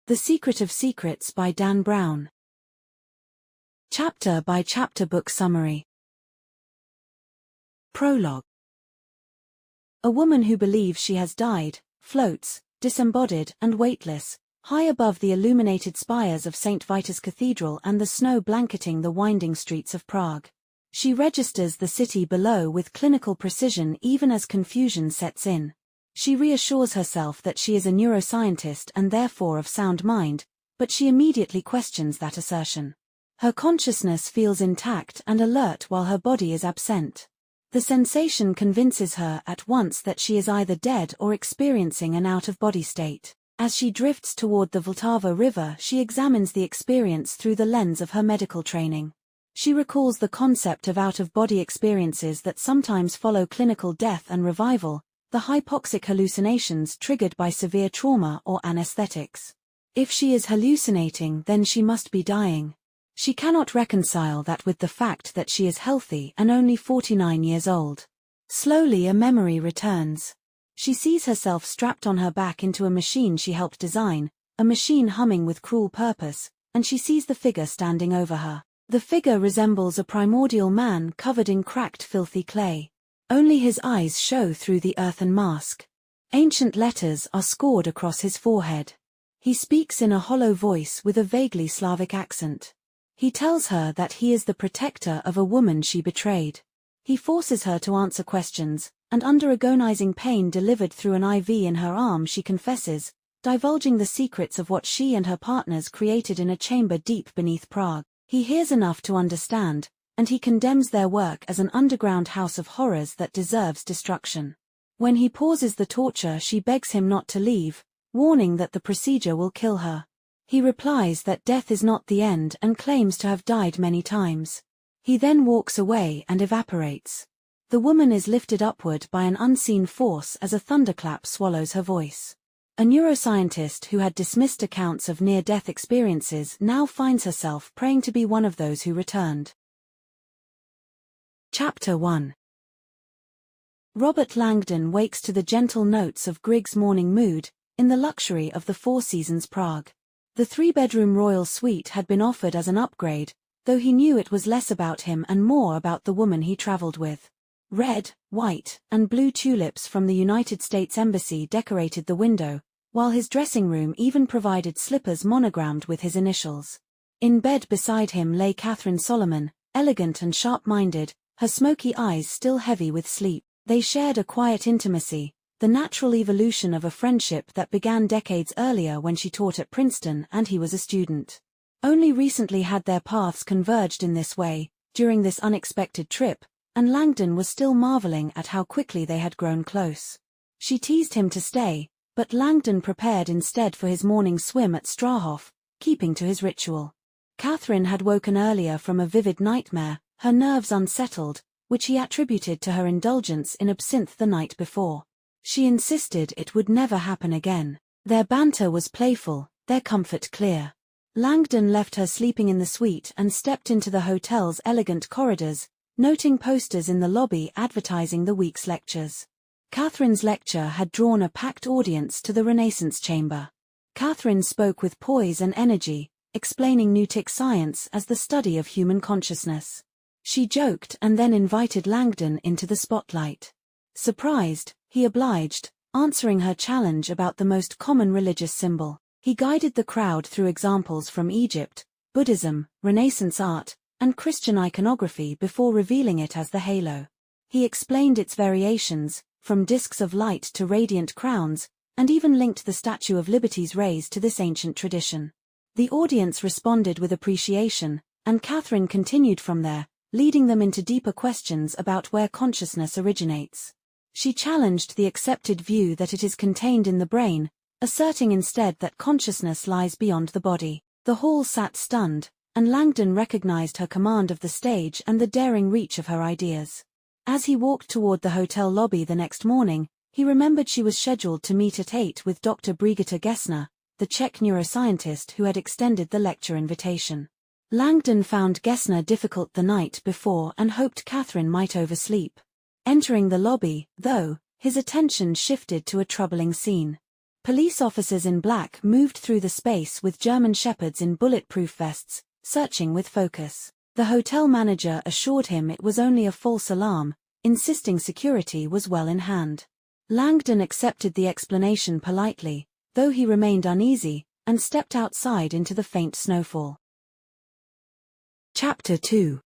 The Secret of Secrets by Dan Brown. Chapter by chapter book summary. Prologue. A woman who believes she has died, floats, disembodied and weightless, high above the illuminated spires of St. Vitus Cathedral and the snow blanketing the winding streets of Prague. She registers the city below with clinical precision even as confusion sets in. She reassures herself that she is a neuroscientist and therefore of sound mind, but she immediately questions that assertion. Her consciousness feels intact and alert while her body is absent. The sensation convinces her at once that she is either dead or experiencing an out-of-body state. As she drifts toward the Vltava River, she examines the experience through the lens of her medical training. She recalls the concept of out-of-body experiences that sometimes follow clinical death and revival, the hypoxic hallucinations triggered by severe trauma or anesthetics. If she is hallucinating, then she must be dying. She cannot reconcile that with the fact that she is healthy and only 49 years old. Slowly a memory returns. She sees herself strapped on her back into a machine she helped design, a machine humming with cruel purpose, and she sees the figure standing over her. The figure resembles a primordial man covered in cracked filthy clay. Only his eyes show through the earthen mask. Ancient letters are scored across his forehead. He speaks in a hollow voice with a vaguely Slavic accent. He tells her that he is the protector of a woman she betrayed. He forces her to answer questions, and under agonizing pain delivered through an IV in her arm she confesses, divulging the secrets of what she and her partners created in a chamber deep beneath Prague. He hears enough to understand, and he condemns their work as an underground house of horrors that deserves destruction. When he pauses the torture, she begs him not to leave, warning that the procedure will kill her. He replies that death is not the end and claims to have died many times. He then walks away and evaporates. The woman is lifted upward by an unseen force as a thunderclap swallows her voice. A neuroscientist who had dismissed accounts of near-death experiences now finds herself praying to be one of those who returned. Chapter 1. Robert Langdon wakes to the gentle notes of Grieg's morning mood, in the luxury of the Four Seasons Prague. The three-bedroom royal suite had been offered as an upgrade, though he knew it was less about him and more about the woman he traveled with. Red, white, and blue tulips from the United States Embassy decorated the window, while his dressing room even provided slippers monogrammed with his initials. In bed beside him lay Catherine Solomon, elegant and sharp-minded, her smoky eyes still heavy with sleep. They shared a quiet intimacy, the natural evolution of a friendship that began decades earlier when she taught at Princeton and he was a student. Only recently had their paths converged in this way, during this unexpected trip, and Langdon was still marveling at how quickly they had grown close. She teased him to stay, but Langdon prepared instead for his morning swim at Strahov, keeping to his ritual. Catherine had woken earlier from a vivid nightmare, her nerves unsettled, which he attributed to her indulgence in absinthe the night before. She insisted it would never happen again. Their banter was playful, their comfort clear. Langdon left her sleeping in the suite and stepped into the hotel's elegant corridors, noting posters in the lobby advertising the week's lectures. Catherine's lecture had drawn a packed audience to the Renaissance Chamber. Catherine spoke with poise and energy, explaining Newtic science as the study of human consciousness. She joked and then invited Langdon into the spotlight. Surprised, he obliged, answering her challenge about the most common religious symbol. He guided the crowd through examples from Egypt, Buddhism, Renaissance art, and Christian iconography before revealing it as the halo. He explained its variations, from discs of light to radiant crowns, and even linked the Statue of Liberty's rays to this ancient tradition. The audience responded with appreciation, and Catherine continued from there, leading them into deeper questions about where consciousness originates. She challenged the accepted view that it is contained in the brain, asserting instead that consciousness lies beyond the body. The hall sat stunned, and Langdon recognized her command of the stage and the daring reach of her ideas. As he walked toward the hotel lobby the next morning, he remembered she was scheduled to meet at 8 with Dr. Brigitte Gessner, the Czech neuroscientist who had extended the lecture invitation. Langdon found Gessner difficult the night before and hoped Catherine might oversleep. Entering the lobby, though, his attention shifted to a troubling scene. Police officers in black moved through the space with German shepherds in bulletproof vests, searching with focus. The hotel manager assured him it was only a false alarm, insisting security was well in hand. Langdon accepted the explanation politely, though he remained uneasy, and stepped outside into the faint snowfall. Chapter 2.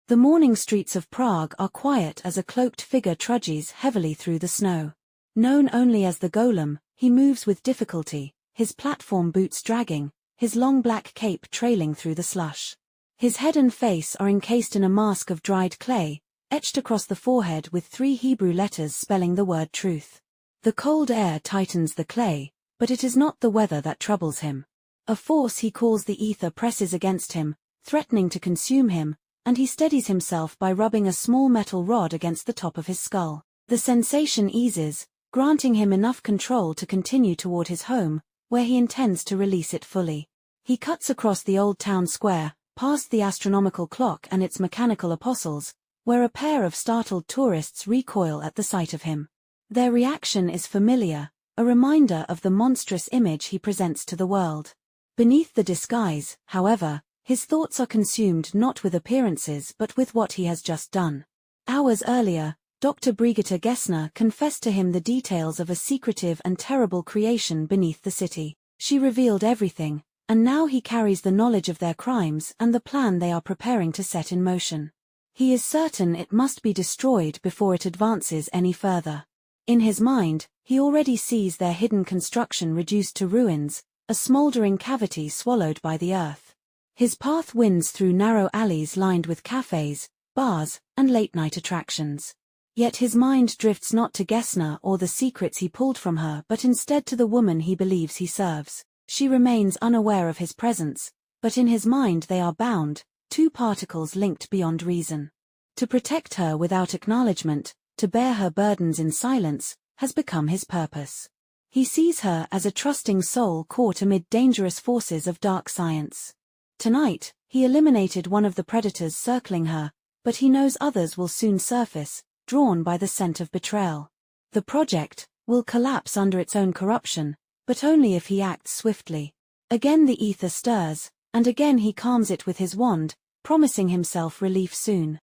The morning streets of Prague are quiet as a cloaked figure trudges heavily through the snow. Known only as the Golem, he moves with difficulty, his platform boots dragging, his long black cape trailing through the slush. His head and face are encased in a mask of dried clay, etched across the forehead with 3 Hebrew letters spelling the word truth. The cold air tightens the clay, but it is not the weather that troubles him. A force he calls the ether presses against him, threatening to consume him, and he steadies himself by rubbing a small metal rod against the top of his skull. The sensation eases, granting him enough control to continue toward his home, where he intends to release it fully. He cuts across the old town square, past the astronomical clock and its mechanical apostles, where a pair of startled tourists recoil at the sight of him. Their reaction is familiar, a reminder of the monstrous image he presents to the world. Beneath the disguise, however, his thoughts are consumed not with appearances but with what he has just done. Hours earlier, Dr. Brigitte Gessner confessed to him the details of a secretive and terrible creation beneath the city. She revealed everything, and now he carries the knowledge of their crimes and the plan they are preparing to set in motion. He is certain it must be destroyed before it advances any further. In his mind, he already sees their hidden construction reduced to ruins, a smoldering cavity swallowed by the earth. His path winds through narrow alleys lined with cafes, bars, and late-night attractions. Yet his mind drifts not to Gessner or the secrets he pulled from her but instead to the woman he believes he serves. She remains unaware of his presence, but in his mind they are bound, 2 particles linked beyond reason. To protect her without acknowledgement, to bear her burdens in silence, has become his purpose. He sees her as a trusting soul caught amid dangerous forces of dark science. Tonight, he eliminated one of the predators circling her, but he knows others will soon surface, drawn by the scent of betrayal. The project will collapse under its own corruption, but only if he acts swiftly. Again the ether stirs, and again he calms it with his wand, promising himself relief soon.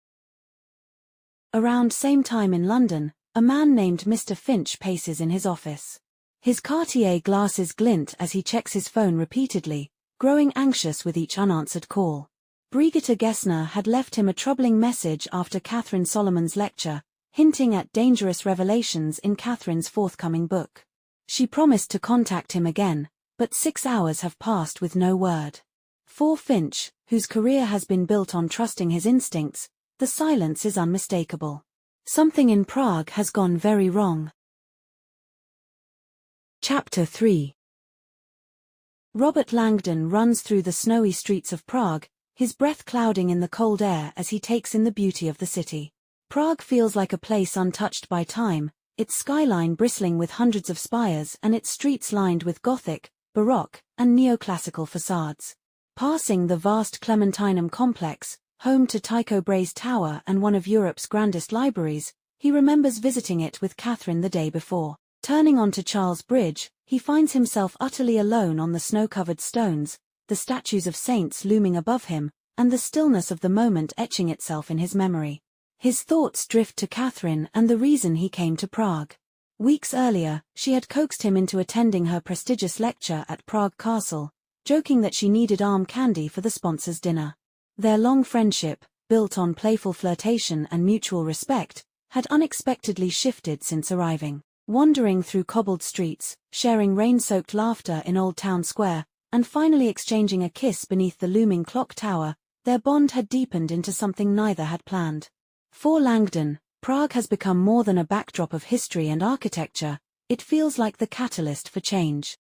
Around same time in London, a man named Mr. Finch paces in his office. His Cartier glasses glint as he checks his phone repeatedly, growing anxious with each unanswered call. Brigitte Gessner had left him a troubling message after Catherine Solomon's lecture, hinting at dangerous revelations in Catherine's forthcoming book. She promised to contact him again, but 6 hours have passed with no word. For Finch, whose career has been built on trusting his instincts, the silence is unmistakable. Something in Prague has gone very wrong. Chapter 3. Robert Langdon runs through the snowy streets of Prague, his breath clouding in the cold air as he takes in the beauty of the city. Prague feels like a place untouched by time, its skyline bristling with hundreds of spires and its streets lined with Gothic, Baroque, and neoclassical facades. Passing the vast Clementinum complex, home to Tycho Brahe's tower and one of Europe's grandest libraries, he remembers visiting it with Catherine the day before. Turning onto Charles Bridge, he finds himself utterly alone on the snow-covered stones, the statues of saints looming above him, and the stillness of the moment etching itself in his memory. His thoughts drift to Catherine and the reason he came to Prague. Weeks earlier, she had coaxed him into attending her prestigious lecture at Prague Castle, joking that she needed arm candy for the sponsors' dinner. Their long friendship, built on playful flirtation and mutual respect, had unexpectedly shifted since arriving. Wandering through cobbled streets, sharing rain-soaked laughter in Old Town Square, and finally exchanging a kiss beneath the looming clock tower, their bond had deepened into something neither had planned. For Langdon, Prague has become more than a backdrop of history and architecture, it feels like the catalyst for change.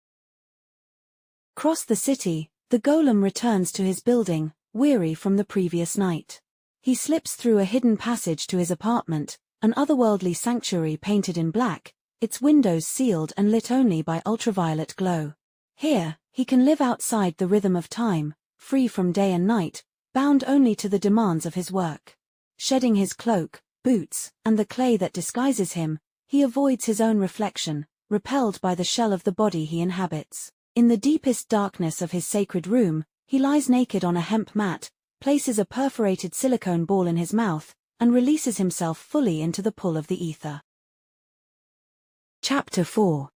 Across the city, the Golem returns to his building, weary from the previous night. He slips through a hidden passage to his apartment, an otherworldly sanctuary painted in black, its windows sealed and lit only by ultraviolet glow. Here, he can live outside the rhythm of time, free from day and night, bound only to the demands of his work. Shedding his cloak, boots, and the clay that disguises him, he avoids his own reflection, repelled by the shell of the body he inhabits. In the deepest darkness of his sacred room, he lies naked on a hemp mat, places a perforated silicone ball in his mouth, and releases himself fully into the pull of the ether. Chapter 4.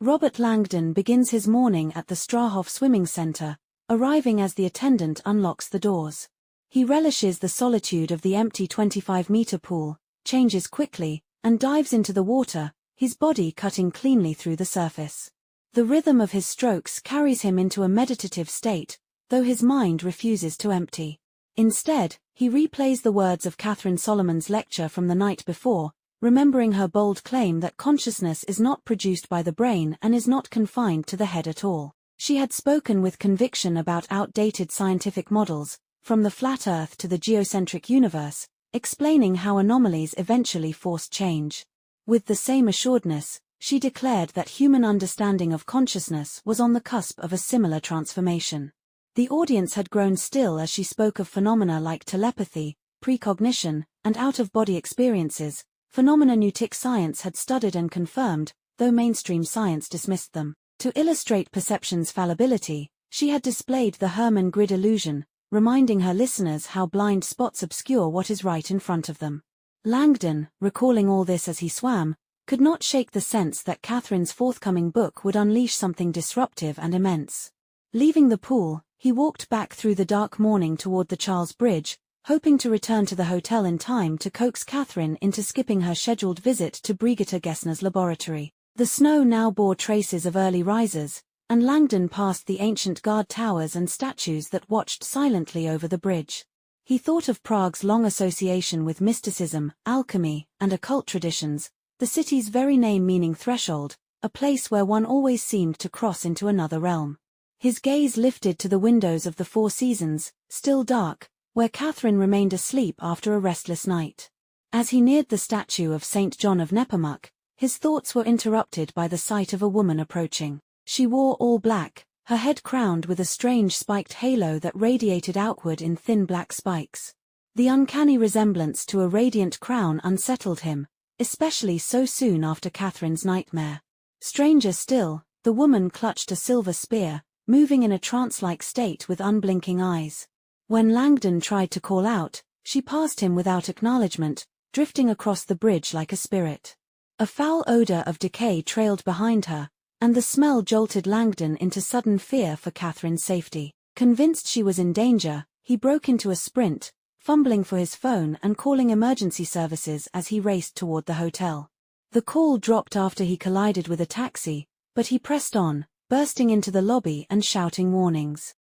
Robert Langdon begins his morning at the Strahof Swimming Center, arriving as the attendant unlocks the doors. He relishes the solitude of the empty 25-meter pool, changes quickly, and dives into the water, his body cutting cleanly through the surface. The rhythm of his strokes carries him into a meditative state, though his mind refuses to empty. Instead, he replays the words of Catherine Solomon's lecture from the night before, remembering her bold claim that consciousness is not produced by the brain and is not confined to the head at all. She had spoken with conviction about outdated scientific models, from the flat Earth to the geocentric universe, explaining how anomalies eventually force change. With the same assuredness, she declared that human understanding of consciousness was on the cusp of a similar transformation. The audience had grown still as she spoke of phenomena like telepathy, precognition, and out-of-body experiences, phenomena Newtic science had studied and confirmed, though mainstream science dismissed them. To illustrate perception's fallibility, she had displayed the Hermann grid illusion, reminding her listeners how blind spots obscure what is right in front of them. Langdon, recalling all this as he swam, could not shake the sense that Catherine's forthcoming book would unleash something disruptive and immense. Leaving the pool, he walked back through the dark morning toward the Charles Bridge, hoping to return to the hotel in time to coax Catherine into skipping her scheduled visit to Brigitte Gessner's laboratory. The snow now bore traces of early risers, and Langdon passed the ancient guard towers and statues that watched silently over the bridge. He thought of Prague's long association with mysticism, alchemy, and occult traditions, the city's very name meaning threshold, a place where one always seemed to cross into another realm. His gaze lifted to the windows of the Four Seasons, still dark, where Catherine remained asleep after a restless night. As he neared the statue of St. John of Nepomuk, his thoughts were interrupted by the sight of a woman approaching. She wore all black, her head crowned with a strange spiked halo that radiated outward in thin black spikes. The uncanny resemblance to a radiant crown unsettled him, especially so soon after Catherine's nightmare. Stranger still, the woman clutched a silver spear, moving in a trance-like state with unblinking eyes. When Langdon tried to call out, she passed him without acknowledgement, drifting across the bridge like a spirit. A foul odor of decay trailed behind her, and the smell jolted Langdon into sudden fear for Catherine's safety. Convinced she was in danger, he broke into a sprint, fumbling for his phone and calling emergency services as he raced toward the hotel. The call dropped after he collided with a taxi, but he pressed on, bursting into the lobby and shouting warnings.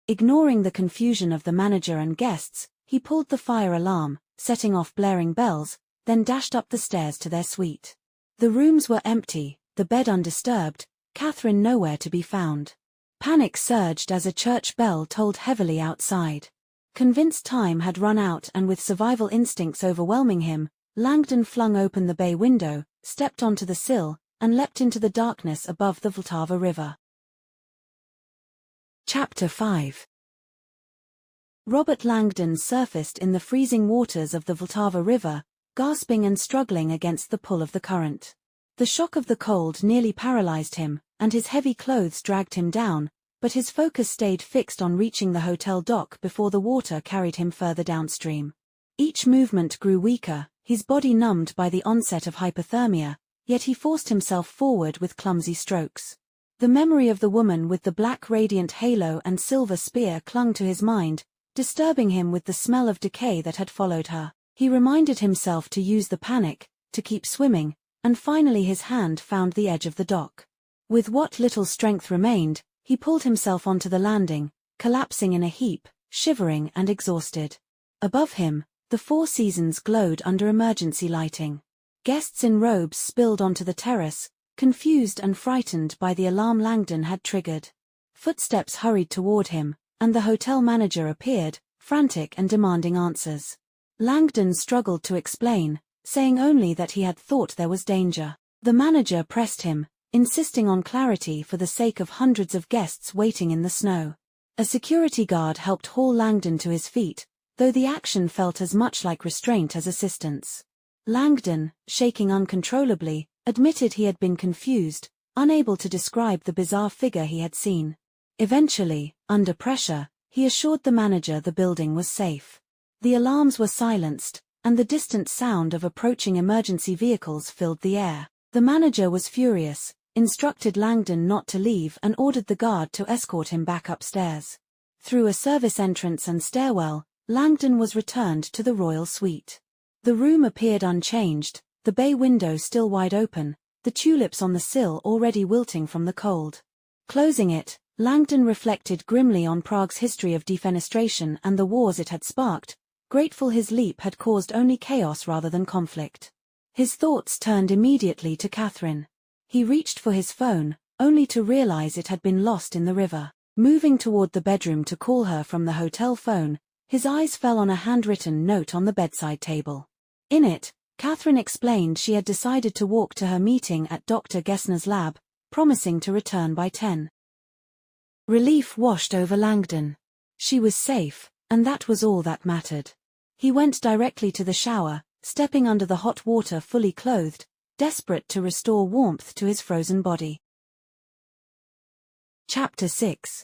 Ignoring the confusion of the manager and guests, he pulled the fire alarm, setting off blaring bells, then dashed up the stairs to their suite. The rooms were empty, the bed undisturbed, Catherine nowhere to be found. Panic surged as a church bell tolled heavily outside. Convinced time had run out and with survival instincts overwhelming him, Langdon flung open the bay window, stepped onto the sill, and leapt into the darkness above the Vltava River. Chapter 5. Robert Langdon surfaced in the freezing waters of the Vltava River, gasping and struggling against the pull of the current. The shock of the cold nearly paralyzed him, and his heavy clothes dragged him down, but his focus stayed fixed on reaching the hotel dock before the water carried him further downstream. Each movement grew weaker, his body numbed by the onset of hypothermia, yet he forced himself forward with clumsy strokes. The memory of the woman with the black radiant halo and silver spear clung to his mind, disturbing him with the smell of decay that had followed her. He reminded himself to use the panic, to keep swimming, and finally his hand found the edge of the dock. With what little strength remained, he pulled himself onto the landing, collapsing in a heap, shivering and exhausted. Above him, the Four Seasons glowed under emergency lighting. Guests in robes spilled onto the terrace, confused and frightened by the alarm Langdon had triggered. Footsteps hurried toward him, and the hotel manager appeared, frantic and demanding answers. Langdon struggled to explain, saying only that he had thought there was danger. The manager pressed him, insisting on clarity for the sake of hundreds of guests waiting in the snow. A security guard helped haul Langdon to his feet, though the action felt as much like restraint as assistance. Langdon, shaking uncontrollably, admitted he had been confused, unable to describe the bizarre figure he had seen. Eventually, under pressure, he assured the manager the building was safe. The alarms were silenced, and the distant sound of approaching emergency vehicles filled the air. The manager was furious, instructed Langdon not to leave and ordered the guard to escort him back upstairs. Through a service entrance and stairwell, Langdon was returned to the royal suite. The room appeared unchanged, the bay window still wide open, the tulips on the sill already wilting from the cold. Closing it, Langdon reflected grimly on Prague's history of defenestration and the wars it had sparked, grateful his leap had caused only chaos rather than conflict. His thoughts turned immediately to Catherine. He reached for his phone, only to realize it had been lost in the river. Moving toward the bedroom to call her from the hotel phone, his eyes fell on a handwritten note on the bedside table. In it, Catherine explained she had decided to walk to her meeting at Dr. Gessner's lab, promising to return by 10. Relief washed over Langdon. She was safe, and that was all that mattered. He went directly to the shower, stepping under the hot water fully clothed, desperate to restore warmth to his frozen body. Chapter 6.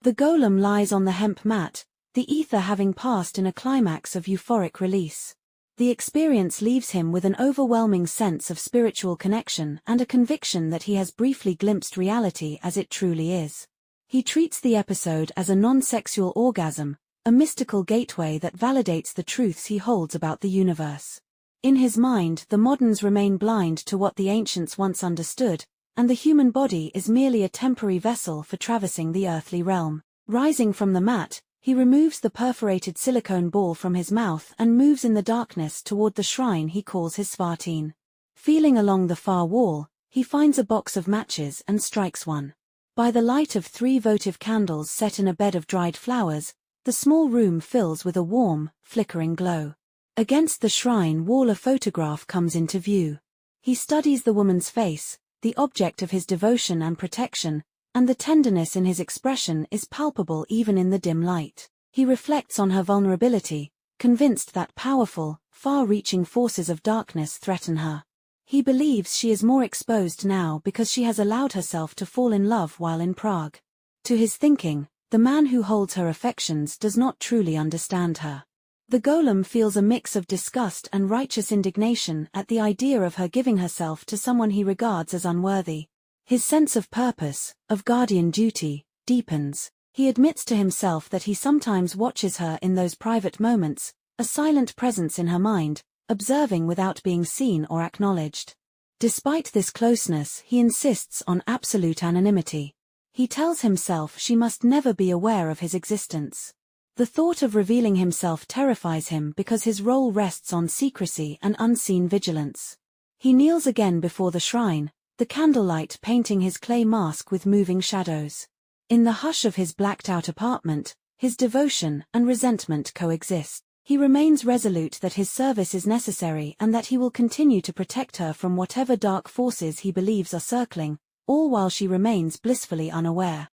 The golem lies on the hemp mat, the ether having passed in a climax of euphoric release. The experience leaves him with an overwhelming sense of spiritual connection and a conviction that he has briefly glimpsed reality as it truly is. He treats the episode as a non-sexual orgasm, a mystical gateway that validates the truths he holds about the universe. In his mind, the moderns remain blind to what the ancients once understood, and the human body is merely a temporary vessel for traversing the earthly realm. Rising from the mat, he removes the perforated silicone ball from his mouth and moves in the darkness toward the shrine he calls his Svartine. Feeling along the far wall, he finds a box of matches and strikes one. By the light of 3 votive candles set in a bed of dried flowers, the small room fills with a warm, flickering glow. Against the shrine wall a photograph comes into view. He studies the woman's face, the object of his devotion and protection, and the tenderness in his expression is palpable even in the dim light. He reflects on her vulnerability, convinced that powerful, far-reaching forces of darkness threaten her. He believes she is more exposed now because she has allowed herself to fall in love while in Prague. To his thinking, the man who holds her affections does not truly understand her. The golem feels a mix of disgust and righteous indignation at the idea of her giving herself to someone he regards as unworthy. His sense of purpose, of guardian duty, deepens. He admits to himself that he sometimes watches her in those private moments, a silent presence in her mind, observing without being seen or acknowledged. Despite this closeness, he insists on absolute anonymity. He tells himself she must never be aware of his existence. The thought of revealing himself terrifies him because his role rests on secrecy and unseen vigilance. He kneels again before the shrine, the candlelight painting his clay mask with moving shadows. In the hush of his blacked-out apartment, his devotion and resentment coexist. He remains resolute that his service is necessary and that he will continue to protect her from whatever dark forces he believes are circling, all while she remains blissfully unaware.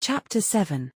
Chapter 7.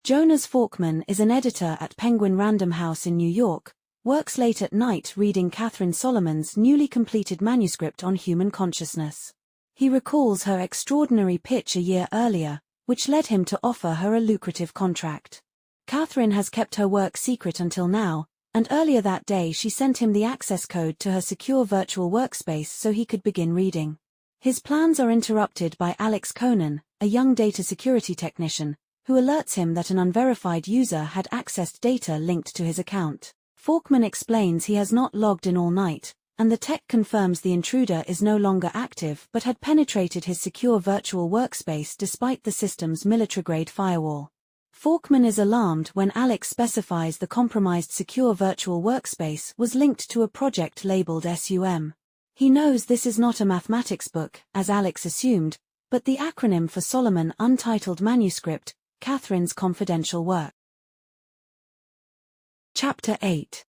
Jonas Falkman is an editor at Penguin Random House in New York, works late at night reading Catherine Solomon's newly completed manuscript on human consciousness. He recalls her extraordinary pitch a year earlier, which led him to offer her a lucrative contract. Catherine has kept her work secret until now, and earlier that day she sent him the access code to her secure virtual workspace so he could begin reading. His plans are interrupted by Alex Conan, a young data security technician, who alerts him that an unverified user had accessed data linked to his account. Falkman explains he has not logged in all night, and the tech confirms the intruder is no longer active but had penetrated his secure virtual workspace despite the system's military-grade firewall. Falkman is alarmed when Alex specifies the compromised secure virtual workspace was linked to a project labeled SUM. He knows this is not a mathematics book, as Alex assumed, but the acronym for Solomon Untitled Manuscript, Catherine's confidential work. Chapter 8.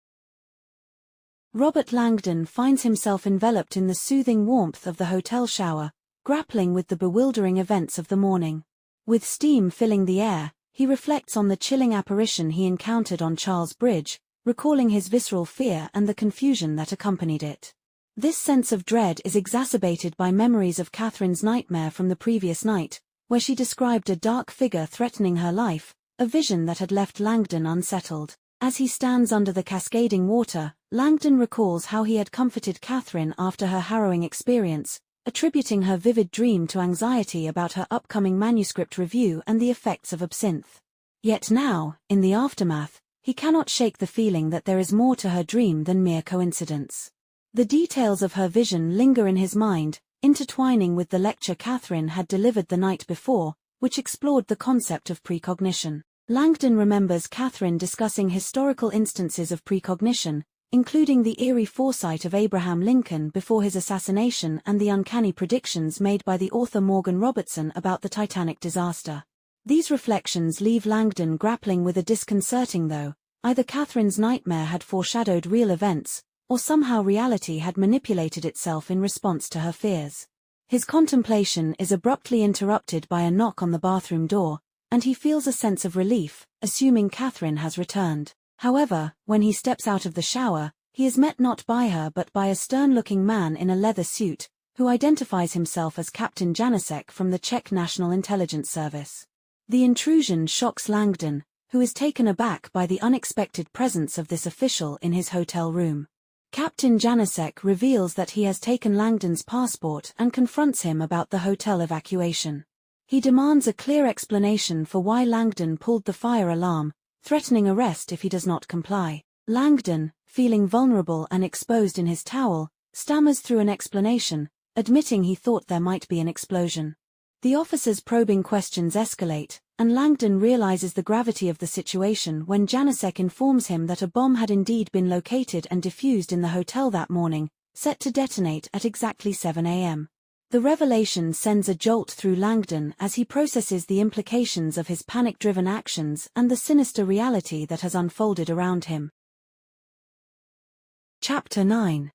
Robert Langdon finds himself enveloped in the soothing warmth of the hotel shower, grappling with the bewildering events of the morning. With steam filling the air, he reflects on the chilling apparition he encountered on Charles Bridge, recalling his visceral fear and the confusion that accompanied it. This sense of dread is exacerbated by memories of Catherine's nightmare from the previous night, where she described a dark figure threatening her life, a vision that had left Langdon unsettled. As he stands under the cascading water, Langdon recalls how he had comforted Catherine after her harrowing experience, attributing her vivid dream to anxiety about her upcoming manuscript review and the effects of absinthe. Yet now, in the aftermath, he cannot shake the feeling that there is more to her dream than mere coincidence. The details of her vision linger in his mind, intertwining with the lecture Catherine had delivered the night before, which explored the concept of precognition. Langdon remembers Catherine discussing historical instances of precognition, including the eerie foresight of Abraham Lincoln before his assassination and the uncanny predictions made by the author Morgan Robertson about the Titanic disaster. These reflections leave Langdon grappling with a disconcerting though, either Catherine's nightmare had foreshadowed real events, or somehow reality had manipulated itself in response to her fears. His contemplation is abruptly interrupted by a knock on the bathroom door, and he feels a sense of relief, assuming Catherine has returned. However, when he steps out of the shower, he is met not by her but by a stern-looking man in a leather suit, who identifies himself as Captain Janacek from the Czech National Intelligence Service. The intrusion shocks Langdon, who is taken aback by the unexpected presence of this official in his hotel room. Captain Janacek reveals that he has taken Langdon's passport and confronts him about the hotel evacuation. He demands a clear explanation for why Langdon pulled the fire alarm, threatening arrest if he does not comply. Langdon, feeling vulnerable and exposed in his towel, stammers through an explanation, admitting he thought there might be an explosion. The officer's probing questions escalate, and Langdon realizes the gravity of the situation when Janacek informs him that a bomb had indeed been located and defused in the hotel that morning, set to detonate at exactly 7 a.m. The revelation sends a jolt through Langdon as he processes the implications of his panic-driven actions and the sinister reality that has unfolded around him. Chapter 9.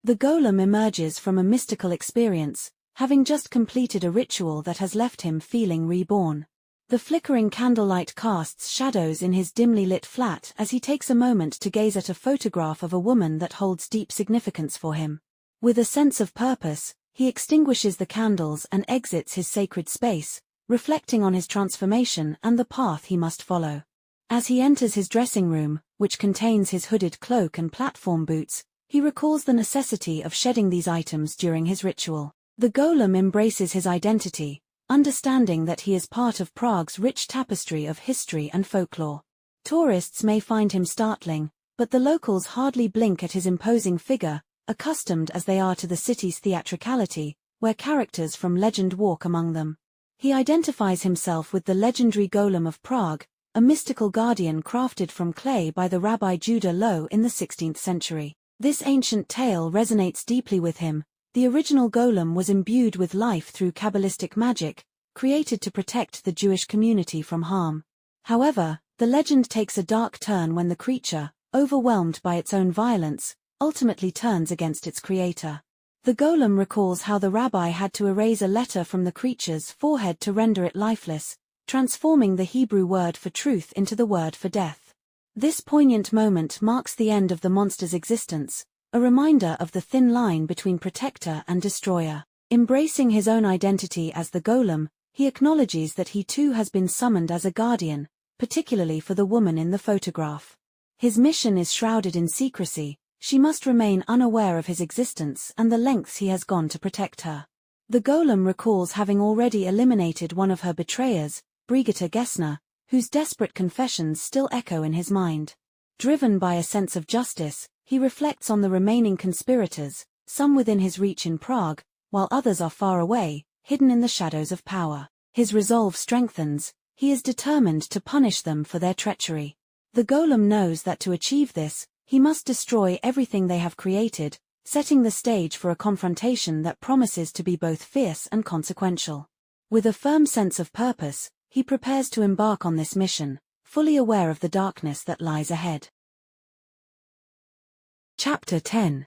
The golem emerges from a mystical experience, having just completed a ritual that has left him feeling reborn. The flickering candlelight casts shadows in his dimly lit flat as he takes a moment to gaze at a photograph of a woman that holds deep significance for him. With a sense of purpose, he extinguishes the candles and exits his sacred space, reflecting on his transformation and the path he must follow. As he enters his dressing room, which contains his hooded cloak and platform boots, he recalls the necessity of shedding these items during his ritual. The golem embraces his identity, understanding that he is part of Prague's rich tapestry of history and folklore. Tourists may find him startling, but the locals hardly blink at his imposing figure, accustomed as they are to the city's theatricality, where characters from legend walk among them. He identifies himself with the legendary golem of Prague, a mystical guardian crafted from clay by the Rabbi Judah Loew in the 16th century. This ancient tale resonates deeply with him. The original golem was imbued with life through Kabbalistic magic, created to protect the Jewish community from harm. However, the legend takes a dark turn when the creature, overwhelmed by its own violence, ultimately turns against its creator. The golem recalls how the rabbi had to erase a letter from the creature's forehead to render it lifeless, transforming the Hebrew word for truth into the word for death. This poignant moment marks the end of the monster's existence, a reminder of the thin line between protector and destroyer. Embracing his own identity as the golem, he acknowledges that he too has been summoned as a guardian, particularly for the woman in the photograph. His mission is shrouded in secrecy. She must remain unaware of his existence and the lengths he has gone to protect her. The golem recalls having already eliminated one of her betrayers, Brigitte Gessner, whose desperate confessions still echo in his mind. Driven by a sense of justice, he reflects on the remaining conspirators, some within his reach in Prague, while others are far away, hidden in the shadows of power. His resolve strengthens. He is determined to punish them for their treachery. The golem knows that to achieve this, he must destroy everything they have created, setting the stage for a confrontation that promises to be both fierce and consequential. With a firm sense of purpose, he prepares to embark on this mission, fully aware of the darkness that lies ahead. Chapter 10.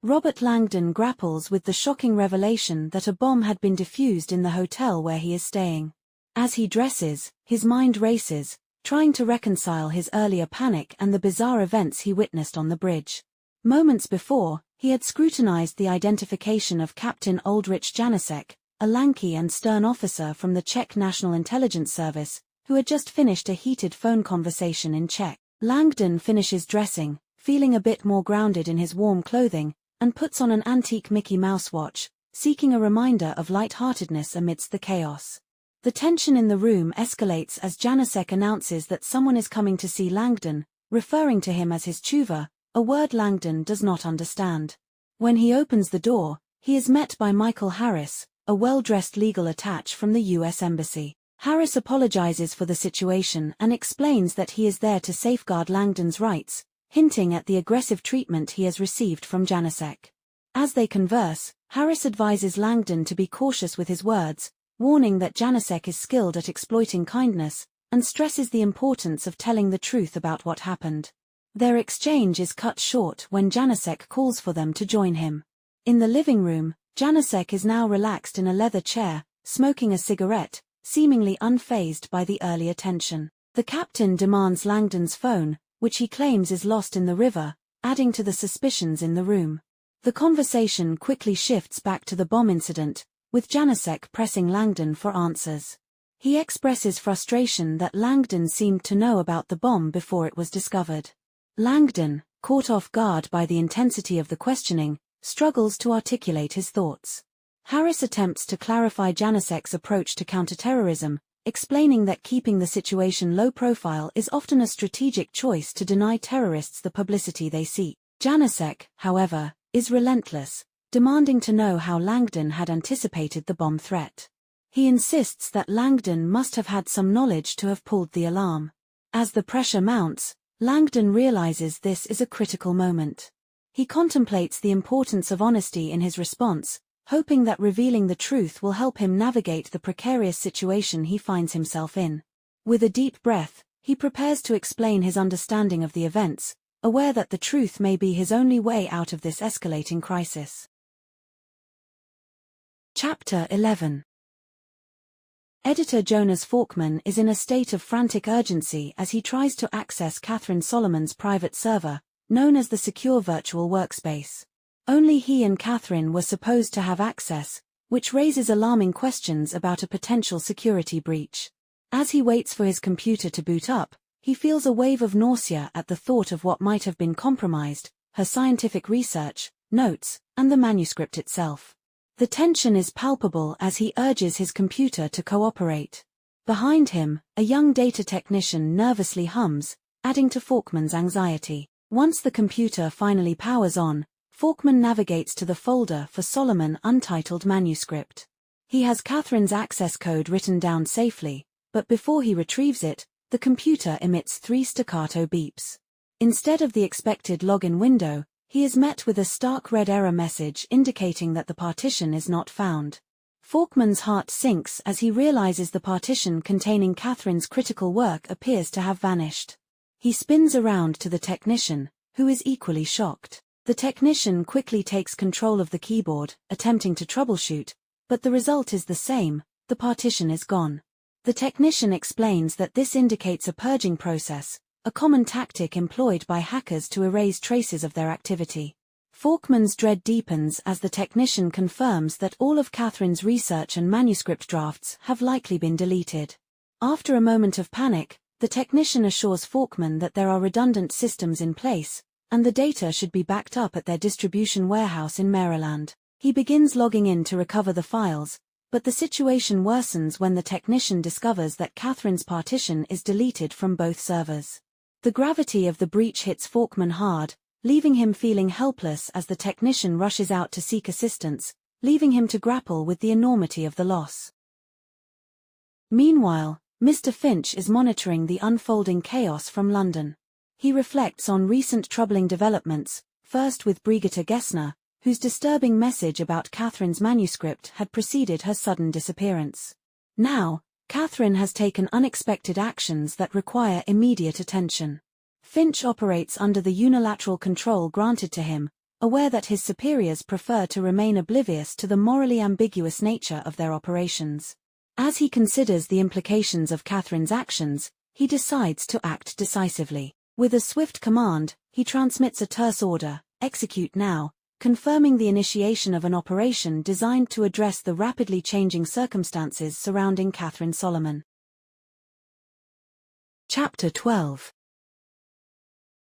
Robert Langdon grapples with the shocking revelation that a bomb had been defused in the hotel where he is staying. As he dresses, his mind races, trying to reconcile his earlier panic and the bizarre events he witnessed on the bridge. Moments before, he had scrutinized the identification of Captain Oldrich Janicek, a lanky and stern officer from the Czech National Intelligence Service, who had just finished a heated phone conversation in Czech. Langdon finishes dressing, feeling a bit more grounded in his warm clothing, and puts on an antique Mickey Mouse watch, seeking a reminder of light-heartedness amidst the chaos. The tension in the room escalates as Janicek announces that someone is coming to see Langdon, referring to him as his chuva, a word Langdon does not understand. When he opens the door, he is met by Michael Harris, a well-dressed legal attaché from the U.S. Embassy. Harris apologizes for the situation and explains that he is there to safeguard Langdon's rights, hinting at the aggressive treatment he has received from Janicek. As they converse, Harris advises Langdon to be cautious with his words, warning that Janicek is skilled at exploiting kindness, and stresses the importance of telling the truth about what happened. Their exchange is cut short when Janicek calls for them to join him. In the living room, Janicek is now relaxed in a leather chair, smoking a cigarette, seemingly unfazed by the earlier tension. The captain demands Langdon's phone, which he claims is lost in the river, adding to the suspicions in the room. The conversation quickly shifts back to the bomb incident, with Janicek pressing Langdon for answers. He expresses frustration that Langdon seemed to know about the bomb before it was discovered. Langdon, caught off guard by the intensity of the questioning, struggles to articulate his thoughts. Harris attempts to clarify Janicek's approach to counterterrorism, explaining that keeping the situation low profile is often a strategic choice to deny terrorists the publicity they seek. Janicek, however, is relentless, demanding to know how Langdon had anticipated the bomb threat. He insists that Langdon must have had some knowledge to have pulled the alarm. As the pressure mounts, Langdon realizes this is a critical moment. He contemplates the importance of honesty in his response, hoping that revealing the truth will help him navigate the precarious situation he finds himself in. With a deep breath, he prepares to explain his understanding of the events, aware that the truth may be his only way out of this escalating crisis. Chapter 11. Editor Jonas Falkman is in a state of frantic urgency as he tries to access Catherine Solomon's private server, known as the Secure Virtual Workspace. Only he and Catherine were supposed to have access, which raises alarming questions about a potential security breach. As he waits for his computer to boot up, he feels a wave of nausea at the thought of what might have been compromised, her scientific research, notes, and the manuscript itself. The tension is palpable as he urges his computer to cooperate. Behind him, a young data technician nervously hums, adding to Falkman's anxiety. Once the computer finally powers on, Falkman navigates to the folder for Solomon untitled manuscript. He has Catherine's access code written down safely, but before he retrieves it, the computer emits 3 staccato beeps. Instead of the expected login window, he is met with a stark red error message indicating that the partition is not found. Falkman's heart sinks as he realizes the partition containing Catherine's critical work appears to have vanished. He spins around to the technician, who is equally shocked. The technician quickly takes control of the keyboard, attempting to troubleshoot, but the result is the same: the partition is gone. The technician explains that this indicates a purging process, a common tactic employed by hackers to erase traces of their activity. Falkman's dread deepens as the technician confirms that all of Catherine's research and manuscript drafts have likely been deleted. After a moment of panic, the technician assures Falkman that there are redundant systems in place, and the data should be backed up at their distribution warehouse in Maryland. He begins logging in to recover the files, but the situation worsens when the technician discovers that Catherine's partition is deleted from both servers. The gravity of the breach hits Falkman hard, leaving him feeling helpless as the technician rushes out to seek assistance, leaving him to grapple with the enormity of the loss. Meanwhile, Mr. Finch is monitoring the unfolding chaos from London. He reflects on recent troubling developments, first with Brigitte Gessner, whose disturbing message about Catherine's manuscript had preceded her sudden disappearance. Now, Catherine has taken unexpected actions that require immediate attention. Finch operates under the unilateral control granted to him, aware that his superiors prefer to remain oblivious to the morally ambiguous nature of their operations. As he considers the implications of Catherine's actions, he decides to act decisively. With a swift command, he transmits a terse order, "Execute now," confirming the initiation of an operation designed to address the rapidly changing circumstances surrounding Catherine Solomon. Chapter 12.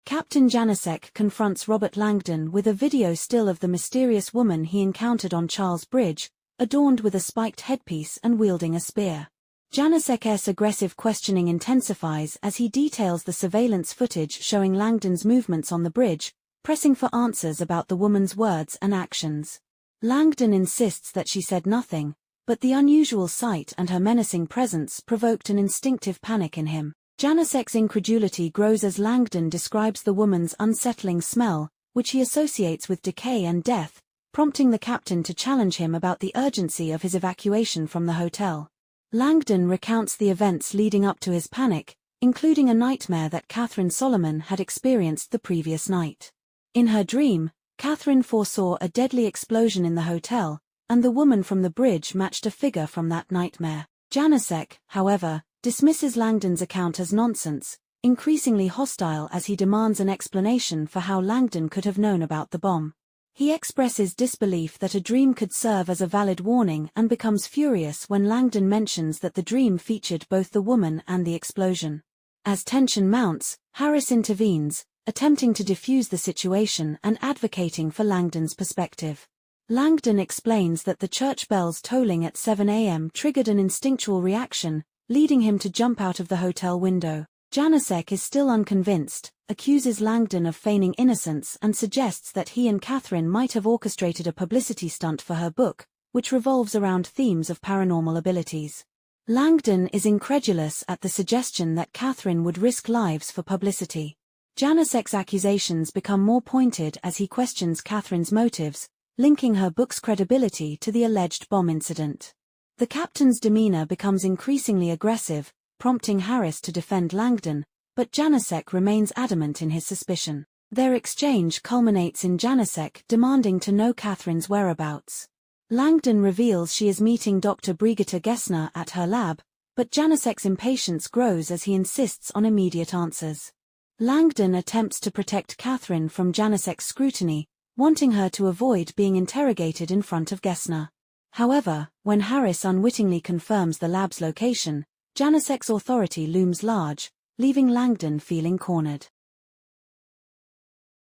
Captain Janasek confronts Robert Langdon with a video still of the mysterious woman he encountered on Charles Bridge, adorned with a spiked headpiece and wielding a spear. Janasek's aggressive questioning intensifies as he details the surveillance footage showing Langdon's movements on the bridge, pressing for answers about the woman's words and actions. Langdon insists that she said nothing, but the unusual sight and her menacing presence provoked an instinctive panic in him. Janasek's incredulity grows as Langdon describes the woman's unsettling smell, which he associates with decay and death, prompting the captain to challenge him about the urgency of his evacuation from the hotel. Langdon recounts the events leading up to his panic, including a nightmare that Catherine Solomon had experienced the previous night. In her dream, Catherine foresaw a deadly explosion in the hotel, and the woman from the bridge matched a figure from that nightmare. Janasek, however, dismisses Langdon's account as nonsense, increasingly hostile as he demands an explanation for how Langdon could have known about the bomb. He expresses disbelief that a dream could serve as a valid warning and becomes furious when Langdon mentions that the dream featured both the woman and the explosion. As tension mounts, Harris intervenes, attempting to defuse the situation and advocating for Langdon's perspective. Langdon explains that the church bells tolling at 7 a.m. triggered an instinctual reaction, leading him to jump out of the hotel window. Janasek is still unconvinced, accuses Langdon of feigning innocence and suggests that he and Catherine might have orchestrated a publicity stunt for her book, which revolves around themes of paranormal abilities. Langdon is incredulous at the suggestion that Catherine would risk lives for publicity. Janasek's accusations become more pointed as he questions Catherine's motives, linking her book's credibility to the alleged bomb incident. The captain's demeanor becomes increasingly aggressive, prompting Harris to defend Langdon, but Janasek remains adamant in his suspicion. Their exchange culminates in Janasek demanding to know Catherine's whereabouts. Langdon reveals she is meeting Dr. Brigitte Gessner at her lab, but Janasek's impatience grows as he insists on immediate answers. Langdon attempts to protect Catherine from Janasek's scrutiny, wanting her to avoid being interrogated in front of Gessner. However, when Harris unwittingly confirms the lab's location, Janasek's authority looms large, leaving Langdon feeling cornered.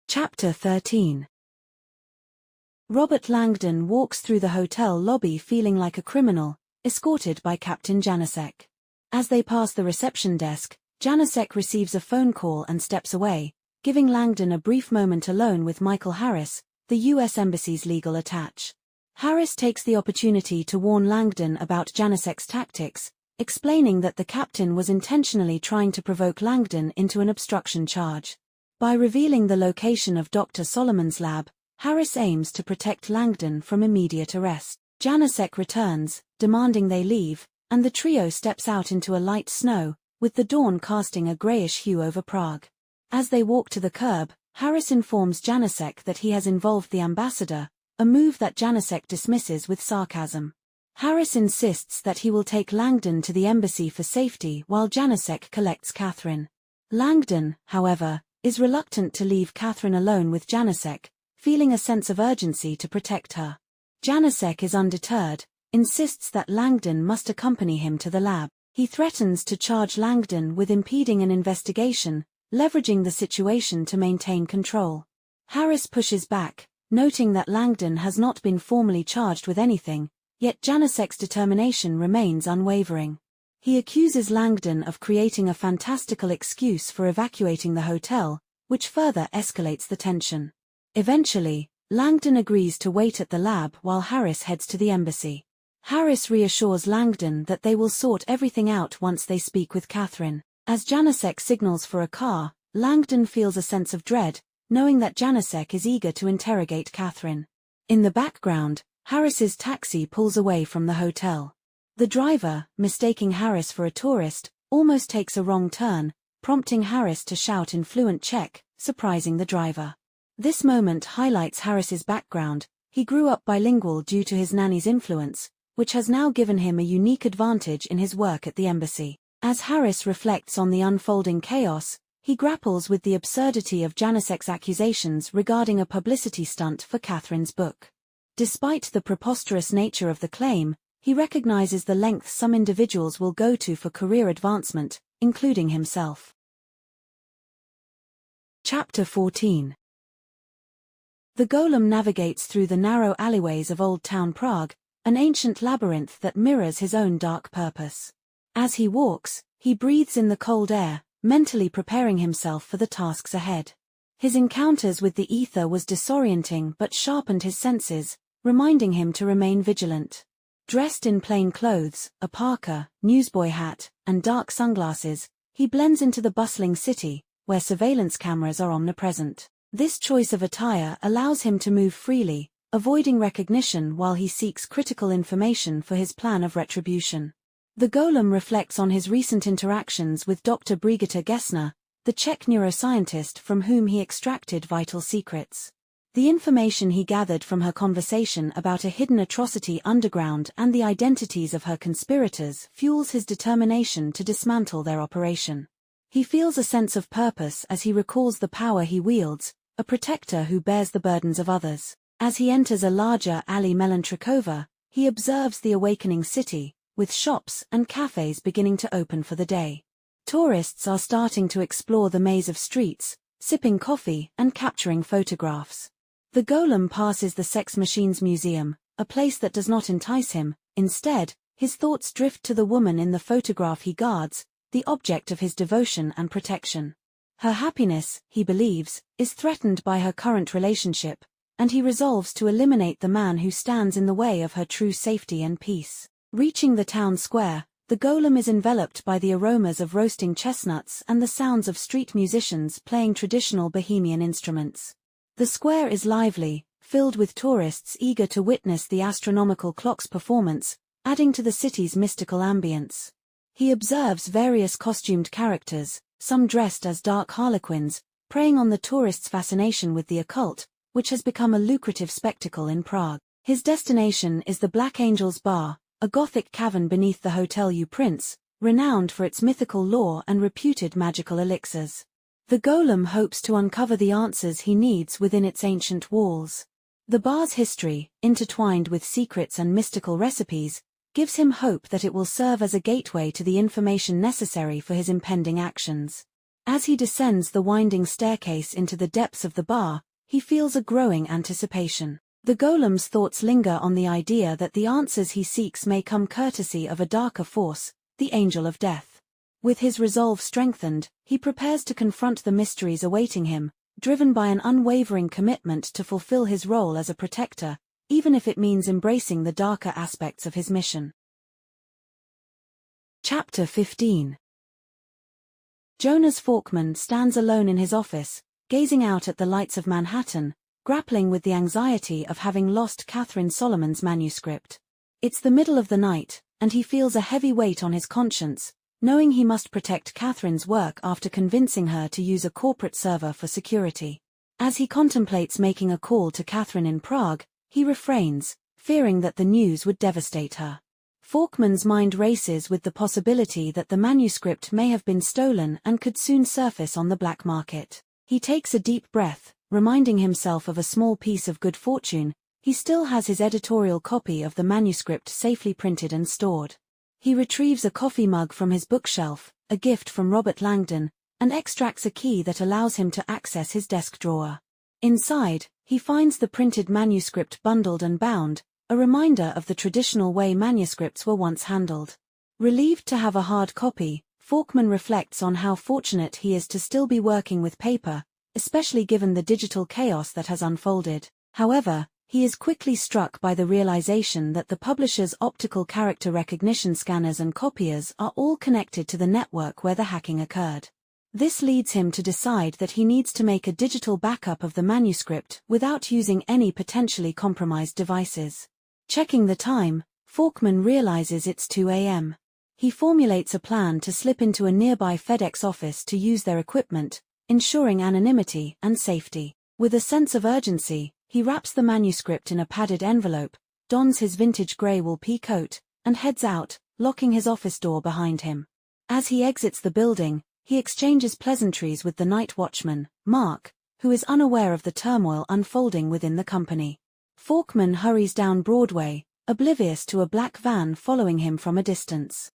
Chapter 13. Robert Langdon walks through the hotel lobby feeling like a criminal, escorted by Captain Janasek. As they pass the reception desk, Janasek receives a phone call and steps away, giving Langdon a brief moment alone with Michael Harris, the U.S. Embassy's legal attaché. Harris takes the opportunity to warn Langdon about Janasek's tactics, explaining that the captain was intentionally trying to provoke Langdon into an obstruction charge. By revealing the location of Dr. Solomon's lab, Harris aims to protect Langdon from immediate arrest. Janasek returns, demanding they leave, and the trio steps out into a light snow, with the dawn casting a grayish hue over Prague. As they walk to the curb, Harris informs Janasek that he has involved the ambassador, a move that Janasek dismisses with sarcasm. Harris insists that he will take Langdon to the embassy for safety while Janasek collects Catherine. Langdon, however, is reluctant to leave Catherine alone with Janasek, feeling a sense of urgency to protect her. Janasek is undeterred, insists that Langdon must accompany him to the lab. He threatens to charge Langdon with impeding an investigation, leveraging the situation to maintain control. Harris pushes back, noting that Langdon has not been formally charged with anything, yet Janasek's determination remains unwavering. He accuses Langdon of creating a fantastical excuse for evacuating the hotel, which further escalates the tension. Eventually, Langdon agrees to wait at the lab while Harris heads to the embassy. Harris reassures Langdon that they will sort everything out once they speak with Catherine. As Janasek signals for a car, Langdon feels a sense of dread, knowing that Janasek is eager to interrogate Catherine. In the background, Harris's taxi pulls away from the hotel. The driver, mistaking Harris for a tourist, almost takes a wrong turn, prompting Harris to shout in fluent Czech, surprising the driver. This moment highlights Harris's background. He grew up bilingual due to his nanny's influence, which has now given him a unique advantage in his work at the embassy. As Harris reflects on the unfolding chaos, he grapples with the absurdity of Janicek's accusations regarding a publicity stunt for Catherine's book. Despite the preposterous nature of the claim, he recognizes the lengths some individuals will go to for career advancement, including himself. Chapter 14. The golem navigates through the narrow alleyways of Old Town Prague, an ancient labyrinth that mirrors his own dark purpose. As he walks, he breathes in the cold air, mentally preparing himself for the tasks ahead. His encounters with the ether was disorienting but sharpened his senses, reminding him to remain vigilant. Dressed in plain clothes, a parka, newsboy hat, and dark sunglasses, he blends into the bustling city, where surveillance cameras are omnipresent. This choice of attire allows him to move freely, avoiding recognition while he seeks critical information for his plan of retribution. The golem reflects on his recent interactions with Dr. Brigitte Gessner, the Czech neuroscientist from whom he extracted vital secrets. The information he gathered from her conversation about a hidden atrocity underground and the identities of her conspirators fuels his determination to dismantle their operation. He feels a sense of purpose as he recalls the power he wields, a protector who bears the burdens of others. As he enters a larger alley Melantrikova, he observes the awakening city, with shops and cafes beginning to open for the day. Tourists are starting to explore the maze of streets, sipping coffee and capturing photographs. The golem passes the Sex Machines Museum, a place that does not entice him. Instead, his thoughts drift to the woman in the photograph he guards, the object of his devotion and protection. Her happiness, he believes, is threatened by her current relationship, and he resolves to eliminate the man who stands in the way of her true safety and peace. Reaching the town square, the golem is enveloped by the aromas of roasting chestnuts and the sounds of street musicians playing traditional Bohemian instruments. The square is lively, filled with tourists eager to witness the astronomical clock's performance, adding to the city's mystical ambience. He observes various costumed characters, some dressed as dark harlequins, preying on the tourists' fascination with the occult, which has become a lucrative spectacle in Prague. His destination is the Black Angel's Bar, a Gothic cavern beneath the Hotel U Prince, renowned for its mythical lore and reputed magical elixirs. The golem hopes to uncover the answers he needs within its ancient walls. The bar's history, intertwined with secrets and mystical recipes, gives him hope that it will serve as a gateway to the information necessary for his impending actions. As he descends the winding staircase into the depths of the bar, he feels a growing anticipation. The golem's thoughts linger on the idea that the answers he seeks may come courtesy of a darker force, the Angel of Death. With his resolve strengthened, he prepares to confront the mysteries awaiting him, driven by an unwavering commitment to fulfill his role as a protector, even if it means embracing the darker aspects of his mission. Chapter 15. Jonas Falkman stands alone in his office, gazing out at the lights of Manhattan, grappling with the anxiety of having lost Catherine Solomon's manuscript. It's the middle of the night, and he feels a heavy weight on his conscience, knowing he must protect Catherine's work after convincing her to use a corporate server for security. As he contemplates making a call to Catherine in Prague, he refrains, fearing that the news would devastate her. Falkman's mind races with the possibility that the manuscript may have been stolen and could soon surface on the black market. He takes a deep breath, reminding himself of a small piece of good fortune. He still has his editorial copy of the manuscript safely printed and stored. He retrieves a coffee mug from his bookshelf, a gift from Robert Langdon, and extracts a key that allows him to access his desk drawer. Inside, he finds the printed manuscript bundled and bound, a reminder of the traditional way manuscripts were once handled. Relieved to have a hard copy, Falkman reflects on how fortunate he is to still be working with paper, especially given the digital chaos that has unfolded. However, he is quickly struck by the realization that the publisher's optical character recognition scanners and copiers are all connected to the network where the hacking occurred. This leads him to decide that he needs to make a digital backup of the manuscript without using any potentially compromised devices. Checking the time, Falkman realizes it's 2 a.m. He formulates a plan to slip into a nearby FedEx office to use their equipment, ensuring anonymity and safety. With a sense of urgency, he wraps the manuscript in a padded envelope, dons his vintage grey wool pea coat, and heads out, locking his office door behind him. As he exits the building, he exchanges pleasantries with the night watchman, Mark, who is unaware of the turmoil unfolding within the company. Forkman hurries down Broadway, oblivious to a black van following him from a distance.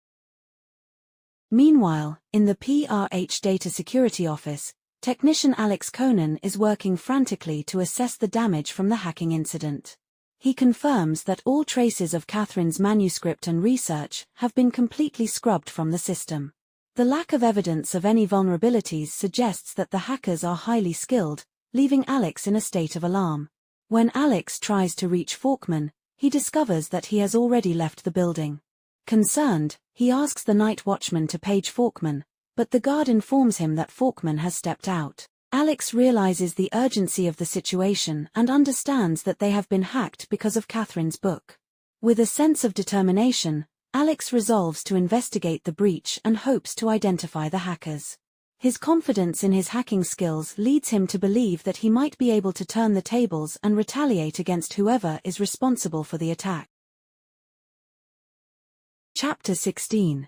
Meanwhile, in the PRH Data Security Office, technician Alex Conan is working frantically to assess the damage from the hacking incident. He confirms that all traces of Catherine's manuscript and research have been completely scrubbed from the system. The lack of evidence of any vulnerabilities suggests that the hackers are highly skilled, leaving Alex in a state of alarm. When Alex tries to reach Forkman, he discovers that he has already left the building. Concerned, he asks the night watchman to page Forkman, but the guard informs him that Forkman has stepped out. Alex realizes the urgency of the situation and understands that they have been hacked because of Catherine's book. With a sense of determination, Alex resolves to investigate the breach and hopes to identify the hackers. His confidence in his hacking skills leads him to believe that he might be able to turn the tables and retaliate against whoever is responsible for the attack. Chapter 16.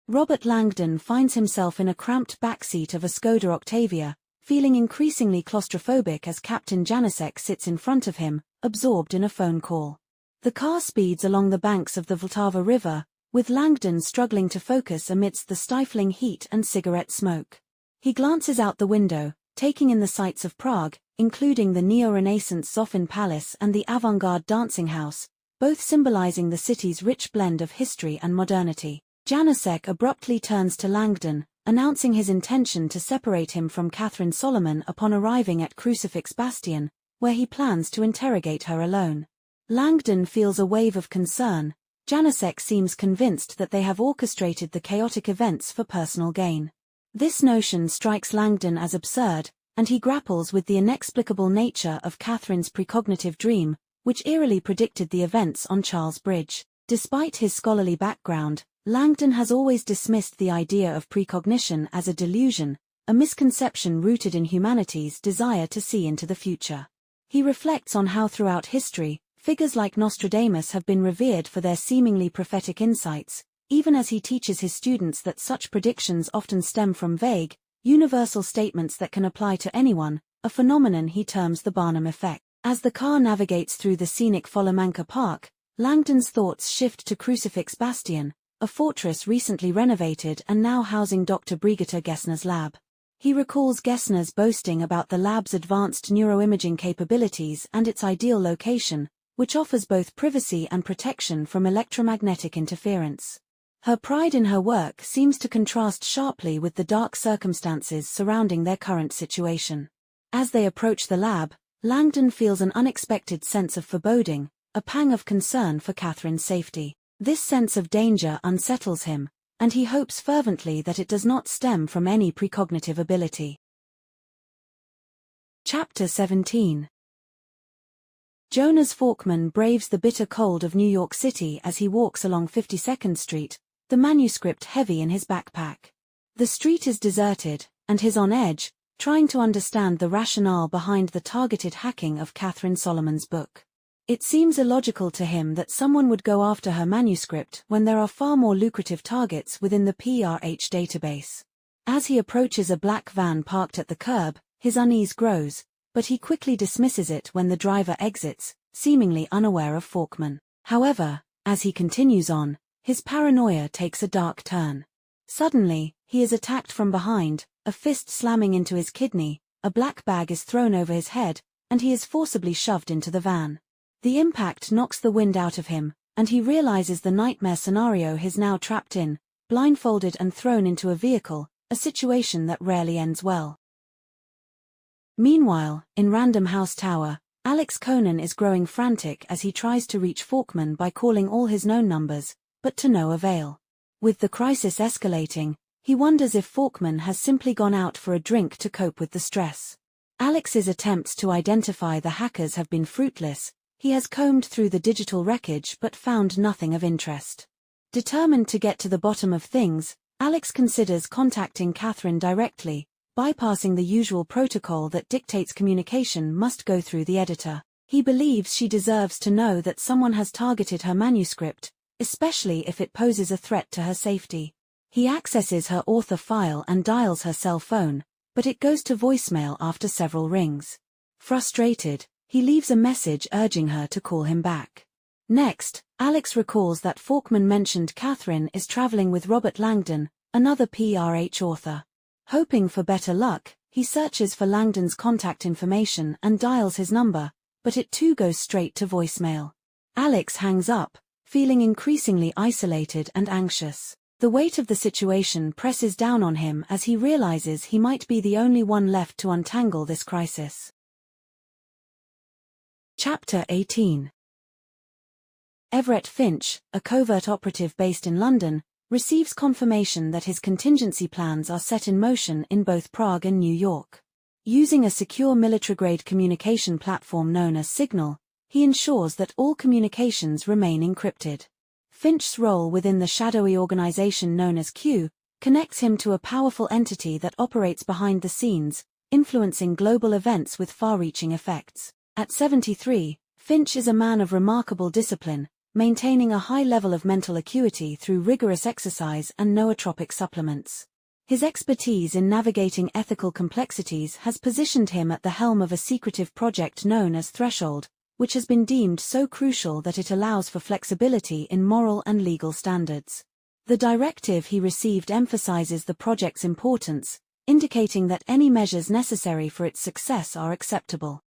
Robert Langdon finds himself in a cramped backseat of a Skoda Octavia, feeling increasingly claustrophobic as Captain Janasek sits in front of him, absorbed in a phone call. The car speeds along the banks of the Vltava River, with Langdon struggling to focus amidst the stifling heat and cigarette smoke. He glances out the window, taking in the sights of Prague, including the neo-Renaissance Zofin Palace and the avant-garde dancing house, both symbolizing the city's rich blend of history and modernity. Janasek abruptly turns to Langdon, announcing his intention to separate him from Catherine Solomon upon arriving at Crucifix Bastion, where he plans to interrogate her alone. Langdon feels a wave of concern. Janasek seems convinced that they have orchestrated the chaotic events for personal gain. This notion strikes Langdon as absurd, and he grapples with the inexplicable nature of Catherine's precognitive dream, which eerily predicted the events on Charles Bridge. Despite his scholarly background, Langdon has always dismissed the idea of precognition as a delusion, a misconception rooted in humanity's desire to see into the future. He reflects on how throughout history, figures like Nostradamus have been revered for their seemingly prophetic insights, even as he teaches his students that such predictions often stem from vague, universal statements that can apply to anyone, a phenomenon he terms the Barnum effect. As the car navigates through the scenic Folomanka Park, Langdon's thoughts shift to Crucifix Bastion, a fortress recently renovated and now housing Dr. Brigitte Gessner's lab. He recalls Gessner's boasting about the lab's advanced neuroimaging capabilities and its ideal location, which offers both privacy and protection from electromagnetic interference. Her pride in her work seems to contrast sharply with the dark circumstances surrounding their current situation. As they approach the lab, Langdon feels an unexpected sense of foreboding, a pang of concern for Catherine's safety. This sense of danger unsettles him, and he hopes fervently that it does not stem from any precognitive ability. Chapter 17. Jonas Forkman braves the bitter cold of New York City as he walks along 52nd Street, the manuscript heavy in his backpack. The street is deserted, and he's on edge, trying to understand the rationale behind the targeted hacking of Catherine Solomon's book. It seems illogical to him that someone would go after her manuscript when there are far more lucrative targets within the PRH database. As he approaches a black van parked at the curb, his unease grows, but he quickly dismisses it when the driver exits, seemingly unaware of Forkman. However, as he continues on, his paranoia takes a dark turn. Suddenly, he is attacked from behind, a fist slamming into his kidney, a black bag is thrown over his head, and he is forcibly shoved into the van. The impact knocks the wind out of him, and he realizes the nightmare scenario he's now trapped in, blindfolded and thrown into a vehicle, a situation that rarely ends well. Meanwhile, in Random House Tower, Alex Conan is growing frantic as he tries to reach Forkman by calling all his known numbers, but to no avail. With the crisis escalating, he wonders if Forkman has simply gone out for a drink to cope with the stress. Alex's attempts to identify the hackers have been fruitless. He has combed through the digital wreckage but found nothing of interest. Determined to get to the bottom of things, Alex considers contacting Catherine directly, bypassing the usual protocol that dictates communication must go through the editor. He believes she deserves to know that someone has targeted her manuscript, especially if it poses a threat to her safety. He accesses her author file and dials her cell phone, but it goes to voicemail after several rings. Frustrated, he leaves a message urging her to call him back. Next, Alex recalls that Faulkman mentioned Catherine is traveling with Robert Langdon, another PRH author. Hoping for better luck, he searches for Langdon's contact information and dials his number, but it too goes straight to voicemail. Alex hangs up, feeling increasingly isolated and anxious. The weight of the situation presses down on him as he realizes he might be the only one left to untangle this crisis. Chapter 18. Everett Finch, a covert operative based in London, receives confirmation that his contingency plans are set in motion in both Prague and New York. Using a secure military-grade communication platform known as Signal, he ensures that all communications remain encrypted. Finch's role within the shadowy organization known as Q connects him to a powerful entity that operates behind the scenes, influencing global events with far-reaching effects. At 73, Finch is a man of remarkable discipline, maintaining a high level of mental acuity through rigorous exercise and nootropic supplements. His expertise in navigating ethical complexities has positioned him at the helm of a secretive project known as Threshold, which has been deemed so crucial that it allows for flexibility in moral and legal standards. The directive he received emphasizes the project's importance, indicating that any measures necessary for its success are acceptable.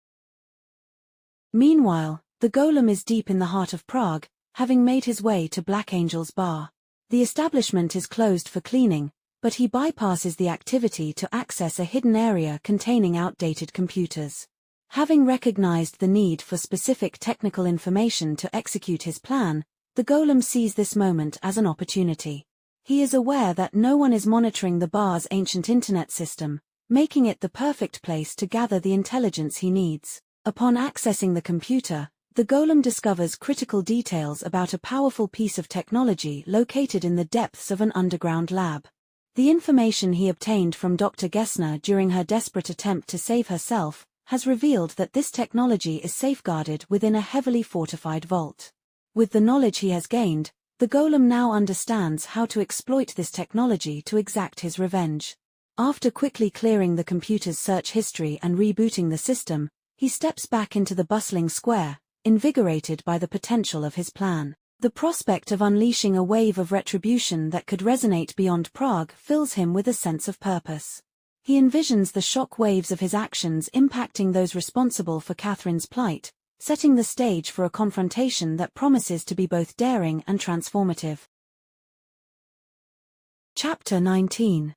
Meanwhile, the Golem is deep in the heart of Prague, having made his way to Black Angel's bar. The establishment is closed for cleaning, but he bypasses the activity to access a hidden area containing outdated computers. Having recognized the need for specific technical information to execute his plan, the Golem sees this moment as an opportunity. He is aware that no one is monitoring the bar's ancient internet system, making it the perfect place to gather the intelligence he needs. Upon accessing the computer, the Golem discovers critical details about a powerful piece of technology located in the depths of an underground lab. The information he obtained from Dr. Gessner during her desperate attempt to save herself has revealed that this technology is safeguarded within a heavily fortified vault. With the knowledge he has gained, the Golem now understands how to exploit this technology to exact his revenge. After quickly clearing the computer's search history and rebooting the system, he steps back into the bustling square, invigorated by the potential of his plan. The prospect of unleashing a wave of retribution that could resonate beyond Prague fills him with a sense of purpose. He envisions the shock waves of his actions impacting those responsible for Catherine's plight, setting the stage for a confrontation that promises to be both daring and transformative. Chapter 19.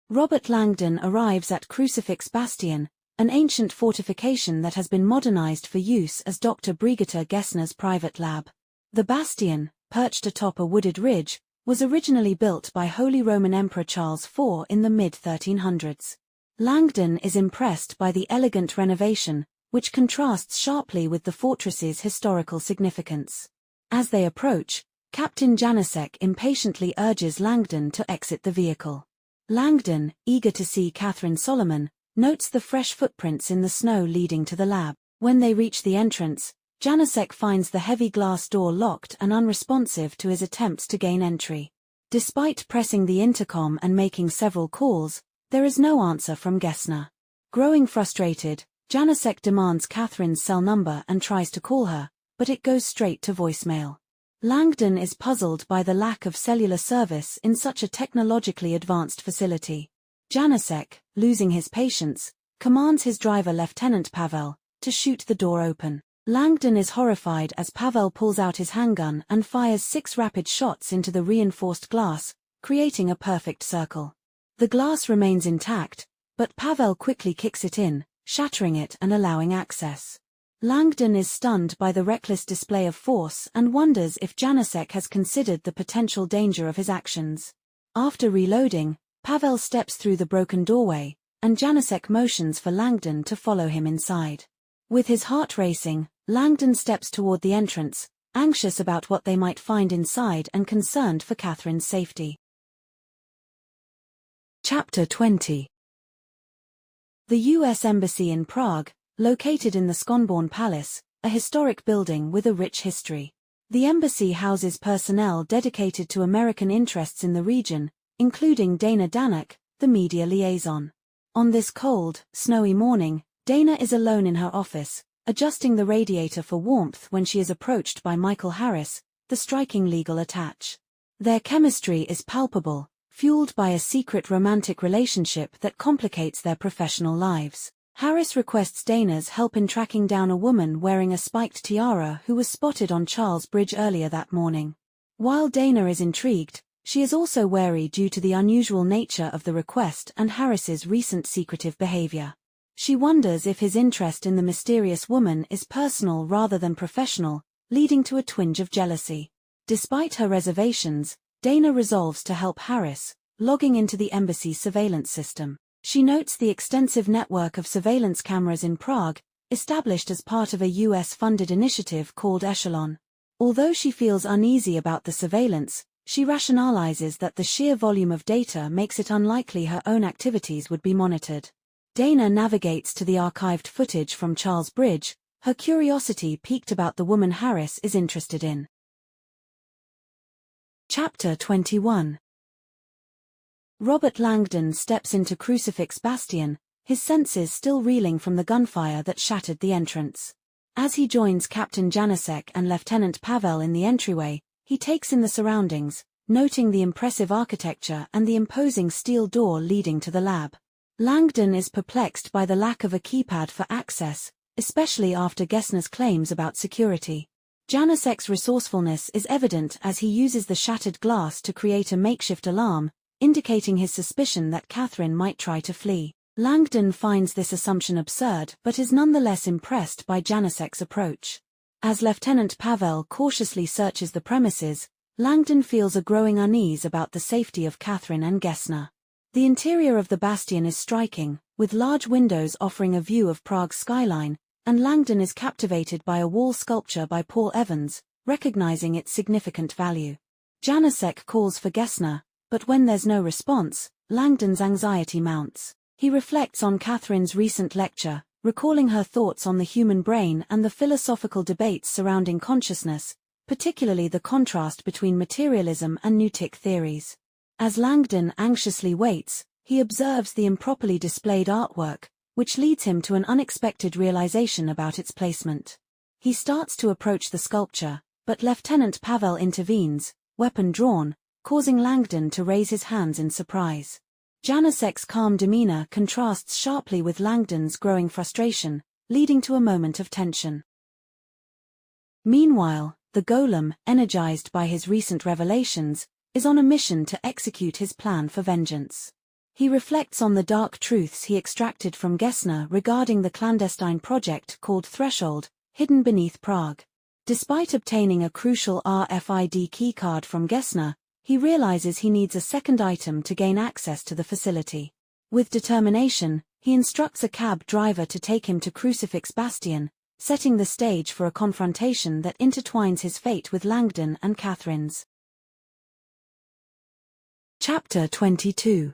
Robert Langdon arrives at Crucifix Bastion, an ancient fortification that has been modernized for use as Dr. Brigitte Gessner's private lab. The bastion, perched atop a wooded ridge, was originally built by Holy Roman Emperor Charles IV in the mid-1300s. Langdon is impressed by the elegant renovation, which contrasts sharply with the fortress's historical significance. As they approach, Captain Janacek impatiently urges Langdon to exit the vehicle. Langdon, eager to see Catherine Solomon, notes the fresh footprints in the snow leading to the lab. When they reach the entrance, Janacek finds the heavy glass door locked and unresponsive to his attempts to gain entry. Despite pressing the intercom and making several calls, there is no answer from Gessner. Growing frustrated, Janacek demands Catherine's cell number and tries to call her, but it goes straight to voicemail. Langdon is puzzled by the lack of cellular service in such a technologically advanced facility. Janacek, losing his patience, commands his driver Lieutenant Pavel to shoot the door open. Langdon is horrified as Pavel pulls out his handgun and fires 6 rapid shots into the reinforced glass, creating a perfect circle. The glass remains intact, but Pavel quickly kicks it in, shattering it and allowing access. Langdon is stunned by the reckless display of force and wonders if Janacek has considered the potential danger of his actions. After reloading, Pavel steps through the broken doorway, and Janacek motions for Langdon to follow him inside. With his heart racing, Langdon steps toward the entrance, anxious about what they might find inside and concerned for Catherine's safety. Chapter 20. The U.S. Embassy in Prague, located in the Schönborn Palace, a historic building with a rich history. The embassy houses personnel dedicated to American interests in the region, including Dana Danuck, the media liaison. On this cold, snowy morning, Dana is alone in her office, adjusting the radiator for warmth when she is approached by Michael Harris, the striking legal attaché. Their chemistry is palpable, fueled by a secret romantic relationship that complicates their professional lives. Harris requests Dana's help in tracking down a woman wearing a spiked tiara who was spotted on Charles Bridge earlier that morning. While Dana is intrigued, she is also wary due to the unusual nature of the request and Harris's recent secretive behavior. She wonders if his interest in the mysterious woman is personal rather than professional, leading to a twinge of jealousy. Despite her reservations, Dana resolves to help Harris, logging into the embassy's surveillance system. She notes the extensive network of surveillance cameras in Prague, established as part of a US-funded initiative called Echelon. Although she feels uneasy about the surveillance, she rationalizes that the sheer volume of data makes it unlikely her own activities would be monitored. Dana navigates to the archived footage from Charles Bridge, her curiosity piqued about the woman Harris is interested in. Chapter 21. Robert Langdon steps into Crucifix Bastion, his senses still reeling from the gunfire that shattered the entrance. As he joins Captain Janacek and Lieutenant Pavel in the entryway, he takes in the surroundings, noting the impressive architecture and the imposing steel door leading to the lab. Langdon is perplexed by the lack of a keypad for access, especially after Gessner's claims about security. Janacek's resourcefulness is evident as he uses the shattered glass to create a makeshift alarm, indicating his suspicion that Catherine might try to flee. Langdon finds this assumption absurd but is nonetheless impressed by Janacek's approach. As Lieutenant Pavel cautiously searches the premises, Langdon feels a growing unease about the safety of Catherine and Gessner. The interior of the bastion is striking, with large windows offering a view of Prague's skyline, and Langdon is captivated by a wall sculpture by Paul Evans, recognizing its significant value. Janacek calls for Gessner, but when there's no response, Langdon's anxiety mounts. He reflects on Catherine's recent lecture, recalling her thoughts on the human brain and the philosophical debates surrounding consciousness, particularly the contrast between materialism and noutic theories. As Langdon anxiously waits, he observes the improperly displayed artwork, which leads him to an unexpected realization about its placement. He starts to approach the sculpture, but Lieutenant Pavel intervenes, weapon drawn, causing Langdon to raise his hands in surprise. Janacek's calm demeanor contrasts sharply with Langdon's growing frustration, leading to a moment of tension. Meanwhile, the golem, energized by his recent revelations, is on a mission to execute his plan for vengeance. He reflects on the dark truths he extracted from Gessner regarding the clandestine project called Threshold, hidden beneath Prague. Despite obtaining a crucial RFID keycard from Gessner, he realizes he needs a second item to gain access to the facility. With determination, he instructs a cab driver to take him to Crucifix Bastion, setting the stage for a confrontation that intertwines his fate with Langdon and Catherine's. Chapter 22.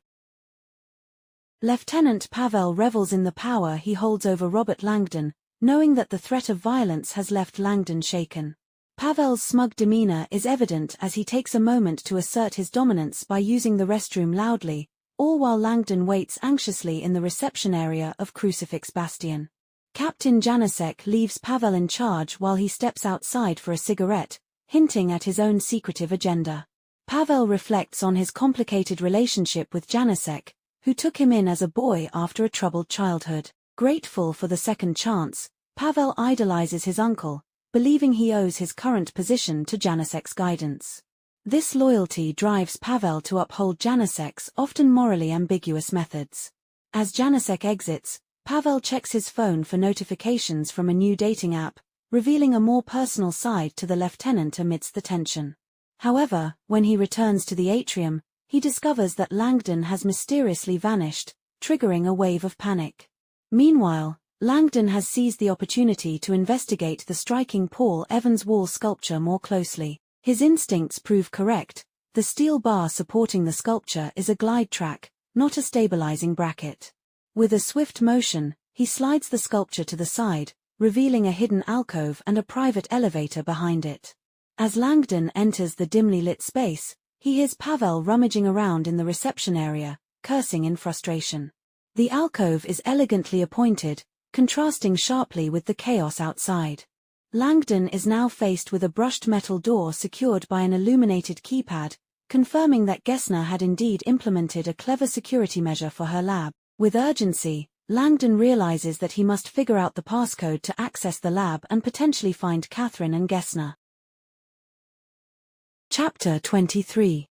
Lieutenant Pavel revels in the power he holds over Robert Langdon, knowing that the threat of violence has left Langdon shaken. Pavel's smug demeanor is evident as he takes a moment to assert his dominance by using the restroom loudly, all while Langdon waits anxiously in the reception area of Crucifix Bastion. Captain Janacek leaves Pavel in charge while he steps outside for a cigarette, hinting at his own secretive agenda. Pavel reflects on his complicated relationship with Janacek, who took him in as a boy after a troubled childhood. Grateful for the second chance, Pavel idolizes his uncle, believing he owes his current position to Janacek's guidance. This loyalty drives Pavel to uphold Janacek's often morally ambiguous methods. As Janacek exits, Pavel checks his phone for notifications from a new dating app, revealing a more personal side to the lieutenant amidst the tension. However, when he returns to the atrium, he discovers that Langdon has mysteriously vanished, triggering a wave of panic. Meanwhile, Langdon has seized the opportunity to investigate the striking Paul Evans wall sculpture more closely. His instincts prove correct. The steel bar supporting the sculpture is a glide track, not a stabilizing bracket. With a swift motion, he slides the sculpture to the side, revealing a hidden alcove and a private elevator behind it. As Langdon enters the dimly lit space, he hears Pavel rummaging around in the reception area, cursing in frustration. The alcove is elegantly appointed, contrasting sharply with the chaos outside. Langdon is now faced with a brushed metal door secured by an illuminated keypad, confirming that Gessner had indeed implemented a clever security measure for her lab. With urgency, Langdon realizes that he must figure out the passcode to access the lab and potentially find Catherine and Gessner. Chapter 23.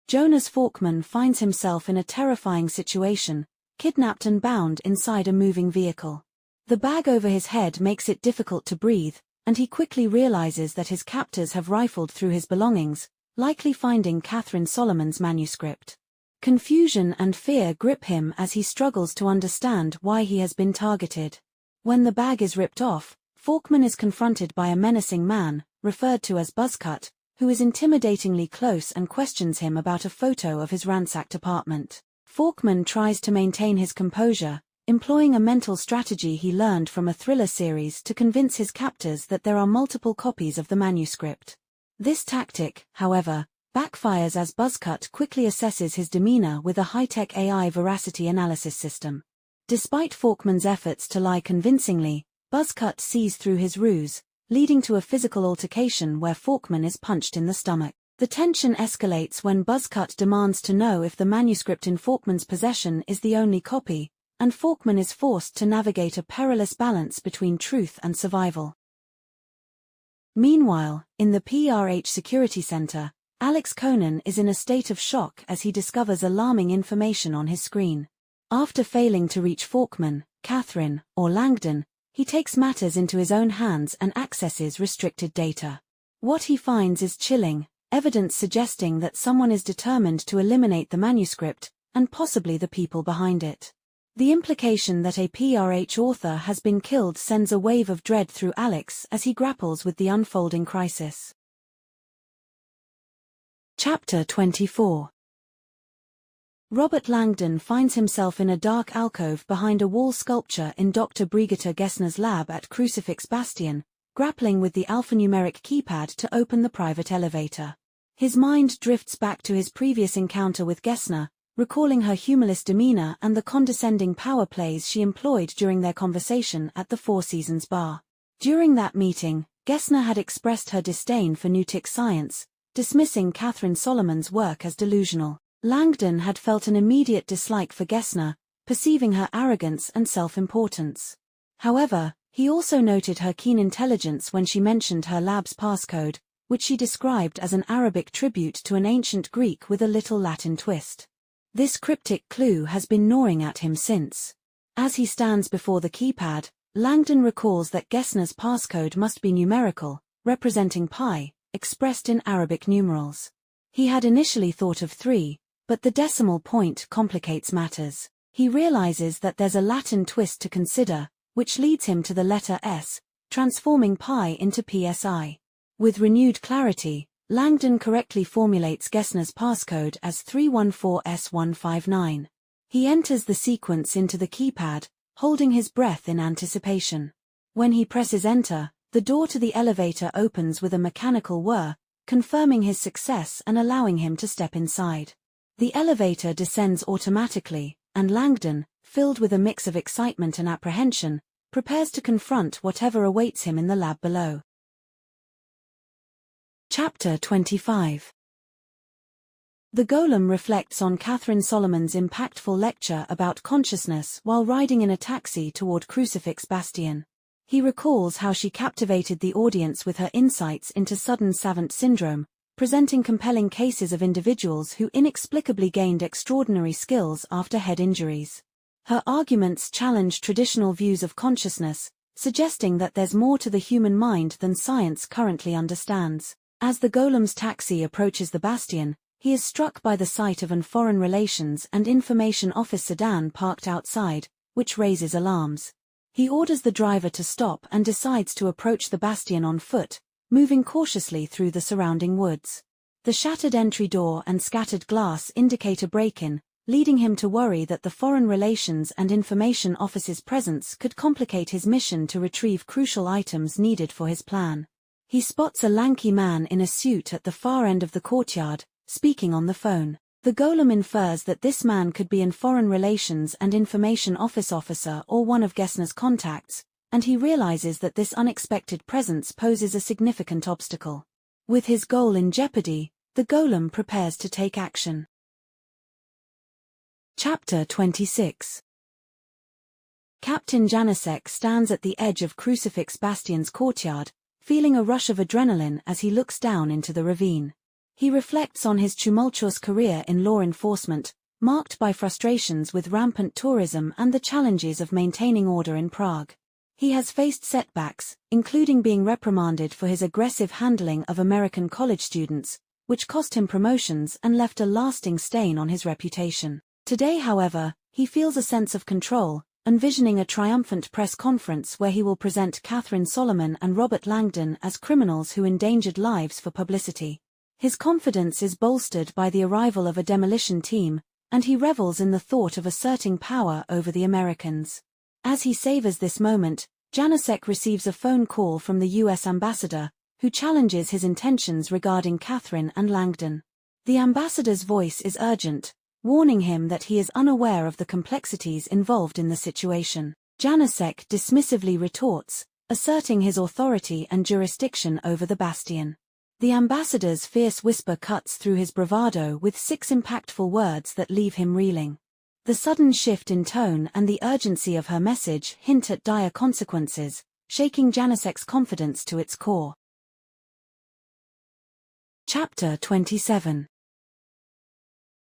Jonas Forkman finds himself in a terrifying situation, kidnapped and bound inside a moving vehicle. The bag over his head makes it difficult to breathe, and he quickly realizes that his captors have rifled through his belongings, likely finding Catherine Solomon's manuscript. Confusion and fear grip him as he struggles to understand why he has been targeted. When the bag is ripped off, Forkman is confronted by a menacing man, referred to as Buzzcut, who is intimidatingly close and questions him about a photo of his ransacked apartment. Forkman tries to maintain his composure, employing a mental strategy he learned from a thriller series to convince his captors that there are multiple copies of the manuscript. This tactic, however, backfires as Buzzcut quickly assesses his demeanor with a high-tech AI veracity analysis system. Despite Forkman's efforts to lie convincingly, Buzzcut sees through his ruse, leading to a physical altercation where Forkman is punched in the stomach. The tension escalates when Buzzcut demands to know if the manuscript in Forkman's possession is the only copy, and Forkman is forced to navigate a perilous balance between truth and survival. Meanwhile, in the PRH Security Center, Alex Conan is in a state of shock as he discovers alarming information on his screen. After failing to reach Forkman, Catherine, or Langdon, he takes matters into his own hands and accesses restricted data. What he finds is chilling, evidence suggesting that someone is determined to eliminate the manuscript, and possibly the people behind it. The implication that a PRH author has been killed sends a wave of dread through Alex as he grapples with the unfolding crisis. Chapter 24. Robert Langdon finds himself in a dark alcove behind a wall sculpture in Dr. Brigitte Gessner's lab at Crucifix Bastion, grappling with the alphanumeric keypad to open the private elevator. His mind drifts back to his previous encounter with Gessner, recalling her humorless demeanor and the condescending power plays she employed during their conversation at the Four Seasons bar. During that meeting, Gessner had expressed her disdain for Newtic science, dismissing Catherine Solomon's work as delusional. Langdon had felt an immediate dislike for Gessner, perceiving her arrogance and self-importance. However, he also noted her keen intelligence when she mentioned her lab's passcode, which she described as an Arabic tribute to an ancient Greek with a little Latin twist. This cryptic clue has been gnawing at him since. As he stands before the keypad, Langdon recalls that Gessner's passcode must be numerical, representing pi, expressed in Arabic numerals. He had initially thought of 3, but the decimal point complicates matters. He realizes that there's a Latin twist to consider, which leads him to the letter S, transforming pi into psi. With renewed clarity, Langdon correctly formulates Gessner's passcode as 314S159. He enters the sequence into the keypad, holding his breath in anticipation. When he presses enter, the door to the elevator opens with a mechanical whir, confirming his success and allowing him to step inside. The elevator descends automatically, and Langdon, filled with a mix of excitement and apprehension, prepares to confront whatever awaits him in the lab below. Chapter 25. The Golem reflects on Catherine Solomon's impactful lecture about consciousness while riding in a taxi toward Crucifix Bastion. He recalls how she captivated the audience with her insights into sudden savant syndrome, presenting compelling cases of individuals who inexplicably gained extraordinary skills after head injuries. Her arguments challenge traditional views of consciousness, suggesting that there's more to the human mind than science currently understands. As the Golem's taxi approaches the Bastion, he is struck by the sight of an Foreign Relations and Information Office sedan parked outside, which raises alarms. He orders the driver to stop and decides to approach the Bastion on foot, moving cautiously through the surrounding woods. The shattered entry door and scattered glass indicate a break-in, leading him to worry that the Foreign Relations and Information Office's presence could complicate his mission to retrieve crucial items needed for his plan. He spots a lanky man in a suit at the far end of the courtyard, speaking on the phone. The golem infers that this man could be an Foreign Relations and Information Office officer or one of Gessner's contacts, and he realizes that this unexpected presence poses a significant obstacle. With his goal in jeopardy, the golem prepares to take action. Chapter 26. Captain Janicek stands at the edge of Crucifix Bastion's courtyard, feeling a rush of adrenaline as he looks down into the ravine. He reflects on his tumultuous career in law enforcement, marked by frustrations with rampant tourism and the challenges of maintaining order in Prague. He has faced setbacks, including being reprimanded for his aggressive handling of American college students, which cost him promotions and left a lasting stain on his reputation. Today, however, he feels a sense of control, envisioning a triumphant press conference where he will present Catherine Solomon and Robert Langdon as criminals who endangered lives for publicity. His confidence is bolstered by the arrival of a demolition team, and he revels in the thought of asserting power over the Americans. As he savors this moment, Janicek receives a phone call from the U.S. ambassador, who challenges his intentions regarding Catherine and Langdon. The ambassador's voice is urgent, warning him that he is unaware of the complexities involved in the situation. Janicek dismissively retorts, asserting his authority and jurisdiction over the bastion. The ambassador's fierce whisper cuts through his bravado with 6 impactful words that leave him reeling. The sudden shift in tone and the urgency of her message hint at dire consequences, shaking Janicek's confidence to its core. Chapter 27.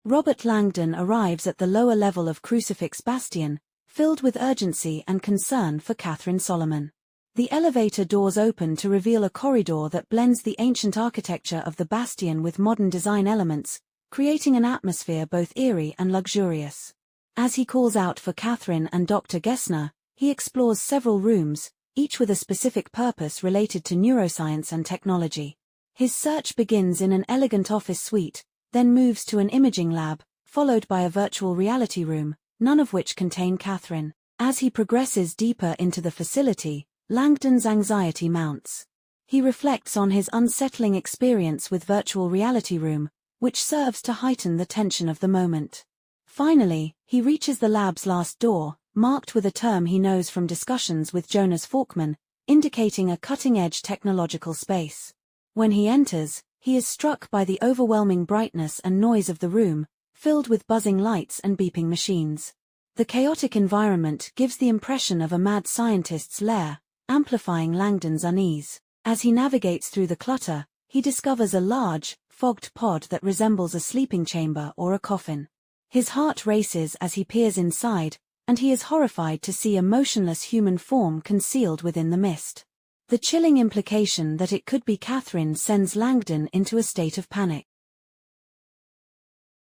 Robert Langdon arrives at the lower level of Crucifix Bastion, filled with urgency and concern for Catherine Solomon. The elevator doors open to reveal a corridor that blends the ancient architecture of the bastion with modern design elements, creating an atmosphere both eerie and luxurious. As he calls out for Catherine and Dr. Gessner, he explores several rooms, each with a specific purpose related to neuroscience and technology. His search begins in an elegant office suite, then moves to an imaging lab, followed by a virtual reality room, none of which contain Catherine. As he progresses deeper into the facility, Langdon's anxiety mounts. He reflects on his unsettling experience with virtual reality room, which serves to heighten the tension of the moment. Finally, he reaches the lab's last door, marked with a term he knows from discussions with Jonas Falkman, indicating a cutting-edge technological space. When he enters, he is struck by the overwhelming brightness and noise of the room, filled with buzzing lights and beeping machines. The chaotic environment gives the impression of a mad scientist's lair, amplifying Langdon's unease. As he navigates through the clutter, he discovers a large, fogged pod that resembles a sleeping chamber or a coffin. His heart races as he peers inside, and he is horrified to see a motionless human form concealed within the mist. The chilling implication that it could be Catherine sends Langdon into a state of panic.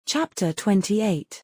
Chapter 28.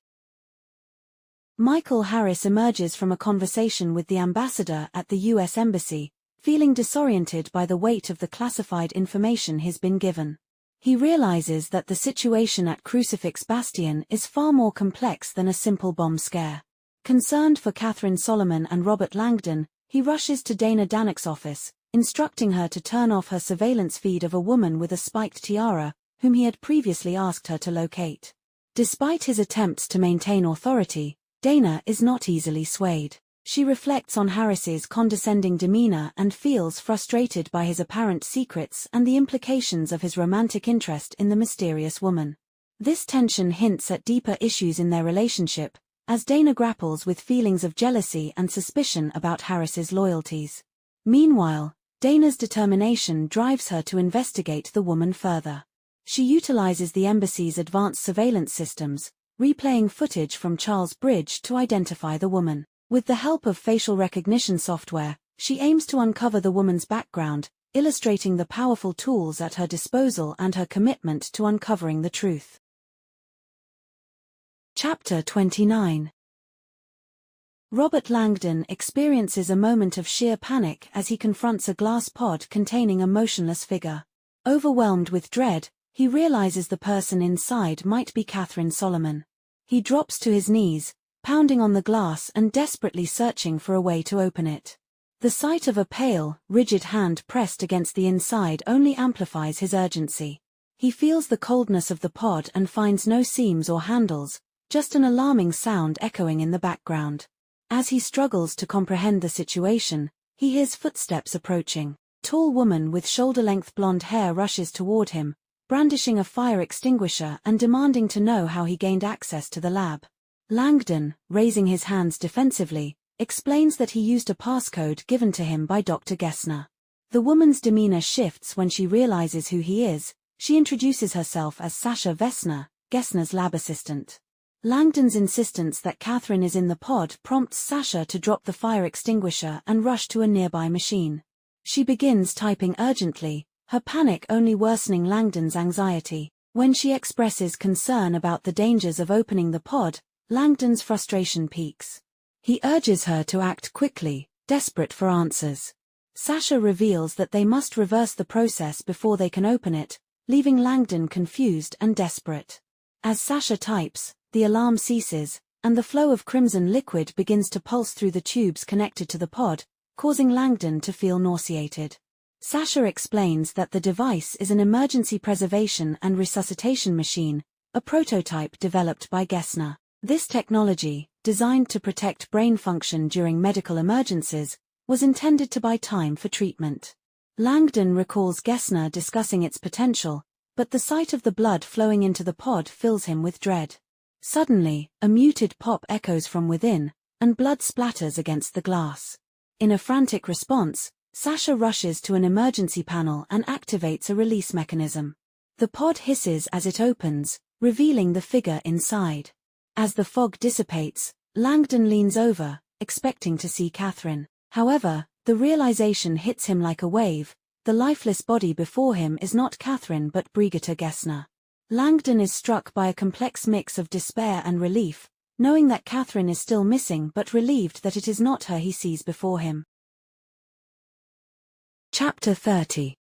Michael Harris emerges from a conversation with the ambassador at the U.S. Embassy, feeling disoriented by the weight of the classified information he's been given. He realizes that the situation at Crucifix Bastion is far more complex than a simple bomb scare. Concerned for Catherine Solomon and Robert Langdon, he rushes to Dana Danek's office, instructing her to turn off her surveillance feed of a woman with a spiked tiara, whom he had previously asked her to locate. Despite his attempts to maintain authority, Dana is not easily swayed. She reflects on Harris's condescending demeanor and feels frustrated by his apparent secrets and the implications of his romantic interest in the mysterious woman. This tension hints at deeper issues in their relationship, as Dana grapples with feelings of jealousy and suspicion about Harris's loyalties. Meanwhile, Dana's determination drives her to investigate the woman further. She utilizes the embassy's advanced surveillance systems, replaying footage from Charles Bridge to identify the woman. With the help of facial recognition software, she aims to uncover the woman's background, illustrating the powerful tools at her disposal and her commitment to uncovering the truth. Chapter 29. Robert Langdon experiences a moment of sheer panic as he confronts a glass pod containing a motionless figure. Overwhelmed with dread, he realizes the person inside might be Catherine Solomon. He drops to his knees, pounding on the glass and desperately searching for a way to open it. The sight of a pale, rigid hand pressed against the inside only amplifies his urgency. He feels the coldness of the pod and finds no seams or handles, just an alarming sound echoing in the background. As he struggles to comprehend the situation, he hears footsteps approaching. A tall woman with shoulder-length blonde hair rushes toward him, brandishing a fire extinguisher and demanding to know how he gained access to the lab. Langdon, raising his hands defensively, explains that he used a passcode given to him by Dr. Gessner. The woman's demeanor shifts when she realizes who he is. She introduces herself as Sasha Vesner, Gessner's lab assistant. Langdon's insistence that Catherine is in the pod prompts Sasha to drop the fire extinguisher and rush to a nearby machine. She begins typing urgently, her panic only worsening Langdon's anxiety. When she expresses concern about the dangers of opening the pod, Langdon's frustration peaks. He urges her to act quickly, desperate for answers. Sasha reveals that they must reverse the process before they can open it, leaving Langdon confused and desperate. As Sasha types, the alarm ceases, and the flow of crimson liquid begins to pulse through the tubes connected to the pod, causing Langdon to feel nauseated. Sasha explains that the device is an emergency preservation and resuscitation machine, a prototype developed by Gessner. This technology, designed to protect brain function during medical emergencies, was intended to buy time for treatment. Langdon recalls Gessner discussing its potential, but the sight of the blood flowing into the pod fills him with dread. Suddenly, a muted pop echoes from within, and blood splatters against the glass. In a frantic response, Sasha rushes to an emergency panel and activates a release mechanism. The pod hisses as it opens, revealing the figure inside. As the fog dissipates, Langdon leans over, expecting to see Catherine. However, the realization hits him like a wave. The lifeless body before him is not Catherine but Brigitte Gessner. Langdon is struck by a complex mix of despair and relief, knowing that Catherine is still missing but relieved that it is not her he sees before him. Chapter 30.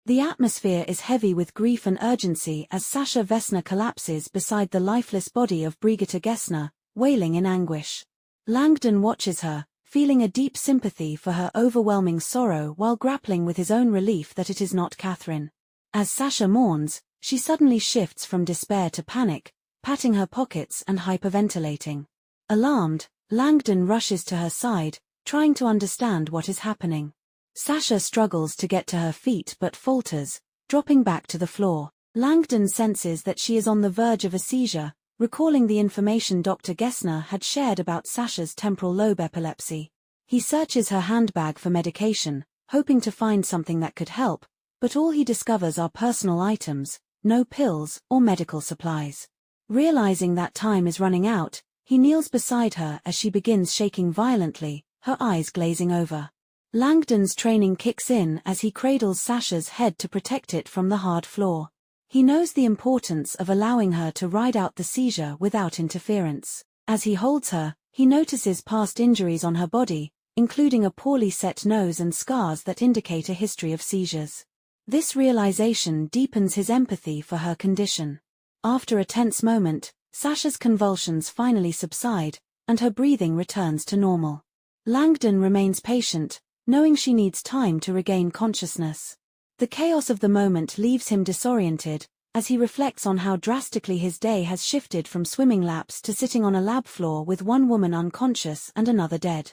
The atmosphere is heavy with grief and urgency as Sasha Vesner collapses beside the lifeless body of Brigitte Gessner, wailing in anguish. Langdon watches her, feeling a deep sympathy for her overwhelming sorrow while grappling with his own relief that it is not Catherine. As Sasha mourns, she suddenly shifts from despair to panic, patting her pockets and hyperventilating. Alarmed, Langdon rushes to her side, trying to understand what is happening. Sasha struggles to get to her feet but falters, dropping back to the floor. Langdon senses that she is on the verge of a seizure, recalling the information Dr. Gessner had shared about Sasha's temporal lobe epilepsy. He searches her handbag for medication, hoping to find something that could help, but all he discovers are personal items, no pills or medical supplies. Realizing that time is running out, he kneels beside her as she begins shaking violently, her eyes glazing over. Langdon's training kicks in as he cradles Sasha's head to protect it from the hard floor. He knows the importance of allowing her to ride out the seizure without interference. As he holds her, he notices past injuries on her body, including a poorly set nose and scars that indicate a history of seizures. This realization deepens his empathy for her condition. After a tense moment, Sasha's convulsions finally subside, and her breathing returns to normal. Langdon remains patient, knowing she needs time to regain consciousness. The chaos of the moment leaves him disoriented, as he reflects on how drastically his day has shifted from swimming laps to sitting on a lab floor with one woman unconscious and another dead.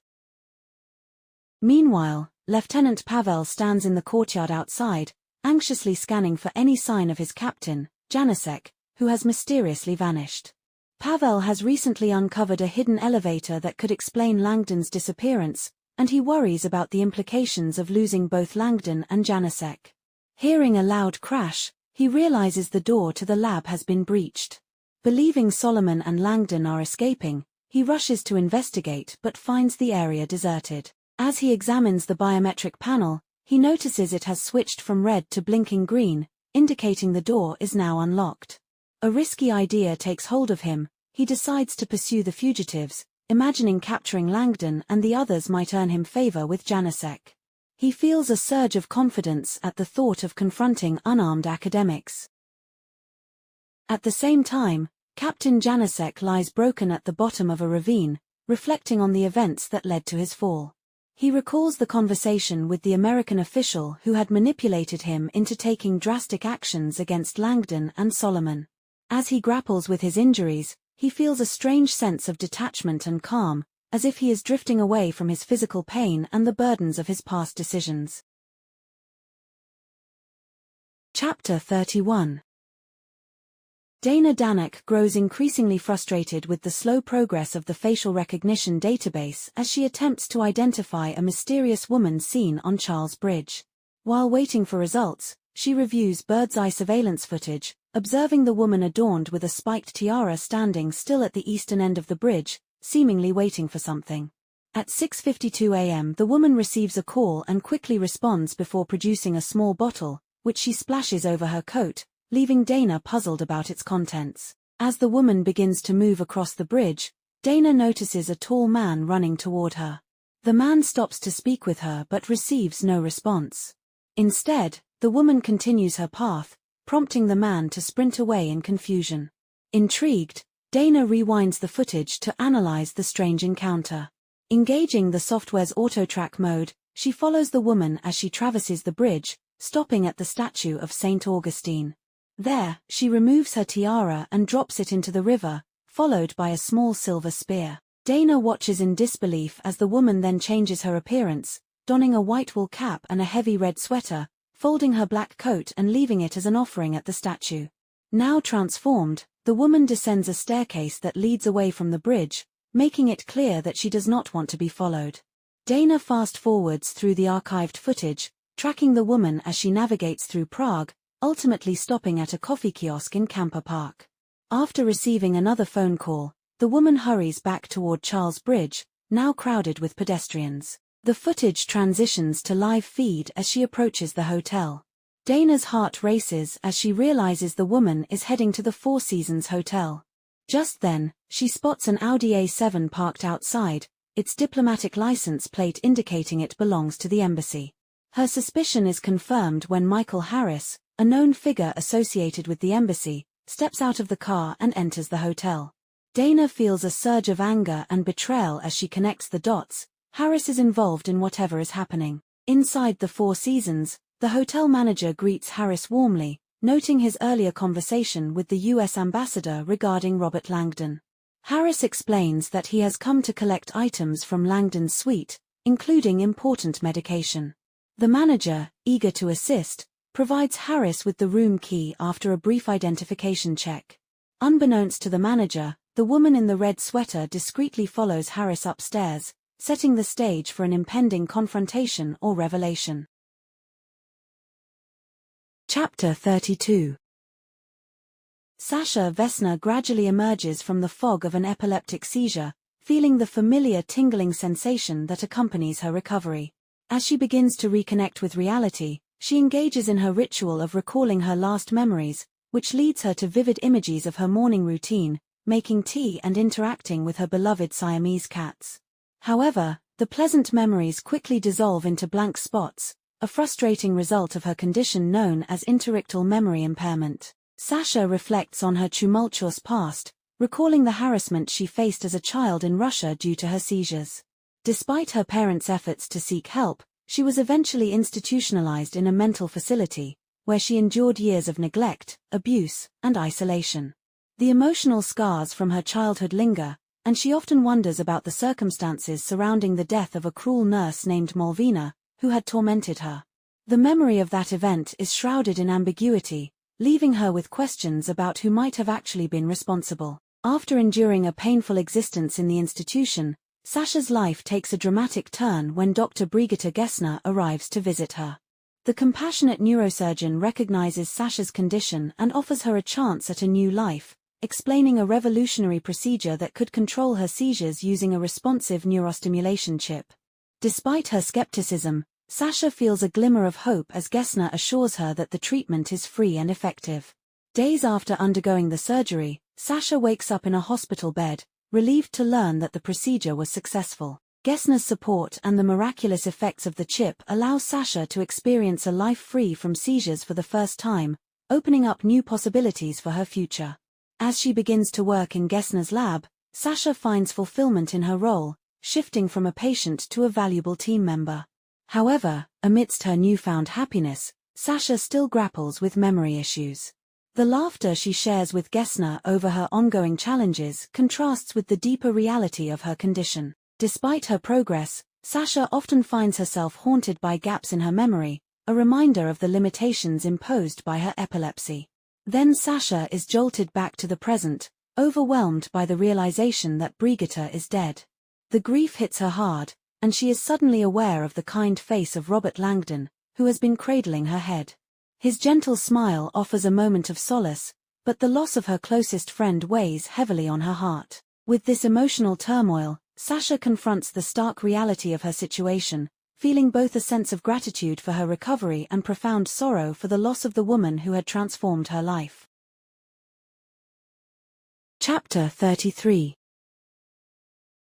Meanwhile, Lieutenant Pavel stands in the courtyard outside, anxiously scanning for any sign of his captain, Janicek, who has mysteriously vanished. Pavel has recently uncovered a hidden elevator that could explain Langdon's disappearance, and he worries about the implications of losing both Langdon and Janicek. Hearing a loud crash, he realizes the door to the lab has been breached. Believing Solomon and Langdon are escaping, he rushes to investigate but finds the area deserted. As he examines the biometric panel, he notices it has switched from red to blinking green, indicating the door is now unlocked. A risky idea takes hold of him. He decides to pursue the fugitives, imagining capturing Langdon and the others might earn him favor with Janicek. He feels a surge of confidence at the thought of confronting unarmed academics. At the same time, Captain Janicek lies broken at the bottom of a ravine, reflecting on the events that led to his fall. He recalls the conversation with the American official who had manipulated him into taking drastic actions against Langdon and Solomon. As he grapples with his injuries, he feels a strange sense of detachment and calm, as if he is drifting away from his physical pain and the burdens of his past decisions. Chapter 31. Dana Danek grows increasingly frustrated with the slow progress of the facial recognition database as she attempts to identify a mysterious woman seen on Charles Bridge. While waiting for results, she reviews bird's-eye surveillance footage, observing the woman adorned with a spiked tiara standing still at the eastern end of the bridge, seemingly waiting for something. At 6:52 a.m. the woman receives a call and quickly responds before producing a small bottle, which she splashes over her coat, leaving Dana puzzled about its contents. As the woman begins to move across the bridge, Dana notices a tall man running toward her. The man stops to speak with her but receives no response. Instead, the woman continues her path, prompting the man to sprint away in confusion. Intrigued, Dana rewinds the footage to analyze the strange encounter. Engaging the software's auto-track mode, she follows the woman as she traverses the bridge, stopping at the statue of Saint Augustine. There, she removes her tiara and drops it into the river, followed by a small silver spear. Dana watches in disbelief as the woman then changes her appearance, donning a white wool cap and a heavy red sweater, folding her black coat and leaving it as an offering at the statue. Now transformed, the woman descends a staircase that leads away from the bridge, making it clear that she does not want to be followed. Dana fast-forwards through the archived footage, tracking the woman as she navigates through Prague, ultimately stopping at a coffee kiosk in Camper Park. After receiving another phone call, the woman hurries back toward Charles Bridge, now crowded with pedestrians. The footage transitions to live feed as she approaches the hotel. Dana's heart races as she realizes the woman is heading to the Four Seasons Hotel. Just then, she spots an Audi A7 parked outside, its diplomatic license plate indicating it belongs to the embassy. Her suspicion is confirmed when Michael Harris, a known figure associated with the embassy, steps out of the car and enters the hotel. Dana feels a surge of anger and betrayal as she connects the dots. Harris is involved in whatever is happening. Inside the Four Seasons, the hotel manager greets Harris warmly, noting his earlier conversation with the U.S. ambassador regarding Robert Langdon. Harris explains that he has come to collect items from Langdon's suite, including important medication. The manager, eager to assist, provides Harris with the room key after a brief identification check. Unbeknownst to the manager, the woman in the red sweater discreetly follows Harris upstairs, setting the stage for an impending confrontation or revelation. Chapter 32. Sasha Vesna gradually emerges from the fog of an epileptic seizure, feeling the familiar tingling sensation that accompanies her recovery. As she begins to reconnect with reality, she engages in her ritual of recalling her last memories, which leads her to vivid images of her morning routine, making tea and interacting with her beloved Siamese cats. However, the pleasant memories quickly dissolve into blank spots, a frustrating result of her condition known as interictal memory impairment. Sasha reflects on her tumultuous past, recalling the harassment she faced as a child in Russia due to her seizures. Despite her parents' efforts to seek help, she was eventually institutionalized in a mental facility, where she endured years of neglect, abuse, and isolation. The emotional scars from her childhood linger, and she often wonders about the circumstances surrounding the death of a cruel nurse named Malvina, who had tormented her. The memory of that event is shrouded in ambiguity, leaving her with questions about who might have actually been responsible. After enduring a painful existence in the institution, Sasha's life takes a dramatic turn when Dr. Brigitte Gessner arrives to visit her. The compassionate neurosurgeon recognizes Sasha's condition and offers her a chance at a new life, explaining a revolutionary procedure that could control her seizures using a responsive neurostimulation chip. Despite her skepticism, Sasha feels a glimmer of hope as Gessner assures her that the treatment is free and effective. Days after undergoing the surgery, Sasha wakes up in a hospital bed, relieved to learn that the procedure was successful. Gessner's support and the miraculous effects of the chip allow Sasha to experience a life free from seizures for the first time, opening up new possibilities for her future. As she begins to work in Gessner's lab, Sasha finds fulfillment in her role, shifting from a patient to a valuable team member. However, amidst her newfound happiness, Sasha still grapples with memory issues. The laughter she shares with Gessner over her ongoing challenges contrasts with the deeper reality of her condition. Despite her progress, Sasha often finds herself haunted by gaps in her memory, a reminder of the limitations imposed by her epilepsy. Then Sasha is jolted back to the present, overwhelmed by the realization that Brigitte is dead. The grief hits her hard, and she is suddenly aware of the kind face of Robert Langdon, who has been cradling her head. His gentle smile offers a moment of solace, but the loss of her closest friend weighs heavily on her heart. With this emotional turmoil, Sasha confronts the stark reality of her situation, feeling both a sense of gratitude for her recovery and profound sorrow for the loss of the woman who had transformed her life. Chapter 33.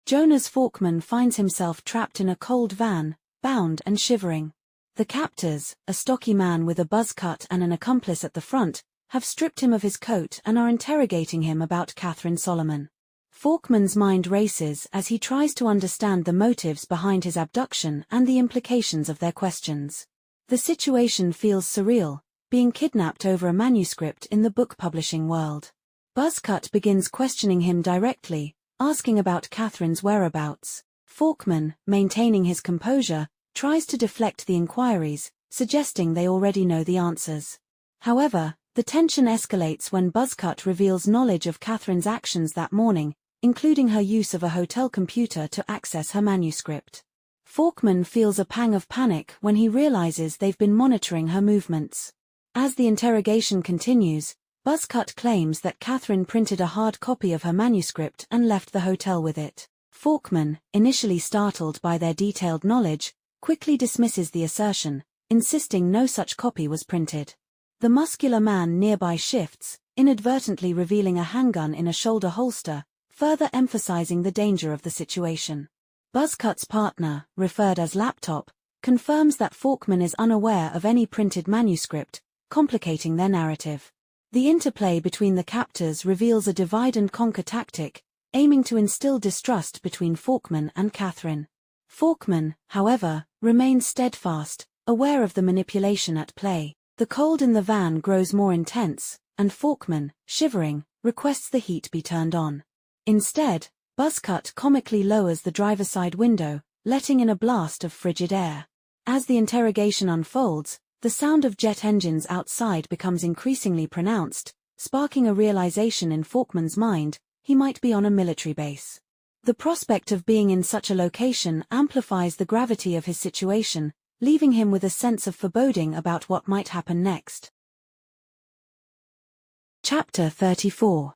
Jonas Falkman finds himself trapped in a cold van, bound and shivering. The captors, a stocky man with a buzz cut and an accomplice at the front, have stripped him of his coat and are interrogating him about Catherine Solomon. Falkman's mind races as he tries to understand the motives behind his abduction and the implications of their questions. The situation feels surreal, being kidnapped over a manuscript in the book publishing world. Buzzcut begins questioning him directly, asking about Catherine's whereabouts. Falkman, maintaining his composure, tries to deflect the inquiries, suggesting they already know the answers. However, the tension escalates when Buzzcut reveals knowledge of Catherine's actions that morning, including her use of a hotel computer to access her manuscript. Falkman feels a pang of panic when he realizes they've been monitoring her movements. As the interrogation continues, Buzzcut claims that Catherine printed a hard copy of her manuscript and left the hotel with it. Falkman, initially startled by their detailed knowledge, quickly dismisses the assertion, insisting no such copy was printed. The muscular man nearby shifts, inadvertently revealing a handgun in a shoulder holster, further emphasizing the danger of the situation. Buzzcut's partner, referred as Laptop, confirms that Falkman is unaware of any printed manuscript, complicating their narrative. The interplay between the captors reveals a divide-and-conquer tactic, aiming to instill distrust between Falkman and Catherine. Falkman, however, remains steadfast, aware of the manipulation at play. The cold in the van grows more intense, and Falkman, shivering, requests the heat be turned on. Instead, Buzzcut comically lowers the driver's side window, letting in a blast of frigid air. As the interrogation unfolds, the sound of jet engines outside becomes increasingly pronounced, sparking a realization in Falkman's mind: he might be on a military base. The prospect of being in such a location amplifies the gravity of his situation, leaving him with a sense of foreboding about what might happen next. Chapter 34.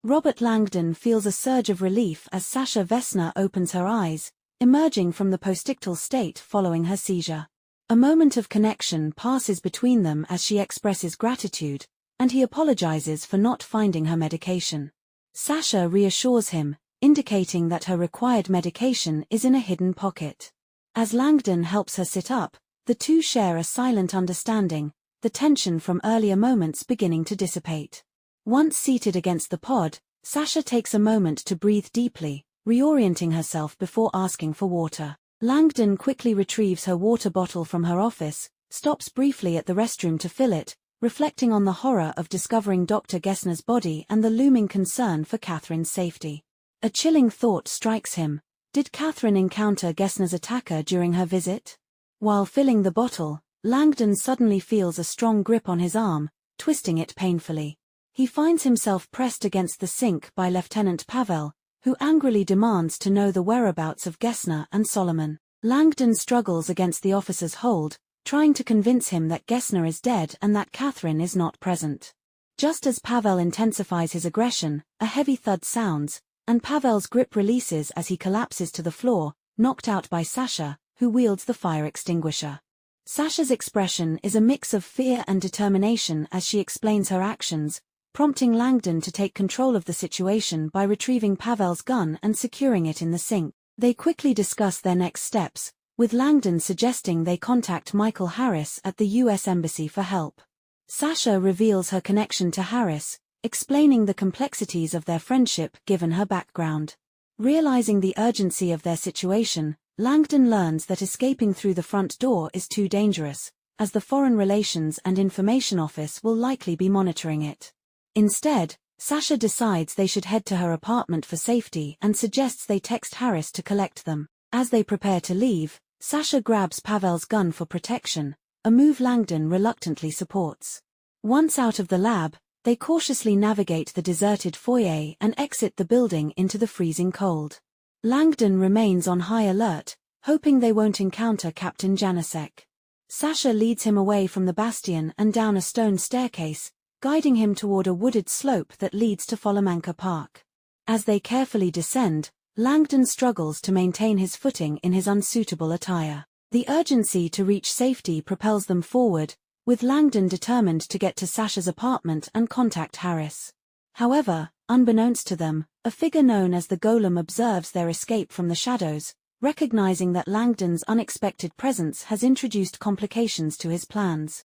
Robert Langdon feels a surge of relief as Sasha Vesna opens her eyes, emerging from the postictal state following her seizure. A moment of connection passes between them as she expresses gratitude, and he apologizes for not finding her medication. Sasha reassures him, indicating that her required medication is in a hidden pocket. As Langdon helps her sit up, the two share a silent understanding, the tension from earlier moments beginning to dissipate. Once seated against the pod, Sasha takes a moment to breathe deeply, reorienting herself before asking for water. Langdon quickly retrieves her water bottle from her office, stops briefly at the restroom to fill it, reflecting on the horror of discovering Dr. Gessner's body and the looming concern for Catherine's safety. A chilling thought strikes him: did Catherine encounter Gessner's attacker during her visit? While filling the bottle, Langdon suddenly feels a strong grip on his arm, twisting it painfully. He finds himself pressed against the sink by Lieutenant Pavel, who angrily demands to know the whereabouts of Gessner and Solomon. Langdon struggles against the officer's hold, trying to convince him that Gessner is dead and that Catherine is not present. Just as Pavel intensifies his aggression, a heavy thud sounds, and Pavel's grip releases as he collapses to the floor, knocked out by Sasha, who wields the fire extinguisher. Sasha's expression is a mix of fear and determination as she explains her actions, prompting Langdon to take control of the situation by retrieving Pavel's gun and securing it in the sink. They quickly discuss their next steps, with Langdon suggesting they contact Michael Harris at the U.S. Embassy for help. Sasha reveals her connection to Harris, explaining the complexities of their friendship given her background. Realizing the urgency of their situation, Langdon learns that escaping through the front door is too dangerous, as the Foreign Relations and Information Office will likely be monitoring it. Instead, Sasha decides they should head to her apartment for safety and suggests they text Harris to collect them. As they prepare to leave, Sasha grabs Pavel's gun for protection, a move Langdon reluctantly supports. Once out of the lab, they cautiously navigate the deserted foyer and exit the building into the freezing cold. Langdon remains on high alert, hoping they won't encounter Captain Janacek. Sasha leads him away from the bastion and down a stone staircase, guiding him toward a wooded slope that leads to Folomanka Park. As they carefully descend, Langdon struggles to maintain his footing in his unsuitable attire. The urgency to reach safety propels them forward, with Langdon determined to get to Sasha's apartment and contact Harris. However, unbeknownst to them, a figure known as the Golem observes their escape from the shadows, recognizing that Langdon's unexpected presence has introduced complications to his plans.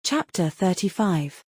Chapter 35.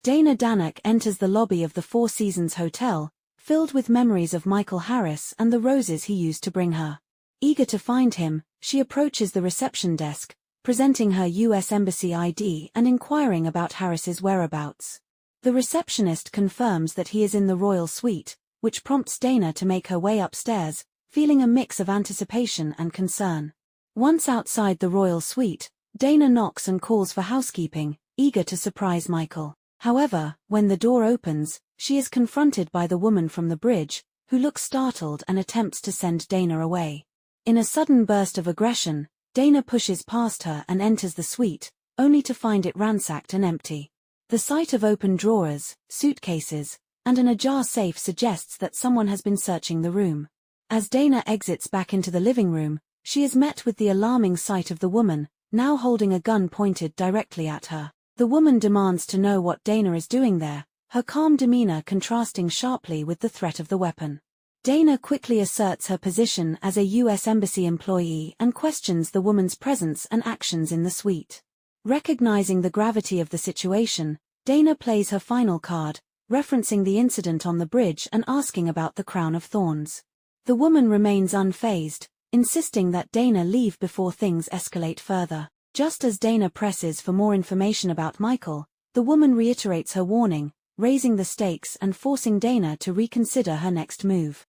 Dana Danak enters the lobby of the Four Seasons Hotel, filled with memories of Michael Harris and the roses he used to bring her. Eager to find him, she approaches the reception desk, presenting her U.S. Embassy ID and inquiring about Harris's whereabouts. The receptionist confirms that he is in the royal suite, which prompts Dana to make her way upstairs, feeling a mix of anticipation and concern. Once outside the royal suite, Dana knocks and calls for housekeeping, eager to surprise Michael. However, when the door opens, she is confronted by the woman from the bridge, who looks startled and attempts to send Dana away. In a sudden burst of aggression, Dana pushes past her and enters the suite, only to find it ransacked and empty. The sight of open drawers, suitcases, and an ajar safe suggests that someone has been searching the room. As Dana exits back into the living room, she is met with the alarming sight of the woman, now holding a gun pointed directly at her. The woman demands to know what Dana is doing there, her calm demeanor contrasting sharply with the threat of the weapon. Dana quickly asserts her position as a U.S. Embassy employee and questions the woman's presence and actions in the suite. Recognizing the gravity of the situation, Dana plays her final card, referencing the incident on the bridge and asking about the crown of thorns. The woman remains unfazed, insisting that Dana leave before things escalate further. Just as Dana presses for more information about Michael, the woman reiterates her warning, raising the stakes and forcing Dana to reconsider her next move.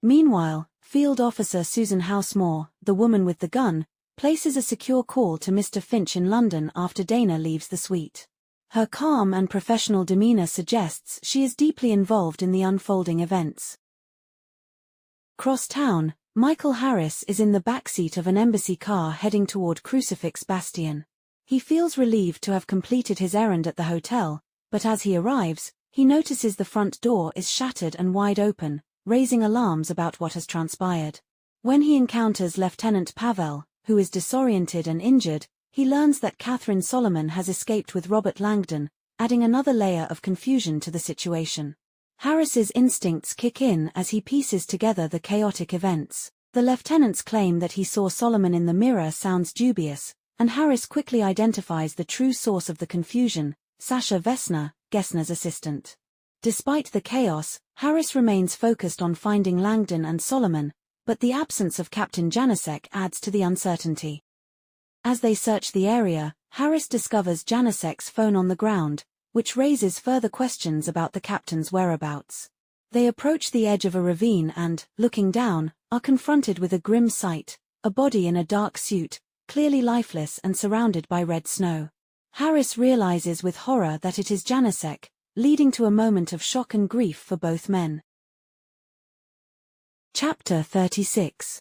Meanwhile, Field Officer Susan Housemore, the woman with the gun, places a secure call to Mr. Finch in London after Dana leaves the suite. Her calm and professional demeanor suggests she is deeply involved in the unfolding events. Cross town, Michael Harris is in the backseat of an embassy car heading toward Crucifix Bastion. He feels relieved to have completed his errand at the hotel, but as he arrives, he notices the front door is shattered and wide open, raising alarms about what has transpired. When he encounters Lieutenant Pavel, who is disoriented and injured, he learns that Catherine Solomon has escaped with Robert Langdon, adding another layer of confusion to the situation. Harris's instincts kick in as he pieces together the chaotic events. The lieutenant's claim that he saw Solomon in the mirror sounds dubious, and Harris quickly identifies the true source of the confusion, Sasha Vesna, Gessner's assistant. Despite the chaos, Harris remains focused on finding Langdon and Solomon, but the absence of Captain Janacek adds to the uncertainty. As they search the area, Harris discovers Janacek's phone on the ground, which raises further questions about the captain's whereabouts. They approach the edge of a ravine and, looking down, are confronted with a grim sight, a body in a dark suit, clearly lifeless and surrounded by red snow. Harris realizes with horror that it is Janacek, leading to a moment of shock and grief for both men. Chapter 36.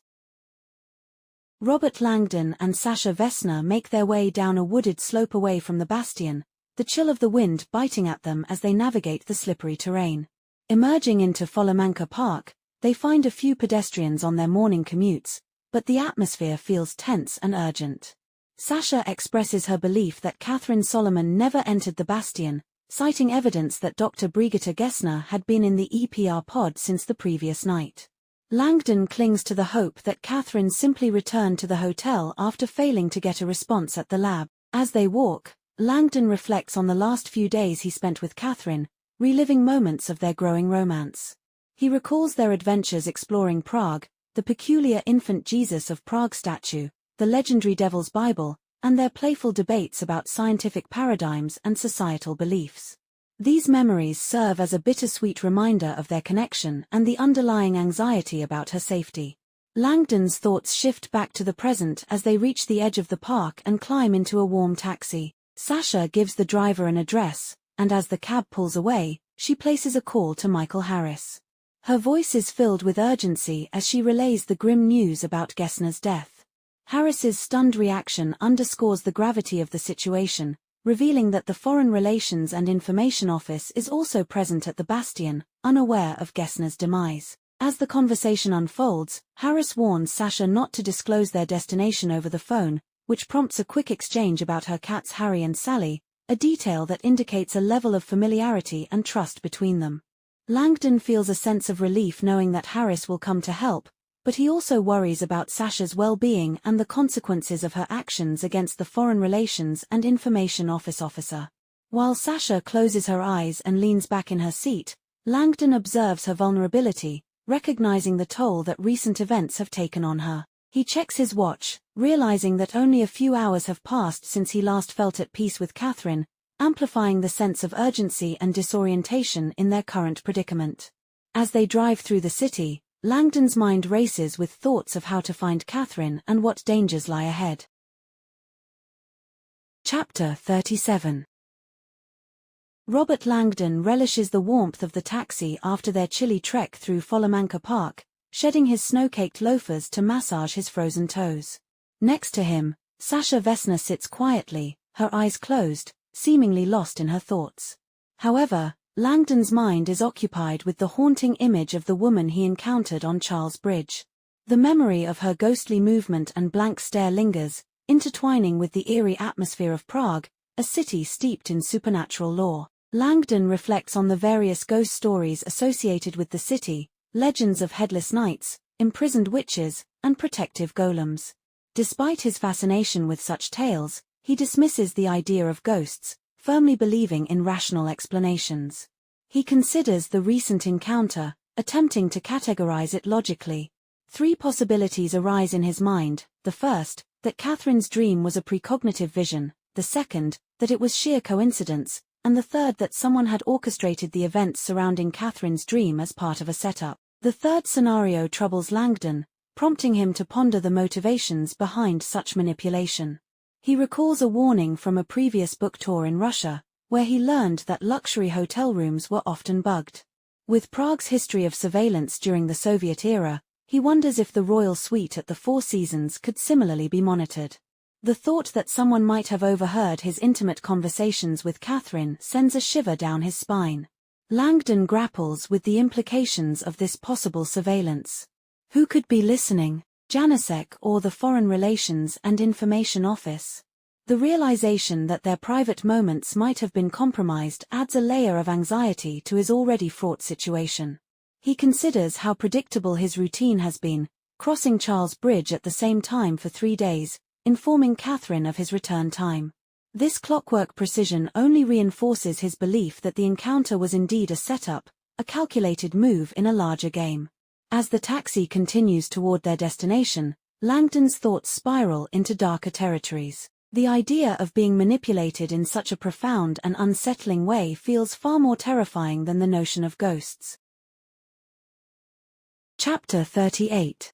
Robert Langdon and Sasha Vesna make their way down a wooded slope away from the bastion, the chill of the wind biting at them as they navigate the slippery terrain. Emerging into Folomanka Park, they find a few pedestrians on their morning commutes, but the atmosphere feels tense and urgent. Sasha expresses her belief that Catherine Solomon never entered the bastion, citing evidence that Dr. Brigitte Gessner had been in the EPR pod since the previous night. Langdon clings to the hope that Catherine simply returned to the hotel after failing to get a response at the lab. As they walk, Langdon reflects on the last few days he spent with Catherine, reliving moments of their growing romance. He recalls their adventures exploring Prague, the peculiar infant Jesus of Prague statue, the legendary Devil's Bible, and their playful debates about scientific paradigms and societal beliefs. These memories serve as a bittersweet reminder of their connection and the underlying anxiety about her safety. Langdon's thoughts shift back to the present as they reach the edge of the park and climb into a warm taxi. Sasha gives the driver an address, and as the cab pulls away, she places a call to Michael Harris. Her voice is filled with urgency as she relays the grim news about Gessner's death. Harris's stunned reaction underscores the gravity of the situation, revealing that the Foreign Relations and Information Office is also present at the Bastion, unaware of Gessner's demise. As the conversation unfolds, Harris warns Sasha not to disclose their destination over the phone, which prompts a quick exchange about her cats Harry and Sally, a detail that indicates a level of familiarity and trust between them. Langdon feels a sense of relief knowing that Harris will come to help, but he also worries about Sasha's well-being and the consequences of her actions against the Foreign Relations and Information Office officer. While Sasha closes her eyes and leans back in her seat, Langdon observes her vulnerability, recognizing the toll that recent events have taken on her. He checks his watch, realizing that only a few hours have passed since he last felt at peace with Catherine, amplifying the sense of urgency and disorientation in their current predicament. As they drive through the city, Langdon's mind races with thoughts of how to find Catherine and what dangers lie ahead. Chapter 37. Robert Langdon relishes the warmth of the taxi after their chilly trek through Folamanca Park, shedding his snow-caked loafers to massage his frozen toes. Next to him, Sasha Vesna sits quietly, her eyes closed, seemingly lost in her thoughts. However, Langdon's mind is occupied with the haunting image of the woman he encountered on Charles Bridge. The memory of her ghostly movement and blank stare lingers, intertwining with the eerie atmosphere of Prague, a city steeped in supernatural lore. Langdon reflects on the various ghost stories associated with the city, legends of headless knights, imprisoned witches, and protective golems. Despite his fascination with such tales, he dismisses the idea of ghosts, firmly believing in rational explanations. He considers the recent encounter, attempting to categorize it logically. Three possibilities arise in his mind: the first, that Catherine's dream was a precognitive vision; the second, that it was sheer coincidence; and the third, that someone had orchestrated the events surrounding Catherine's dream as part of a setup. The third scenario troubles Langdon, prompting him to ponder the motivations behind such manipulation. He recalls a warning from a previous book tour in Russia, where he learned that luxury hotel rooms were often bugged. With Prague's history of surveillance during the Soviet era, he wonders if the royal suite at the Four Seasons could similarly be monitored. The thought that someone might have overheard his intimate conversations with Catherine sends a shiver down his spine. Langdon grapples with the implications of this possible surveillance. Who could be listening? Janicek or the Foreign Relations and Information Office? The realization that their private moments might have been compromised adds a layer of anxiety to his already fraught situation. He considers how predictable his routine has been, crossing Charles Bridge at the same time for 3 days, informing Catherine of his return time. This clockwork precision only reinforces his belief that the encounter was indeed a setup, a calculated move in a larger game. As the taxi continues toward their destination, Langdon's thoughts spiral into darker territories. The idea of being manipulated in such a profound and unsettling way feels far more terrifying than the notion of ghosts. Chapter 38.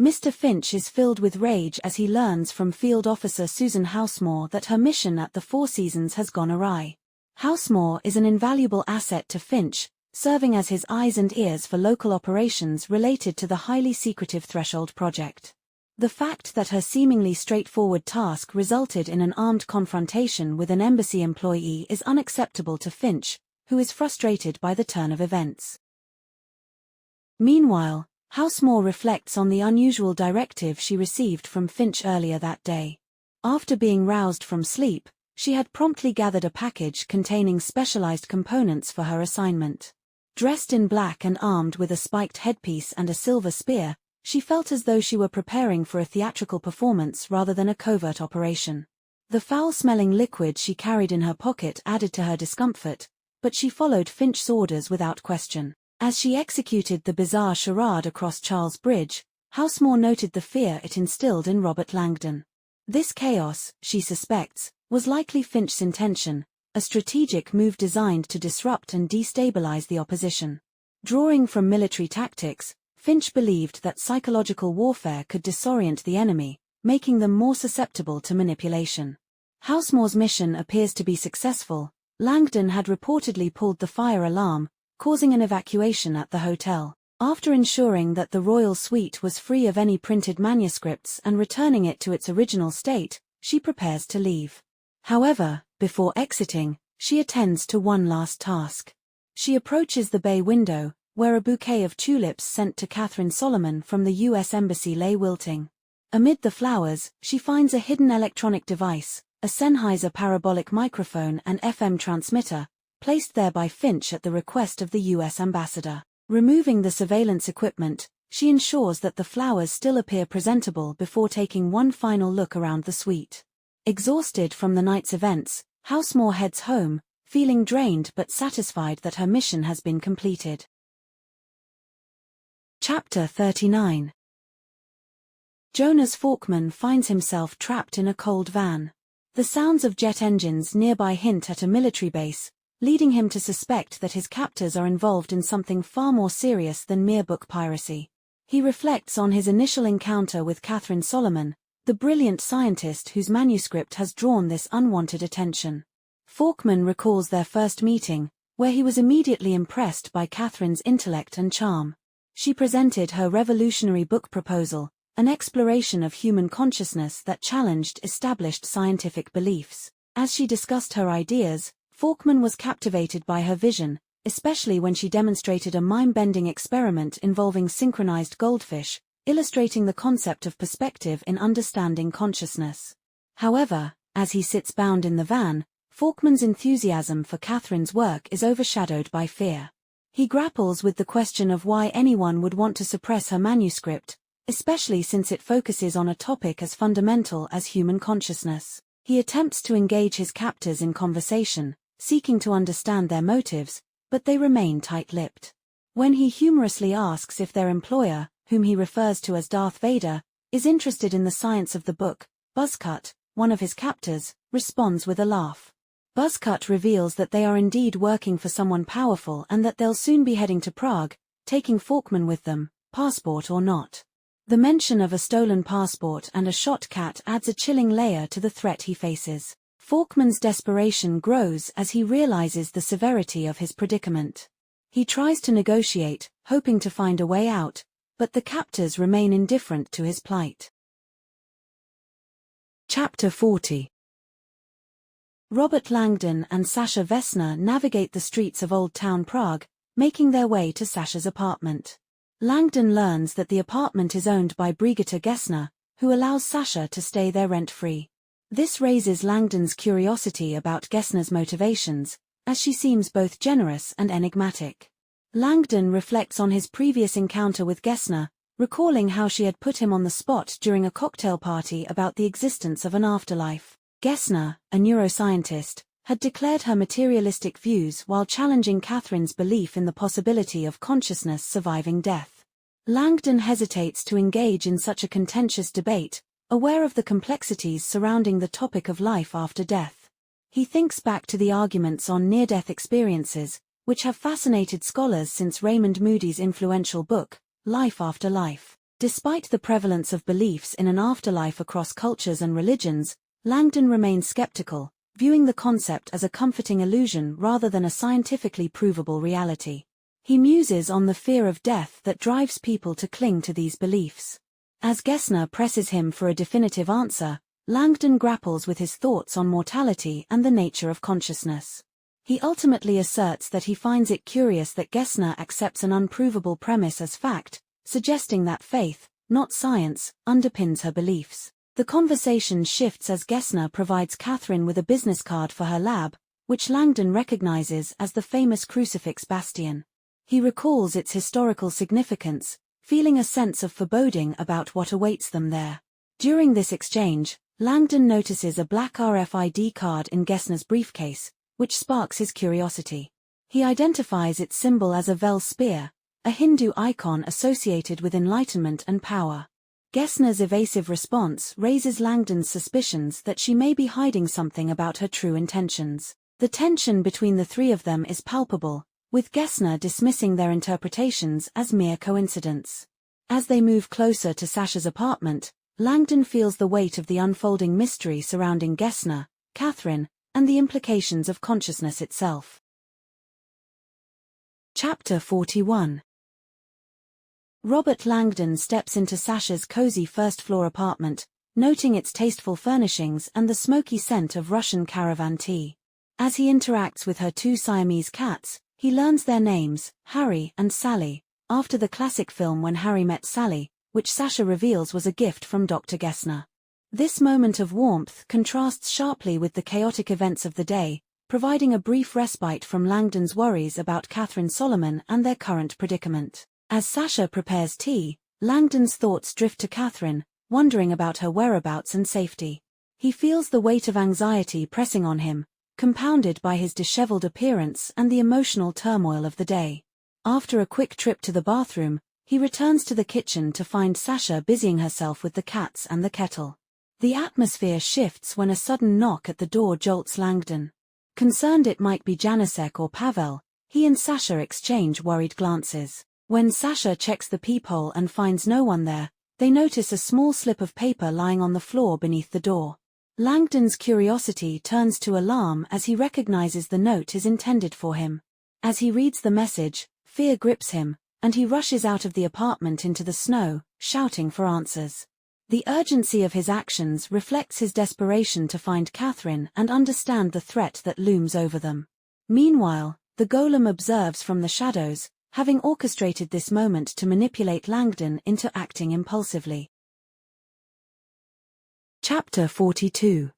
Mr. Finch is filled with rage as he learns from Field Officer Susan Housemore that her mission at the Four Seasons has gone awry. Housemore is an invaluable asset to Finch, serving as his eyes and ears for local operations related to the highly secretive Threshold project. The fact that her seemingly straightforward task resulted in an armed confrontation with an embassy employee is unacceptable to Finch, who is frustrated by the turn of events. Meanwhile, Housemore reflects on the unusual directive she received from Finch earlier that day. After being roused from sleep, she had promptly gathered a package containing specialized components for her assignment. Dressed in black and armed with a spiked headpiece and a silver spear, she felt as though she were preparing for a theatrical performance rather than a covert operation. The foul-smelling liquid she carried in her pocket added to her discomfort, but she followed Finch's orders without question. As she executed the bizarre charade across Charles Bridge, Housemore noted the fear it instilled in Robert Langdon. This chaos, she suspects, was likely Finch's intention, a strategic move designed to disrupt and destabilize the opposition. Drawing from military tactics, Finch believed that psychological warfare could disorient the enemy, making them more susceptible to manipulation. Housemore's mission appears to be successful. Langdon had reportedly pulled the fire alarm, causing an evacuation at the hotel. After ensuring that the royal suite was free of any printed manuscripts and returning it to its original state, she prepares to leave. However, before exiting, she attends to one last task. She approaches the bay window, where a bouquet of tulips sent to Catherine Solomon from the U.S. Embassy lay wilting. Amid the flowers, she finds a hidden electronic device, a Sennheiser parabolic microphone and FM transmitter, placed there by Finch at the request of the U.S. ambassador. Removing the surveillance equipment, she ensures that the flowers still appear presentable before taking one final look around the suite. Exhausted from the night's events, Housemore heads home, feeling drained but satisfied that her mission has been completed. Chapter 39. Jonas Faulkman finds himself trapped in a cold van. The sounds of jet engines nearby hint at a military base, leading him to suspect that his captors are involved in something far more serious than mere book piracy. He reflects on his initial encounter with Catherine Solomon, the brilliant scientist whose manuscript has drawn this unwanted attention. Faulkman recalls their first meeting, where he was immediately impressed by Catherine's intellect and charm. She presented her revolutionary book proposal, an exploration of human consciousness that challenged established scientific beliefs. As she discussed her ideas, Faulkman was captivated by her vision, especially when she demonstrated a mind-bending experiment involving synchronized goldfish, illustrating the concept of perspective in understanding consciousness. However, as he sits bound in the van, Faulkman's enthusiasm for Catherine's work is overshadowed by fear. He grapples with the question of why anyone would want to suppress her manuscript, especially since it focuses on a topic as fundamental as human consciousness. He attempts to engage his captors in conversation, seeking to understand their motives, but they remain tight-lipped. When he humorously asks if their employer, whom he refers to as Darth Vader, is interested in the science of the book, Buzzcut, one of his captors, responds with a laugh. Buzzcut reveals that they are indeed working for someone powerful and that they'll soon be heading to Prague, taking Faulkman with them, passport or not. The mention of a stolen passport and a shot cat adds a chilling layer to the threat he faces. Faulkman's desperation grows as he realizes the severity of his predicament. He tries to negotiate, hoping to find a way out, but the captors remain indifferent to his plight. Chapter 40. Robert Langdon and Sasha Vesna navigate the streets of Old Town Prague, making their way to Sasha's apartment. Langdon learns that the apartment is owned by Brigitte Gessner, who allows Sasha to stay there rent-free. This raises Langdon's curiosity about Gessner's motivations, as she seems both generous and enigmatic. Langdon reflects on his previous encounter with Gessner, recalling how she had put him on the spot during a cocktail party about the existence of an afterlife. Gessner, a neuroscientist, had declared her materialistic views while challenging Catherine's belief in the possibility of consciousness surviving death. Langdon hesitates to engage in such a contentious debate, aware of the complexities surrounding the topic of life after death. He thinks back to the arguments on near-death experiences, which have fascinated scholars since Raymond Moody's influential book, Life After Life. Despite the prevalence of beliefs in an afterlife across cultures and religions, Langdon remains skeptical, viewing the concept as a comforting illusion rather than a scientifically provable reality. He muses on the fear of death that drives people to cling to these beliefs. As Gessner presses him for a definitive answer, Langdon grapples with his thoughts on mortality and the nature of consciousness. He ultimately asserts that he finds it curious that Gessner accepts an unprovable premise as fact, suggesting that faith, not science, underpins her beliefs. The conversation shifts as Gessner provides Catherine with a business card for her lab, which Langdon recognizes as the famous crucifix bastion. He recalls its historical significance, feeling a sense of foreboding about what awaits them there. During this exchange, Langdon notices a black RFID card in Gessner's briefcase, which sparks his curiosity. He identifies its symbol as a Vel spear, a Hindu icon associated with enlightenment and power. Gessner's evasive response raises Langdon's suspicions that she may be hiding something about her true intentions. The tension between the three of them is palpable, with Gessner dismissing their interpretations as mere coincidence. As they move closer to Sasha's apartment, Langdon feels the weight of the unfolding mystery surrounding Gessner, Catherine, and the implications of consciousness itself. Chapter 41. Robert Langdon steps into Sasha's cozy first-floor apartment, noting its tasteful furnishings and the smoky scent of Russian caravan tea. As he interacts with her two Siamese cats, he learns their names, Harry and Sally, after the classic film When Harry Met Sally, which Sasha reveals was a gift from Dr. Gessner. This moment of warmth contrasts sharply with the chaotic events of the day, providing a brief respite from Langdon's worries about Catherine Solomon and their current predicament. As Sasha prepares tea, Langdon's thoughts drift to Catherine, wondering about her whereabouts and safety. He feels the weight of anxiety pressing on him, compounded by his disheveled appearance and the emotional turmoil of the day. After a quick trip to the bathroom, he returns to the kitchen to find Sasha busying herself with the cats and the kettle. The atmosphere shifts when a sudden knock at the door jolts Langdon. Concerned it might be Janicek or Pavel, he and Sasha exchange worried glances. When Sasha checks the peephole and finds no one there, they notice a small slip of paper lying on the floor beneath the door. Langdon's curiosity turns to alarm as he recognizes the note is intended for him. As he reads the message, fear grips him, and he rushes out of the apartment into the snow, shouting for answers. The urgency of his actions reflects his desperation to find Catherine and understand the threat that looms over them. Meanwhile, the golem observes from the shadows, having orchestrated this moment to manipulate Langdon into acting impulsively. Chapter 42.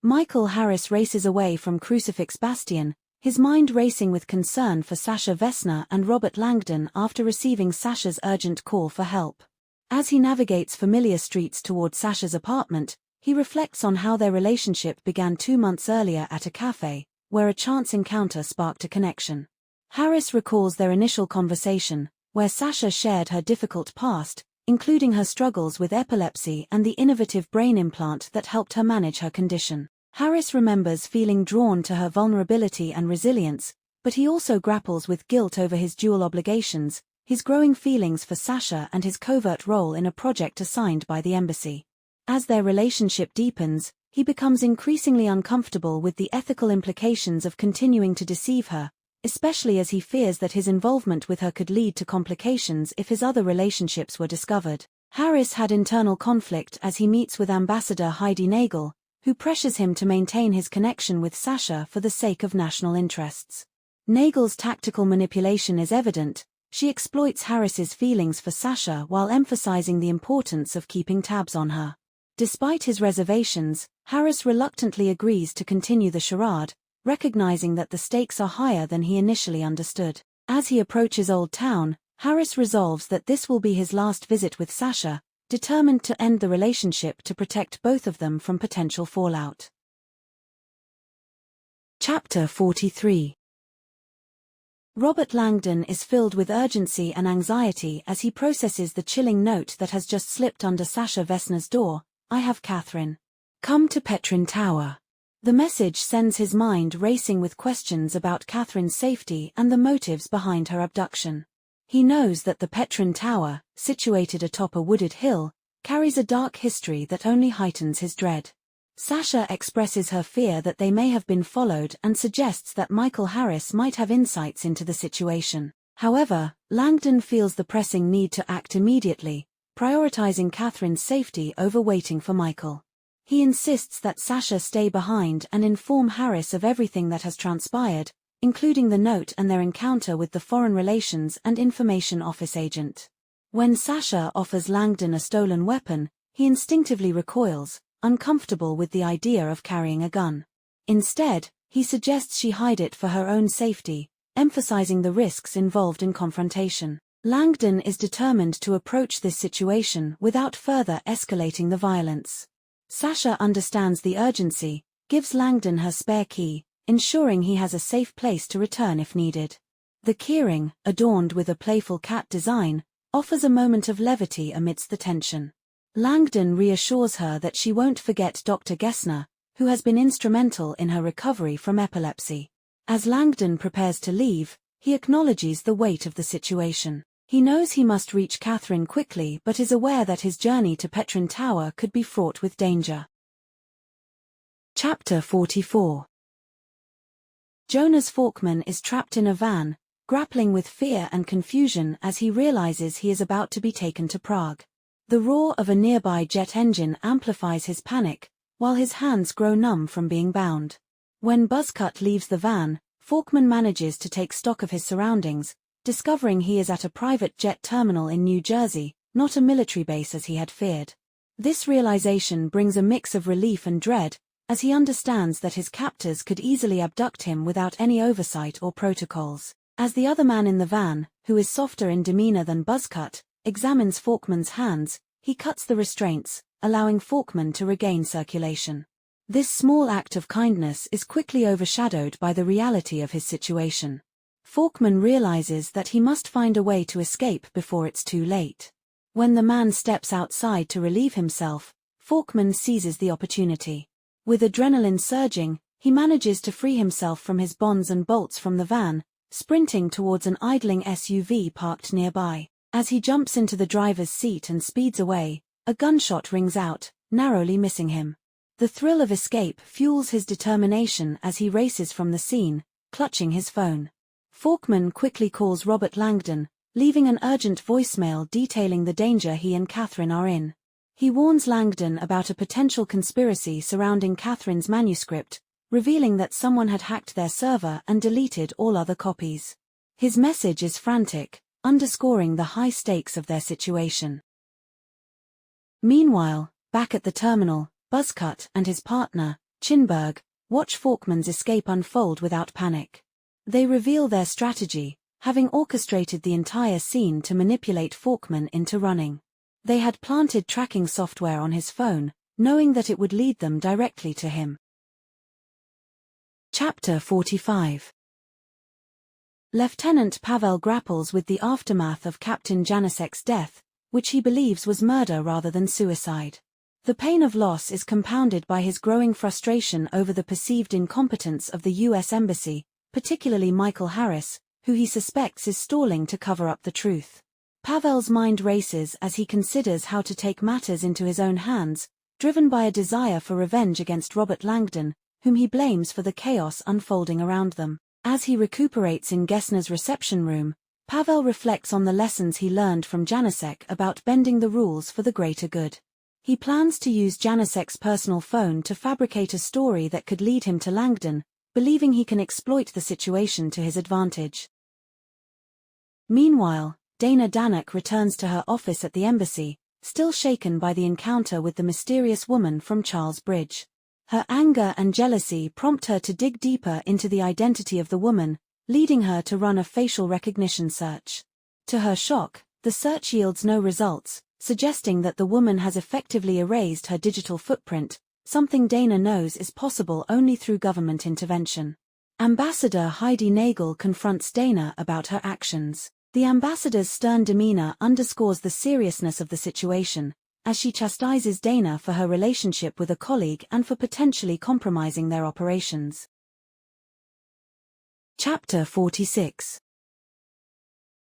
Michael Harris races away from Crucifix Bastion, his mind racing with concern for Sasha Vesna and Robert Langdon after receiving Sasha's urgent call for help. As he navigates familiar streets toward Sasha's apartment, he reflects on how their relationship began 2 months earlier at a cafe, where a chance encounter sparked a connection. Harris recalls their initial conversation, where Sasha shared her difficult past, including her struggles with epilepsy and the innovative brain implant that helped her manage her condition. Harris remembers feeling drawn to her vulnerability and resilience, but he also grapples with guilt over his dual obligations, his growing feelings for Sasha and his covert role in a project assigned by the embassy. As their relationship deepens, he becomes increasingly uncomfortable with the ethical implications of continuing to deceive her, especially as he fears that his involvement with her could lead to complications if his other relationships were discovered. Harris had internal conflict as he meets with Ambassador Heidi Nagel, who pressures him to maintain his connection with Sasha for the sake of national interests. Nagel's tactical manipulation is evident. She exploits Harris's feelings for Sasha while emphasizing the importance of keeping tabs on her. Despite his reservations, Harris reluctantly agrees to continue the charade, recognizing that the stakes are higher than he initially understood. As he approaches Old Town, Harris resolves that this will be his last visit with Sasha, determined to end the relationship to protect both of them from potential fallout. Chapter 43. Robert Langdon is filled with urgency and anxiety as he processes the chilling note that has just slipped under Sasha Vesna's door. "I have Catherine. Come to Petrin Tower." The message sends his mind racing with questions about Catherine's safety and the motives behind her abduction. He knows that the Petrin Tower, situated atop a wooded hill, carries a dark history that only heightens his dread. Sasha expresses her fear that they may have been followed and suggests that Michael Harris might have insights into the situation. However, Langdon feels the pressing need to act immediately, prioritizing Catherine's safety over waiting for Michael. He insists that Sasha stay behind and inform Harris of everything that has transpired, including the note and their encounter with the Foreign Relations and Information Office agent. When Sasha offers Langdon a stolen weapon, he instinctively recoils, uncomfortable with the idea of carrying a gun. Instead, he suggests she hide it for her own safety, emphasizing the risks involved in confrontation. Langdon is determined to approach this situation without further escalating the violence. Sasha understands the urgency, gives Langdon her spare key, ensuring he has a safe place to return if needed. The keyring, adorned with a playful cat design, offers a moment of levity amidst the tension. Langdon reassures her that she won't forget Dr. Gessner, who has been instrumental in her recovery from epilepsy. As Langdon prepares to leave, he acknowledges the weight of the situation. He knows he must reach Catherine quickly but is aware that his journey to Petrin Tower could be fraught with danger. Chapter 44. Jonas Falkman is trapped in a van, grappling with fear and confusion as he realizes he is about to be taken to Prague. The roar of a nearby jet engine amplifies his panic, while his hands grow numb from being bound. When Buzzcut leaves the van, Falkman manages to take stock of his surroundings, discovering he is at a private jet terminal in New Jersey, not a military base as he had feared. This realization brings a mix of relief and dread, as he understands that his captors could easily abduct him without any oversight or protocols. As the other man in the van, who is softer in demeanor than Buzzcut, examines Falkman's hands, he cuts the restraints, allowing Falkman to regain circulation. This small act of kindness is quickly overshadowed by the reality of his situation. Falkman realizes that he must find a way to escape before it's too late. When the man steps outside to relieve himself, Falkman seizes the opportunity. With adrenaline surging, he manages to free himself from his bonds and bolts from the van, sprinting towards an idling SUV parked nearby. As he jumps into the driver's seat and speeds away, a gunshot rings out, narrowly missing him. The thrill of escape fuels his determination as he races from the scene, clutching his phone. Falkman quickly calls Robert Langdon, leaving an urgent voicemail detailing the danger he and Catherine are in. He warns Langdon about a potential conspiracy surrounding Catherine's manuscript, revealing that someone had hacked their server and deleted all other copies. His message is frantic, underscoring the high stakes of their situation. Meanwhile, back at the terminal, Buzzcut and his partner, Chinberg, watch Falkman's escape unfold without panic. They reveal their strategy, having orchestrated the entire scene to manipulate Falkman into running. They had planted tracking software on his phone, knowing that it would lead them directly to him. Chapter 45. Lieutenant Pavel grapples with the aftermath of Captain Janasek's death, which he believes was murder rather than suicide. The pain of loss is compounded by his growing frustration over the perceived incompetence of the U.S. Embassy, particularly Michael Harris, who he suspects is stalling to cover up the truth. Pavel's mind races as he considers how to take matters into his own hands, driven by a desire for revenge against Robert Langdon, whom he blames for the chaos unfolding around them. As he recuperates in Gessner's reception room, Pavel reflects on the lessons he learned from Janasek about bending the rules for the greater good. He plans to use Janasek's personal phone to fabricate a story that could lead him to Langdon, believing he can exploit the situation to his advantage. Meanwhile, Dana Danuck returns to her office at the embassy, still shaken by the encounter with the mysterious woman from Charles Bridge. Her anger and jealousy prompt her to dig deeper into the identity of the woman, leading her to run a facial recognition search. To her shock, the search yields no results, suggesting that the woman has effectively erased her digital footprint, something Dana knows is possible only through government intervention. Ambassador Heidi Nagel confronts Dana about her actions. The ambassador's stern demeanor underscores the seriousness of the situation, as she chastises Dana for her relationship with a colleague and for potentially compromising their operations. Chapter 46.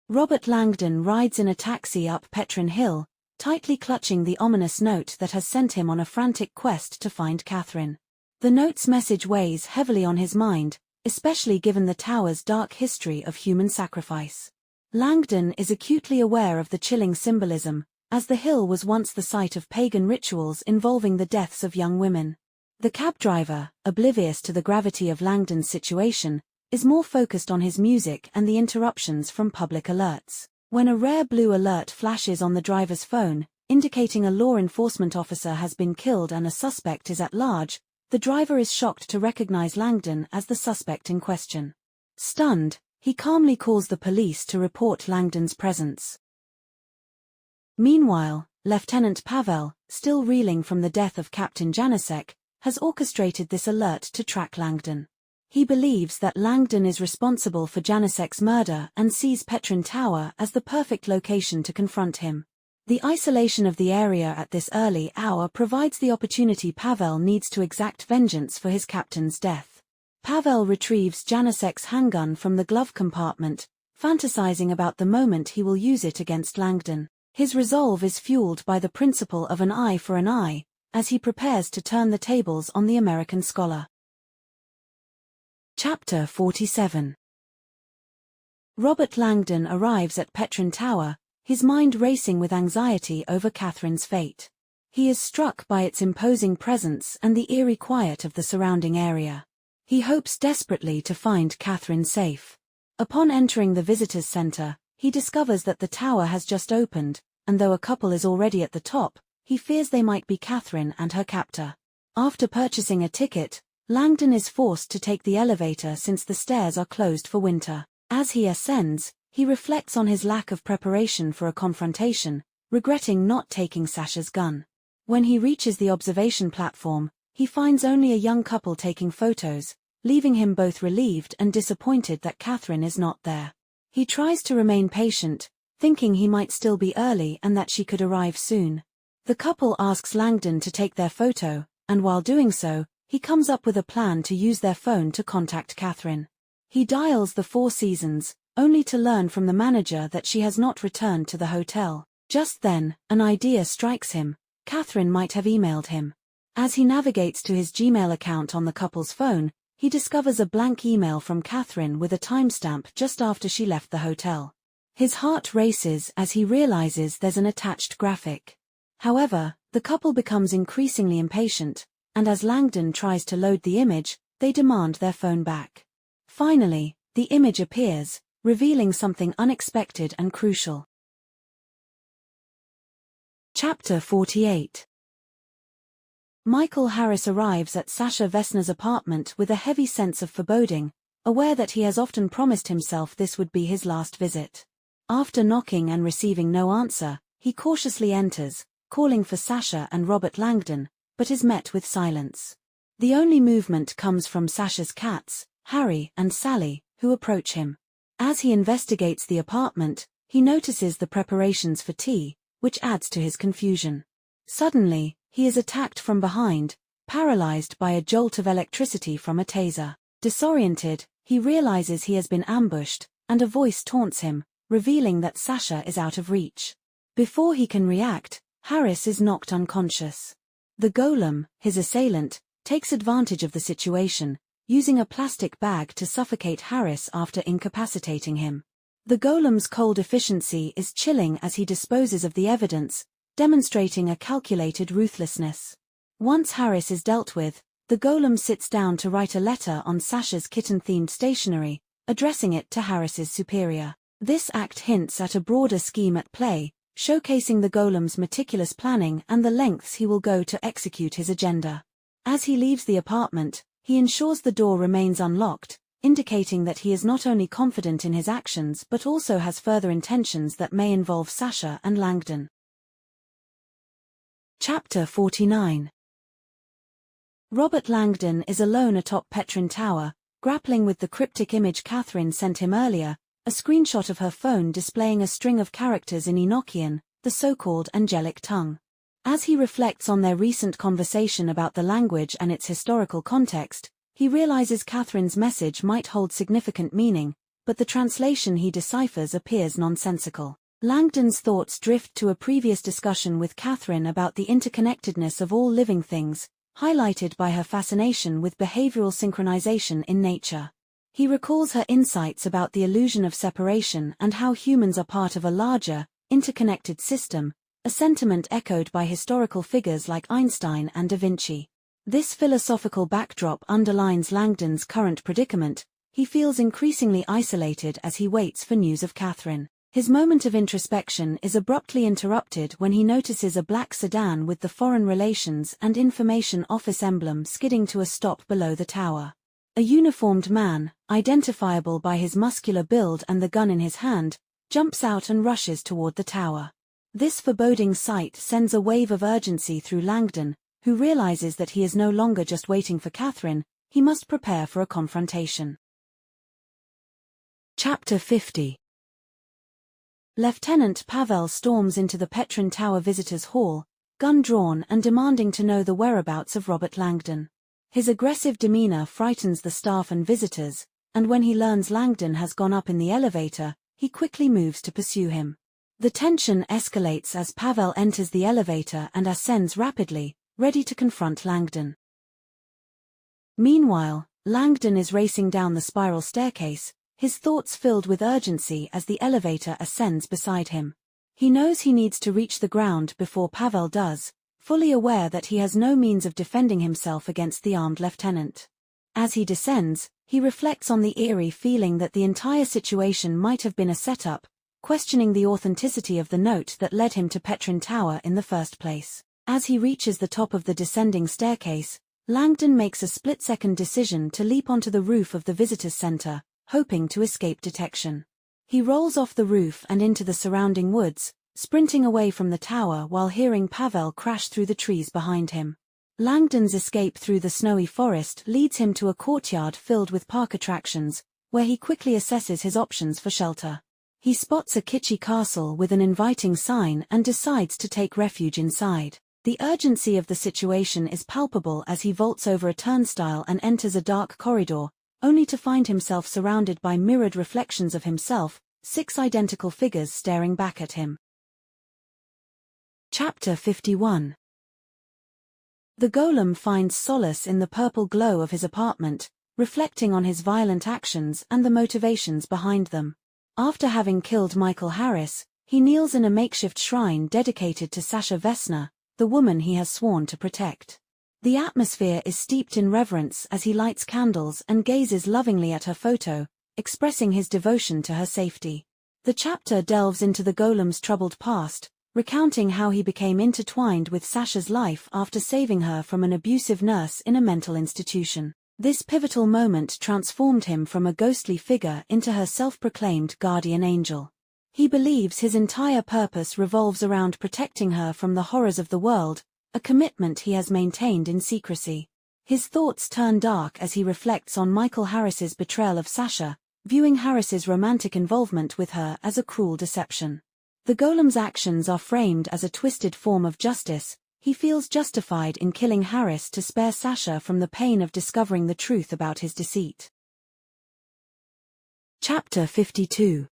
Robert Langdon rides in a taxi up Petrin Hill, tightly clutching the ominous note that has sent him on a frantic quest to find Catherine. The note's message weighs heavily on his mind, especially given the tower's dark history of human sacrifice. Langdon is acutely aware of the chilling symbolism, as the hill was once the site of pagan rituals involving the deaths of young women. The cab driver, oblivious to the gravity of Langdon's situation, is more focused on his music and the interruptions from public alerts. When a rare blue alert flashes on the driver's phone, indicating a law enforcement officer has been killed and a suspect is at large, the driver is shocked to recognize Langdon as the suspect in question. Stunned, he calmly calls the police to report Langdon's presence. Meanwhile, Lieutenant Pavel, still reeling from the death of Captain Janasek, has orchestrated this alert to track Langdon. He believes that Langdon is responsible for Janicek's murder and sees Petrin Tower as the perfect location to confront him. The isolation of the area at this early hour provides the opportunity Pavel needs to exact vengeance for his captain's death. Pavel retrieves Janicek's handgun from the glove compartment, fantasizing about the moment he will use it against Langdon. His resolve is fueled by the principle of an eye for an eye, as he prepares to turn the tables on the American scholar. Chapter 47. Robert Langdon arrives at Petrin Tower, his mind racing with anxiety over Catherine's fate. He is struck by its imposing presence and the eerie quiet of the surrounding area. He hopes desperately to find Catherine safe. Upon entering the visitors' center, he discovers that the tower has just opened, and though a couple is already at the top, he fears they might be Catherine and her captor. After purchasing a ticket, Langdon is forced to take the elevator since the stairs are closed for winter. As he ascends, he reflects on his lack of preparation for a confrontation, regretting not taking Sasha's gun. When he reaches the observation platform, he finds only a young couple taking photos, leaving him both relieved and disappointed that Catherine is not there. He tries to remain patient, thinking he might still be early and that she could arrive soon. The couple asks Langdon to take their photo, and while doing so, he comes up with a plan to use their phone to contact Catherine. He dials the Four Seasons, only to learn from the manager that she has not returned to the hotel. Just then, an idea strikes him. Catherine might have emailed him. As he navigates to his Gmail account on the couple's phone, he discovers a blank email from Catherine with a timestamp just after she left the hotel. His heart races as he realizes there's an attached graphic. However, the couple becomes increasingly impatient, and as Langdon tries to load the image, they demand their phone back. Finally, the image appears, revealing something unexpected and crucial. Chapter 48. Michael Harris arrives at Sasha Vesna's apartment with a heavy sense of foreboding, aware that he has often promised himself this would be his last visit. After knocking and receiving no answer, he cautiously enters, calling for Sasha and Robert Langdon, but is met with silence. The only movement comes from Sasha's cats, Harry and Sally, who approach him. As he investigates the apartment, he notices the preparations for tea, which adds to his confusion. Suddenly, he is attacked from behind, paralyzed by a jolt of electricity from a taser. Disoriented, he realizes he has been ambushed, and a voice taunts him, revealing that Sasha is out of reach. Before he can react, Harris is knocked unconscious. The golem, his assailant, takes advantage of the situation, using a plastic bag to suffocate Harris after incapacitating him. The golem's cold efficiency is chilling as he disposes of the evidence, demonstrating a calculated ruthlessness. Once Harris is dealt with, the golem sits down to write a letter on Sasha's kitten-themed stationery, addressing it to Harris's superior. This act hints at a broader scheme at play, showcasing the golem's meticulous planning and the lengths he will go to execute his agenda. As he leaves the apartment, he ensures the door remains unlocked, indicating that he is not only confident in his actions but also has further intentions that may involve Sasha and Langdon. Chapter 49. Robert Langdon is alone atop Petrin Tower, grappling with the cryptic image Catherine sent him earlier, a screenshot of her phone displaying a string of characters in Enochian, the so-called angelic tongue. As he reflects on their recent conversation about the language and its historical context, he realizes Catherine's message might hold significant meaning, but the translation he deciphers appears nonsensical. Langdon's thoughts drift to a previous discussion with Catherine about the interconnectedness of all living things, highlighted by her fascination with behavioral synchronization in nature. He recalls her insights about the illusion of separation and how humans are part of a larger, interconnected system, a sentiment echoed by historical figures like Einstein and Da Vinci. This philosophical backdrop underlines Langdon's current predicament. He feels increasingly isolated as he waits for news of Catherine. His moment of introspection is abruptly interrupted when he notices a black sedan with the Foreign Relations and Information Office emblem skidding to a stop below the tower. A uniformed man, identifiable by his muscular build and the gun in his hand, jumps out and rushes toward the tower. This foreboding sight sends a wave of urgency through Langdon, who realizes that he is no longer just waiting for Catherine, he must prepare for a confrontation. Chapter 50. Lieutenant Pavel storms into the Petrin Tower Visitors' Hall, gun drawn and demanding to know the whereabouts of Robert Langdon. His aggressive demeanor frightens the staff and visitors, and when he learns Langdon has gone up in the elevator, he quickly moves to pursue him. The tension escalates as Pavel enters the elevator and ascends rapidly, ready to confront Langdon. Meanwhile, Langdon is racing down the spiral staircase, his thoughts filled with urgency as the elevator ascends beside him. He knows he needs to reach the ground before Pavel does, fully aware that he has no means of defending himself against the armed lieutenant. As he descends, he reflects on the eerie feeling that the entire situation might have been a setup, questioning the authenticity of the note that led him to Petrin Tower in the first place. As he reaches the top of the descending staircase, Langdon makes a split-second decision to leap onto the roof of the visitors' center, hoping to escape detection. He rolls off the roof and into the surrounding woods, sprinting away from the tower while hearing Pavel crash through the trees behind him. Langdon's escape through the snowy forest leads him to a courtyard filled with park attractions, where he quickly assesses his options for shelter. He spots a kitschy castle with an inviting sign and decides to take refuge inside. The urgency of the situation is palpable as he vaults over a turnstile and enters a dark corridor, only to find himself surrounded by mirrored reflections of himself, 6 identical figures staring back at him. Chapter 51. The golem finds solace in the purple glow of his apartment, reflecting on his violent actions and the motivations behind them. After having killed Michael Harris, he kneels in a makeshift shrine dedicated to Sasha Vesna, the woman he has sworn to protect. The atmosphere is steeped in reverence as he lights candles and gazes lovingly at her photo, expressing his devotion to her safety. The chapter delves into the golem's troubled past, recounting how he became intertwined with Sasha's life after saving her from an abusive nurse in a mental institution. This pivotal moment transformed him from a ghostly figure into her self-proclaimed guardian angel. He believes his entire purpose revolves around protecting her from the horrors of the world, a commitment he has maintained in secrecy. His thoughts turn dark as he reflects on Michael Harris's betrayal of Sasha, viewing Harris's romantic involvement with her as a cruel deception. The golem's actions are framed as a twisted form of justice. He feels justified in killing Harris to spare Sasha from the pain of discovering the truth about his deceit. Chapter 52.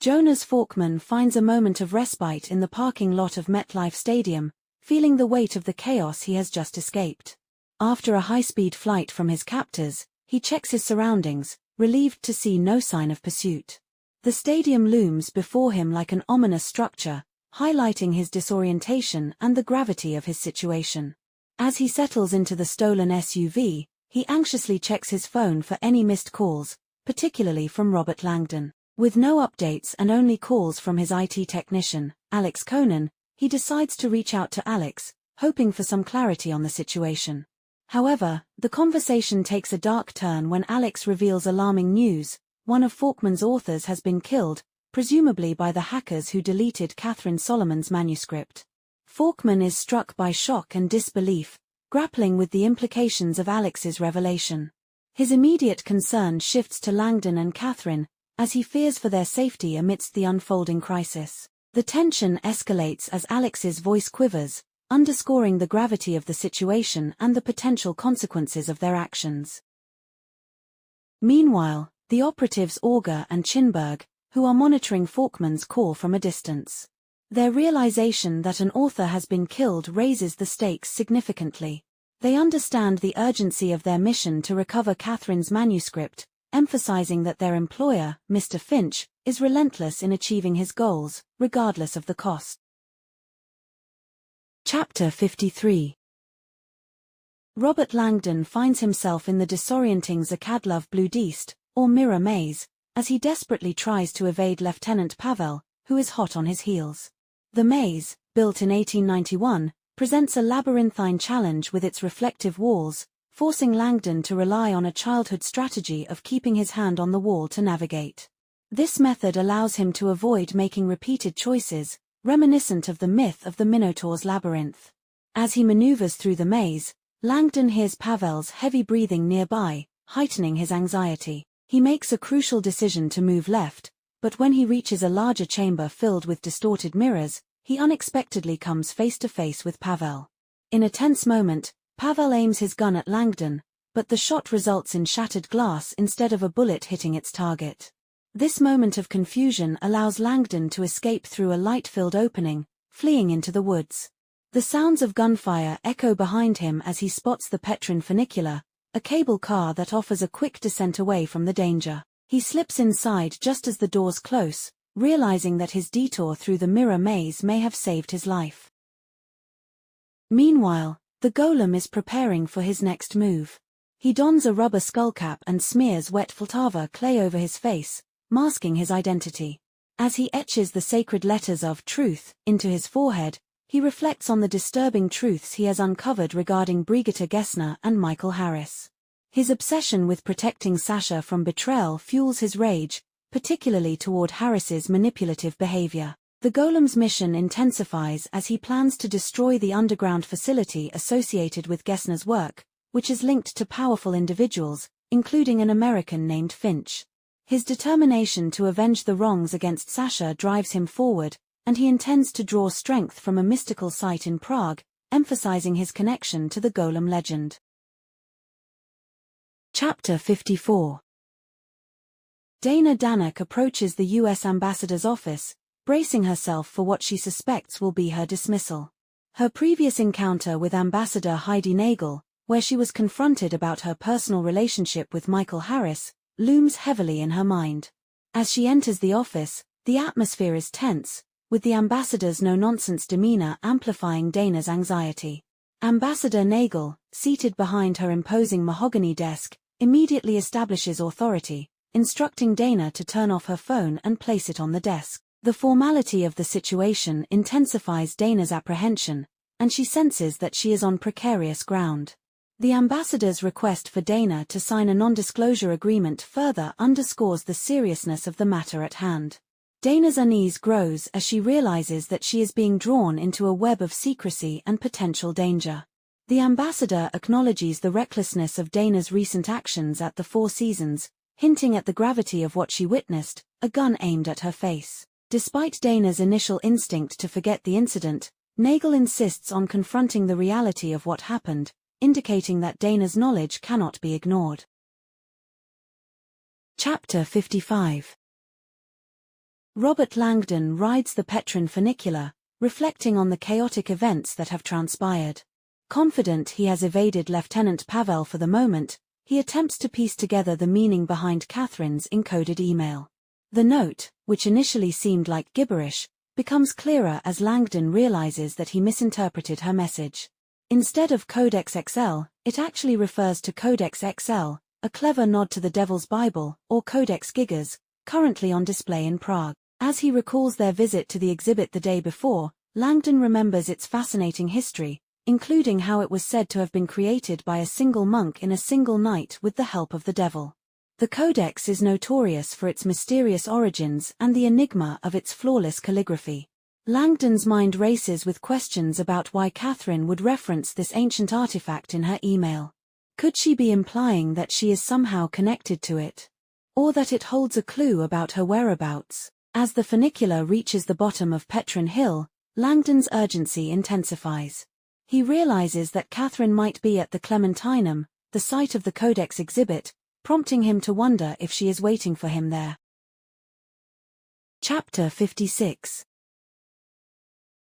Jonas Falkman finds a moment of respite in the parking lot of MetLife Stadium, feeling the weight of the chaos he has just escaped. After a high-speed flight from his captors, he checks his surroundings, relieved to see no sign of pursuit. The stadium looms before him like an ominous structure, highlighting his disorientation and the gravity of his situation. As he settles into the stolen SUV, he anxiously checks his phone for any missed calls, particularly from Robert Langdon. With no updates and only calls from his IT technician, Alex Conan, he decides to reach out to Alex, hoping for some clarity on the situation. However, the conversation takes a dark turn when Alex reveals alarming news. One of Falkman's authors has been killed, presumably by the hackers who deleted Catherine Solomon's manuscript. Falkman is struck by shock and disbelief, grappling with the implications of Alex's revelation. His immediate concern shifts to Langdon and Catherine, as he fears for their safety amidst the unfolding crisis. The tension escalates as Alex's voice quivers, underscoring the gravity of the situation and the potential consequences of their actions. Meanwhile, the operatives Auger and Chinberg, who are monitoring Falkman's call from a distance. Their realization that an author has been killed raises the stakes significantly. They understand the urgency of their mission to recover Catherine's manuscript, emphasizing that their employer, Mr. Finch, is relentless in achieving his goals, regardless of the cost. Chapter 53. Robert Langdon finds himself in the disorienting Zakadlov Bludist, or Mirror Maze, as he desperately tries to evade Lieutenant Pavel, who is hot on his heels. The maze, built in 1891, presents a labyrinthine challenge with its reflective walls, forcing Langdon to rely on a childhood strategy of keeping his hand on the wall to navigate. This method allows him to avoid making repeated choices, reminiscent of the myth of the Minotaur's labyrinth. As he maneuvers through the maze, Langdon hears Pavel's heavy breathing nearby, heightening his anxiety. He makes a crucial decision to move left, but when he reaches a larger chamber filled with distorted mirrors, he unexpectedly comes face to face with Pavel. In a tense moment, Pavel aims his gun at Langdon, but the shot results in shattered glass instead of a bullet hitting its target. This moment of confusion allows Langdon to escape through a light-filled opening, fleeing into the woods. The sounds of gunfire echo behind him as he spots the Petrin funicular, a cable car that offers a quick descent away from the danger. He slips inside just as the doors close, realizing that his detour through the mirror maze may have saved his life. Meanwhile, the golem is preparing for his next move. He dons a rubber skullcap and smears wet Fltava clay over his face, masking his identity. As he etches the sacred letters of truth into his forehead, he reflects on the disturbing truths he has uncovered regarding Brigitte Gessner and Michael Harris. His obsession with protecting Sasha from betrayal fuels his rage, particularly toward Harris's manipulative behavior. The golem's mission intensifies as he plans to destroy the underground facility associated with Gessner's work, which is linked to powerful individuals, including an American named Finch. His determination to avenge the wrongs against Sasha drives him forward, and he intends to draw strength from a mystical site in Prague, emphasizing his connection to the golem legend. Chapter 54. Dana Danek approaches the U.S. ambassador's office, bracing herself for what she suspects will be her dismissal. Her previous encounter with Ambassador Heidi Nagel, where she was confronted about her personal relationship with Michael Harris, looms heavily in her mind. As she enters the office, the atmosphere is tense, with the ambassador's no-nonsense demeanor amplifying Dana's anxiety. Ambassador Nagel, seated behind her imposing mahogany desk, immediately establishes authority, instructing Dana to turn off her phone and place it on the desk. The formality of the situation intensifies Dana's apprehension, and she senses that she is on precarious ground. The ambassador's request for Dana to sign a non-disclosure agreement further underscores the seriousness of the matter at hand. Dana's unease grows as she realizes that she is being drawn into a web of secrecy and potential danger. The ambassador acknowledges the recklessness of Dana's recent actions at the Four Seasons, hinting at the gravity of what she witnessed, a gun aimed at her face. Despite Dana's initial instinct to forget the incident, Nagel insists on confronting the reality of what happened, indicating that Dana's knowledge cannot be ignored. Chapter 55. Robert Langdon rides the Petrin funicular, reflecting on the chaotic events that have transpired. Confident he has evaded Lieutenant Pavel for the moment, he attempts to piece together the meaning behind Catherine's encoded email. The note, which initially seemed like gibberish, becomes clearer as Langdon realizes that he misinterpreted her message. Instead of Codex XL, it actually refers to Codex XL, a clever nod to the Devil's Bible, or Codex Gigas, currently on display in Prague. As he recalls their visit to the exhibit the day before, Langdon remembers its fascinating history, including how it was said to have been created by a single monk in a single night with the help of the devil. The Codex is notorious for its mysterious origins and the enigma of its flawless calligraphy. Langdon's mind races with questions about why Catherine would reference this ancient artifact in her email. Could she be implying that she is somehow connected to it? Or that it holds a clue about her whereabouts? As the funicular reaches the bottom of Petrin Hill, Langdon's urgency intensifies. He realizes that Catherine might be at the Clementinum, the site of the Codex exhibit, prompting him to wonder if she is waiting for him there. Chapter 56.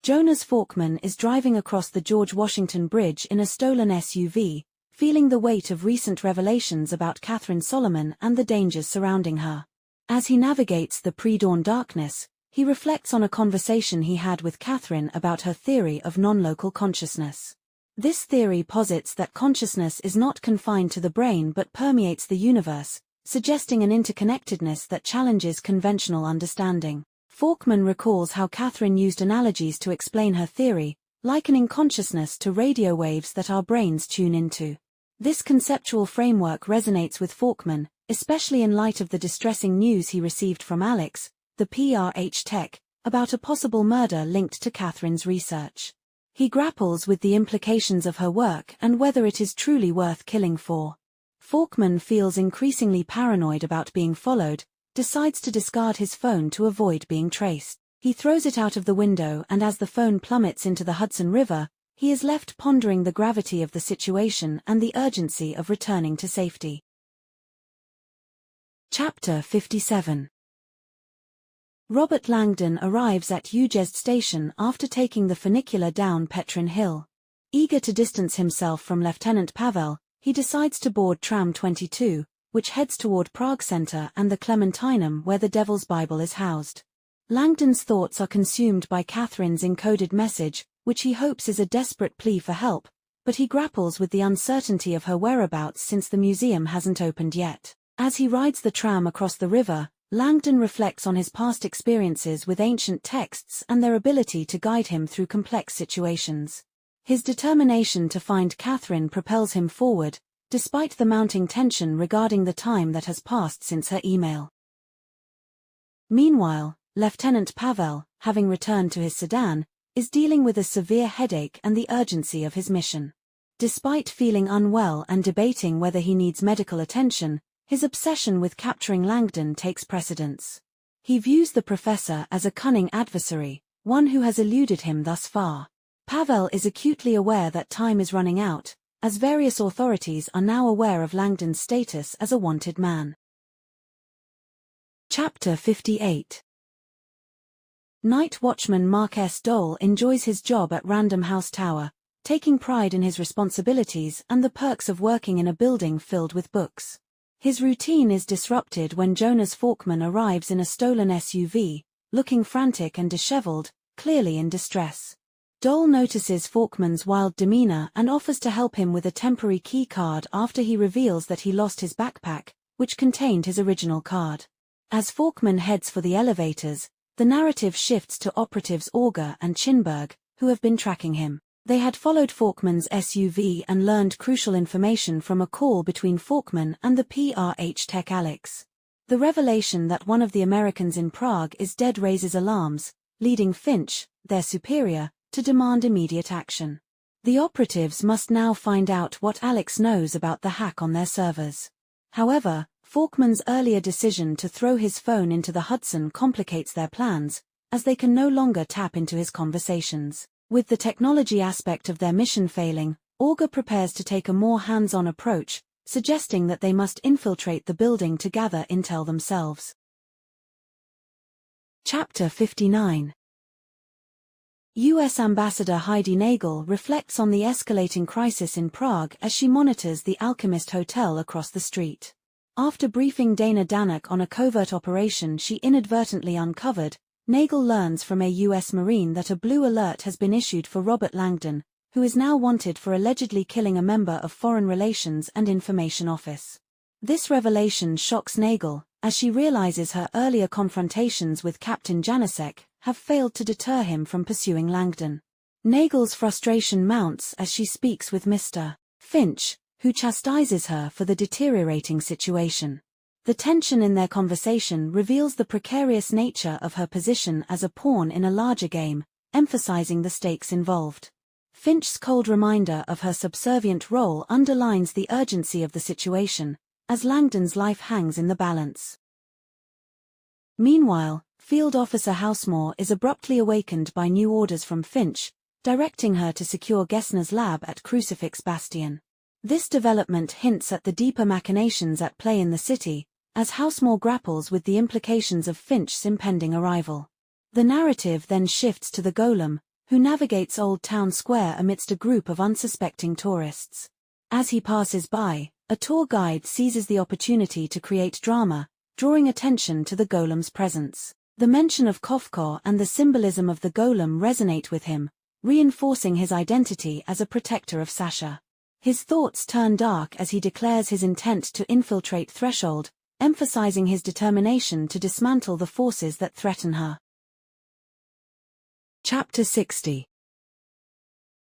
Jonas Falkman is driving across the George Washington Bridge in a stolen SUV, feeling the weight of recent revelations about Catherine Solomon and the dangers surrounding her. As he navigates the pre-dawn darkness, he reflects on a conversation he had with Catherine about her theory of non-local consciousness. This theory posits that consciousness is not confined to the brain but permeates the universe, suggesting an interconnectedness that challenges conventional understanding. Falkman recalls how Catherine used analogies to explain her theory, likening consciousness to radio waves that our brains tune into. This conceptual framework resonates with Falkman, especially in light of the distressing news he received from Alex, the PRH tech, about a possible murder linked to Catherine's research. He grapples with the implications of her work and whether it is truly worth killing for. Faulkman feels increasingly paranoid about being followed, decides to discard his phone to avoid being traced. He throws it out of the window, and as the phone plummets into the Hudson River, he is left pondering the gravity of the situation and the urgency of returning to safety. Chapter 57. Robert Langdon arrives at Eugest Station after taking the funicular down Petrin Hill. Eager to distance himself from Lieutenant Pavel, he decides to board Tram 22, which heads toward Prague Center and the Clementinum where the Devil's Bible is housed. Langdon's thoughts are consumed by Catherine's encoded message, which he hopes is a desperate plea for help, but he grapples with the uncertainty of her whereabouts since the museum hasn't opened yet. As he rides the tram across the river, Langdon reflects on his past experiences with ancient texts and their ability to guide him through complex situations. His determination to find Catherine propels him forward, despite the mounting tension regarding the time that has passed since her email. Meanwhile, Lieutenant Pavel, having returned to his sedan, is dealing with a severe headache and the urgency of his mission. Despite feeling unwell and debating whether he needs medical attention, his obsession with capturing Langdon takes precedence. He views the professor as a cunning adversary, one who has eluded him thus far. Pavel is acutely aware that time is running out, as various authorities are now aware of Langdon's status as a wanted man. Chapter 58. Night watchman Mark S. Dole enjoys his job at Random House Tower, taking pride in his responsibilities and the perks of working in a building filled with books. His routine is disrupted when Jonas Faulkman arrives in a stolen SUV, looking frantic and disheveled, clearly in distress. Dole notices Faulkman's wild demeanor and offers to help him with a temporary key card after he reveals that he lost his backpack, which contained his original card. As Faulkman heads for the elevators, the narrative shifts to operatives Auger and Chinberg, who have been tracking him. They had followed Faulkman's SUV and learned crucial information from a call between Faulkman and the PRH tech Alex. The revelation that one of the Americans in Prague is dead raises alarms, leading Finch, their superior, to demand immediate action. The operatives must now find out what Alex knows about the hack on their servers. However, Faulkman's earlier decision to throw his phone into the Hudson complicates their plans, as they can no longer tap into his conversations. With the technology aspect of their mission failing, Auger prepares to take a more hands-on approach, suggesting that they must infiltrate the building to gather intel themselves. Chapter 59. U.S. Ambassador Heidi Nagel reflects on the escalating crisis in Prague as she monitors the Alchemist Hotel across the street. After briefing Dana Danuck on a covert operation she inadvertently uncovered, Nagel learns from a U.S. Marine that a blue alert has been issued for Robert Langdon, who is now wanted for allegedly killing a member of Foreign Relations and Information Office. This revelation shocks Nagel, as she realizes her earlier confrontations with Captain Janasek have failed to deter him from pursuing Langdon. Nagel's frustration mounts as she speaks with Mr. Finch, who chastises her for the deteriorating situation. The tension in their conversation reveals the precarious nature of her position as a pawn in a larger game, emphasizing the stakes involved. Finch's cold reminder of her subservient role underlines the urgency of the situation, as Langdon's life hangs in the balance. Meanwhile, Field Officer Housemore is abruptly awakened by new orders from Finch, directing her to secure Gessner's lab at Crucifix Bastion. This development hints at the deeper machinations at play in the city, as Housemore grapples with the implications of Finch's impending arrival. The narrative then shifts to the Golem, who navigates Old Town Square amidst a group of unsuspecting tourists. As he passes by, a tour guide seizes the opportunity to create drama, drawing attention to the Golem's presence. The mention of Kofko and the symbolism of the Golem resonate with him, reinforcing his identity as a protector of Sasha. His thoughts turn dark as he declares his intent to infiltrate Threshold, emphasizing his determination to dismantle the forces that threaten her. Chapter 60.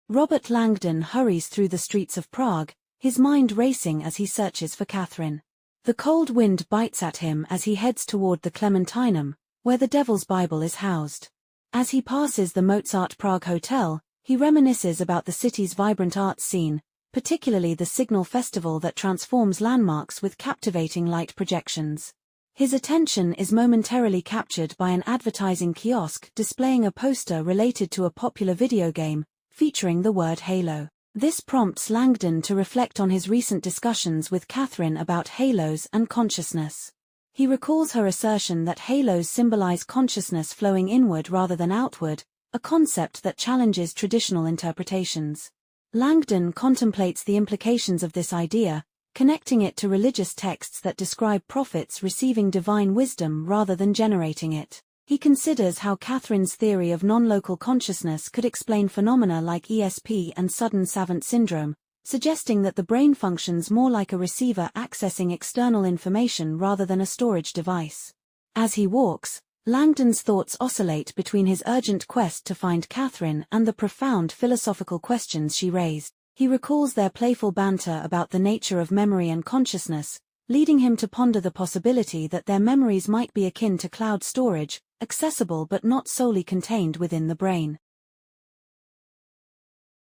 Robert Langdon hurries through the streets of Prague, his mind racing as he searches for Catherine. The cold wind bites at him as he heads toward the Clementinum, where the Devil's Bible is housed. As he passes the Mozart Prague Hotel, He reminisces about the city's vibrant arts scene, particularly the Signal Festival that transforms landmarks with captivating light projections. His attention is momentarily captured by an advertising kiosk displaying a poster related to a popular video game, featuring the word Halo. This prompts Langdon to reflect on his recent discussions with Catherine about halos and consciousness. He recalls her assertion that halos symbolize consciousness flowing inward rather than outward, a concept that challenges traditional interpretations. Langdon contemplates the implications of this idea, connecting it to religious texts that describe prophets receiving divine wisdom rather than generating it. He considers how Catherine's theory of non-local consciousness could explain phenomena like ESP and sudden savant syndrome, suggesting that the brain functions more like a receiver accessing external information rather than a storage device. As he walks, Langdon's thoughts oscillate between his urgent quest to find Catherine and the profound philosophical questions she raised. He recalls their playful banter about the nature of memory and consciousness, leading him to ponder the possibility that their memories might be akin to cloud storage, accessible but not solely contained within the brain.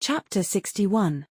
Chapter 61.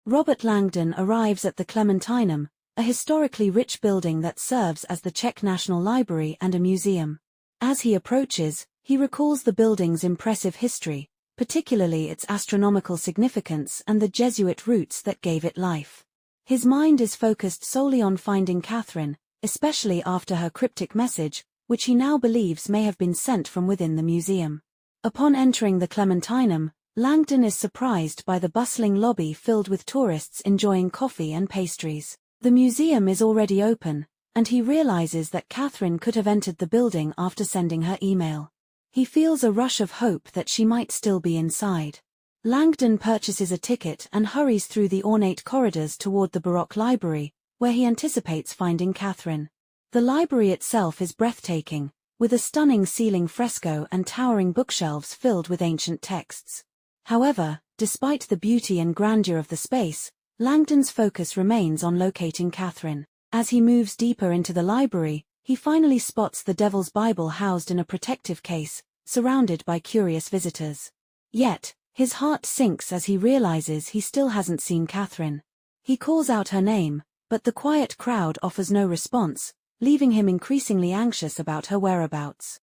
Robert Langdon arrives at the Clementinum, a historically rich building that serves as the Czech National Library and a museum. As he approaches, he recalls the building's impressive history, particularly its astronomical significance and the Jesuit roots that gave it life. His mind is focused solely on finding Catherine, especially after her cryptic message, which he now believes may have been sent from within the museum. Upon entering the Clementinum, Langdon is surprised by the bustling lobby filled with tourists enjoying coffee and pastries. The museum is already open, and he realizes that Catherine could have entered the building after sending her email. He feels a rush of hope that she might still be inside. Langdon purchases a ticket and hurries through the ornate corridors toward the Baroque library, where he anticipates finding Catherine. The library itself is breathtaking, with a stunning ceiling fresco and towering bookshelves filled with ancient texts. However, despite the beauty and grandeur of the space, Langdon's focus remains on locating Catherine. As he moves deeper into the library, he finally spots the Devil's Bible housed in a protective case, surrounded by curious visitors. Yet, his heart sinks as he realizes he still hasn't seen Catherine. He calls out her name, but the quiet crowd offers no response, leaving him increasingly anxious about her whereabouts.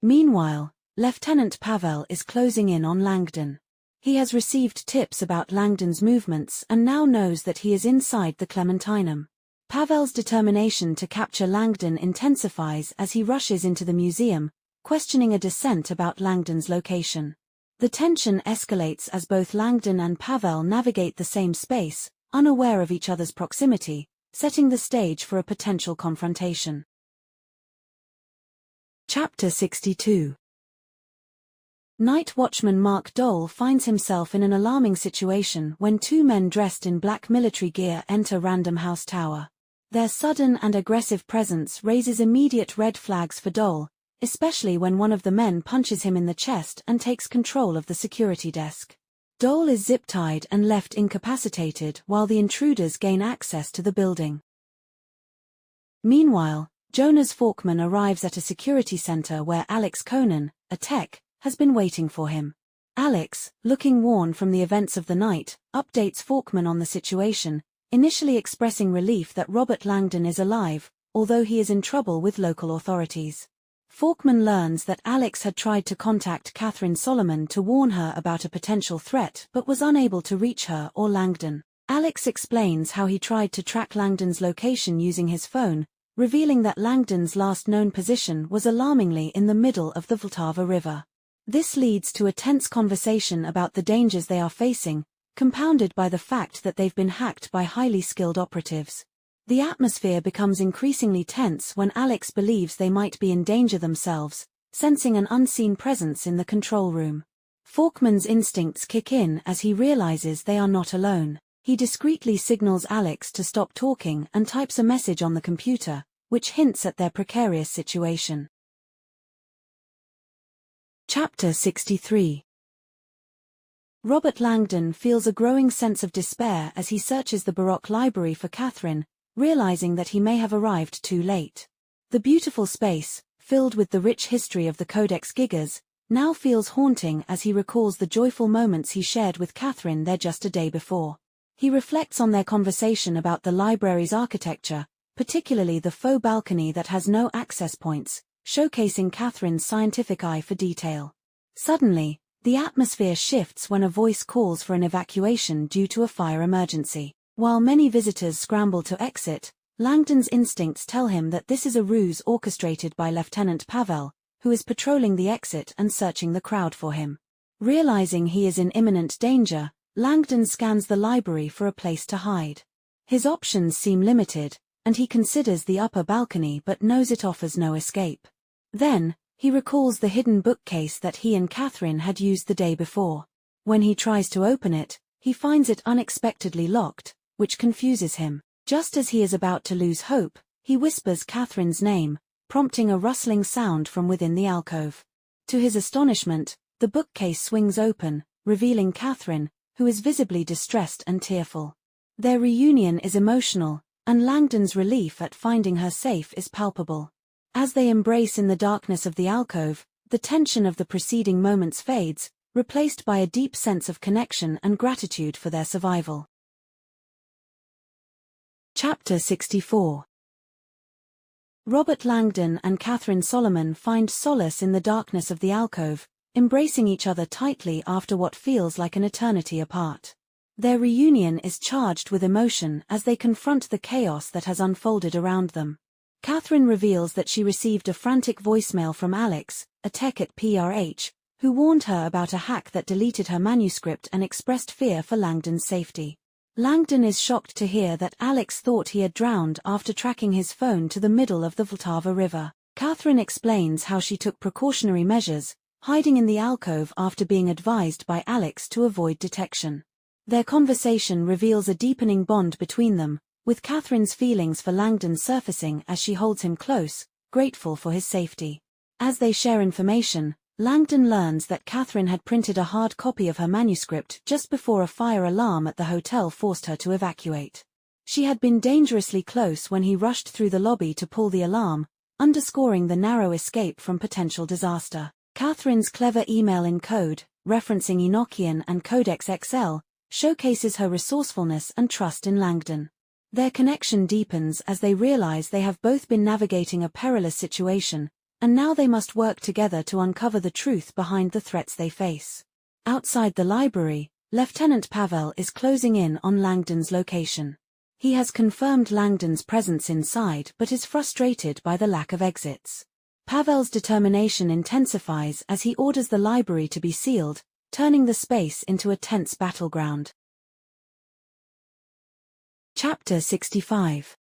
Meanwhile, Lieutenant Pavel is closing in on Langdon. He has received tips about Langdon's movements and now knows that he is inside the Clementinum. Pavel's determination to capture Langdon intensifies as he rushes into the museum, questioning a dissent about Langdon's location. The tension escalates as both Langdon and Pavel navigate the same space, unaware of each other's proximity, setting the stage for a potential confrontation. Chapter 62. Night watchman Mark Dole finds himself in an alarming situation when two men dressed in black military gear enter Random House Tower. Their sudden and aggressive presence raises immediate red flags for Dole, especially when one of the men punches him in the chest and takes control of the security desk. Dole is zip-tied and left incapacitated while the intruders gain access to the building. Meanwhile, Jonas Falkman arrives at a security center where Alex Conan, a tech, has been waiting for him. Alex, looking worn from the events of the night, updates Falkman on the situation, initially expressing relief that Robert Langdon is alive, although he is in trouble with local authorities. Falkman learns that Alex had tried to contact Catherine Solomon to warn her about a potential threat but was unable to reach her or Langdon. Alex explains how he tried to track Langdon's location using his phone, revealing that Langdon's last known position was alarmingly in the middle of the Vltava River. This leads to a tense conversation about the dangers they are facing, compounded by the fact that they've been hacked by highly skilled operatives. The atmosphere becomes increasingly tense when Alex believes they might be in danger themselves, sensing an unseen presence in the control room. Falkman's instincts kick in as he realizes they are not alone. He discreetly signals Alex to stop talking and types a message on the computer, which hints at their precarious situation. Chapter 63. Robert Langdon feels a growing sense of despair as he searches the Baroque library for Catherine, realizing that he may have arrived too late. The beautiful space, filled with the rich history of the Codex Gigas, now feels haunting as he recalls the joyful moments he shared with Catherine there just a day before. He reflects on their conversation about the library's architecture, particularly the faux balcony that has no access points, showcasing Catherine's scientific eye for detail. Suddenly, the atmosphere shifts when a voice calls for an evacuation due to a fire emergency. While many visitors scramble to exit, Langdon's instincts tell him that this is a ruse orchestrated by Lieutenant Pavel, who is patrolling the exit and searching the crowd for him. Realizing he is in imminent danger, Langdon scans the library for a place to hide. His options seem limited, and he considers the upper balcony but knows it offers no escape. Then, he recalls the hidden bookcase that he and Catherine had used the day before. When he tries to open it, he finds it unexpectedly locked, which confuses him. Just as he is about to lose hope, he whispers Catherine's name, prompting a rustling sound from within the alcove. To his astonishment, the bookcase swings open, revealing Catherine, who is visibly distressed and tearful. Their reunion is emotional, and Langdon's relief at finding her safe is palpable. As they embrace in the darkness of the alcove, the tension of the preceding moments fades, replaced by a deep sense of connection and gratitude for their survival. Chapter 64. Robert Langdon and Catherine Solomon find solace in the darkness of the alcove, embracing each other tightly after what feels like an eternity apart. Their reunion is charged with emotion as they confront the chaos that has unfolded around them. Catherine reveals that she received a frantic voicemail from Alex, a tech at PRH, who warned her about a hack that deleted her manuscript and expressed fear for Langdon's safety. Langdon is shocked to hear that Alex thought he had drowned after tracking his phone to the middle of the Vltava River. Catherine explains how she took precautionary measures, hiding in the alcove after being advised by Alex to avoid detection. Their conversation reveals a deepening bond between them, with Catherine's feelings for Langdon surfacing as she holds him close, grateful for his safety. As they share information, Langdon learns that Catherine had printed a hard copy of her manuscript just before a fire alarm at the hotel forced her to evacuate. She had been dangerously close when he rushed through the lobby to pull the alarm, underscoring the narrow escape from potential disaster. Catherine's clever email in code, referencing Enochian and Codex XL, showcases her resourcefulness and trust in Langdon. Their connection deepens as they realize they have both been navigating a perilous situation, and now they must work together to uncover the truth behind the threats they face. Outside the library, Lieutenant Pavel is closing in on Langdon's location. He has confirmed Langdon's presence inside but is frustrated by the lack of exits. Pavel's determination intensifies as he orders the library to be sealed, turning the space into a tense battleground. Chapter 65.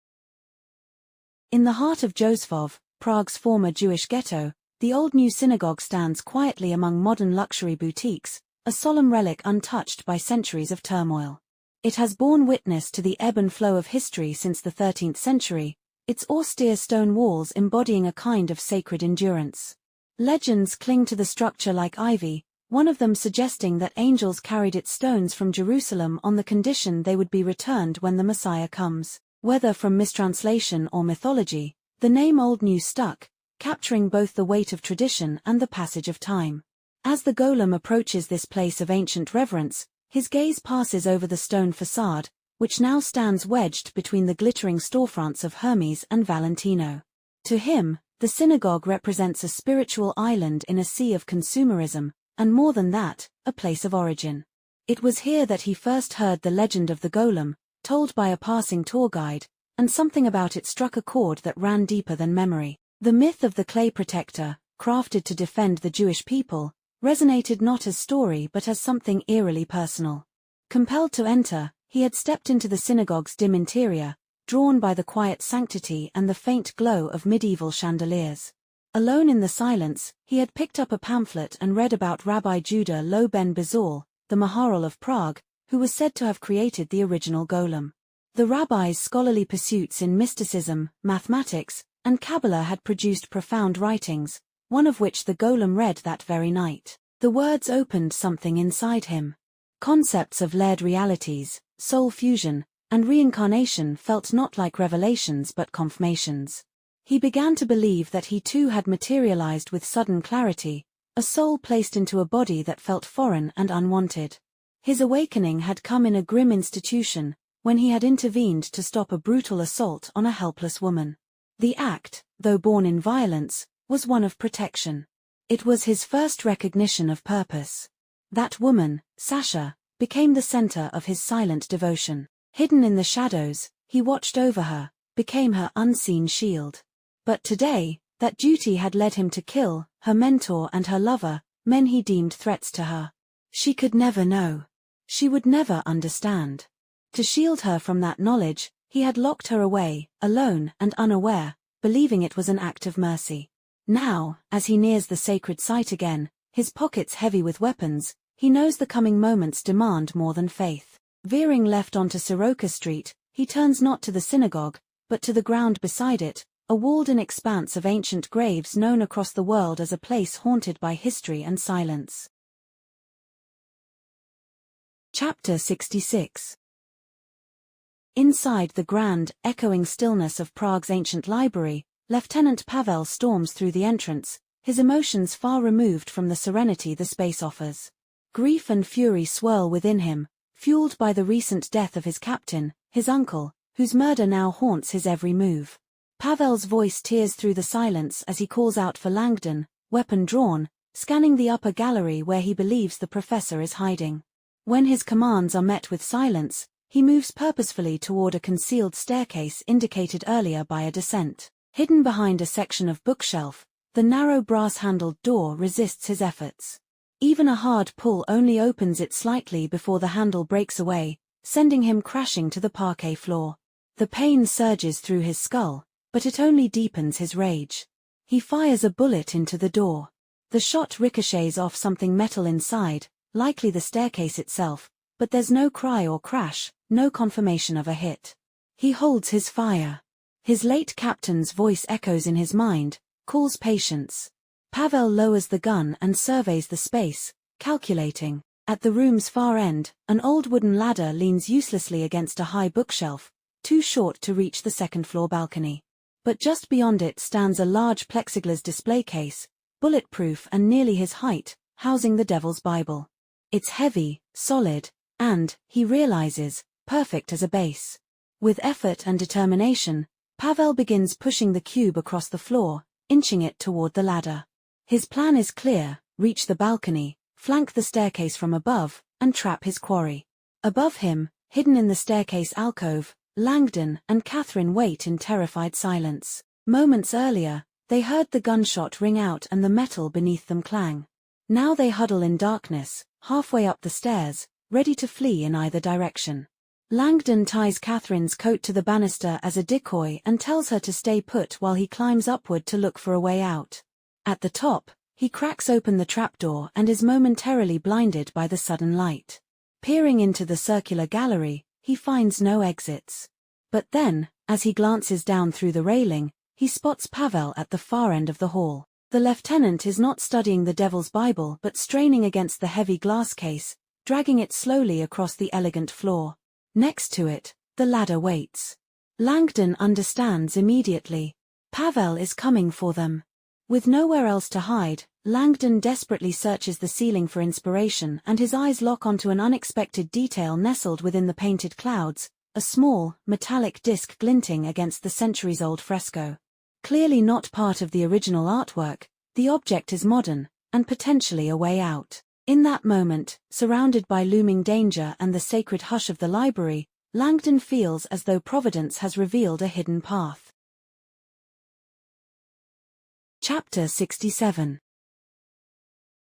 In the heart of Józef, Prague's former Jewish ghetto, the old new synagogue stands quietly among modern luxury boutiques, a solemn relic untouched by centuries of turmoil. It has borne witness to the ebb and flow of history since the 13th century, its austere stone walls embodying a kind of sacred endurance. Legends cling to the structure like ivy, one of them suggesting that angels carried its stones from Jerusalem on the condition they would be returned when the Messiah comes. Whether from mistranslation or mythology, the name Old New stuck, capturing both the weight of tradition and the passage of time. As the golem approaches this place of ancient reverence, his gaze passes over the stone facade, which now stands wedged between the glittering storefronts of Hermes and Valentino. To him, the synagogue represents a spiritual island in a sea of consumerism, and more than that, a place of origin. It was here that he first heard the legend of the golem, told by a passing tour guide, and something about it struck a chord that ran deeper than memory. The myth of the clay protector, crafted to defend the Jewish people, resonated not as story but as something eerily personal. Compelled to enter, he had stepped into the synagogue's dim interior, drawn by the quiet sanctity and the faint glow of medieval chandeliers. Alone in the silence, he had picked up a pamphlet and read about Rabbi Judah Lo ben Bezor, the Maharal of Prague, who was said to have created the original golem. The rabbi's scholarly pursuits in mysticism, mathematics, and Kabbalah had produced profound writings, one of which the golem read that very night. The words opened something inside him. Concepts of layered realities, soul fusion, and reincarnation felt not like revelations but confirmations. He began to believe that he too had materialized with sudden clarity, a soul placed into a body that felt foreign and unwanted. His awakening had come in a grim institution, when he had intervened to stop a brutal assault on a helpless woman. The act, though born in violence, was one of protection. It was his first recognition of purpose. That woman, Sasha, became the center of his silent devotion. Hidden in the shadows, he watched over her, became her unseen shield. But today, that duty had led him to kill her mentor and her lover, men he deemed threats to her. She could never know. She would never understand. To shield her from that knowledge, he had locked her away, alone and unaware, believing it was an act of mercy. Now, as he nears the sacred site again, his pockets heavy with weapons, he knows the coming moments demand more than faith. Veering left onto Soroka Street, he turns not to the synagogue, but to the ground beside it, a walled-in expanse of ancient graves known across the world as a place haunted by history and silence. Chapter 66. Inside the grand, echoing stillness of Prague's ancient library, Lieutenant Pavel storms through the entrance, his emotions far removed from the serenity the space offers. Grief and fury swirl within him, fueled by the recent death of his captain, his uncle, whose murder now haunts his every move. Pavel's voice tears through the silence as he calls out for Langdon, weapon drawn, scanning the upper gallery where he believes the professor is hiding. When his commands are met with silence, he moves purposefully toward a concealed staircase indicated earlier by a descent. Hidden behind a section of bookshelf, the narrow brass-handled door resists his efforts. Even a hard pull only opens it slightly before the handle breaks away, sending him crashing to the parquet floor. The pain surges through his skull, but it only deepens his rage. He fires a bullet into the door. The shot ricochets off something metal inside, likely the staircase itself, but there's no cry or crash, no confirmation of a hit. He holds his fire. His late captain's voice echoes in his mind, calls patience. Pavel lowers the gun and surveys the space, calculating. At the room's far end, an old wooden ladder leans uselessly against a high bookshelf, too short to reach the second-floor balcony. But just beyond it stands a large plexiglass display case, bulletproof and nearly his height, housing the Devil's Bible. It's heavy, solid, and, he realizes, perfect as a base. With effort and determination, Pavel begins pushing the cube across the floor, inching it toward the ladder. His plan is clear: reach the balcony, flank the staircase from above, and trap his quarry. Above him, hidden in the staircase alcove, Langdon and Catherine wait in terrified silence. Moments earlier, they heard the gunshot ring out and the metal beneath them clang. Now they huddle in darkness, halfway up the stairs, ready to flee in either direction. Langdon ties Catherine's coat to the banister as a decoy and tells her to stay put while he climbs upward to look for a way out. At the top, he cracks open the trapdoor and is momentarily blinded by the sudden light. Peering into the circular gallery, he finds no exits. But then, as he glances down through the railing, he spots Pavel at the far end of the hall. The lieutenant is not studying the Devil's Bible but straining against the heavy glass case, dragging it slowly across the elegant floor. Next to it, the ladder waits. Langdon understands immediately. Pavel is coming for them. With nowhere else to hide, Langdon desperately searches the ceiling for inspiration and his eyes lock onto an unexpected detail nestled within the painted clouds, a small, metallic disc glinting against the centuries-old fresco. Clearly not part of the original artwork, the object is modern, and potentially a way out. In that moment, surrounded by looming danger and the sacred hush of the library, Langdon feels as though Providence has revealed a hidden path. Chapter 67.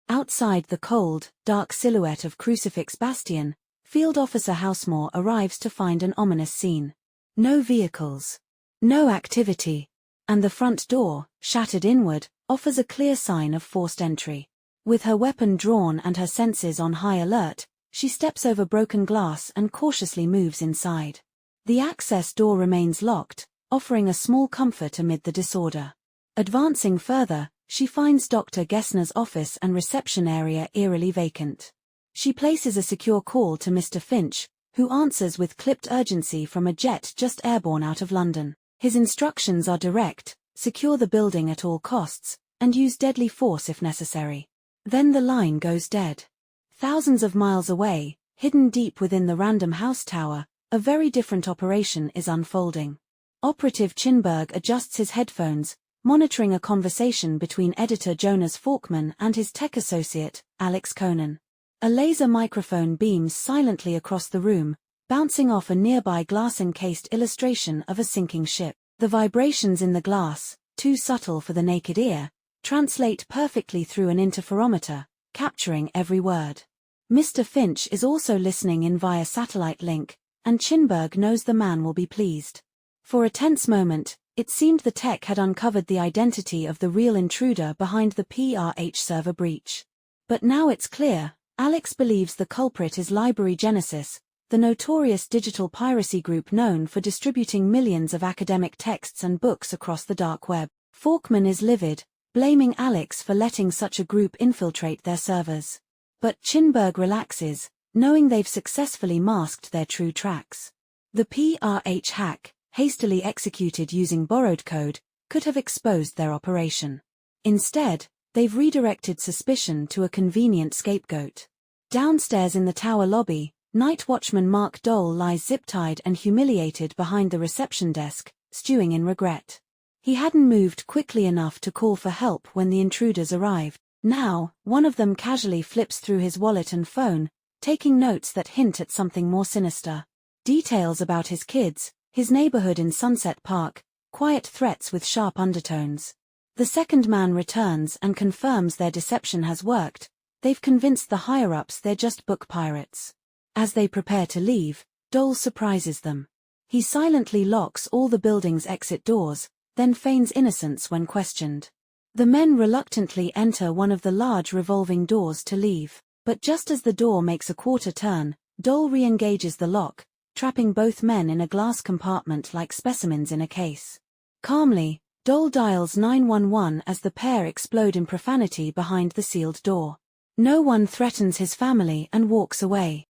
Outside the cold, dark silhouette of Crucifix Bastion, Field Officer Housemore arrives to find an ominous scene. No vehicles. No activity. And the front door, shattered inward, offers a clear sign of forced entry. With her weapon drawn and her senses on high alert, she steps over broken glass and cautiously moves inside. The access door remains locked, offering a small comfort amid the disorder. Advancing further, she finds Dr. Gessner's office and reception area eerily vacant. She places a secure call to Mr. Finch, who answers with clipped urgency from a jet just airborne out of London. His instructions are direct: secure the building at all costs, and use deadly force if necessary. Then the line goes dead. Thousands of miles away, hidden deep within the Random House Tower, a very different operation is unfolding. Operative Chinberg adjusts his headphones, monitoring a conversation between editor Jonas Forkman and his tech associate, Alex Conan. A laser microphone beams silently across the room, bouncing off a nearby glass-encased illustration of a sinking ship. The vibrations in the glass, too subtle for the naked ear, translate perfectly through an interferometer, capturing every word. Mr. Finch is also listening in via satellite link, and Chinberg knows the man will be pleased. For a tense moment, it seemed the tech had uncovered the identity of the real intruder behind the PRH server breach. But now it's clear, Alex believes the culprit is Library Genesis, the notorious digital piracy group known for distributing millions of academic texts and books across the dark web. Forkman is livid, blaming Alex for letting such a group infiltrate their servers. But Chinberg relaxes, knowing they've successfully masked their true tracks. The PRH hack, hastily executed using borrowed code, could have exposed their operation. Instead, they've redirected suspicion to a convenient scapegoat. Downstairs in the tower lobby, night watchman Mark Dole lies zip-tied and humiliated behind the reception desk, stewing in regret. He hadn't moved quickly enough to call for help when the intruders arrived. Now, one of them casually flips through his wallet and phone, taking notes that hint at something more sinister. Details about his kids, his neighborhood in Sunset Park, quiet threats with sharp undertones. The second man returns and confirms their deception has worked. They've convinced the higher-ups they're just book pirates. As they prepare to leave, Dole surprises them. He silently locks all the building's exit doors, then feigns innocence when questioned. The men reluctantly enter one of the large revolving doors to leave, but just as the door makes a quarter turn, Dole re-engages the lock, trapping both men in a glass compartment like specimens in a case. Calmly, Dole dials 911 as the pair explode in profanity behind the sealed door. No one threatens his family and walks away.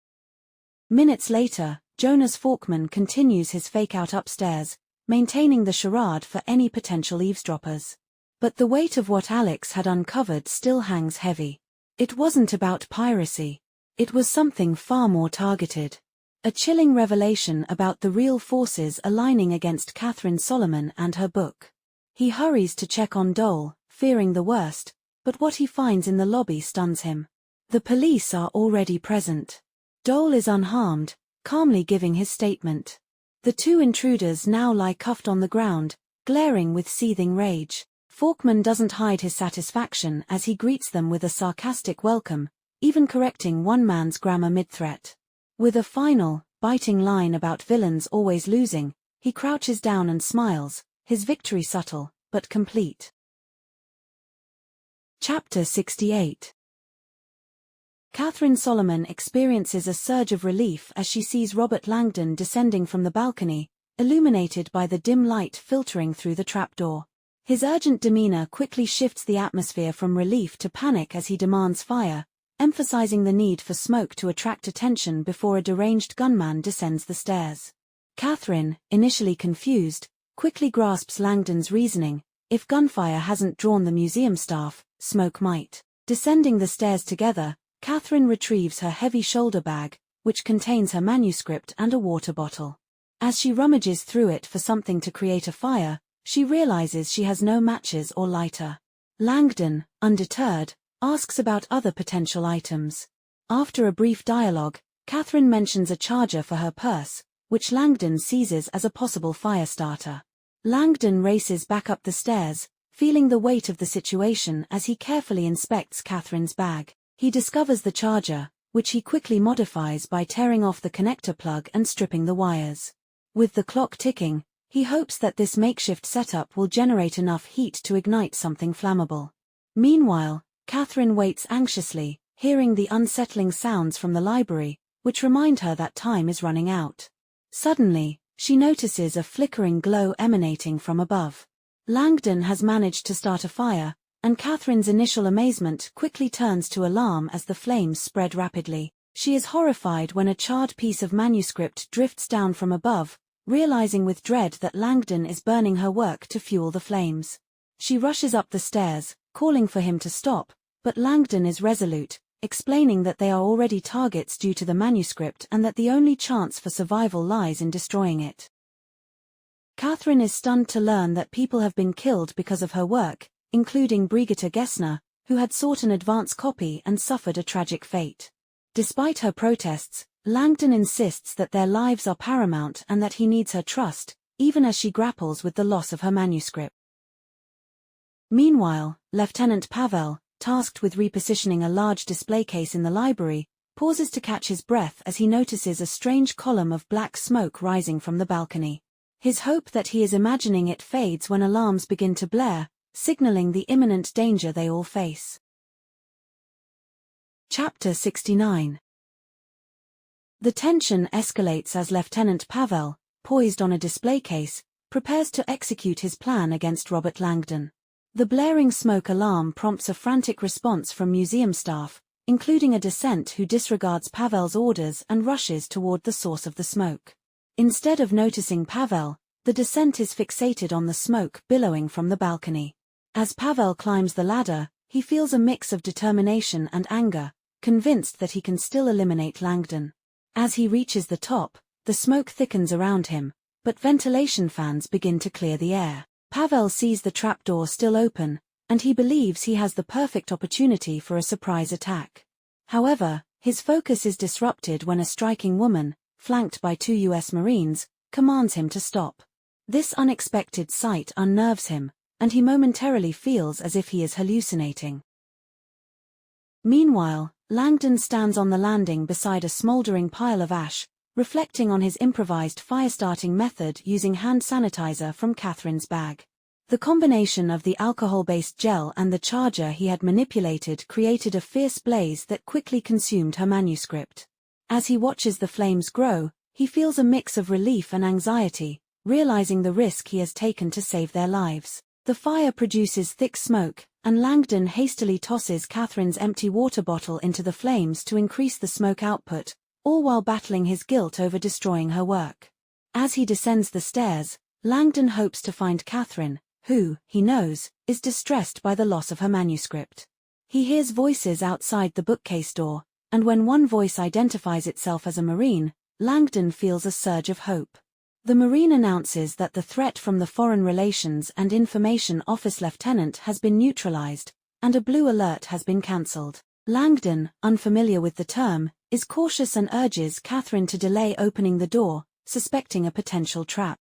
Minutes later, Jonas Forkman continues his fake-out upstairs, maintaining the charade for any potential eavesdroppers. But the weight of what Alex had uncovered still hangs heavy. It wasn't about piracy. It was something far more targeted. A chilling revelation about the real forces aligning against Catherine Solomon and her book. He hurries to check on Dole, fearing the worst, but what he finds in the lobby stuns him. The police are already present. Dole is unharmed, calmly giving his statement. The two intruders now lie cuffed on the ground, glaring with seething rage. Forkman doesn't hide his satisfaction as he greets them with a sarcastic welcome, even correcting one man's grammar mid-threat. With a final, biting line about villains always losing, he crouches down and smiles, his victory subtle, but complete. Chapter 68. Catherine Solomon experiences a surge of relief as she sees Robert Langdon descending from the balcony, illuminated by the dim light filtering through the trapdoor. His urgent demeanor quickly shifts the atmosphere from relief to panic as he demands fire, emphasizing the need for smoke to attract attention before a deranged gunman descends the stairs. Catherine, initially confused, quickly grasps Langdon's reasoning. If gunfire hasn't drawn the museum staff, smoke might. Descending the stairs together, Catherine retrieves her heavy shoulder bag, which contains her manuscript and a water bottle. As she rummages through it for something to create a fire, she realizes she has no matches or lighter. Langdon, undeterred, asks about other potential items. After a brief dialogue, Catherine mentions a charger for her purse, which Langdon seizes as a possible fire starter. Langdon races back up the stairs, feeling the weight of the situation as he carefully inspects Catherine's bag. He discovers the charger, which he quickly modifies by tearing off the connector plug and stripping the wires. With the clock ticking, he hopes that this makeshift setup will generate enough heat to ignite something flammable. Meanwhile, Catherine waits anxiously, hearing the unsettling sounds from the library, which remind her that time is running out. Suddenly, she notices a flickering glow emanating from above. Langdon has managed to start a fire, and Catherine's initial amazement quickly turns to alarm as the flames spread rapidly. She is horrified when a charred piece of manuscript drifts down from above, realizing with dread that Langdon is burning her work to fuel the flames. She rushes up the stairs, calling for him to stop, but Langdon is resolute, explaining that they are already targets due to the manuscript and that the only chance for survival lies in destroying it. Catherine is stunned to learn that people have been killed because of her work, including Brigitte Gessner, who had sought an advance copy and suffered a tragic fate. Despite her protests, Langdon insists that their lives are paramount and that he needs her trust, even as she grapples with the loss of her manuscript. Meanwhile, Lieutenant Pavel, tasked with repositioning a large display case in the library, pauses to catch his breath as he notices a strange column of black smoke rising from the balcony. His hope that he is imagining it fades when alarms begin to blare, signaling the imminent danger they all face. Chapter 69. The tension escalates as Lieutenant Pavel, poised on a display case, prepares to execute his plan against Robert Langdon. The blaring smoke alarm prompts a frantic response from museum staff, including a dissent who disregards Pavel's orders and rushes toward the source of the smoke. Instead of noticing Pavel, the dissent is fixated on the smoke billowing from the balcony. As Pavel climbs the ladder, he feels a mix of determination and anger, convinced that he can still eliminate Langdon. As he reaches the top, the smoke thickens around him, but ventilation fans begin to clear the air. Pavel sees the trapdoor still open, and he believes he has the perfect opportunity for a surprise attack. However, his focus is disrupted when a striking woman, flanked by 2 U.S. Marines, commands him to stop. This unexpected sight unnerves him, and he momentarily feels as if he is hallucinating. Meanwhile, Langdon stands on the landing beside a smoldering pile of ash, reflecting on his improvised fire-starting method using hand sanitizer from Catherine's bag. The combination of the alcohol-based gel and the charger he had manipulated created a fierce blaze that quickly consumed her manuscript. As he watches the flames grow, he feels a mix of relief and anxiety, realizing the risk he has taken to save their lives. The fire produces thick smoke, and Langdon hastily tosses Catherine's empty water bottle into the flames to increase the smoke output, all while battling his guilt over destroying her work. As he descends the stairs, Langdon hopes to find Catherine, who, he knows, is distressed by the loss of her manuscript. He hears voices outside the bookcase door, and when one voice identifies itself as a Marine, Langdon feels a surge of hope. The Marine announces that the threat from the Foreign Relations and Information Office lieutenant has been neutralized, and a blue alert has been cancelled. Langdon, unfamiliar with the term, is cautious and urges Catherine to delay opening the door, suspecting a potential trap.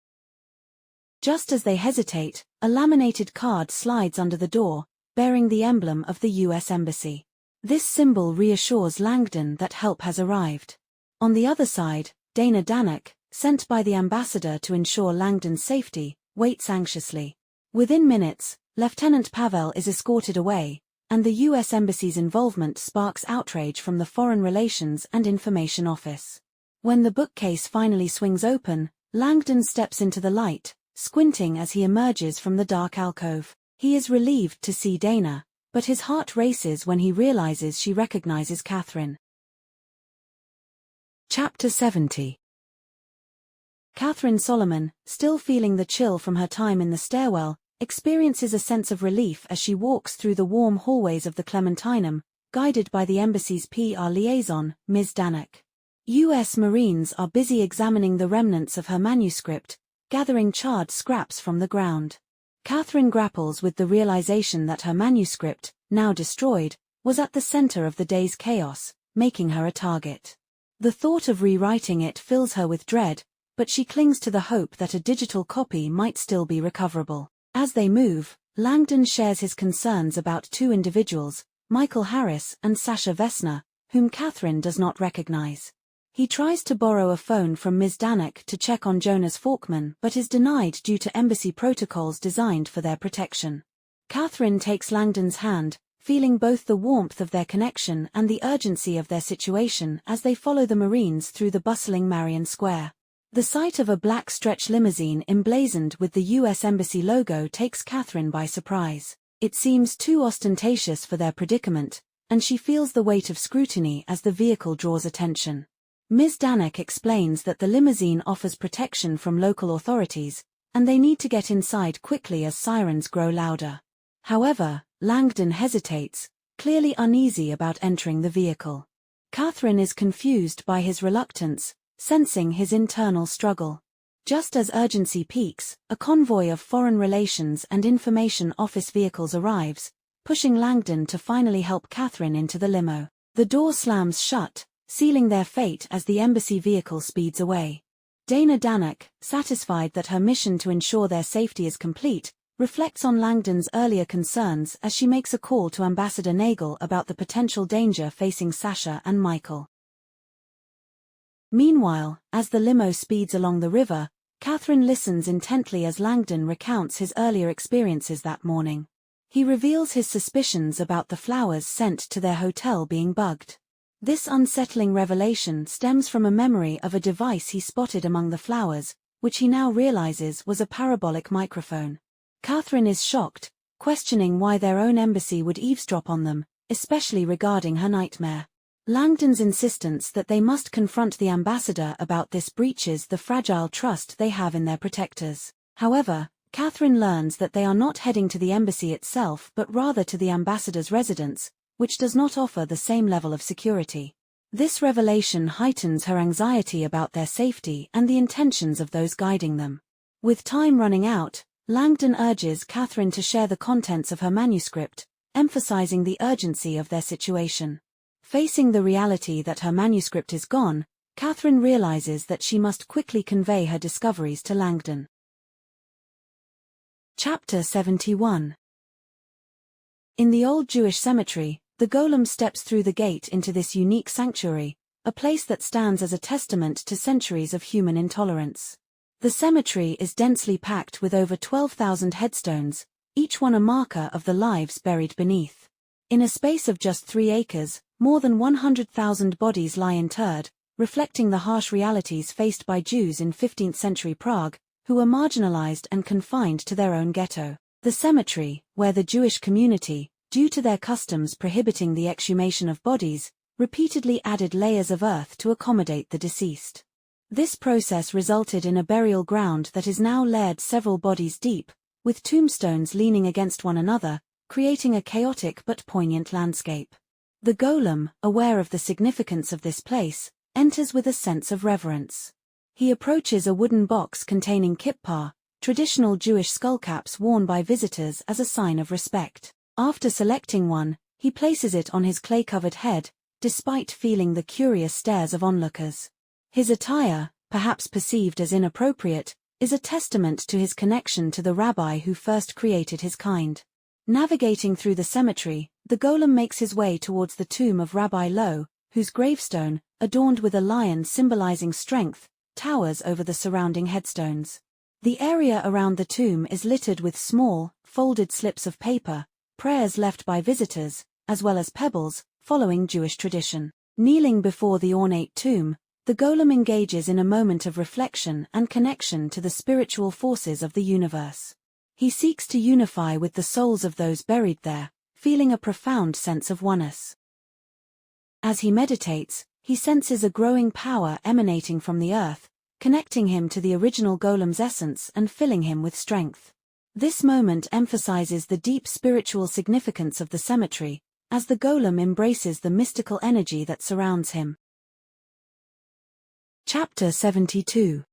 Just as they hesitate, a laminated card slides under the door, bearing the emblem of the U.S. Embassy. This symbol reassures Langdon that help has arrived. On the other side, Dana Danek, sent by the ambassador to ensure Langdon's safety, waits anxiously. Within minutes, Lieutenant Pavel is escorted away, and the U.S. Embassy's involvement sparks outrage from the Foreign Relations and Information Office. When the bookcase finally swings open, Langdon steps into the light, squinting as he emerges from the dark alcove. He is relieved to see Dana, but his heart races when he realizes she recognizes Catherine. Chapter 70. Catherine Solomon, still feeling the chill from her time in the stairwell, experiences a sense of relief as she walks through the warm hallways of the Clementinum, guided by the embassy's PR liaison, Ms. Danek. U.S. Marines are busy examining the remnants of her manuscript, gathering charred scraps from the ground. Catherine grapples with the realization that her manuscript, now destroyed, was at the center of the day's chaos, making her a target. The thought of rewriting it fills her with dread, but she clings to the hope that a digital copy might still be recoverable. As they move, Langdon shares his concerns about 2 individuals, Michael Harris and Sasha Vesna, whom Catherine does not recognize. He tries to borrow a phone from Ms. Danek to check on Jonas Falkman but is denied due to embassy protocols designed for their protection. Catherine takes Langdon's hand, feeling both the warmth of their connection and the urgency of their situation as they follow the Marines through the bustling Marion Square. The sight of a black stretch limousine emblazoned with the U.S. Embassy logo takes Catherine by surprise. It seems too ostentatious for their predicament, and she feels the weight of scrutiny as the vehicle draws attention. Ms. Danek explains that the limousine offers protection from local authorities, and they need to get inside quickly as sirens grow louder. However, Langdon hesitates, clearly uneasy about entering the vehicle. Catherine is confused by his reluctance, sensing his internal struggle. Just as urgency peaks, a convoy of foreign relations and information office vehicles arrives, pushing Langdon to finally help Catherine into the limo. The door slams shut, sealing their fate as the embassy vehicle speeds away. Dana Danak, satisfied that her mission to ensure their safety is complete, reflects on Langdon's earlier concerns as she makes a call to Ambassador Nagel about the potential danger facing Sasha and Michael. Meanwhile, as the limo speeds along the river, Catherine listens intently as Langdon recounts his earlier experiences that morning. He reveals his suspicions about the flowers sent to their hotel being bugged. This unsettling revelation stems from a memory of a device he spotted among the flowers, which he now realizes was a parabolic microphone. Catherine is shocked, questioning why their own embassy would eavesdrop on them, especially regarding her nightmare. Langdon's insistence that they must confront the ambassador about this breaches the fragile trust they have in their protectors. However, Catherine learns that they are not heading to the embassy itself but rather to the ambassador's residence, which does not offer the same level of security. This revelation heightens her anxiety about their safety and the intentions of those guiding them. With time running out, Langdon urges Catherine to share the contents of her manuscript, emphasizing the urgency of their situation. Facing the reality that her manuscript is gone, Catherine realizes that she must quickly convey her discoveries to Langdon. Chapter 71. In the old Jewish cemetery, the golem steps through the gate into this unique sanctuary, a place that stands as a testament to centuries of human intolerance. The cemetery is densely packed with over 12,000 headstones, each one a marker of the lives buried beneath. In a space of just 3 acres, more than 100,000 bodies lie interred, reflecting the harsh realities faced by Jews in 15th-century Prague, who were marginalized and confined to their own ghetto. The cemetery, where the Jewish community, due to their customs prohibiting the exhumation of bodies, repeatedly added layers of earth to accommodate the deceased. This process resulted in a burial ground that is now layered several bodies deep, with tombstones leaning against one another, creating a chaotic but poignant landscape. The golem, aware of the significance of this place, enters with a sense of reverence. He approaches a wooden box containing kippah, traditional Jewish skullcaps worn by visitors as a sign of respect. After selecting one, he places it on his clay-covered head, despite feeling the curious stares of onlookers. His attire, perhaps perceived as inappropriate, is a testament to his connection to the rabbi who first created his kind. Navigating through the cemetery, the golem makes his way towards the tomb of Rabbi Lowe, whose gravestone, adorned with a lion symbolizing strength, towers over the surrounding headstones. The area around the tomb is littered with small, folded slips of paper, prayers left by visitors, as well as pebbles, following Jewish tradition. Kneeling before the ornate tomb, the golem engages in a moment of reflection and connection to the spiritual forces of the universe. He seeks to unify with the souls of those buried there, feeling a profound sense of oneness. As he meditates, he senses a growing power emanating from the earth, connecting him to the original golem's essence and filling him with strength. This moment emphasizes the deep spiritual significance of the cemetery, as the golem embraces the mystical energy that surrounds him. Chapter 72.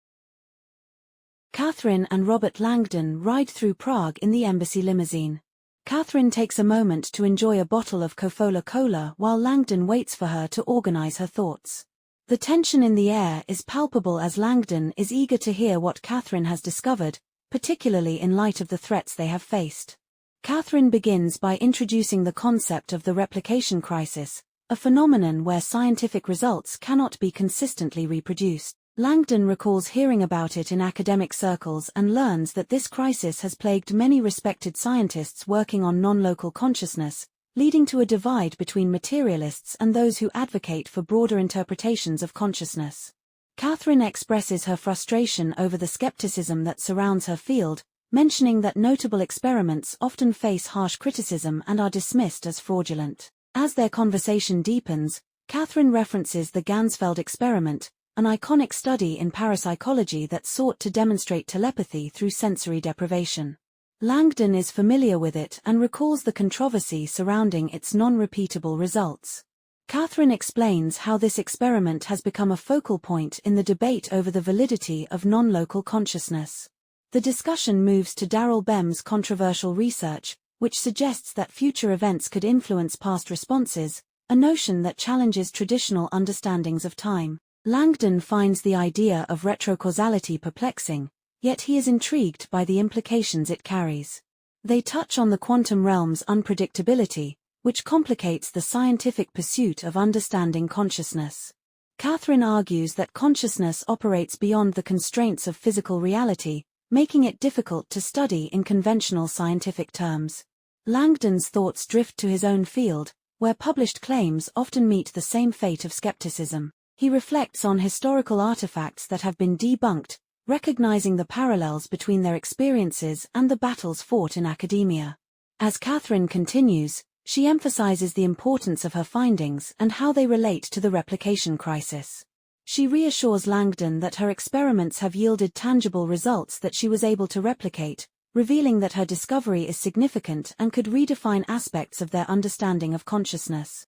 Catherine and Robert Langdon ride through Prague in the embassy limousine. Catherine takes a moment to enjoy a bottle of Coca Cola while Langdon waits for her to organize her thoughts. The tension in the air is palpable as Langdon is eager to hear what Catherine has discovered, particularly in light of the threats they have faced. Catherine begins by introducing the concept of the replication crisis, a phenomenon where scientific results cannot be consistently reproduced. Langdon recalls hearing about it in academic circles and learns that this crisis has plagued many respected scientists working on non-local consciousness, leading to a divide between materialists and those who advocate for broader interpretations of consciousness. Catherine expresses her frustration over the skepticism that surrounds her field, mentioning that notable experiments often face harsh criticism and are dismissed as fraudulent. As their conversation deepens, Catherine references the Ganzfeld experiment, an iconic study in parapsychology that sought to demonstrate telepathy through sensory deprivation. Langdon is familiar with it and recalls the controversy surrounding its non-repeatable results. Catherine explains how this experiment has become a focal point in the debate over the validity of non-local consciousness. The discussion moves to Daryl Bem's controversial research, which suggests that future events could influence past responses, a notion that challenges traditional understandings of time. Langdon finds the idea of retrocausality perplexing, yet he is intrigued by the implications it carries. They touch on the quantum realm's unpredictability, which complicates the scientific pursuit of understanding consciousness. Catherine argues that consciousness operates beyond the constraints of physical reality, making it difficult to study in conventional scientific terms. Langdon's thoughts drift to his own field, where published claims often meet the same fate of skepticism. He reflects on historical artifacts that have been debunked, recognizing the parallels between their experiences and the battles fought in academia. As Catherine continues, she emphasizes the importance of her findings and how they relate to the replication crisis. She reassures Langdon that her experiments have yielded tangible results that she was able to replicate, revealing that her discovery is significant and could redefine aspects of their understanding of consciousness.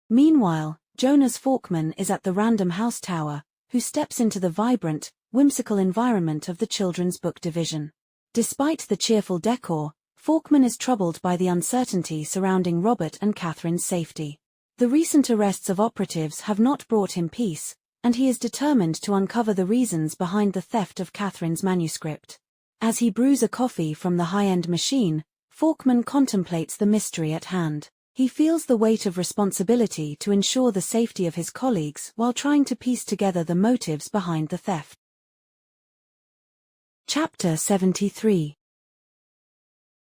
Meanwhile, Jonas Forkman is at the Random House Tower, who steps into the vibrant, whimsical environment of the children's book division. Despite the cheerful decor, Forkman is troubled by the uncertainty surrounding Robert and Catherine's safety. The recent arrests of operatives have not brought him peace, and he is determined to uncover the reasons behind the theft of Catherine's manuscript. As he brews a coffee from the high-end machine, Forkman contemplates the mystery at hand. He feels the weight of responsibility to ensure the safety of his colleagues while trying to piece together the motives behind the theft. Chapter 73.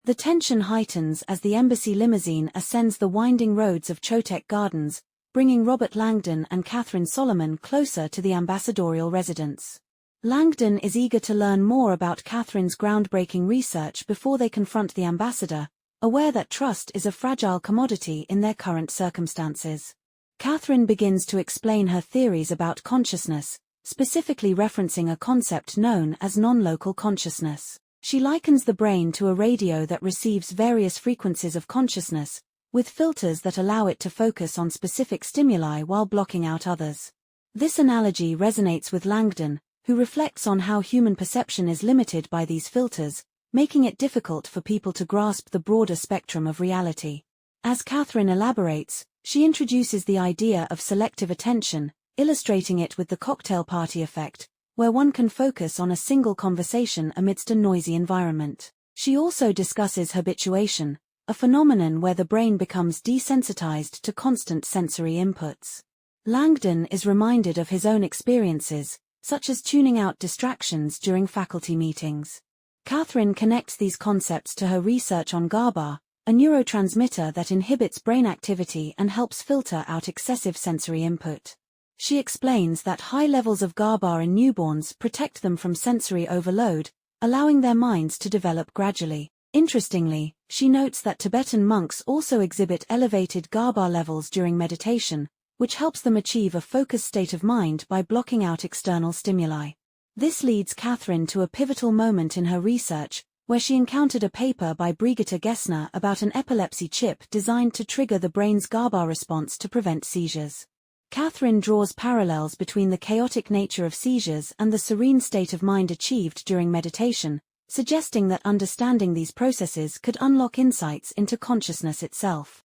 The tension heightens as the embassy limousine ascends the winding roads of Chotek Gardens, bringing Robert Langdon and Catherine Solomon closer to the ambassadorial residence. Langdon is eager to learn more about Catherine's groundbreaking research before they confront the ambassador, aware that trust is a fragile commodity in their current circumstances. Catherine begins to explain her theories about consciousness, specifically referencing a concept known as non-local consciousness. She likens the brain to a radio that receives various frequencies of consciousness, with filters that allow it to focus on specific stimuli while blocking out others. This analogy resonates with Langdon, who reflects on how human perception is limited by these filters, making it difficult for people to grasp the broader spectrum of reality. As Catherine elaborates, she introduces the idea of selective attention, illustrating it with the cocktail party effect, where one can focus on a single conversation amidst a noisy environment. She also discusses habituation, a phenomenon where the brain becomes desensitized to constant sensory inputs. Langdon is reminded of his own experiences, such as tuning out distractions during faculty meetings. Catherine connects these concepts to her research on GABA, a neurotransmitter that inhibits brain activity and helps filter out excessive sensory input. She explains that high levels of GABA in newborns protect them from sensory overload, allowing their minds to develop gradually. Interestingly, she notes that Tibetan monks also exhibit elevated GABA levels during meditation, which helps them achieve a focused state of mind by blocking out external stimuli. This leads Catherine to a pivotal moment in her research, where she encountered a paper by Brigitte Gessner about an epilepsy chip designed to trigger the brain's GABA response to prevent seizures. Catherine draws parallels between the chaotic nature of seizures and the serene state of mind achieved during meditation, suggesting that understanding these processes could unlock insights into consciousness itself.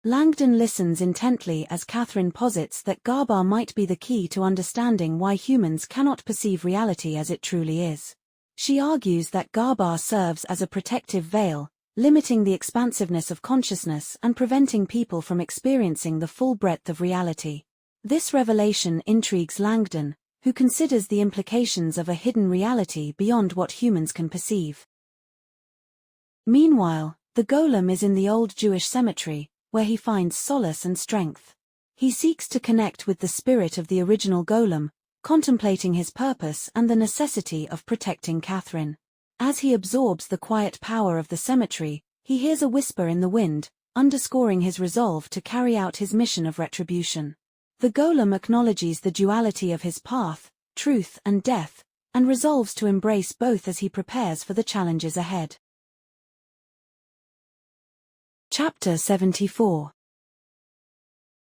Langdon listens intently as Catherine posits that GABA might be the key to understanding why humans cannot perceive reality as it truly is. She argues that GABA serves as a protective veil, limiting the expansiveness of consciousness and preventing people from experiencing the full breadth of reality. This revelation intrigues Langdon, who considers the implications of a hidden reality beyond what humans can perceive. Meanwhile, the golem is in the old Jewish cemetery, where he finds solace and strength. He seeks to connect with the spirit of the original golem, contemplating his purpose and the necessity of protecting Catherine. As he absorbs the quiet power of the cemetery, he hears a whisper in the wind, underscoring his resolve to carry out his mission of retribution. The golem acknowledges the duality of his path, truth and death, and resolves to embrace both as he prepares for the challenges ahead. Chapter 74.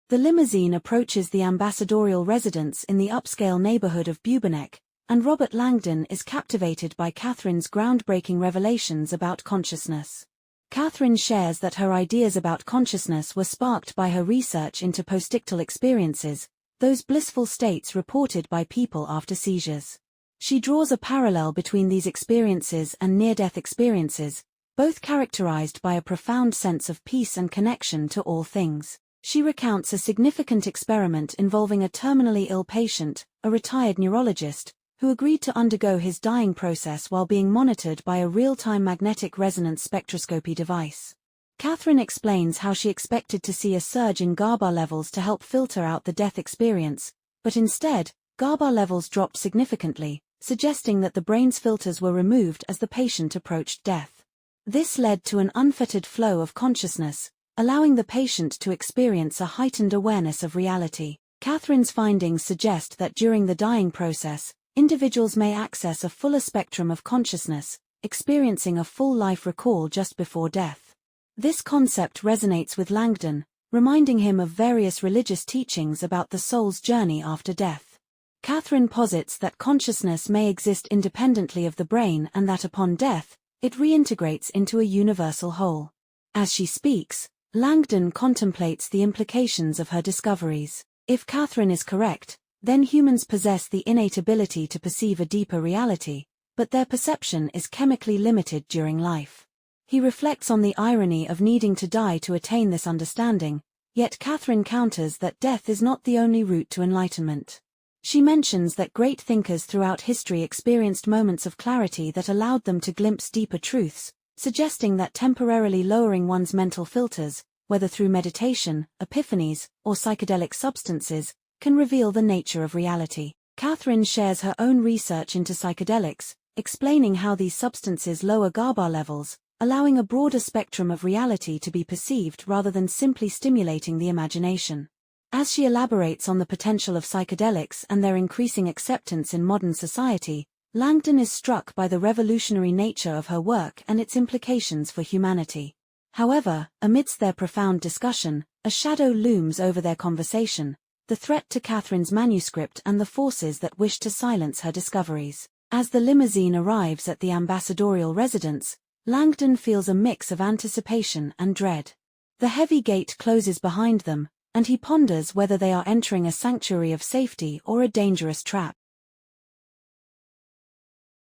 The limousine approaches the ambassadorial residence in the upscale neighborhood of Bubenec, and Robert Langdon is captivated by Catherine's groundbreaking revelations about consciousness. Catherine shares that her ideas about consciousness were sparked by her research into postictal experiences, those blissful states reported by people after seizures. She draws a parallel between these experiences and near-death experiences, both characterized by a profound sense of peace and connection to all things. She recounts a significant experiment involving a terminally ill patient, a retired neurologist, who agreed to undergo his dying process while being monitored by a real-time magnetic resonance spectroscopy device. Catherine explains how she expected to see a surge in GABA levels to help filter out the death experience, but instead, GABA levels dropped significantly, suggesting that the brain's filters were removed as the patient approached death. This led to an unfettered flow of consciousness, allowing the patient to experience a heightened awareness of reality. Catherine's findings suggest that during the dying process, individuals may access a fuller spectrum of consciousness, experiencing a full life recall just before death. This concept resonates with Langdon, reminding him of various religious teachings about the soul's journey after death. Catherine posits that consciousness may exist independently of the brain and that upon death, it reintegrates into a universal whole. As she speaks, Langdon contemplates the implications of her discoveries. If Catherine is correct, then humans possess the innate ability to perceive a deeper reality, but their perception is chemically limited during life. He reflects on the irony of needing to die to attain this understanding, yet Catherine counters that death is not the only route to enlightenment. She mentions that great thinkers throughout history experienced moments of clarity that allowed them to glimpse deeper truths, suggesting that temporarily lowering one's mental filters, whether through meditation, epiphanies, or psychedelic substances, can reveal the nature of reality. Catherine shares her own research into psychedelics, explaining how these substances lower GABA levels, allowing a broader spectrum of reality to be perceived rather than simply stimulating the imagination. As she elaborates on the potential of psychedelics and their increasing acceptance in modern society, Langdon is struck by the revolutionary nature of her work and its implications for humanity. However, amidst their profound discussion, a shadow looms over their conversation, the threat to Catherine's manuscript and the forces that wish to silence her discoveries. As the limousine arrives at the ambassadorial residence, Langdon feels a mix of anticipation and dread. The heavy gate closes behind them, and he ponders whether they are entering a sanctuary of safety or a dangerous trap.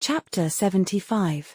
Chapter 75.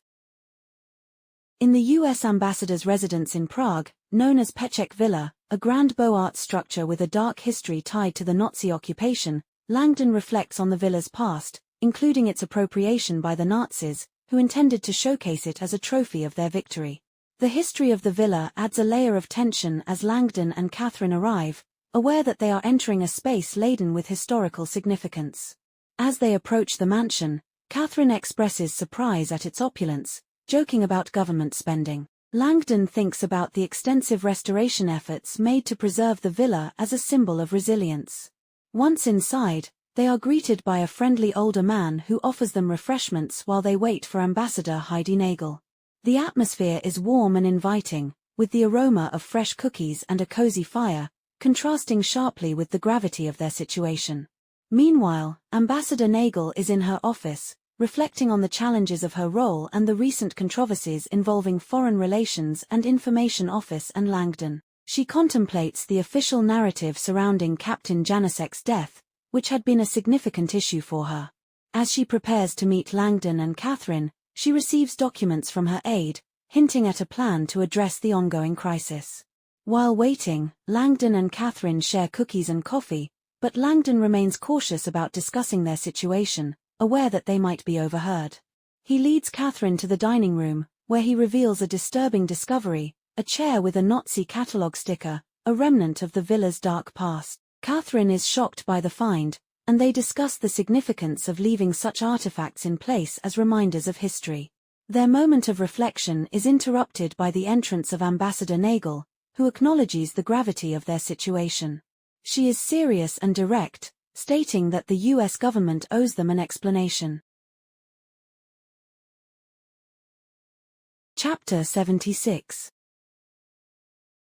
In the U.S. ambassador's residence in Prague, known as Peček Villa, a grand Beaux-Arts structure with a dark history tied to the Nazi occupation, Langdon reflects on the villa's past, including its appropriation by the Nazis, who intended to showcase it as a trophy of their victory. The history of the villa adds a layer of tension as Langdon and Catherine arrive, aware that they are entering a space laden with historical significance. As they approach the mansion, Catherine expresses surprise at its opulence, joking about government spending. Langdon thinks about the extensive restoration efforts made to preserve the villa as a symbol of resilience. Once inside, they are greeted by a friendly older man who offers them refreshments while they wait for Ambassador Heidi Nagel. The atmosphere is warm and inviting, with the aroma of fresh cookies and a cozy fire, contrasting sharply with the gravity of their situation. Meanwhile, Ambassador Nagel is in her office, reflecting on the challenges of her role and the recent controversies involving foreign relations and information office and Langdon. She contemplates the official narrative surrounding Captain Janicek's death, which had been a significant issue for her. As she prepares to meet Langdon and Catherine, she receives documents from her aide, hinting at a plan to address the ongoing crisis. While waiting, Langdon and Catherine share cookies and coffee, but Langdon remains cautious about discussing their situation, aware that they might be overheard. He leads Catherine to the dining room, where he reveals a disturbing discovery, a chair with a Nazi catalogue sticker, a remnant of the villa's dark past. Catherine is shocked by the find, and they discuss the significance of leaving such artifacts in place as reminders of history. Their moment of reflection is interrupted by the entrance of Ambassador Nagel, who acknowledges the gravity of their situation. She is serious and direct, stating that the U.S. government owes them an explanation. Chapter 76.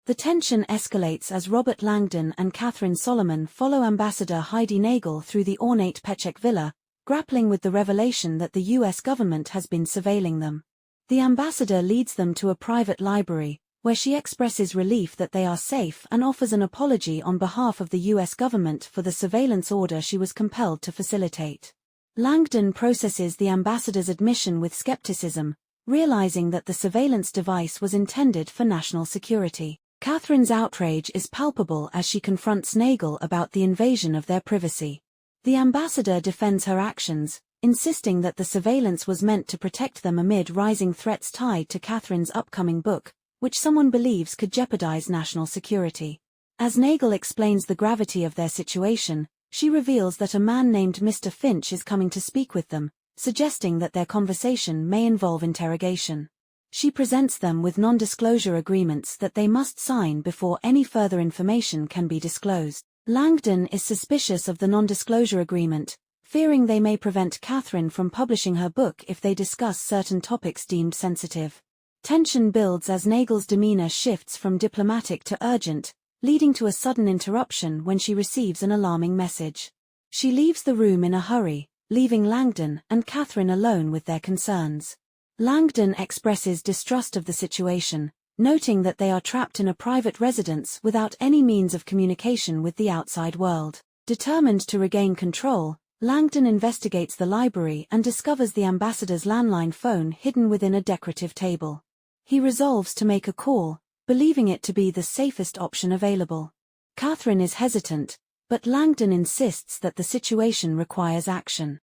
The tension escalates as Robert Langdon and Catherine Solomon follow Ambassador Heidi Nagel through the ornate Pechek villa, grappling with the revelation that the U.S. government has been surveilling them. The ambassador leads them to a private library, where she expresses relief that they are safe and offers an apology on behalf of the U.S. government for the surveillance order she was compelled to facilitate. Langdon processes the ambassador's admission with skepticism, realizing that the surveillance device was intended for national security. Catherine's outrage is palpable as she confronts Nagel about the invasion of their privacy. The ambassador defends her actions, insisting that the surveillance was meant to protect them amid rising threats tied to Catherine's upcoming book, which someone believes could jeopardize national security. As Nagel explains the gravity of their situation, she reveals that a man named Mr. Finch is coming to speak with them, suggesting that their conversation may involve interrogation. She presents them with non-disclosure agreements that they must sign before any further information can be disclosed. Langdon is suspicious of the non-disclosure agreement, fearing they may prevent Catherine from publishing her book if they discuss certain topics deemed sensitive. Tension builds as Nagel's demeanor shifts from diplomatic to urgent, leading to a sudden interruption when she receives an alarming message. She leaves the room in a hurry, leaving Langdon and Catherine alone with their concerns. Langdon expresses distrust of the situation, noting that they are trapped in a private residence without any means of communication with the outside world. Determined to regain control, Langdon investigates the library and discovers the ambassador's landline phone hidden within a decorative table. He resolves to make a call, believing it to be the safest option available. Catherine is hesitant, but Langdon insists that the situation requires action.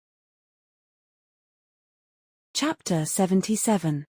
Chapter 77.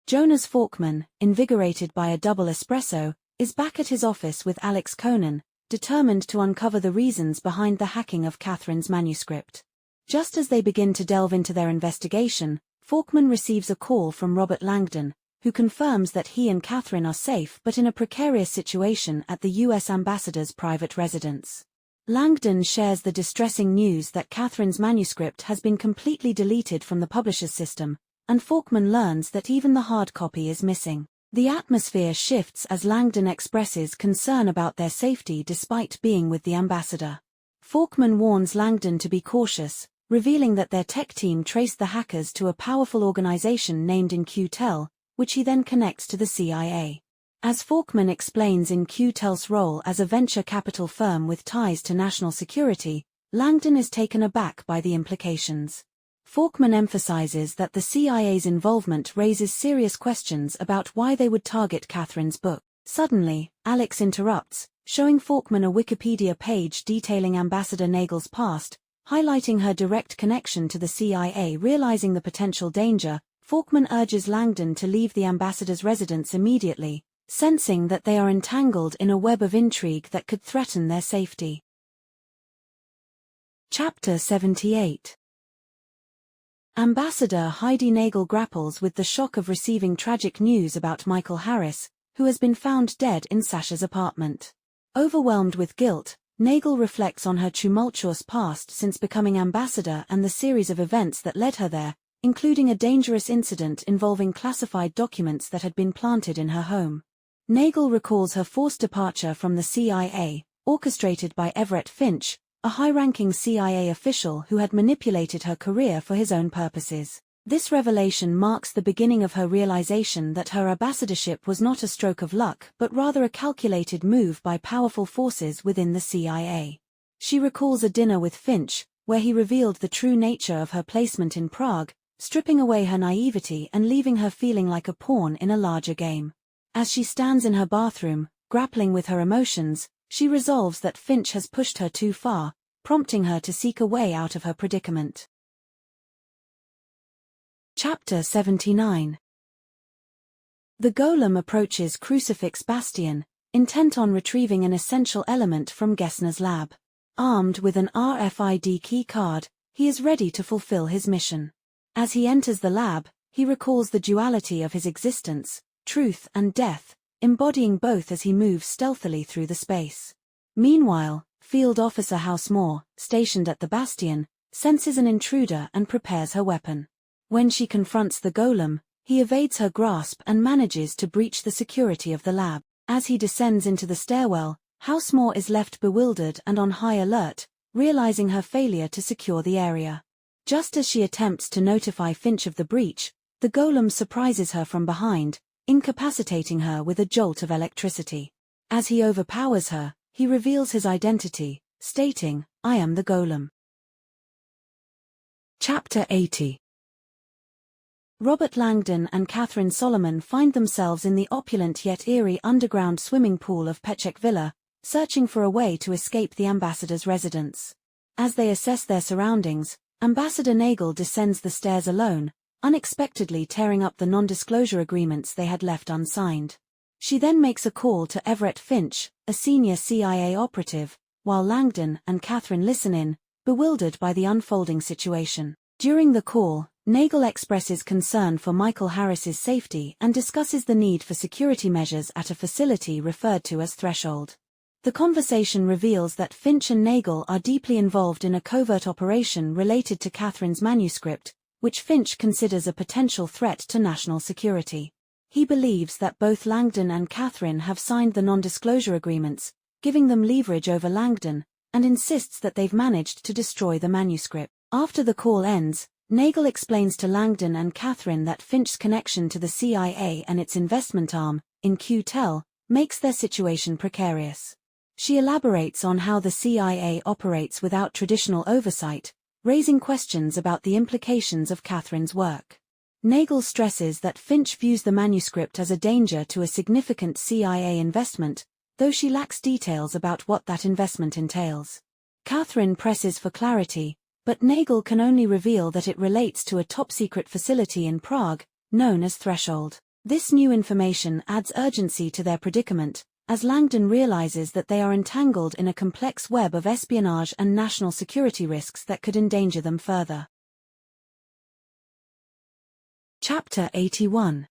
Jonas Falkman, invigorated by a double espresso, is back at his office with Alex Conan, determined to uncover the reasons behind the hacking of Catherine's manuscript. Just as they begin to delve into their investigation, Falkman receives a call from Robert Langdon, who confirms that he and Catherine are safe but in a precarious situation at the U.S. ambassador's private residence. Langdon shares the distressing news that Catherine's manuscript has been completely deleted from the publisher's system, and Falkman learns that even the hard copy is missing. The atmosphere shifts as Langdon expresses concern about their safety despite being with the ambassador. Falkman warns Langdon to be cautious, revealing that their tech team traced the hackers to a powerful organization named In-Q-Tel, which he then connects to the CIA. As Falkman explains In-Q-Tel's role as a venture capital firm with ties to national security, Langdon is taken aback by the implications. Falkman emphasizes that the CIA's involvement raises serious questions about why they would target Catherine's book. Suddenly, Alex interrupts, showing Falkman a Wikipedia page detailing Ambassador Nagel's past, highlighting her direct connection to the CIA. Realizing the potential danger, Falkman urges Langdon to leave the ambassador's residence immediately, sensing that they are entangled in a web of intrigue that could threaten their safety. Chapter 78. Ambassador Heidi Nagel grapples with the shock of receiving tragic news about Michael Harris, who has been found dead in Sasha's apartment. Overwhelmed with guilt, Nagel reflects on her tumultuous past since becoming ambassador and the series of events that led her there, including a dangerous incident involving classified documents that had been planted in her home. Nagel recalls her forced departure from the CIA, orchestrated by Everett Finch, a high-ranking CIA official who had manipulated her career for his own purposes. This revelation marks the beginning of her realization that her ambassadorship was not a stroke of luck but rather a calculated move by powerful forces within the CIA. She recalls a dinner with Finch, where he revealed the true nature of her placement in Prague, stripping away her naivety and leaving her feeling like a pawn in a larger game. As she stands in her bathroom, grappling with her emotions, she resolves that Finch has pushed her too far, prompting her to seek a way out of her predicament. Chapter 79. The golem approaches Crucifix Bastion, intent on retrieving an essential element from Gessner's lab. Armed with an RFID key card, he is ready to fulfill his mission. As he enters the lab, he recalls the duality of his existence, truth and death, embodying both as he moves stealthily through the space. Meanwhile, Field Officer Housemore, stationed at the bastion, senses an intruder and prepares her weapon. When she confronts the golem, He evades her grasp and manages to breach the security of the lab. As he descends into the stairwell, Housemore is left bewildered and on high alert, realizing her failure to secure the area. Just as she attempts to notify Finch of the breach, the golem surprises her from behind, incapacitating her with a jolt of electricity. As he overpowers her, he reveals his identity, stating, "I am the golem." Chapter 80. Robert Langdon and Catherine Solomon find themselves in the opulent yet eerie underground swimming pool of Petchek Villa, searching for a way to escape the ambassador's residence. As they assess their surroundings, Ambassador Nagel descends the stairs alone, unexpectedly tearing up the non-disclosure agreements they had left unsigned. She then makes a call to Everett Finch, a senior CIA operative, while Langdon and Catherine listen in, bewildered by the unfolding situation. During the call, Nagel expresses concern for Michael Harris's safety and discusses the need for security measures at a facility referred to as Threshold. The conversation reveals that Finch and Nagel are deeply involved in a covert operation related to Catherine's manuscript, which Finch considers a potential threat to national security. He believes that both Langdon and Catherine have signed the non-disclosure agreements, giving them leverage over Langdon, and insists that they've managed to destroy the manuscript. After the call ends, Nagel explains to Langdon and Catherine that Finch's connection to the CIA and its investment arm, in Q-Tel, makes their situation precarious. She elaborates on how the CIA operates without traditional oversight, raising questions about the implications of Catherine's work. Nagel stresses that Finch views the manuscript as a danger to a significant CIA investment, though she lacks details about what that investment entails. Catherine presses for clarity, but Nagel can only reveal that it relates to a top-secret facility in Prague, known as Threshold. This new information adds urgency to their predicament, as Langdon realizes that they are entangled in a complex web of espionage and national security risks that could endanger them further. Chapter 81.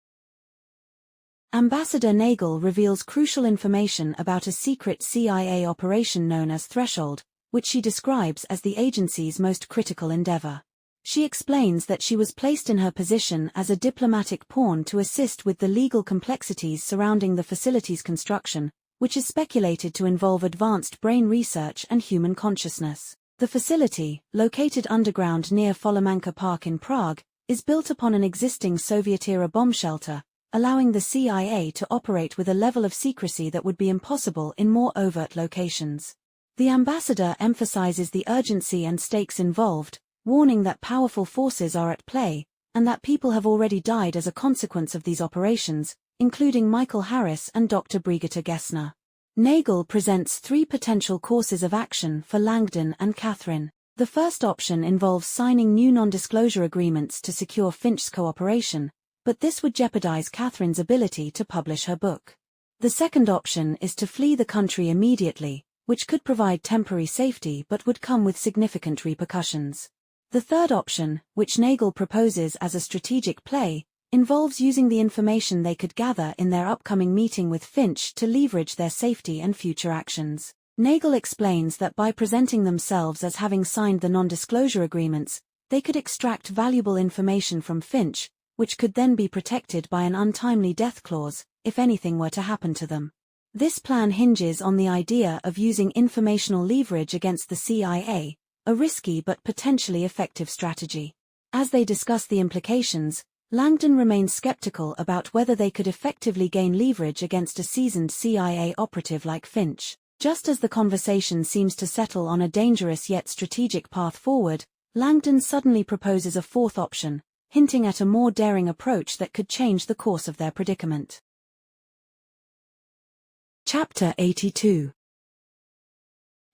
Ambassador Nagel reveals crucial information about a secret CIA operation known as Threshold, which she describes as the agency's most critical endeavor. She explains that she was placed in her position as a diplomatic pawn to assist with the legal complexities surrounding the facility's construction, which is speculated to involve advanced brain research and human consciousness. The facility, located underground near Folomanka Park in Prague, is built upon an existing Soviet-era bomb shelter, allowing the CIA to operate with a level of secrecy that would be impossible in more overt locations. The ambassador emphasizes the urgency and stakes involved, warning that powerful forces are at play, and that people have already died as a consequence of these operations, including Michael Harris and Dr. Brigitte Gessner. Nagel presents three potential courses of action for Langdon and Catherine. The first option involves signing new non-disclosure agreements to secure Finch's cooperation, but this would jeopardize Catherine's ability to publish her book. The second option is to flee the country immediately, which could provide temporary safety but would come with significant repercussions. The third option, which Nagel proposes as a strategic play, involves using the information they could gather in their upcoming meeting with Finch to leverage their safety and future actions. Nagel explains that by presenting themselves as having signed the non-disclosure agreements, they could extract valuable information from Finch, which could then be protected by an untimely death clause, if anything were to happen to them. This plan hinges on the idea of using informational leverage against the CIA, a risky but potentially effective strategy. As they discuss the implications, Langdon remains skeptical about whether they could effectively gain leverage against a seasoned CIA operative like Finch. Just as the conversation seems to settle on a dangerous yet strategic path forward, Langdon suddenly proposes a fourth option, hinting at a more daring approach that could change the course of their predicament. Chapter 82.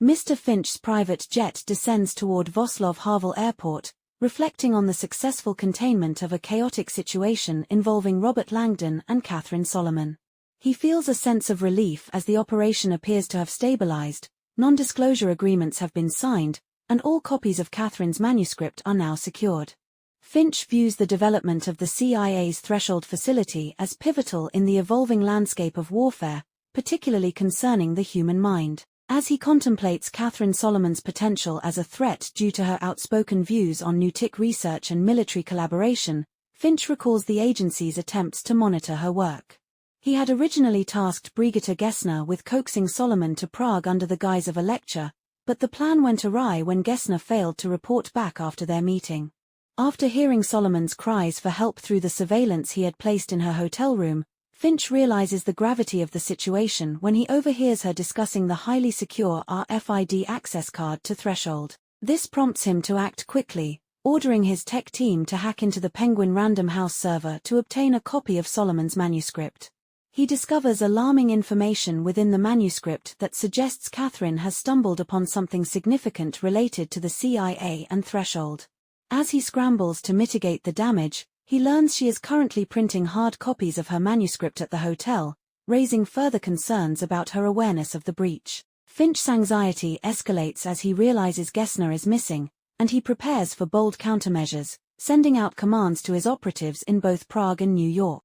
Mr. Finch's private jet descends toward Voslov Havel Airport, reflecting on the successful containment of a chaotic situation involving Robert Langdon and Catherine Solomon. He feels a sense of relief as the operation appears to have stabilized, non-disclosure agreements have been signed, and all copies of Catherine's manuscript are now secured. Finch views the development of the CIA's Threshold facility as pivotal in the evolving landscape of warfare, particularly concerning the human mind. As he contemplates Catherine Solomon's potential as a threat due to her outspoken views on new tech research and military collaboration, Finch recalls the agency's attempts to monitor her work. He had originally tasked Brigitte Gessner with coaxing Solomon to Prague under the guise of a lecture, but the plan went awry when Gessner failed to report back after their meeting. After hearing Solomon's cries for help through the surveillance he had placed in her hotel room, Finch realizes the gravity of the situation when he overhears her discussing the highly secure RFID access card to Threshold. This prompts him to act quickly, ordering his tech team to hack into the Penguin Random House server to obtain a copy of Solomon's manuscript. He discovers alarming information within the manuscript that suggests Catherine has stumbled upon something significant related to the CIA and Threshold. As he scrambles to mitigate the damage, he learns she is currently printing hard copies of her manuscript at the hotel, raising further concerns about her awareness of the breach. Finch's anxiety escalates as he realizes Gessner is missing, and he prepares for bold countermeasures, sending out commands to his operatives in both Prague and New York.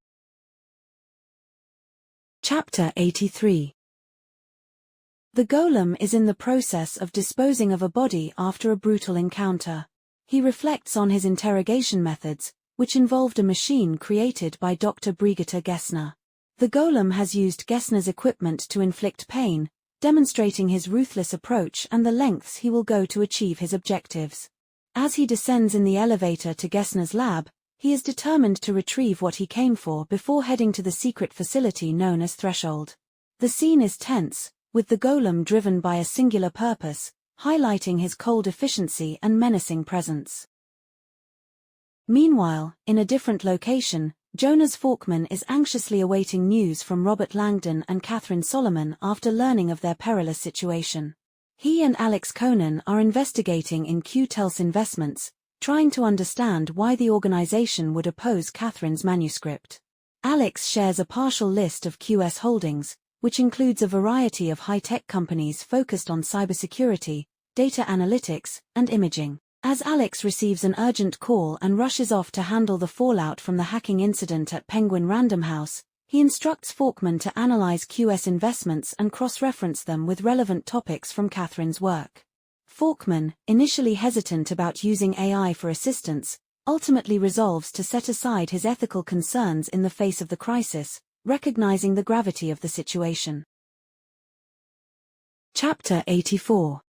Chapter 83. The Golem is in the process of disposing of a body after a brutal encounter. He reflects on his interrogation methods, which involved a machine created by Dr. Brigitte Gessner. The Golem has used Gessner's equipment to inflict pain, demonstrating his ruthless approach and the lengths he will go to achieve his objectives. As he descends in the elevator to Gessner's lab, he is determined to retrieve what he came for before heading to the secret facility known as Threshold. The scene is tense, with the Golem driven by a singular purpose, highlighting his cold efficiency and menacing presence. Meanwhile, in a different location, Jonas Falkman is anxiously awaiting news from Robert Langdon and Catherine Solomon after learning of their perilous situation. He and Alex Conan are investigating in Q-Tels Investments, trying to understand why the organization would oppose Catherine's manuscript. Alex shares a partial list of QS holdings, which includes a variety of high-tech companies focused on cybersecurity, data analytics, and imaging. As Alex receives an urgent call and rushes off to handle the fallout from the hacking incident at Penguin Random House, he instructs Falkman to analyze QS investments and cross-reference them with relevant topics from Catherine's work. Falkman, initially hesitant about using AI for assistance, ultimately resolves to set aside his ethical concerns in the face of the crisis, recognizing the gravity of the situation. Chapter 84.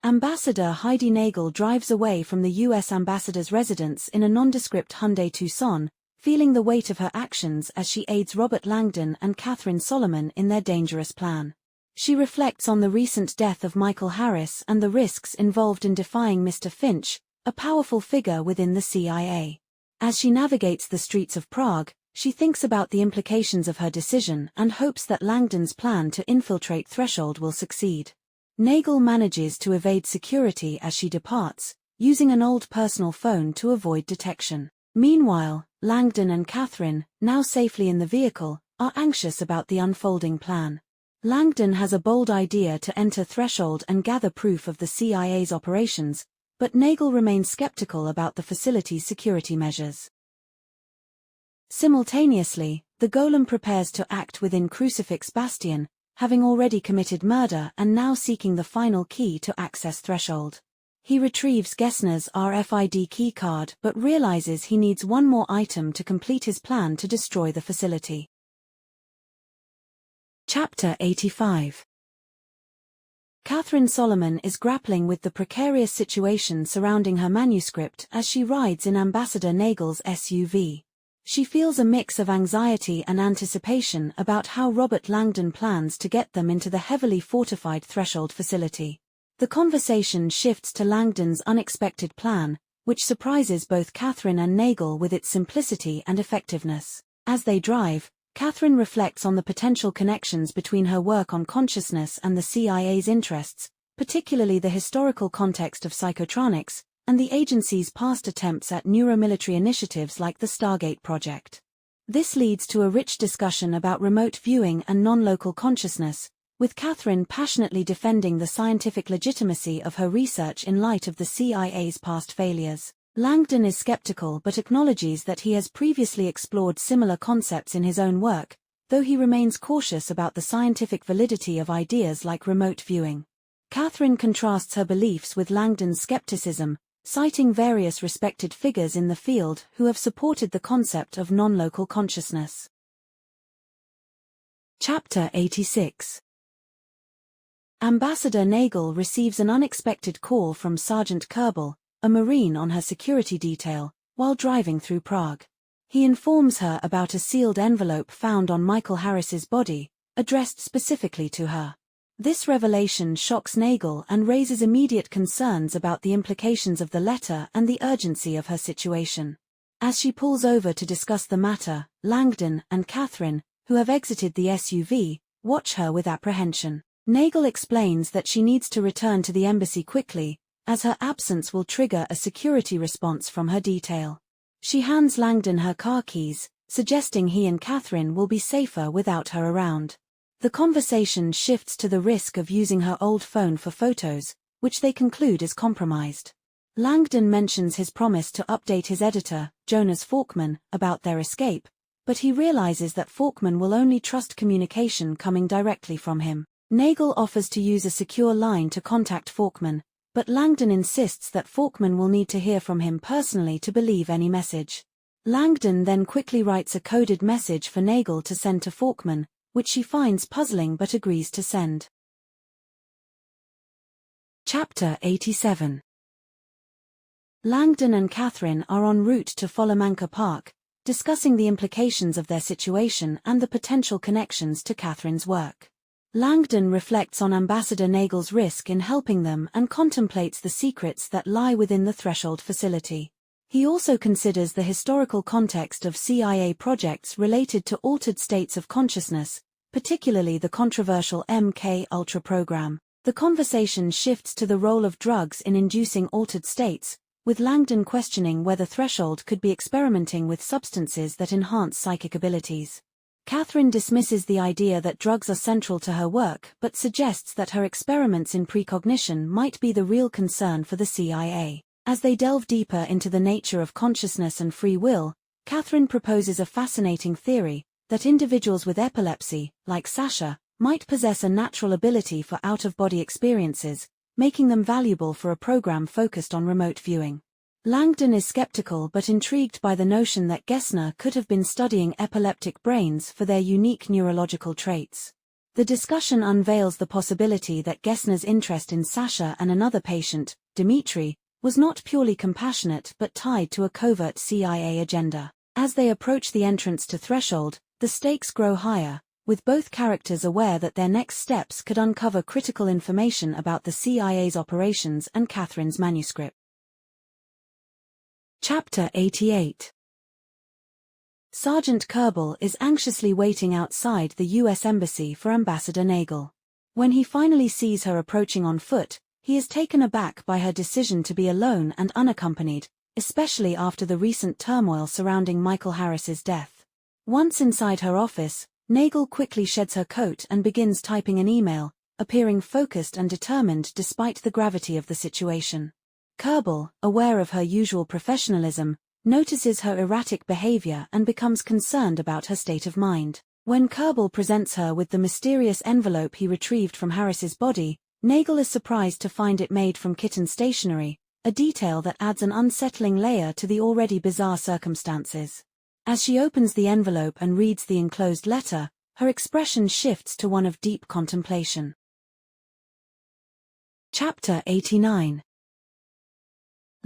Ambassador Heidi Nagel drives away from the U.S. ambassador's residence in a nondescript Hyundai Tucson, feeling the weight of her actions as she aids Robert Langdon and Catherine Solomon in their dangerous plan. She reflects on the recent death of Michael Harris and the risks involved in defying Mr. Finch, a powerful figure within the CIA. As she navigates the streets of Prague, she thinks about the implications of her decision and hopes that Langdon's plan to infiltrate Threshold will succeed. Nagel manages to evade security as she departs, using an old personal phone to avoid detection. Meanwhile, Langdon and Catherine, now safely in the vehicle, are anxious about the unfolding plan. Langdon has a bold idea to enter Threshold and gather proof of the CIA's operations, but Nagel remains skeptical about the facility's security measures. Simultaneously, the Golem prepares to act within Crucifix Bastion, having already committed murder and now seeking the final key to access Threshold. He retrieves Gessner's RFID keycard but realizes he needs one more item to complete his plan to destroy the facility. Chapter 85. Catherine Solomon is grappling with the precarious situation surrounding her manuscript as she rides in Ambassador Nagel's SUV. She feels a mix of anxiety and anticipation about how Robert Langdon plans to get them into the heavily fortified Threshold facility. The conversation shifts to Langdon's unexpected plan, which surprises both Catherine and Nagel with its simplicity and effectiveness. As they drive, Catherine reflects on the potential connections between her work on consciousness and the CIA's interests, particularly the historical context of psychotronics, and the agency's past attempts at neuromilitary initiatives like the Stargate project. This leads to a rich discussion about remote viewing and non-local consciousness, with Catherine passionately defending the scientific legitimacy of her research in light of the CIA's past failures. Langdon is skeptical but acknowledges that he has previously explored similar concepts in his own work, though he remains cautious about the scientific validity of ideas like remote viewing. Catherine contrasts her beliefs with Langdon's skepticism, citing various respected figures in the field who have supported the concept of non-local consciousness. Chapter 86. Ambassador Nagel receives an unexpected call from Sergeant Kerbel, a Marine on her security detail, while driving through Prague. He informs her about a sealed envelope found on Michael Harris's body, addressed specifically to her. This revelation shocks Nagel and raises immediate concerns about the implications of the letter and the urgency of her situation. As she pulls over to discuss the matter, Langdon and Catherine, who have exited the SUV, watch her with apprehension. Nagel explains that she needs to return to the embassy quickly, as her absence will trigger a security response from her detail. She hands Langdon her car keys, suggesting he and Catherine will be safer without her around. The conversation shifts to the risk of using her old phone for photos, which they conclude is compromised. Langdon mentions his promise to update his editor, Jonas Falkman, about their escape, but he realizes that Falkman will only trust communication coming directly from him. Nagel offers to use a secure line to contact Falkman, but Langdon insists that Falkman will need to hear from him personally to believe any message. Langdon then quickly writes a coded message for Nagel to send to Falkman, which she finds puzzling but agrees to send. Chapter 87. Langdon and Catherine are en route to Folamanca Park, discussing the implications of their situation and the potential connections to Catherine's work. Langdon reflects on Ambassador Nagel's risk in helping them and contemplates the secrets that lie within the Threshold facility. He also considers the historical context of CIA projects related to altered states of consciousness, particularly the controversial MK-Ultra program. The conversation shifts to the role of drugs in inducing altered states, with Langdon questioning whether Threshold could be experimenting with substances that enhance psychic abilities. Catherine dismisses the idea that drugs are central to her work but suggests that her experiments in precognition might be the real concern for the CIA. As they delve deeper into the nature of consciousness and free will, Catherine proposes a fascinating theory, that individuals with epilepsy, like Sasha, might possess a natural ability for out-of-body experiences, making them valuable for a program focused on remote viewing. Langdon is skeptical but intrigued by the notion that Gessner could have been studying epileptic brains for their unique neurological traits. The discussion unveils the possibility that Gessner's interest in Sasha and another patient, Dmitri, was not purely compassionate but tied to a covert CIA agenda. As they approach the entrance to Threshold, the stakes grow higher, with both characters aware that their next steps could uncover critical information about the CIA's operations and Catherine's manuscript. Chapter 88. Sergeant Kerbel is anxiously waiting outside the U.S. Embassy for Ambassador Nagel. When he finally sees her approaching on foot, he is taken aback by her decision to be alone and unaccompanied, especially after the recent turmoil surrounding Michael Harris's death. Once inside her office, Nagel quickly sheds her coat and begins typing an email, appearing focused and determined despite the gravity of the situation. Kerbel, aware of her usual professionalism, notices her erratic behavior and becomes concerned about her state of mind. When Kerbel presents her with the mysterious envelope he retrieved from Harris's body, Nagel is surprised to find it made from kitten stationery, a detail that adds an unsettling layer to the already bizarre circumstances. As she opens the envelope and reads the enclosed letter, her expression shifts to one of deep contemplation. Chapter 89.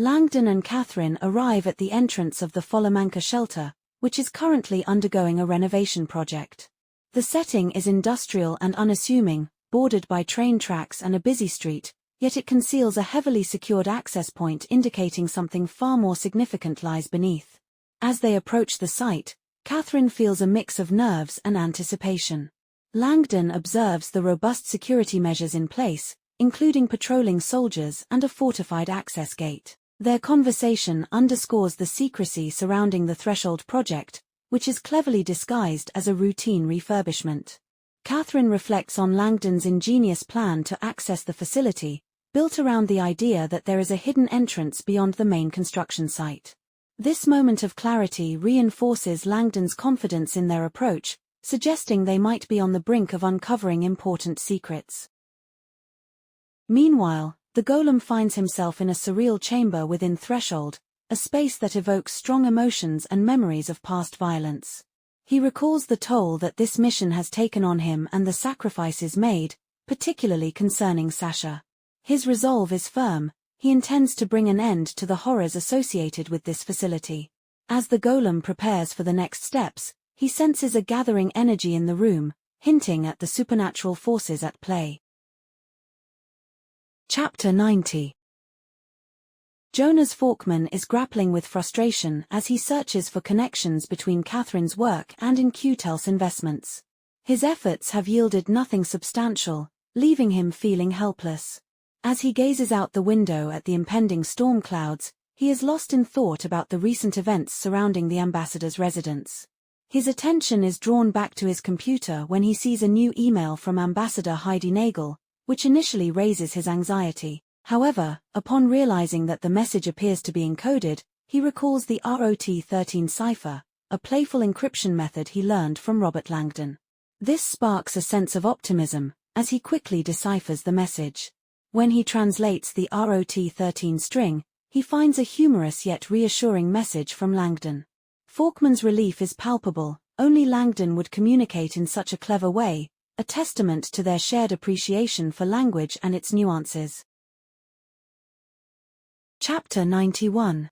Langdon and Catherine arrive at the entrance of the Folamanca shelter, which is currently undergoing a renovation project. The setting is industrial and unassuming, bordered by train tracks and a busy street, yet it conceals a heavily secured access point indicating something far more significant lies beneath. As they approach the site, Catherine feels a mix of nerves and anticipation. Langdon observes the robust security measures in place, including patrolling soldiers and a fortified access gate. Their conversation underscores the secrecy surrounding the Threshold project, which is cleverly disguised as a routine refurbishment. Catherine reflects on Langdon's ingenious plan to access the facility, built around the idea that there is a hidden entrance beyond the main construction site. This moment of clarity reinforces Langdon's confidence in their approach, suggesting they might be on the brink of uncovering important secrets. Meanwhile, the golem finds himself in a surreal chamber within Threshold, a space that evokes strong emotions and memories of past violence. He recalls the toll that this mission has taken on him and the sacrifices made, particularly concerning Sasha. His resolve is firm. He intends to bring an end to the horrors associated with this facility. As the golem prepares for the next steps, he senses a gathering energy in the room, hinting at the supernatural forces at play. Chapter 90. Jonas Forkman is grappling with frustration as he searches for connections between Catherine's work and in Q-Tel's investments. His efforts have yielded nothing substantial, leaving him feeling helpless. As he gazes out the window at the impending storm clouds, he is lost in thought about the recent events surrounding the ambassador's residence. His attention is drawn back to his computer when he sees a new email from Ambassador Heidi Nagel, which initially raises his anxiety. However, upon realizing that the message appears to be encoded, he recalls the ROT13 cipher, a playful encryption method he learned from Robert Langdon. This sparks a sense of optimism, as he quickly deciphers the message. When he translates the ROT13 string, he finds a humorous yet reassuring message from Langdon. Forkman's relief is palpable. Only Langdon would communicate in such a clever way, a testament to their shared appreciation for language and its nuances. Chapter 91.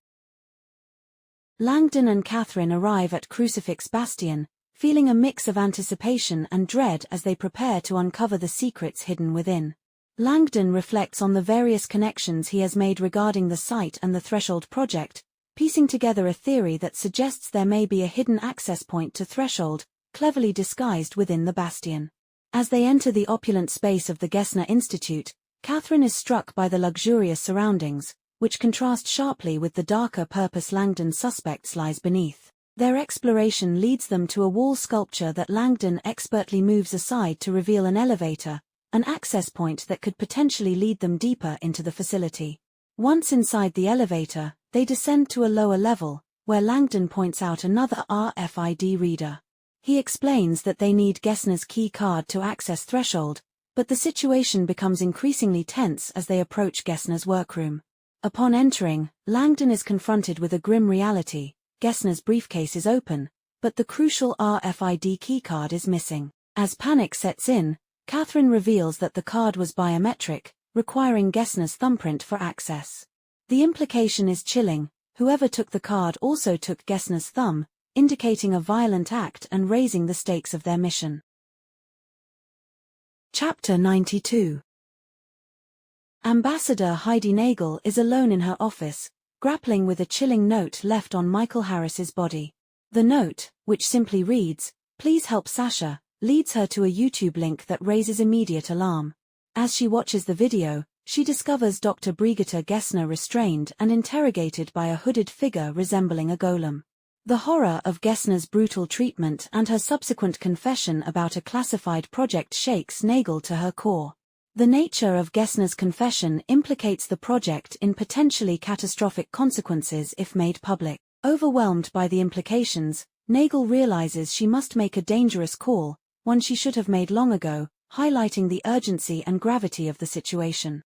Langdon and Catherine arrive at Crucifix Bastion, feeling a mix of anticipation and dread as they prepare to uncover the secrets hidden within. Langdon reflects on the various connections he has made regarding the site and the Threshold project, piecing together a theory that suggests there may be a hidden access point to Threshold, cleverly disguised within the Bastion. As they enter the opulent space of the Gessner Institute, Catherine is struck by the luxurious surroundings, which contrast sharply with the darker purpose Langdon suspects lies beneath. Their exploration leads them to a wall sculpture that Langdon expertly moves aside to reveal an elevator, an access point that could potentially lead them deeper into the facility. Once inside the elevator, they descend to a lower level, where Langdon points out another RFID reader. He explains that they need Gessner's key card to access Threshold, but the situation becomes increasingly tense as they approach Gessner's workroom. Upon entering, Langdon is confronted with a grim reality. Gessner's briefcase is open, but the crucial RFID keycard is missing. As panic sets in, Catherine reveals that the card was biometric, requiring Gessner's thumbprint for access. The implication is chilling. Whoever took the card also took Gessner's thumb, indicating a violent act and raising the stakes of their mission. Chapter 92. Ambassador Heidi Nagel is alone in her office, grappling with a chilling note left on Michael Harris's body. The note, which simply reads, "Please help Sasha," leads her to a YouTube link that raises immediate alarm. As she watches the video, she discovers Dr. Brigitte Gessner restrained and interrogated by a hooded figure resembling a golem. The horror of Gessner's brutal treatment and her subsequent confession about a classified project shakes Nagel to her core. The nature of Gessner's confession implicates the project in potentially catastrophic consequences if made public. Overwhelmed by the implications, Nagel realizes she must make a dangerous call, one she should have made long ago, highlighting the urgency and gravity of the situation.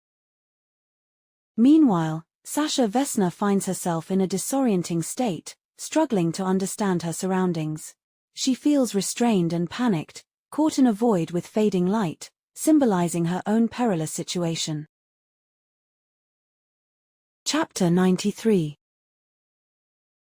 Meanwhile, Sasha Vesna finds herself in a disorienting state, struggling to understand her surroundings. She feels restrained and panicked, caught in a void with fading light, symbolizing her own perilous situation. Chapter 93.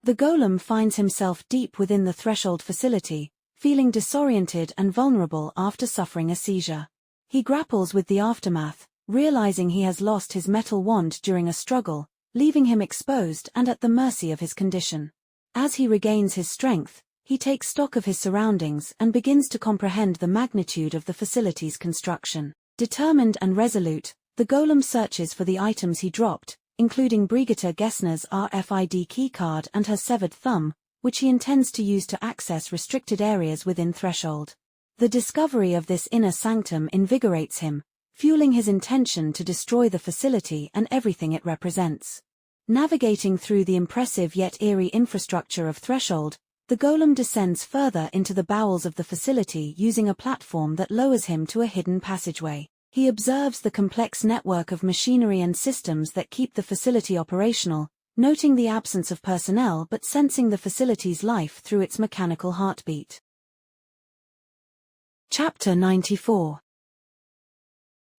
The golem finds himself deep within the Threshold facility, feeling disoriented and vulnerable after suffering a seizure. He grapples with the aftermath, realizing he has lost his metal wand during a struggle, leaving him exposed and at the mercy of his condition. As he regains his strength, he takes stock of his surroundings and begins to comprehend the magnitude of the facility's construction. Determined and resolute, the golem searches for the items he dropped, including Brigitte Gessner's RFID keycard and her severed thumb, which he intends to use to access restricted areas within Threshold. The discovery of this inner sanctum invigorates him, fueling his intention to destroy the facility and everything it represents. Navigating through the impressive yet eerie infrastructure of Threshold, the golem descends further into the bowels of the facility using a platform that lowers him to a hidden passageway. He observes the complex network of machinery and systems that keep the facility operational, noting the absence of personnel but sensing the facility's life through its mechanical heartbeat. Chapter 94.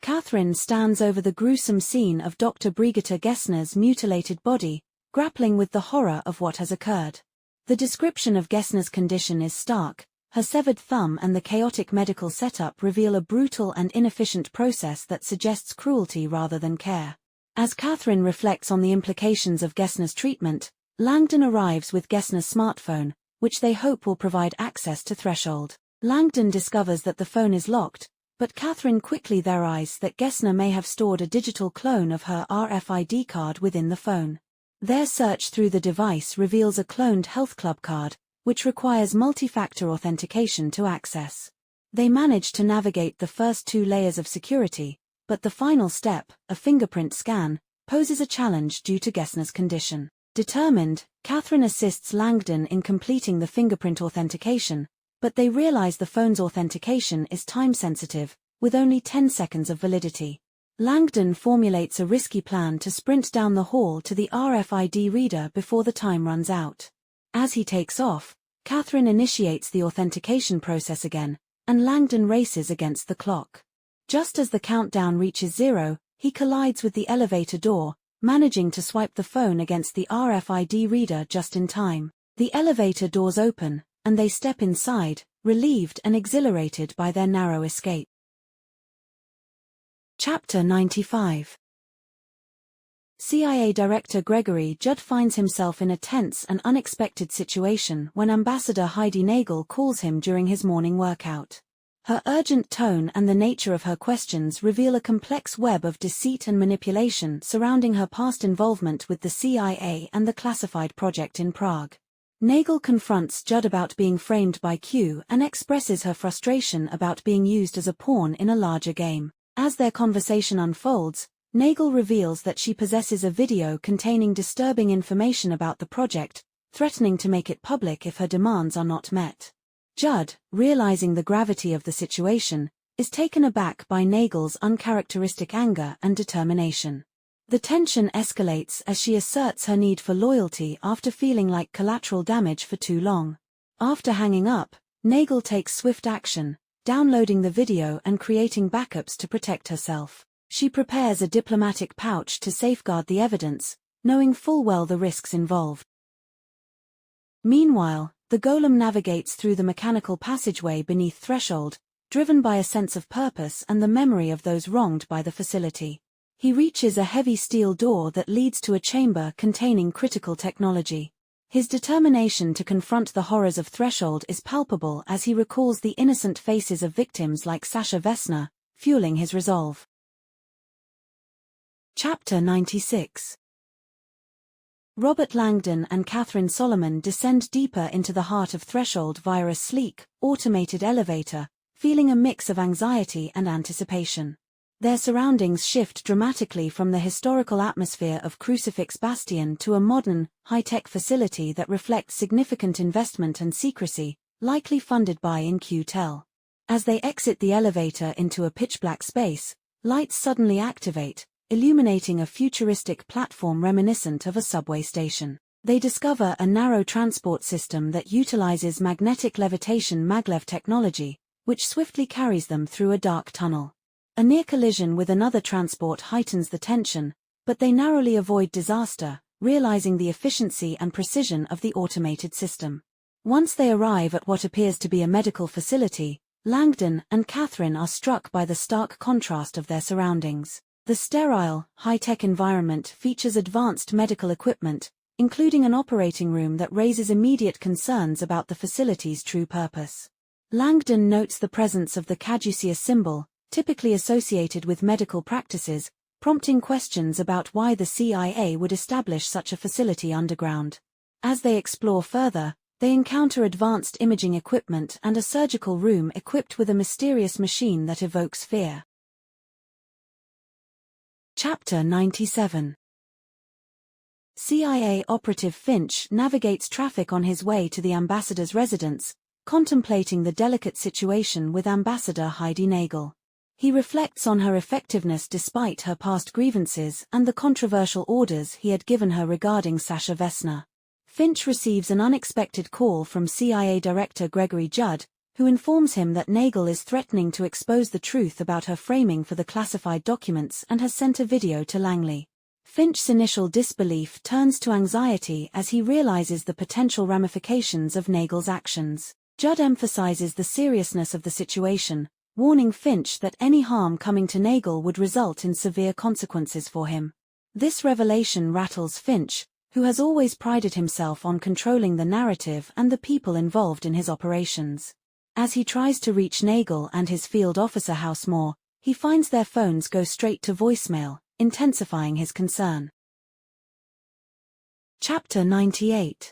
Catherine stands over the gruesome scene of Dr. Brigitte Gessner's mutilated body, grappling with the horror of what has occurred. The description of Gessner's condition is stark. Her severed thumb and the chaotic medical setup reveal a brutal and inefficient process that suggests cruelty rather than care. As Catherine reflects on the implications of Gessner's treatment, Langdon arrives with Gessner's smartphone, which they hope will provide access to Threshold. Langdon discovers that the phone is locked, but Catherine quickly theorizes that Gessner may have stored a digital clone of her RFID card within the phone. Their search through the device reveals a cloned health club card, which requires multi-factor authentication to access. They manage to navigate the first 2 layers of security, but the final step, a fingerprint scan, poses a challenge due to Gessner's condition. Determined, Catherine assists Langdon in completing the fingerprint authentication, but they realize the phone's authentication is time-sensitive, with only 10 seconds of validity. Langdon formulates a risky plan to sprint down the hall to the RFID reader before the time runs out. As he takes off, Catherine initiates the authentication process again, and Langdon races against the clock. Just as the countdown reaches 0, he collides with the elevator door, managing to swipe the phone against the RFID reader just in time. The elevator doors open, and they step inside, relieved and exhilarated by their narrow escape. Chapter 95. CIA Director Gregory Judd finds himself in a tense and unexpected situation when Ambassador Heidi Nagel calls him during his morning workout. Her urgent tone and the nature of her questions reveal a complex web of deceit and manipulation surrounding her past involvement with the CIA and the classified project in Prague. Nagel confronts Judd about being framed by Q and expresses her frustration about being used as a pawn in a larger game. As their conversation unfolds, Nagel reveals that she possesses a video containing disturbing information about the project, threatening to make it public if her demands are not met. Judd, realizing the gravity of the situation, is taken aback by Nagel's uncharacteristic anger and determination. The tension escalates as she asserts her need for loyalty after feeling like collateral damage for too long. After hanging up, Nagel takes swift action, downloading the video and creating backups to protect herself. She prepares a diplomatic pouch to safeguard the evidence, knowing full well the risks involved. Meanwhile, the golem navigates through the mechanical passageway beneath Threshold, driven by a sense of purpose and the memory of those wronged by the facility. He reaches a heavy steel door that leads to a chamber containing critical technology. His determination to confront the horrors of Threshold is palpable as he recalls the innocent faces of victims like Sasha Vesna, fueling his resolve. Chapter 96. Robert Langdon and Catherine Solomon descend deeper into the heart of Threshold via a sleek, automated elevator, feeling a mix of anxiety and anticipation. Their surroundings shift dramatically from the historical atmosphere of Crucifix Bastion to a modern, high-tech facility that reflects significant investment and secrecy, likely funded by In-Q-Tel. As they exit the elevator into a pitch-black space, lights suddenly activate, illuminating a futuristic platform reminiscent of a subway station. They discover a narrow transport system that utilizes magnetic levitation maglev technology, which swiftly carries them through a dark tunnel. A near collision with another transport heightens the tension, but they narrowly avoid disaster, realizing the efficiency and precision of the automated system. Once they arrive at what appears to be a medical facility, Langdon and Catherine are struck by the stark contrast of their surroundings. The sterile, high-tech environment features advanced medical equipment, including an operating room that raises immediate concerns about the facility's true purpose. Langdon notes the presence of the caduceus symbol, typically associated with medical practices, prompting questions about why the CIA would establish such a facility underground. As they explore further, they encounter advanced imaging equipment and a surgical room equipped with a mysterious machine that evokes fear. Chapter 97. CIA operative Finch navigates traffic on his way to the ambassador's residence, contemplating the delicate situation with Ambassador Heidi Nagel. He reflects on her effectiveness despite her past grievances and the controversial orders he had given her regarding Sasha Vesna. Finch receives an unexpected call from CIA Director Gregory Judd, who informs him that Nagel is threatening to expose the truth about her framing for the classified documents and has sent a video to Langley. Finch's initial disbelief turns to anxiety as he realizes the potential ramifications of Nagel's actions. Judd emphasizes the seriousness of the situation, warning Finch that any harm coming to Nagel would result in severe consequences for him. This revelation rattles Finch, who has always prided himself on controlling the narrative and the people involved in his operations. As he tries to reach Nagel and his field officer Housemore, he finds their phones go straight to voicemail, intensifying his concern. Chapter 98.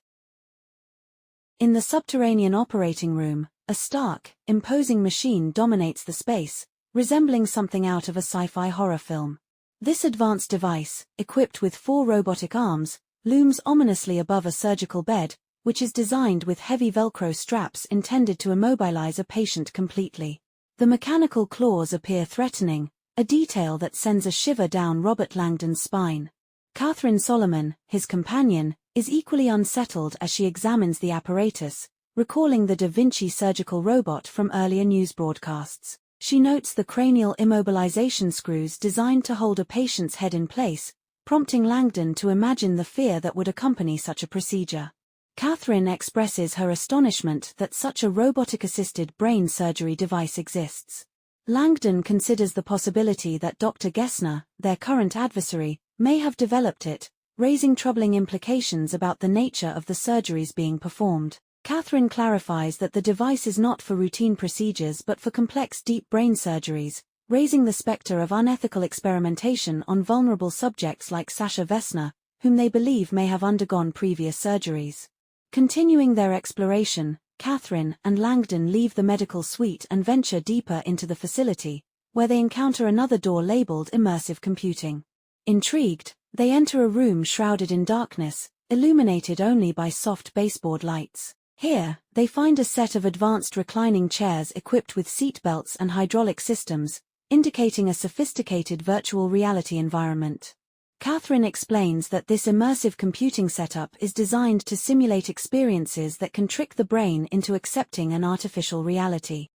In the subterranean operating room, a stark, imposing machine dominates the space, resembling something out of a sci-fi horror film. This advanced device, equipped with 4 robotic arms, looms ominously above a surgical bed, which is designed with heavy Velcro straps intended to immobilize a patient completely. The mechanical claws appear threatening, a detail that sends a shiver down Robert Langdon's spine. Catherine Solomon, his companion, is equally unsettled as she examines the apparatus, recalling the Da Vinci surgical robot from earlier news broadcasts. She notes the cranial immobilization screws designed to hold a patient's head in place, prompting Langdon to imagine the fear that would accompany such a procedure. Catherine expresses her astonishment that such a robotic-assisted brain surgery device exists. Langdon considers the possibility that Dr. Gessner, their current adversary, may have developed it, raising troubling implications about the nature of the surgeries being performed. Catherine clarifies that the device is not for routine procedures but for complex deep brain surgeries, raising the specter of unethical experimentation on vulnerable subjects like Sasha Vesna, whom they believe may have undergone previous surgeries. Continuing their exploration, Catherine and Langdon leave the medical suite and venture deeper into the facility, where they encounter another door labeled Immersive Computing. Intrigued, they enter a room shrouded in darkness, illuminated only by soft baseboard lights. Here, they find a set of advanced reclining chairs equipped with seat belts and hydraulic systems, indicating a sophisticated virtual reality environment. Catherine explains that this immersive computing setup is designed to simulate experiences that can trick the brain into accepting an artificial reality.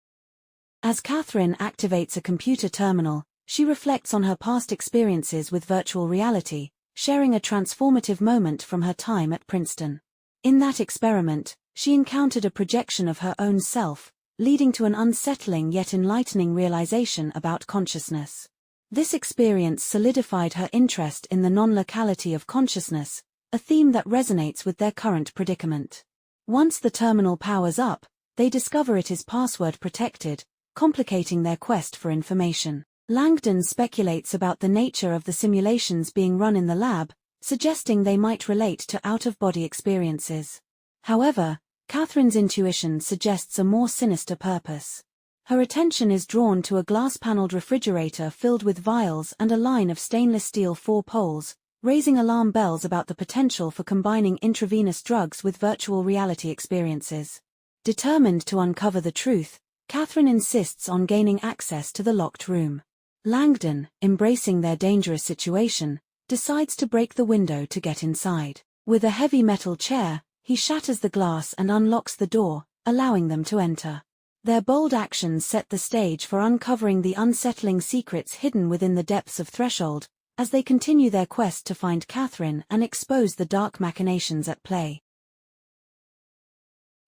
As Catherine activates a computer terminal, she reflects on her past experiences with virtual reality, sharing a transformative moment from her time at Princeton. In that experiment, she encountered a projection of her own self, leading to an unsettling yet enlightening realization about consciousness. This experience solidified her interest in the non-locality of consciousness, a theme that resonates with their current predicament. Once the terminal powers up, they discover it is password protected, complicating their quest for information. Langdon speculates about the nature of the simulations being run in the lab, suggesting they might relate to out-of-body experiences. However, Catherine's intuition suggests a more sinister purpose. Her attention is drawn to a glass-paneled refrigerator filled with vials and a line of stainless steel 4 poles, raising alarm bells about the potential for combining intravenous drugs with virtual reality experiences. Determined to uncover the truth, Catherine insists on gaining access to the locked room. Langdon, embracing their dangerous situation, decides to break the window to get inside. With a heavy metal chair, he shatters the glass and unlocks the door, allowing them to enter. Their bold actions set the stage for uncovering the unsettling secrets hidden within the depths of Threshold, as they continue their quest to find Catherine and expose the dark machinations at play.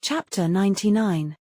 Chapter 99.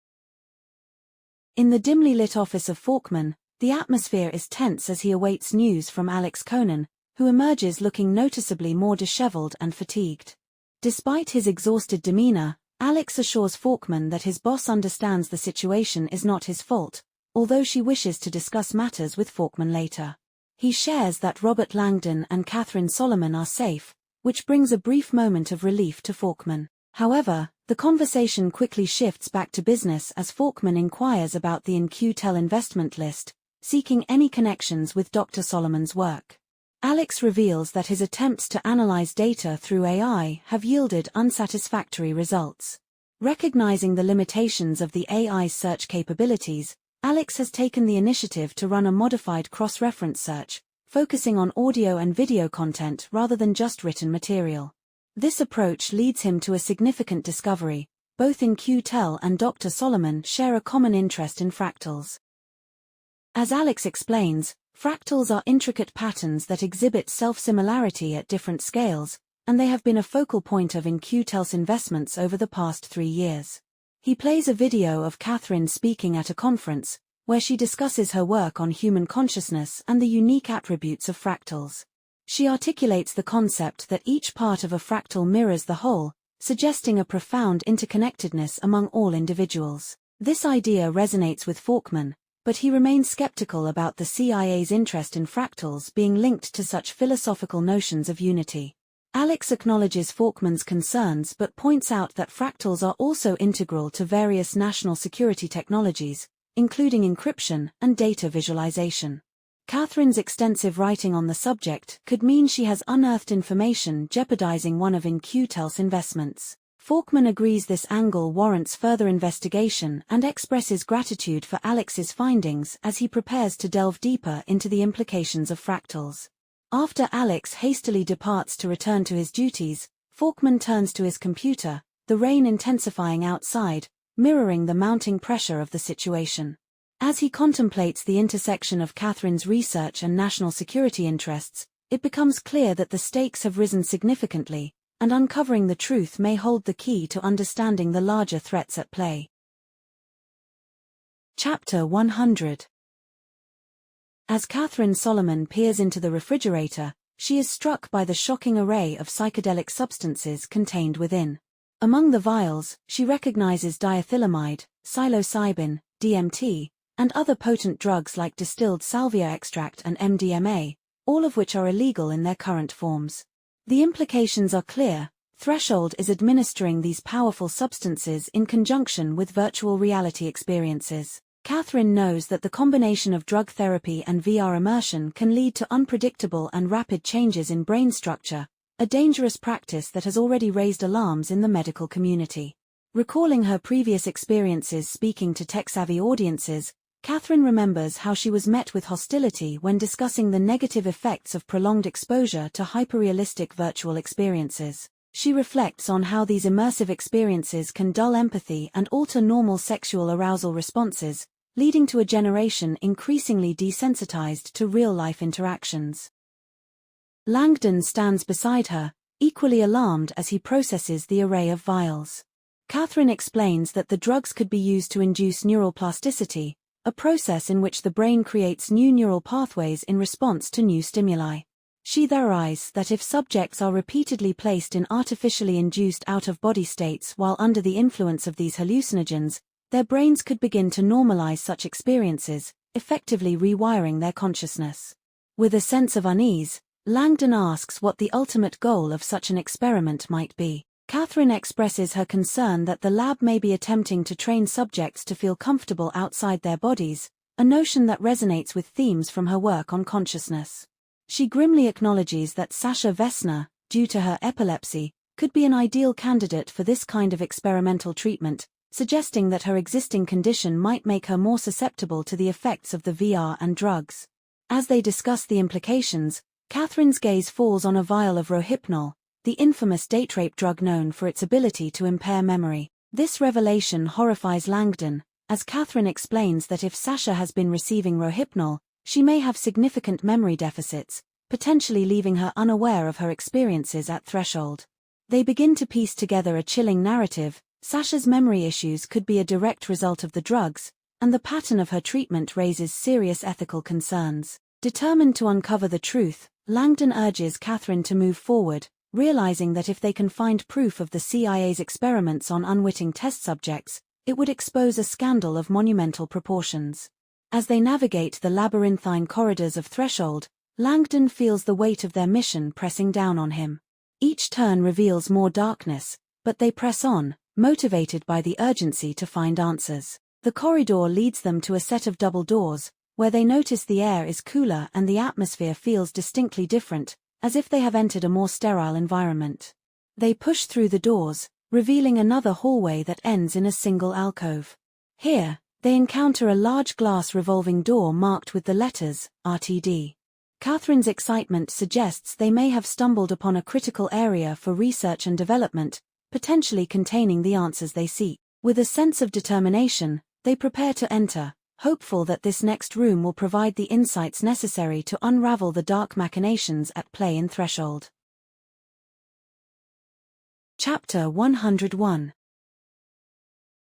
In the dimly lit office of Falkman, the atmosphere is tense as he awaits news from Alex Conan, who emerges looking noticeably more disheveled and fatigued. Despite his exhausted demeanor, Alex assures Falkman that his boss understands the situation is not his fault, although she wishes to discuss matters with Falkman later. He shares that Robert Langdon and Catherine Solomon are safe, which brings a brief moment of relief to Falkman. However, the conversation quickly shifts back to business as Falkman inquires about the In-Q-Tel investment list, seeking any connections with Dr. Solomon's work. Alex reveals that his attempts to analyze data through AI have yielded unsatisfactory results. Recognizing the limitations of the AI's search capabilities, Alex has taken the initiative to run a modified cross-reference search, focusing on audio and video content rather than just written material. This approach leads him to a significant discovery. Both In-Q-Tel and Dr. Solomon share a common interest in fractals. As Alex explains, fractals are intricate patterns that exhibit self-similarity at different scales, and they have been a focal point of In-Q-Tel's investments over the past 3 years. He plays a video of Catherine speaking at a conference, where she discusses her work on human consciousness and the unique attributes of fractals. She articulates the concept that each part of a fractal mirrors the whole, suggesting a profound interconnectedness among all individuals. This idea resonates with Faulkman, but he remains skeptical about the CIA's interest in fractals being linked to such philosophical notions of unity. Alex acknowledges Faulkman's concerns but points out that fractals are also integral to various national security technologies, including encryption and data visualization. Catherine's extensive writing on the subject could mean she has unearthed information jeopardizing one of In-Q-Tel's investments. Faulkman agrees this angle warrants further investigation and expresses gratitude for Alex's findings as he prepares to delve deeper into the implications of fractals. After Alex hastily departs to return to his duties, Faulkman turns to his computer, the rain intensifying outside, mirroring the mounting pressure of the situation. As he contemplates the intersection of Catherine's research and national security interests, it becomes clear that the stakes have risen significantly, and uncovering the truth may hold the key to understanding the larger threats at play. Chapter 100. As Catherine Solomon peers into the refrigerator, she is struck by the shocking array of psychedelic substances contained within. Among the vials, she recognizes diethylamide, psilocybin, DMT, and other potent drugs like distilled salvia extract and MDMA, all of which are illegal in their current forms. The implications are clear. Threshold is administering these powerful substances in conjunction with virtual reality experiences. Catherine knows that the combination of drug therapy and VR immersion can lead to unpredictable and rapid changes in brain structure, a dangerous practice that has already raised alarms in the medical community. Recalling her previous experiences speaking to tech-savvy audiences, Catherine remembers how she was met with hostility when discussing the negative effects of prolonged exposure to hyperrealistic virtual experiences. She reflects on how these immersive experiences can dull empathy and alter normal sexual arousal responses, leading to a generation increasingly desensitized to real-life interactions. Langdon stands beside her, equally alarmed as he processes the array of vials. Catherine explains that the drugs could be used to induce neural plasticity, a process in which the brain creates new neural pathways in response to new stimuli. She theorizes that if subjects are repeatedly placed in artificially induced out-of-body states while under the influence of these hallucinogens, their brains could begin to normalize such experiences, effectively rewiring their consciousness. With a sense of unease, Langdon asks what the ultimate goal of such an experiment might be. Catherine expresses her concern that the lab may be attempting to train subjects to feel comfortable outside their bodies, a notion that resonates with themes from her work on consciousness. She grimly acknowledges that Sasha Vesna, due to her epilepsy, could be an ideal candidate for this kind of experimental treatment, suggesting that her existing condition might make her more susceptible to the effects of the VR and drugs. As they discuss the implications, Catherine's gaze falls on a vial of Rohypnol, the infamous date rape drug known for its ability to impair memory. This revelation horrifies Langdon, as Catherine explains that if Sasha has been receiving Rohypnol, she may have significant memory deficits, potentially leaving her unaware of her experiences at Threshold. They begin to piece together a chilling narrative. Sasha's memory issues could be a direct result of the drugs, and the pattern of her treatment raises serious ethical concerns. Determined to uncover the truth, Langdon urges Catherine to move forward, realizing that if they can find proof of the CIA's experiments on unwitting test subjects, it would expose a scandal of monumental proportions. As they navigate the labyrinthine corridors of Threshold, Langdon feels the weight of their mission pressing down on him. Each turn reveals more darkness, but they press on, motivated by the urgency to find answers. The corridor leads them to a set of double doors, where they notice the air is cooler and the atmosphere feels distinctly different, as if they have entered a more sterile environment. They push through the doors, revealing another hallway that ends in a single alcove. Here, They encounter a large glass revolving door marked with the letters, RTD. Catherine's excitement suggests they may have stumbled upon a critical area for research and development, potentially containing the answers they seek. With a sense of determination, they prepare to enter, hopeful that this next room will provide the insights necessary to unravel the dark machinations at play in Threshold. Chapter 101.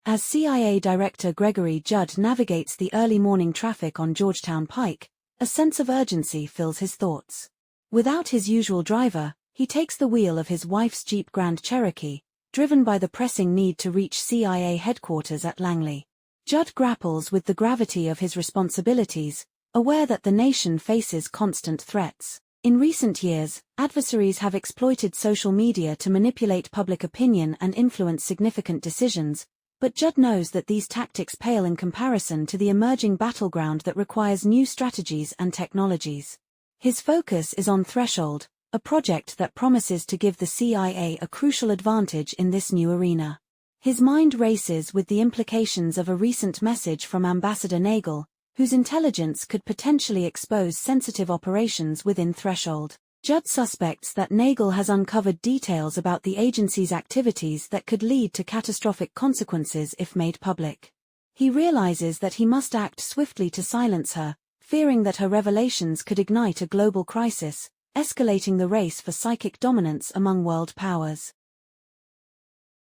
As CIA Director Gregory Judd navigates the early morning traffic on Georgetown Pike, a sense of urgency fills his thoughts. Without his usual driver, he takes the wheel of his wife's Jeep Grand Cherokee, driven by the pressing need to reach CIA headquarters at Langley. Judd grapples with the gravity of his responsibilities, aware that the nation faces constant threats. In recent years, adversaries have exploited social media to manipulate public opinion and influence significant decisions, but Judd knows that these tactics pale in comparison to the emerging battleground that requires new strategies and technologies. His focus is on Threshold, a project that promises to give the CIA a crucial advantage in this new arena. His mind races with the implications of a recent message from Ambassador Nagel, whose intelligence could potentially expose sensitive operations within Threshold. Judd suspects that Nagel has uncovered details about the agency's activities that could lead to catastrophic consequences if made public. He realizes that he must act swiftly to silence her, fearing that her revelations could ignite a global crisis, escalating the race for psychic dominance among world powers.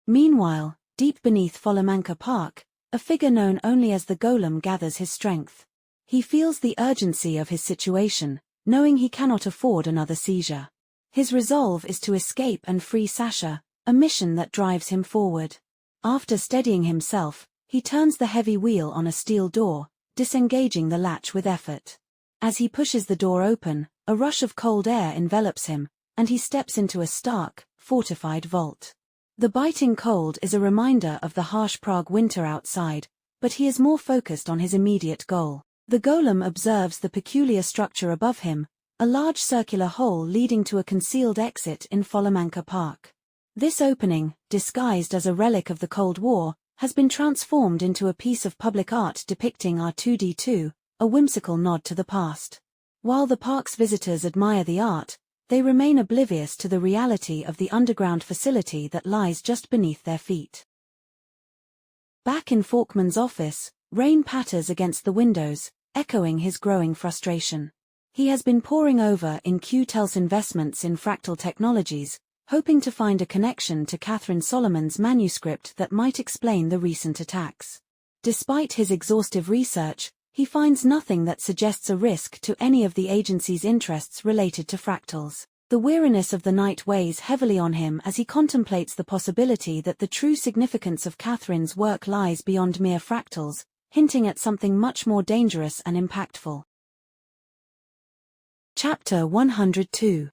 Meanwhile, deep beneath Folamanca Park, a figure known only as the Golem gathers his strength. He feels the urgency of his situation, knowing he cannot afford another seizure. His resolve is to escape and free Sasha, a mission that drives him forward. After steadying himself, he turns the heavy wheel on a steel door, disengaging the latch with effort. As he pushes the door open, a rush of cold air envelops him, and he steps into a stark, fortified vault. The biting cold is a reminder of the harsh Prague winter outside, but he is more focused on his immediate goal. The Golem observes the peculiar structure above him, a large circular hole leading to a concealed exit in Folamanca Park. This opening, disguised as a relic of the Cold War, has been transformed into a piece of public art depicting R2-D2, a whimsical nod to the past. While the park's visitors admire the art, they remain oblivious to the reality of the underground facility that lies just beneath their feet. Back in Falkman's office, rain patters against the windows, echoing his growing frustration. He has been poring over in Q-Tel's investments in fractal technologies, hoping to find a connection to Catherine Solomon's manuscript that might explain the recent attacks. Despite his exhaustive research, he finds nothing that suggests a risk to any of the agency's interests related to fractals. The weariness of the night weighs heavily on him as he contemplates the possibility that the true significance of Catherine's work lies beyond mere fractals, hinting at something much more dangerous and impactful. Chapter 102.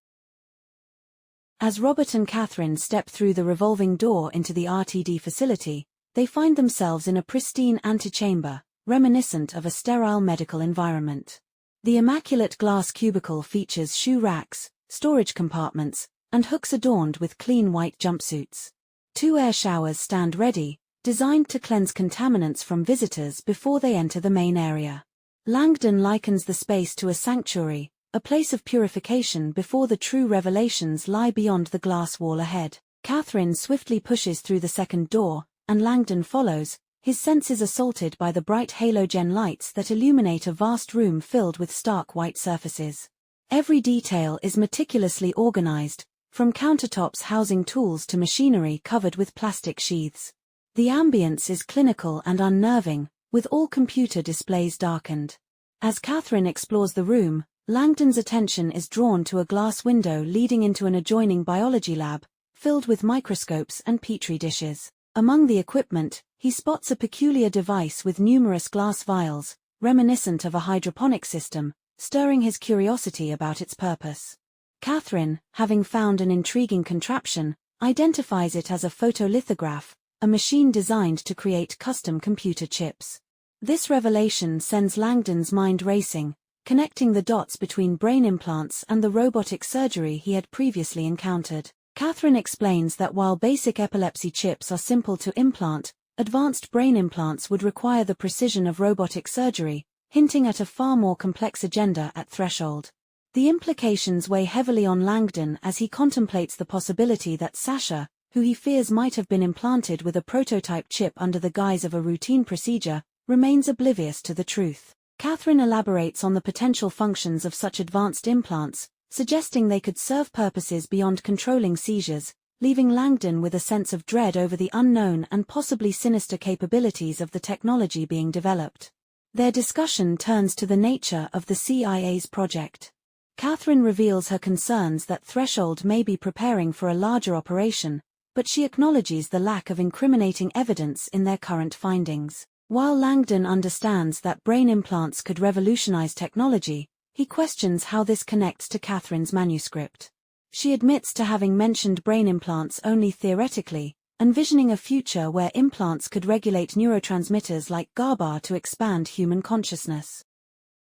As Robert and Catherine step through the revolving door into the RTD facility, they find themselves in a pristine antechamber, reminiscent of a sterile medical environment. The immaculate glass cubicle features shoe racks, storage compartments, and hooks adorned with clean white jumpsuits. 2 air showers stand ready, designed to cleanse contaminants from visitors before they enter the main area. Langdon likens the space to a sanctuary, a place of purification before the true revelations lie beyond the glass wall ahead. Catherine swiftly pushes through the second door, and Langdon follows, his senses assaulted by the bright halogen lights that illuminate a vast room filled with stark white surfaces. Every detail is meticulously organized, from countertops housing tools to machinery covered with plastic sheaths. The ambience is clinical and unnerving, with all computer displays darkened. As Catherine explores the room, Langdon's attention is drawn to a glass window leading into an adjoining biology lab, filled with microscopes and petri dishes. Among the equipment, he spots a peculiar device with numerous glass vials, reminiscent of a hydroponic system, stirring his curiosity about its purpose. Catherine, having found an intriguing contraption, identifies it as a photolithograph, a machine designed to create custom computer chips. This revelation sends Langdon's mind racing, connecting the dots between brain implants and the robotic surgery he had previously encountered. Catherine explains that while basic epilepsy chips are simple to implant, Advanced brain implants would require the precision of robotic surgery, hinting at a far more complex agenda at Threshold. The implications weigh heavily on Langdon as he contemplates the possibility that Sasha, who he fears might have been implanted with a prototype chip under the guise of a routine procedure, remains oblivious to the truth. Catherine elaborates on the potential functions of such advanced implants, suggesting they could serve purposes beyond controlling seizures, leaving Langdon with a sense of dread over the unknown and possibly sinister capabilities of the technology being developed. Their discussion turns to the nature of the CIA's project. Catherine reveals her concerns that Threshold may be preparing for a larger operation, but she acknowledges the lack of incriminating evidence in their current findings. While Langdon understands that brain implants could revolutionize technology, he questions how this connects to Catherine's manuscript. She admits to having mentioned brain implants only theoretically, envisioning a future where implants could regulate neurotransmitters like GABA to expand human consciousness.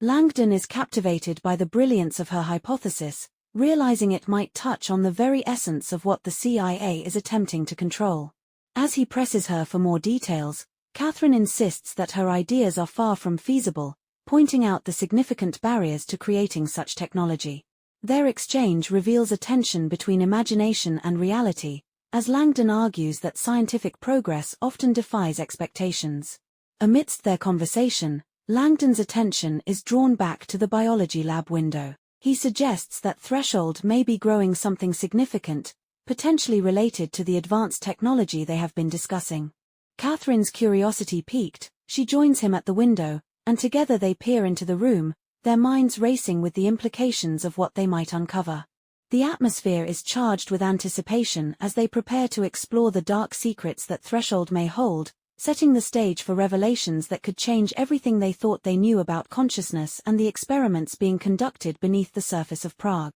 Langdon is captivated by the brilliance of her hypothesis, realizing it might touch on the very essence of what the CIA is attempting to control. As he presses her for more details, Catherine insists that her ideas are far from feasible, pointing out the significant barriers to creating such technology. Their exchange reveals a tension between imagination and reality, as Langdon argues that scientific progress often defies expectations. Amidst their conversation, Langdon's attention is drawn back to the biology lab window. He suggests that Threshold may be growing something significant, potentially related to the advanced technology they have been discussing. Catherine's curiosity piqued, she joins him at the window, and together they peer into the room, their minds racing with the implications of what they might uncover. The atmosphere is charged with anticipation as they prepare to explore the dark secrets that Threshold may hold, setting the stage for revelations that could change everything they thought they knew about consciousness and the experiments being conducted beneath the surface of Prague.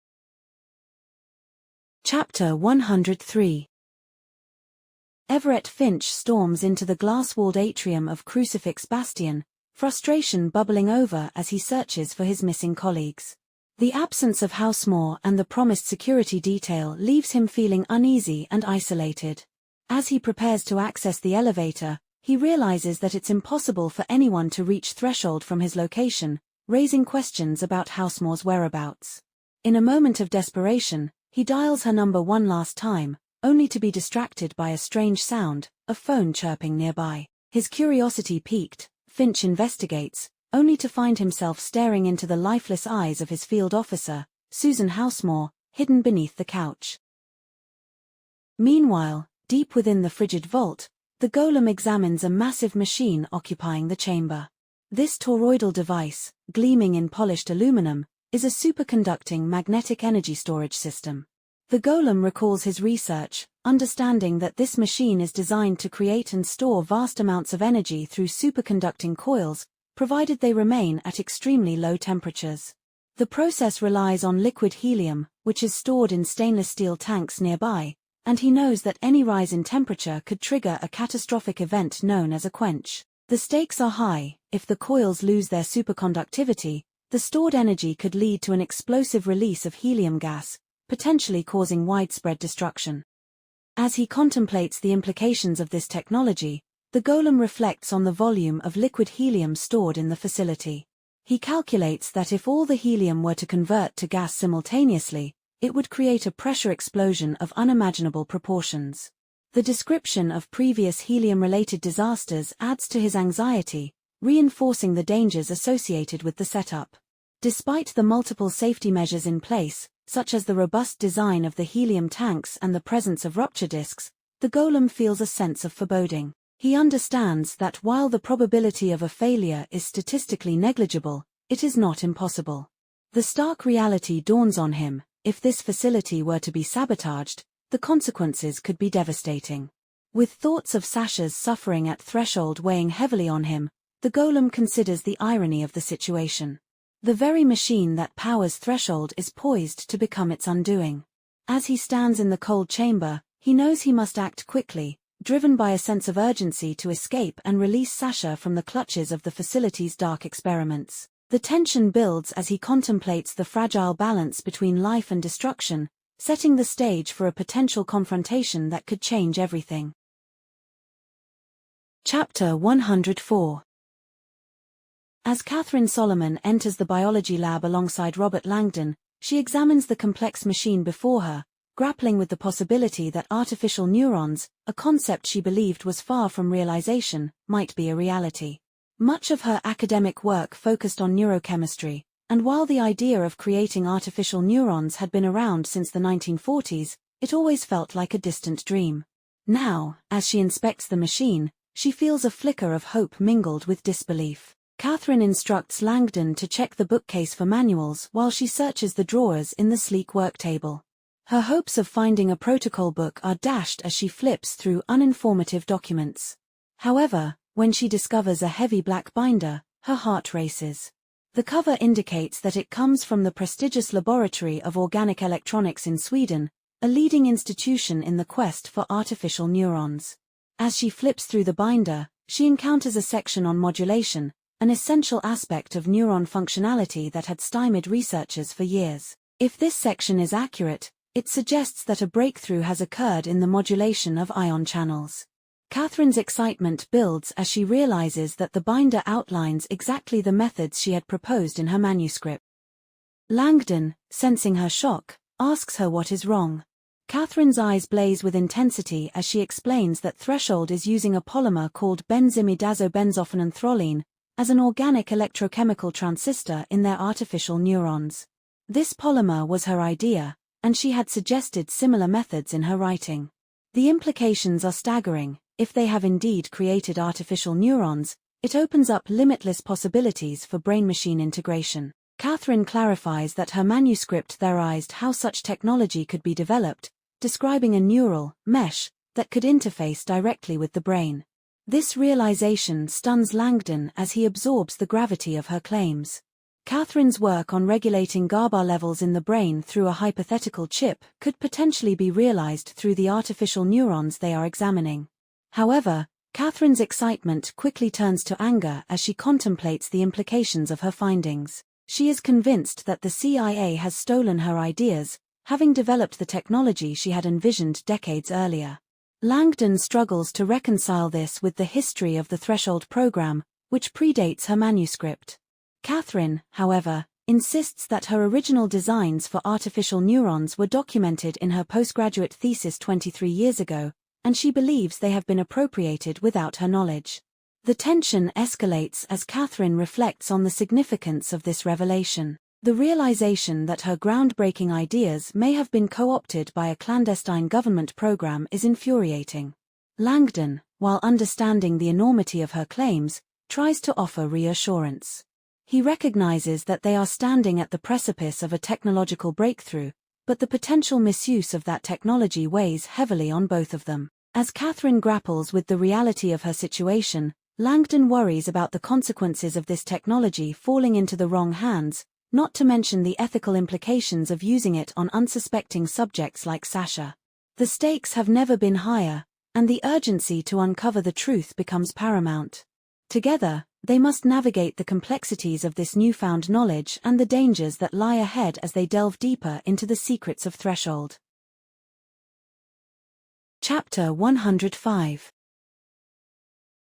Chapter 103. Everett Finch storms into the glass-walled atrium of Crucifix Bastion, frustration bubbling over as he searches for his missing colleagues. The absence of Housemore and the promised security detail leaves him feeling uneasy and isolated. As he prepares to access the elevator, he realizes that it's impossible for anyone to reach Threshold from his location, raising questions about Housemore's whereabouts. In a moment of desperation, he dials her number one last time, only to be distracted by a strange sound, a phone chirping nearby. His curiosity piqued, Finch investigates, only to find himself staring into the lifeless eyes of his field officer, Susan Housemore, hidden beneath the couch. Meanwhile, deep within the frigid vault, the golem examines a massive machine occupying the chamber. This toroidal device, gleaming in polished aluminum, is a superconducting magnetic energy storage system. The golem recalls his research, understanding that this machine is designed to create and store vast amounts of energy through superconducting coils, provided they remain at extremely low temperatures. The process relies on liquid helium, which is stored in stainless steel tanks nearby, and he knows that any rise in temperature could trigger a catastrophic event known as a quench. The stakes are high. If the coils lose their superconductivity, the stored energy could lead to an explosive release of helium gas, potentially causing widespread destruction. As he contemplates the implications of this technology, the golem reflects on the volume of liquid helium stored in the facility. He calculates that if all the helium were to convert to gas simultaneously, it would create a pressure explosion of unimaginable proportions. The description of previous helium-related disasters adds to his anxiety, reinforcing the dangers associated with the setup. Despite the multiple safety measures in place, such as the robust design of the helium tanks and the presence of rupture disks, the golem feels a sense of foreboding. He understands that while the probability of a failure is statistically negligible, it is not impossible. The stark reality dawns on him: if this facility were to be sabotaged, the consequences could be devastating. With thoughts of Sasha's suffering at Threshold weighing heavily on him, the golem considers the irony of the situation. The very machine that powers Threshold is poised to become its undoing. As he stands in the cold chamber, he knows he must act quickly, driven by a sense of urgency to escape and release Sasha from the clutches of the facility's dark experiments. The tension builds as he contemplates the fragile balance between life and destruction, setting the stage for a potential confrontation that could change everything. Chapter 104. As Catherine Solomon enters the biology lab alongside Robert Langdon, she examines the complex machine before her, grappling with the possibility that artificial neurons, a concept she believed was far from realization, might be a reality. Much of her academic work focused on neurochemistry, and while the idea of creating artificial neurons had been around since the 1940s, it always felt like a distant dream. Now, as she inspects the machine, she feels a flicker of hope mingled with disbelief. Catherine instructs Langdon to check the bookcase for manuals while she searches the drawers in the sleek work table. Her hopes of finding a protocol book are dashed as she flips through uninformative documents. However, when she discovers a heavy black binder, her heart races. The cover indicates that it comes from the prestigious Laboratory of Organic Electronics in Sweden, a leading institution in the quest for artificial neurons. As she flips through the binder, she encounters a section on modulation, an essential aspect of neuron functionality that had stymied researchers for years. If this section is accurate, it suggests that a breakthrough has occurred in the modulation of ion channels. Catherine's excitement builds as she realizes that the binder outlines exactly the methods she had proposed in her manuscript. Langdon, sensing her shock, asks her what is wrong. Catherine's eyes blaze with intensity as she explains that Threshold is using a polymer called benzimidazobenzophenanthroline as an organic electrochemical transistor in their artificial neurons. This polymer was her idea, and she had suggested similar methods in her writing. The implications are staggering. If they have indeed created artificial neurons, it opens up limitless possibilities for brain-machine integration. Catherine clarifies that her manuscript theorized how such technology could be developed, describing a neural mesh that could interface directly with the brain. This realization stuns Langdon as he absorbs the gravity of her claims. Catherine's work on regulating GABA levels in the brain through a hypothetical chip could potentially be realized through the artificial neurons they are examining. However, Catherine's excitement quickly turns to anger as she contemplates the implications of her findings. She is convinced that the CIA has stolen her ideas, having developed the technology she had envisioned decades earlier. Langdon struggles to reconcile this with the history of the Threshold program, which predates her manuscript. Catherine, however, insists that her original designs for artificial neurons were documented in her postgraduate thesis 23 years ago, and she believes they have been appropriated without her knowledge. The tension escalates as Catherine reflects on the significance of this revelation. The realization that her groundbreaking ideas may have been co-opted by a clandestine government program is infuriating. Langdon, while understanding the enormity of her claims, tries to offer reassurance. He recognizes that they are standing at the precipice of a technological breakthrough, but the potential misuse of that technology weighs heavily on both of them. As Catherine grapples with the reality of her situation, Langdon worries about the consequences of this technology falling into the wrong hands, not to mention the ethical implications of using it on unsuspecting subjects like Sasha. The stakes have never been higher, and the urgency to uncover the truth becomes paramount. Together, they must navigate the complexities of this newfound knowledge and the dangers that lie ahead as they delve deeper into the secrets of Threshold. Chapter 105.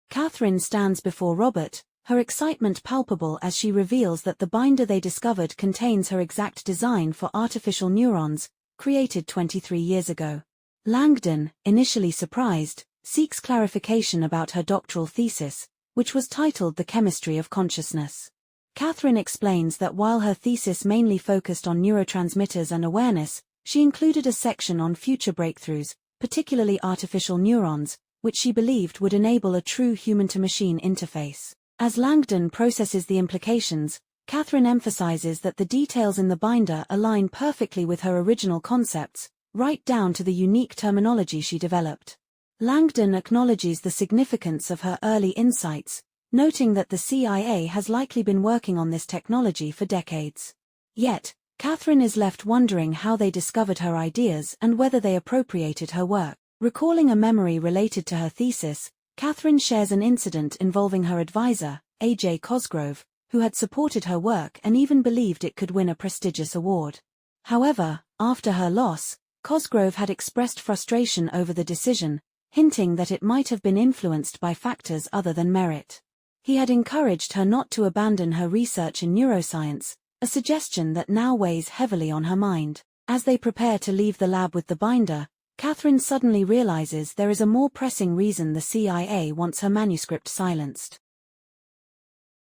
Catherine stands before Robert, her excitement palpable as she reveals that the binder they discovered contains her exact design for artificial neurons, created 23 years ago. Langdon, initially surprised, seeks clarification about her doctoral thesis, which was titled The Chemistry of Consciousness. Catherine explains that while her thesis mainly focused on neurotransmitters and awareness, she included a section on future breakthroughs, particularly artificial neurons, which she believed would enable a true human-to-machine interface. As Langdon processes the implications, Catherine emphasizes that the details in the binder align perfectly with her original concepts, right down to the unique terminology she developed. Langdon acknowledges the significance of her early insights, noting that the CIA has likely been working on this technology for decades. Yet, Catherine is left wondering how they discovered her ideas and whether they appropriated her work. Recalling a memory related to her thesis, Catherine shares an incident involving her advisor, A.J. Cosgrove, who had supported her work and even believed it could win a prestigious award. However, after her loss, Cosgrove had expressed frustration over the decision, hinting that it might have been influenced by factors other than merit. He had encouraged her not to abandon her research in neuroscience, a suggestion that now weighs heavily on her mind. As they prepare to leave the lab with the binder, Catherine suddenly realizes there is a more pressing reason the CIA wants her manuscript silenced.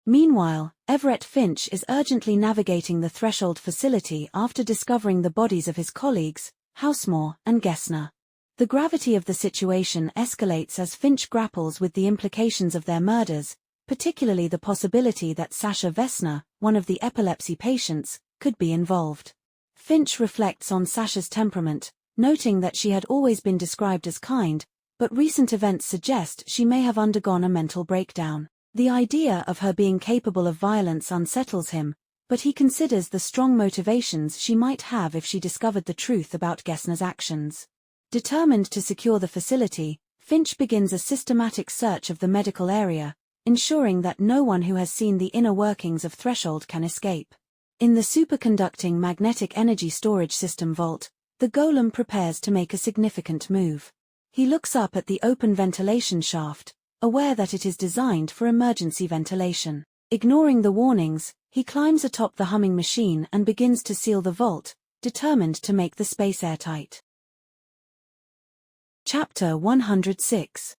Meanwhile, Everett Finch is urgently navigating the Threshold facility after discovering the bodies of his colleagues, Housemore and Gessner. The gravity of the situation escalates as Finch grapples with the implications of their murders, particularly the possibility that Sasha Vesna, one of the epilepsy patients, could be involved. Finch reflects on Sasha's temperament, noting that she had always been described as kind, but recent events suggest she may have undergone a mental breakdown. The idea of her being capable of violence unsettles him, but he considers the strong motivations she might have if she discovered the truth about Gessner's actions. Determined to secure the facility, Finch begins a systematic search of the medical area, ensuring that no one who has seen the inner workings of Threshold can escape. In the superconducting magnetic energy storage system vault, the golem prepares to make a significant move. He looks up at the open ventilation shaft, aware that it is designed for emergency ventilation. Ignoring the warnings, he climbs atop the humming machine and begins to seal the vault, determined to make the space airtight. Chapter 106.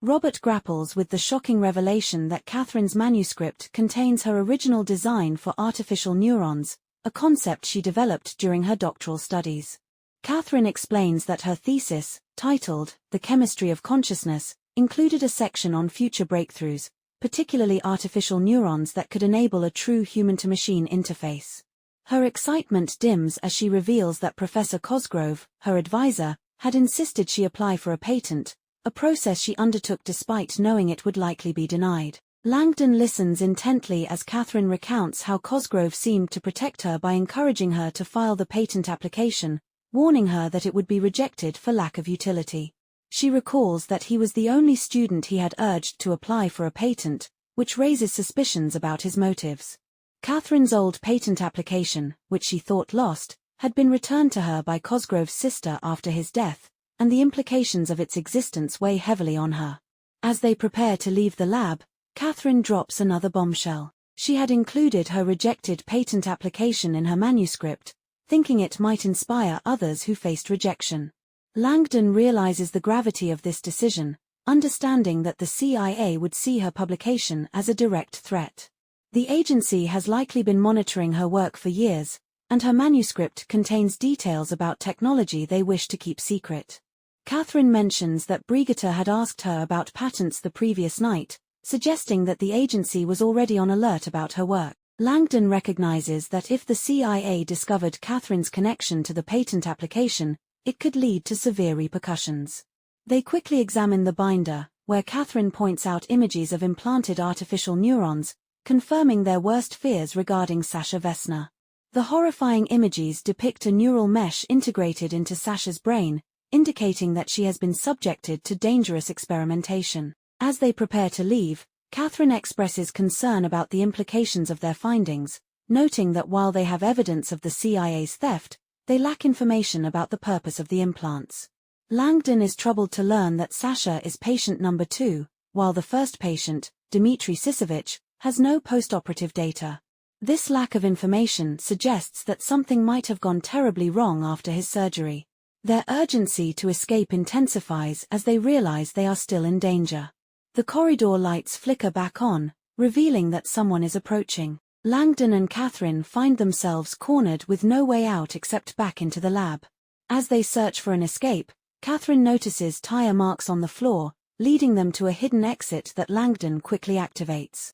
Robert grapples with the shocking revelation that Catherine's manuscript contains her original design for artificial neurons, a concept she developed during her doctoral studies. Catherine explains that her thesis, titled The Chemistry of Consciousness, included a section on future breakthroughs, particularly artificial neurons that could enable a true human-to-machine interface. Her excitement dims as she reveals that Professor Cosgrove, her advisor, had insisted she apply for a patent, a process she undertook despite knowing it would likely be denied. Langdon listens intently as Catherine recounts how Cosgrove seemed to protect her by encouraging her to file the patent application, warning her that it would be rejected for lack of utility. She recalls that he was the only student he had urged to apply for a patent, which raises suspicions about his motives. Catherine's old patent application, which she thought lost, had been returned to her by Cosgrove's sister after his death, and the implications of its existence weigh heavily on her. As they prepare to leave the lab, Catherine drops another bombshell. She had included her rejected patent application in her manuscript, thinking it might inspire others who faced rejection. Langdon realizes the gravity of this decision, understanding that the CIA would see her publication as a direct threat. The agency has likely been monitoring her work for years, and her manuscript contains details about technology they wish to keep secret. Catherine mentions that Brigitte had asked her about patents the previous night, suggesting that the agency was already on alert about her work. Langdon recognizes that if the CIA discovered Catherine's connection to the patent application, it could lead to severe repercussions. They quickly examine the binder, where Catherine points out images of implanted artificial neurons, confirming their worst fears regarding Sasha Vesna. The horrifying images depict a neural mesh integrated into Sasha's brain, indicating that she has been subjected to dangerous experimentation. As they prepare to leave, Catherine expresses concern about the implications of their findings, noting that while they have evidence of the CIA's theft, they lack information about the purpose of the implants. Langdon is troubled to learn that Sasha is patient number 2, while the first patient, Dmitry Sisevich, has no post-operative data. This lack of information suggests that something might have gone terribly wrong after his surgery. Their urgency to escape intensifies as they realize they are still in danger. The corridor lights flicker back on, revealing that someone is approaching. Langdon and Catherine find themselves cornered with no way out except back into the lab. As they search for an escape, Catherine notices tire marks on the floor, leading them to a hidden exit that Langdon quickly activates.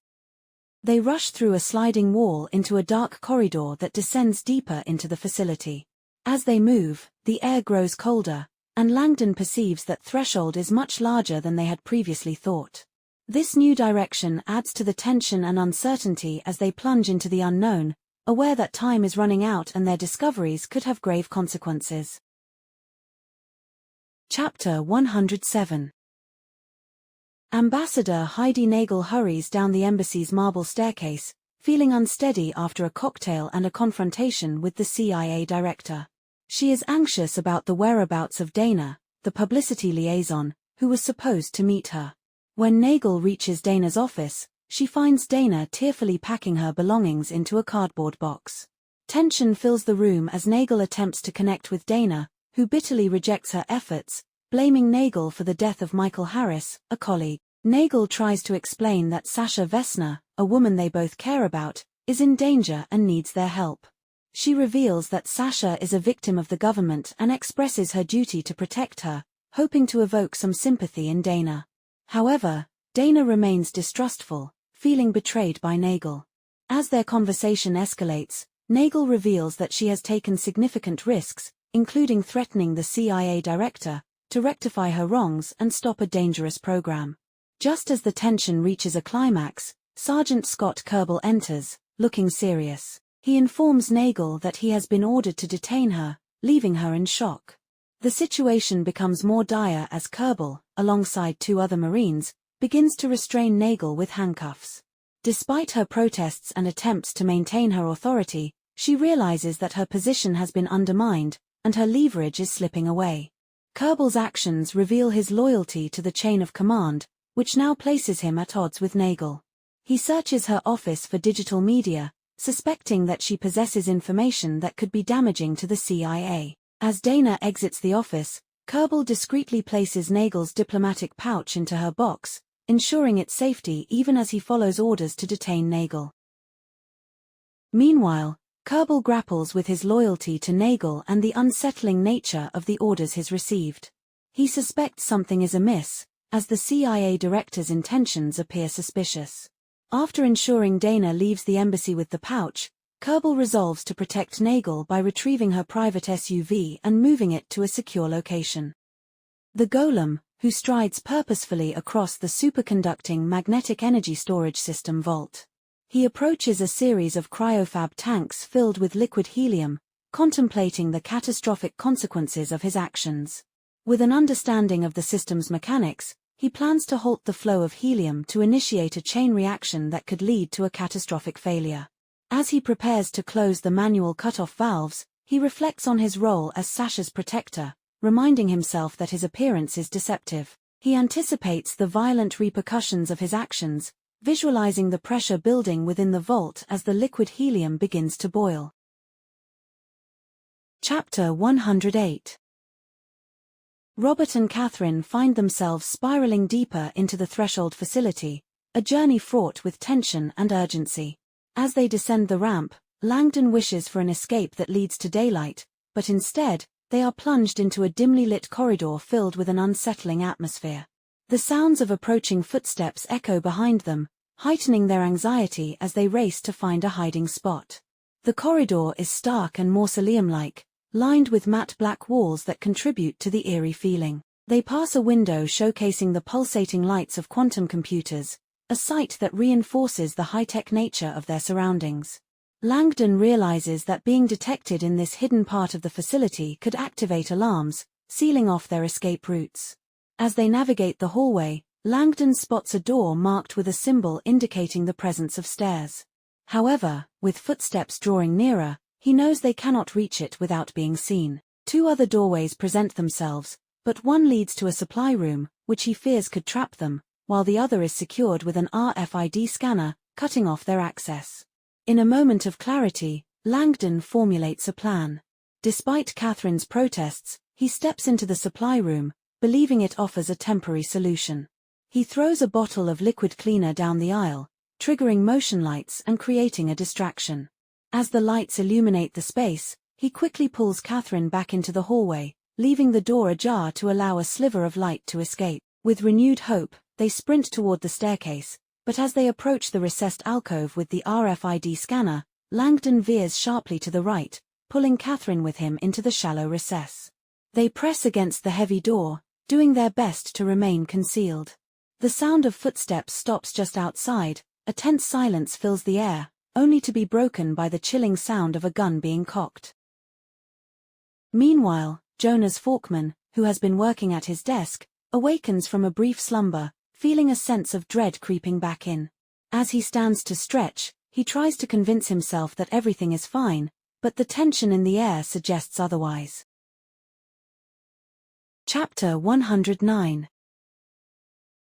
They rush through a sliding wall into a dark corridor that descends deeper into the facility. As they move, the air grows colder, and Langdon perceives that Threshold is much larger than they had previously thought. This new direction adds to the tension and uncertainty as they plunge into the unknown, aware that time is running out and their discoveries could have grave consequences. Chapter 107. Ambassador Heidi Nagel hurries down the embassy's marble staircase, feeling unsteady after a cocktail and a confrontation with the CIA director. She is anxious about the whereabouts of Dana, the publicity liaison, who was supposed to meet her. When Nagel reaches Dana's office, she finds Dana tearfully packing her belongings into a cardboard box. Tension fills the room as Nagel attempts to connect with Dana, who bitterly rejects her efforts, blaming Nagel for the death of Michael Harris, a colleague. Nagel tries to explain that Sasha Vesna, a woman they both care about, is in danger and needs their help. She reveals that Sasha is a victim of the government and expresses her duty to protect her, hoping to evoke some sympathy in Dana. However, Dana remains distrustful, feeling betrayed by Nagel. As their conversation escalates, Nagel reveals that she has taken significant risks, including threatening the CIA director, to rectify her wrongs and stop a dangerous program. Just as the tension reaches a climax, Sergeant Scott Kerbal enters, looking serious. He informs Nagel that he has been ordered to detain her, leaving her in shock. The situation becomes more dire as Kerbal, alongside 2 other Marines, begins to restrain Nagel with handcuffs. Despite her protests and attempts to maintain her authority, she realizes that her position has been undermined, and her leverage is slipping away. Kerbal's actions reveal his loyalty to the chain of command, which now places him at odds with Nagel. He searches her office for digital media, suspecting that she possesses information that could be damaging to the CIA. As Dana exits the office, Kerbal discreetly places Nagel's diplomatic pouch into her box, ensuring its safety even as he follows orders to detain Nagel. Meanwhile, Kerbal grapples with his loyalty to Nagel and the unsettling nature of the orders he's received. He suspects something is amiss, as the CIA director's intentions appear suspicious. After ensuring Dana leaves the embassy with the pouch, Kerbal resolves to protect Nagel by retrieving her private SUV and moving it to a secure location. The Golem, who strides purposefully across the superconducting magnetic energy storage system vault. He approaches a series of cryofab tanks filled with liquid helium, contemplating the catastrophic consequences of his actions. With an understanding of the system's mechanics, he plans to halt the flow of helium to initiate a chain reaction that could lead to a catastrophic failure. As he prepares to close the manual cutoff valves, he reflects on his role as Sasha's protector, reminding himself that his appearance is deceptive. He anticipates the violent repercussions of his actions, visualizing the pressure building within the vault as the liquid helium begins to boil. Chapter 108. Robert and Catherine find themselves spiraling deeper into the Threshold facility, a journey fraught with tension and urgency. As they descend the ramp, Langdon wishes for an escape that leads to daylight, but instead, they are plunged into a dimly lit corridor filled with an unsettling atmosphere. The sounds of approaching footsteps echo behind them, heightening their anxiety as they race to find a hiding spot. The corridor is stark and mausoleum-like, lined with matte black walls that contribute to the eerie feeling. They pass a window showcasing the pulsating lights of quantum computers, a sight that reinforces the high-tech nature of their surroundings. Langdon realizes that being detected in this hidden part of the facility could activate alarms, sealing off their escape routes. As they navigate the hallway, Langdon spots a door marked with a symbol indicating the presence of stairs. However, with footsteps drawing nearer, he knows they cannot reach it without being seen. 2 other doorways present themselves, but one leads to a supply room, which he fears could trap them, while the other is secured with an RFID scanner, cutting off their access. In a moment of clarity, Langdon formulates a plan. Despite Catherine's protests, he steps into the supply room, believing it offers a temporary solution. He throws a bottle of liquid cleaner down the aisle, triggering motion lights and creating a distraction. As the lights illuminate the space, he quickly pulls Catherine back into the hallway, leaving the door ajar to allow a sliver of light to escape. With renewed hope, they sprint toward the staircase, but as they approach the recessed alcove with the RFID scanner, Langdon veers sharply to the right, pulling Catherine with him into the shallow recess. They press against the heavy door, doing their best to remain concealed. The sound of footsteps stops just outside, a tense silence fills the air, only to be broken by the chilling sound of a gun being cocked. Meanwhile, Jonas Falkman, who has been working at his desk, awakens from a brief slumber, feeling a sense of dread creeping back in. As he stands to stretch, he tries to convince himself that everything is fine, but the tension in the air suggests otherwise. Chapter 109.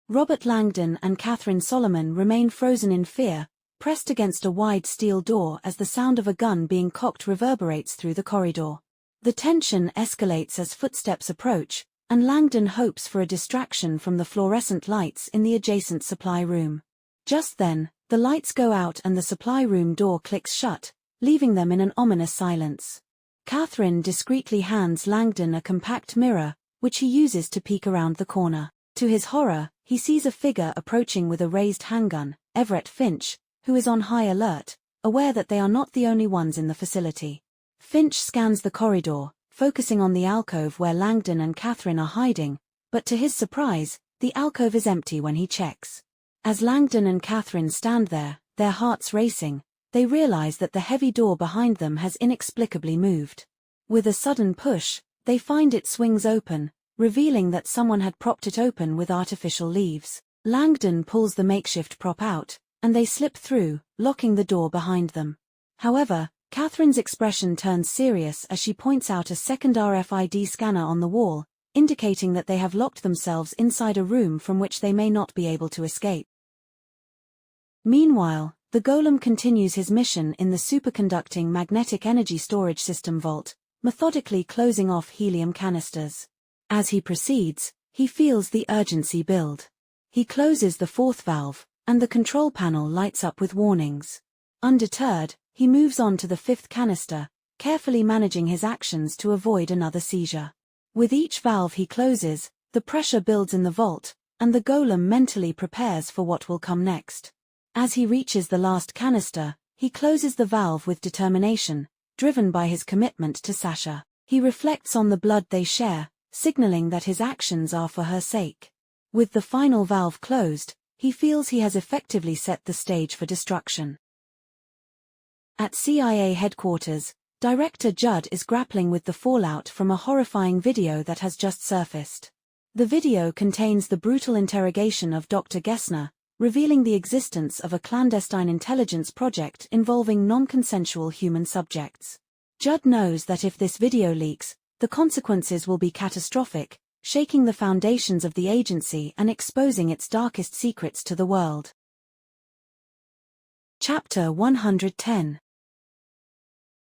Robert Langdon and Catherine Solomon remain frozen in fear, pressed against a wide steel door as the sound of a gun being cocked reverberates through the corridor. The tension escalates as footsteps approach, and Langdon hopes for a distraction from the fluorescent lights in the adjacent supply room. Just then, the lights go out and the supply room door clicks shut, leaving them in an ominous silence. Catherine discreetly hands Langdon a compact mirror, which he uses to peek around the corner. To his horror, he sees a figure approaching with a raised handgun, Everett Finch, who is on high alert, aware that they are not the only ones in the facility. Finch scans the corridor, focusing on the alcove where Langdon and Catherine are hiding, but to his surprise, the alcove is empty when he checks. As Langdon and Catherine stand there, their hearts racing, they realize that the heavy door behind them has inexplicably moved. With a sudden push, they find it swings open, revealing that someone had propped it open with artificial leaves. Langdon pulls the makeshift prop out, and they slip through, locking the door behind them. However, Catherine's expression turns serious as she points out a second RFID scanner on the wall, indicating that they have locked themselves inside a room from which they may not be able to escape. Meanwhile, the golem continues his mission in the superconducting magnetic energy storage system vault, methodically closing off helium canisters. As he proceeds, he feels the urgency build. He closes the fourth valve, and the control panel lights up with warnings. Undeterred, he moves on to the fifth canister, carefully managing his actions to avoid another seizure. With each valve he closes, the pressure builds in the vault, and the golem mentally prepares for what will come next. As he reaches the last canister, he closes the valve with determination, driven by his commitment to Sasha. He reflects on the blood they share, signaling that his actions are for her sake. With the final valve closed, he feels he has effectively set the stage for destruction. At CIA headquarters, Director Judd is grappling with the fallout from a horrifying video that has just surfaced. The video contains the brutal interrogation of Dr. Gessner, revealing the existence of a clandestine intelligence project involving non-consensual human subjects. Judd knows that if this video leaks, the consequences will be catastrophic, shaking the foundations of the agency and exposing its darkest secrets to the world. Chapter 110.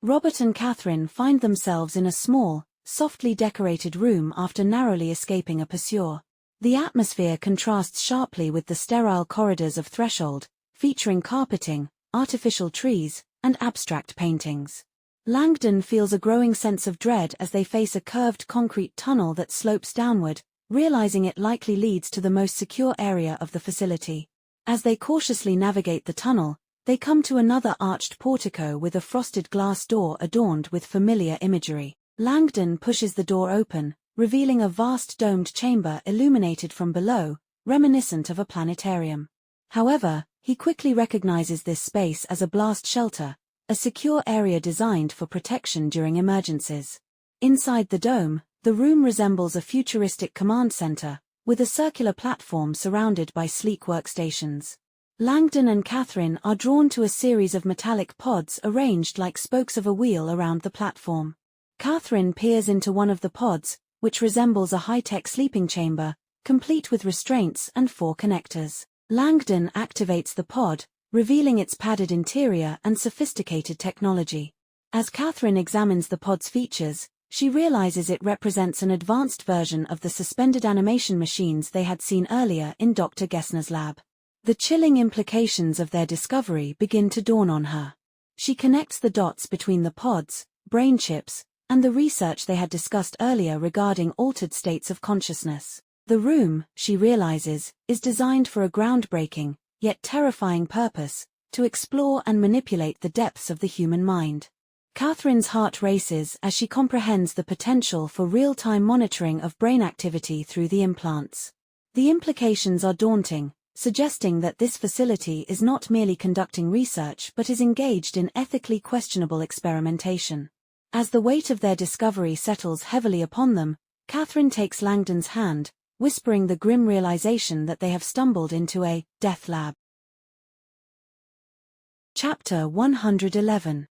Robert and Catherine find themselves in a small, softly decorated room after narrowly escaping a pursuer. The atmosphere contrasts sharply with the sterile corridors of Threshold, featuring carpeting, artificial trees, and abstract paintings. Langdon feels a growing sense of dread as they face a curved concrete tunnel that slopes downward, realizing it likely leads to the most secure area of the facility. As they cautiously navigate the tunnel, they come to another arched portico with a frosted glass door adorned with familiar imagery. Langdon pushes the door open, revealing a vast domed chamber illuminated from below, reminiscent of a planetarium. However, he quickly recognizes this space as a blast shelter, a secure area designed for protection during emergencies. Inside the dome, the room resembles a futuristic command center, with a circular platform surrounded by sleek workstations. Langdon and Catherine are drawn to a series of metallic pods arranged like spokes of a wheel around the platform. Catherine peers into one of the pods, which resembles a high-tech sleeping chamber, complete with restraints and 4 connectors. Langdon activates the pod, revealing its padded interior and sophisticated technology. As Catherine examines the pod's features, she realizes it represents an advanced version of the suspended animation machines they had seen earlier in Dr. Gessner's lab. The chilling implications of their discovery begin to dawn on her. She connects the dots between the pods, brain chips, and the research they had discussed earlier regarding altered states of consciousness. The room, she realizes, is designed for a groundbreaking, yet terrifying purpose, to explore and manipulate the depths of the human mind. Catherine's heart races as she comprehends the potential for real-time monitoring of brain activity through the implants. The implications are daunting, suggesting that this facility is not merely conducting research but is engaged in ethically questionable experimentation. As the weight of their discovery settles heavily upon them, Catherine takes Langdon's hand, whispering the grim realization that they have stumbled into a death lab. Chapter 111.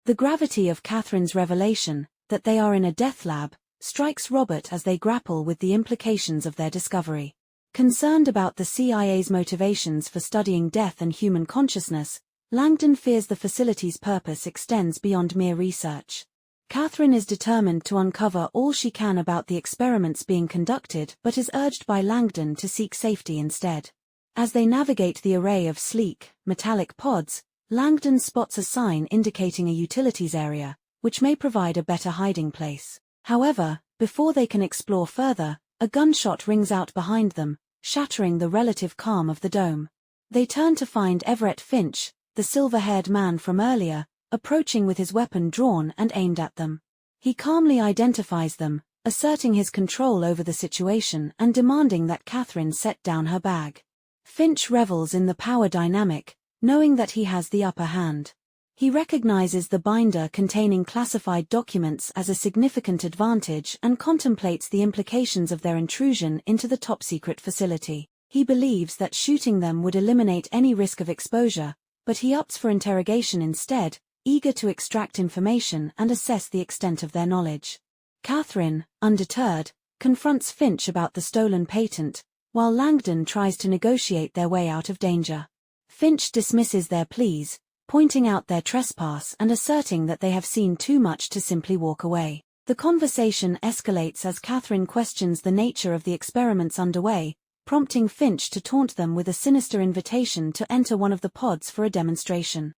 The gravity of Catherine's revelation, that they are in a death lab, strikes Robert as they grapple with the implications of their discovery. Concerned about the CIA's motivations for studying death and human consciousness, Langdon fears the facility's purpose extends beyond mere research. Catherine is determined to uncover all she can about the experiments being conducted but is urged by Langdon to seek safety instead. As they navigate the array of sleek, metallic pods, Langdon spots a sign indicating a utilities area, which may provide a better hiding place. However, before they can explore further, a gunshot rings out behind them, shattering the relative calm of the dome. They turn to find Everett Finch, the silver-haired man from earlier, approaching with his weapon drawn and aimed at them. He calmly identifies them, asserting his control over the situation and demanding that Catherine set down her bag. Finch revels in the power dynamic, knowing that he has the upper hand. He recognizes the binder containing classified documents as a significant advantage and contemplates the implications of their intrusion into the top-secret facility. He believes that shooting them would eliminate any risk of exposure, but he opts for interrogation instead, eager to extract information and assess the extent of their knowledge. Catherine, undeterred, confronts Finch about the stolen patent, while Langdon tries to negotiate their way out of danger. Finch dismisses their pleas, pointing out their trespass and asserting that they have seen too much to simply walk away. The conversation escalates as Catherine questions the nature of the experiments underway, prompting Finch to taunt them with a sinister invitation to enter one of the pods for a demonstration.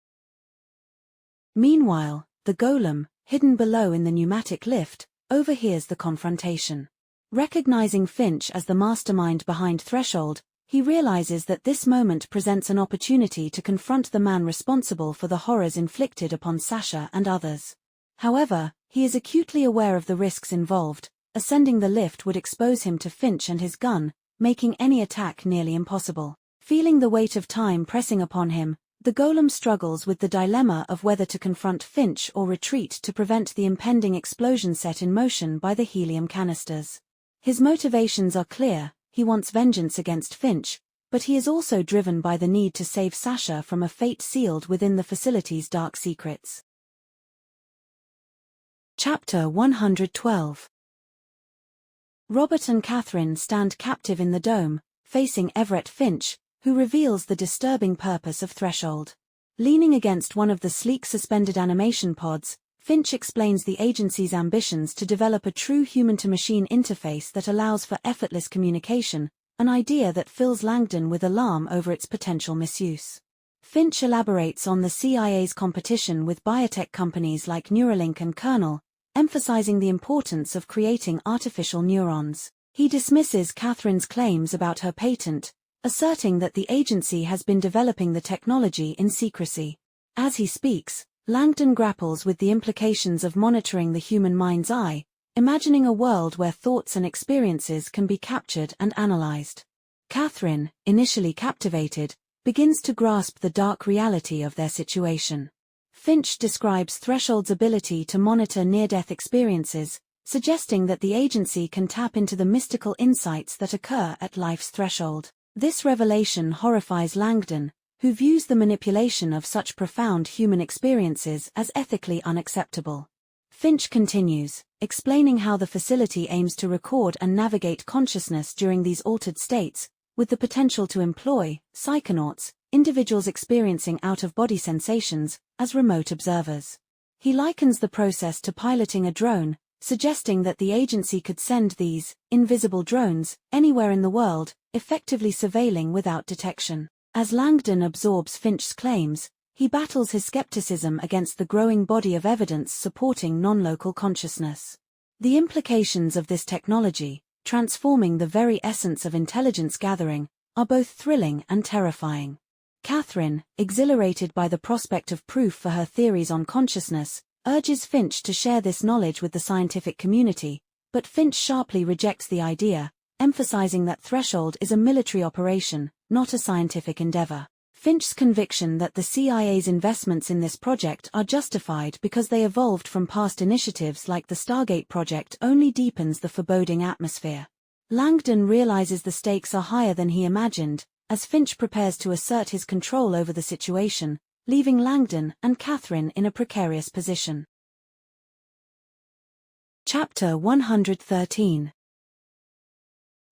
Meanwhile, the golem, hidden below in the pneumatic lift, overhears the confrontation. Recognizing Finch as the mastermind behind Threshold, he realizes that this moment presents an opportunity to confront the man responsible for the horrors inflicted upon Sasha and others. However, he is acutely aware of the risks involved. Ascending the lift would expose him to Finch and his gun, making any attack nearly impossible. Feeling the weight of time pressing upon him, the golem struggles with the dilemma of whether to confront Finch or retreat to prevent the impending explosion set in motion by the helium canisters. His motivations are clear. He wants vengeance against Finch, but he is also driven by the need to save Sasha from a fate sealed within the facility's dark secrets. Chapter 112. Robert and Catherine stand captive in the dome, facing Everett Finch, who reveals the disturbing purpose of Threshold. Leaning against one of the sleek suspended animation pods, Finch explains the agency's ambitions to develop a true human-to-machine interface that allows for effortless communication, an idea that fills Langdon with alarm over its potential misuse. Finch elaborates on the CIA's competition with biotech companies like Neuralink and Kernel, emphasizing the importance of creating artificial neurons. He dismisses Catherine's claims about her patent, asserting that the agency has been developing the technology in secrecy. As he speaks, Langdon grapples with the implications of monitoring the human mind's eye, imagining a world where thoughts and experiences can be captured and analyzed. Catherine, initially captivated, begins to grasp the dark reality of their situation. Finch describes Threshold's ability to monitor near-death experiences, suggesting that the agency can tap into the mystical insights that occur at life's threshold. This revelation horrifies Langdon, who views the manipulation of such profound human experiences as ethically unacceptable. Finch continues, explaining how the facility aims to record and navigate consciousness during these altered states, with the potential to employ psychonauts, individuals experiencing out-of-body sensations, as remote observers. He likens the process to piloting a drone, suggesting that the agency could send these invisible drones anywhere in the world, effectively surveilling without detection. As Langdon absorbs Finch's claims, he battles his skepticism against the growing body of evidence supporting non-local consciousness. The implications of this technology, transforming the very essence of intelligence gathering, are both thrilling and terrifying. Catherine, exhilarated by the prospect of proof for her theories on consciousness, urges Finch to share this knowledge with the scientific community, but Finch sharply rejects the idea, emphasizing that Threshold is a military operation, not a scientific endeavor. Finch's conviction that the CIA's investments in this project are justified because they evolved from past initiatives like the Stargate project only deepens the foreboding atmosphere. Langdon realizes the stakes are higher than he imagined, as Finch prepares to assert his control over the situation, leaving Langdon and Catherine in a precarious position. Chapter 113.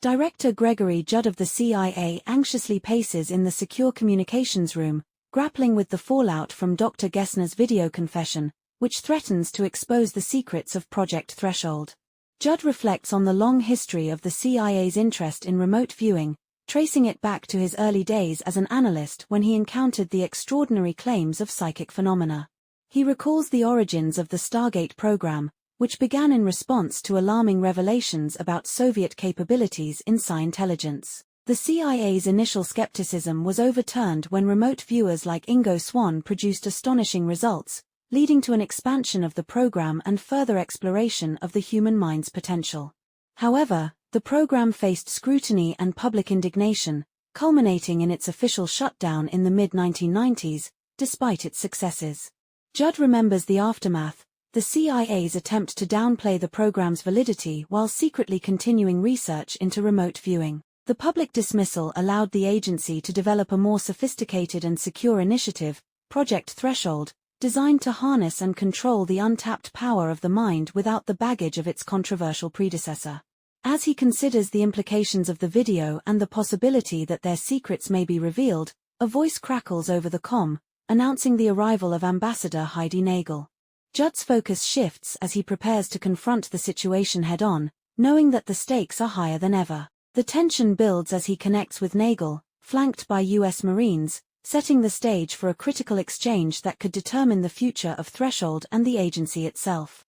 Director Gregory Judd of the CIA anxiously paces in the secure communications room, grappling with the fallout from Dr. Gessner's video confession, which threatens to expose the secrets of Project Threshold. Judd reflects on the long history of the CIA's interest in remote viewing, tracing it back to his early days as an analyst when he encountered the extraordinary claims of psychic phenomena. He recalls the origins of the Stargate program, which began in response to alarming revelations about Soviet capabilities in psi intelligence. The CIA's initial skepticism was overturned when remote viewers like Ingo Swann produced astonishing results, leading to an expansion of the program and further exploration of the human mind's potential. However, the program faced scrutiny and public indignation, culminating in its official shutdown in the mid-1990s, despite its successes. Judd remembers the aftermath, the CIA's attempt to downplay the program's validity while secretly continuing research into remote viewing. The public dismissal allowed the agency to develop a more sophisticated and secure initiative, Project Threshold, designed to harness and control the untapped power of the mind without the baggage of its controversial predecessor. As he considers the implications of the video and the possibility that their secrets may be revealed, a voice crackles over the comm, announcing the arrival of Ambassador Heidi Nagel. Judd's focus shifts as he prepares to confront the situation head-on, knowing that the stakes are higher than ever. The tension builds as he connects with Nagel, flanked by U.S. Marines, setting the stage for a critical exchange that could determine the future of Threshold and the agency itself.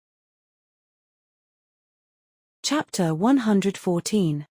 Chapter 114.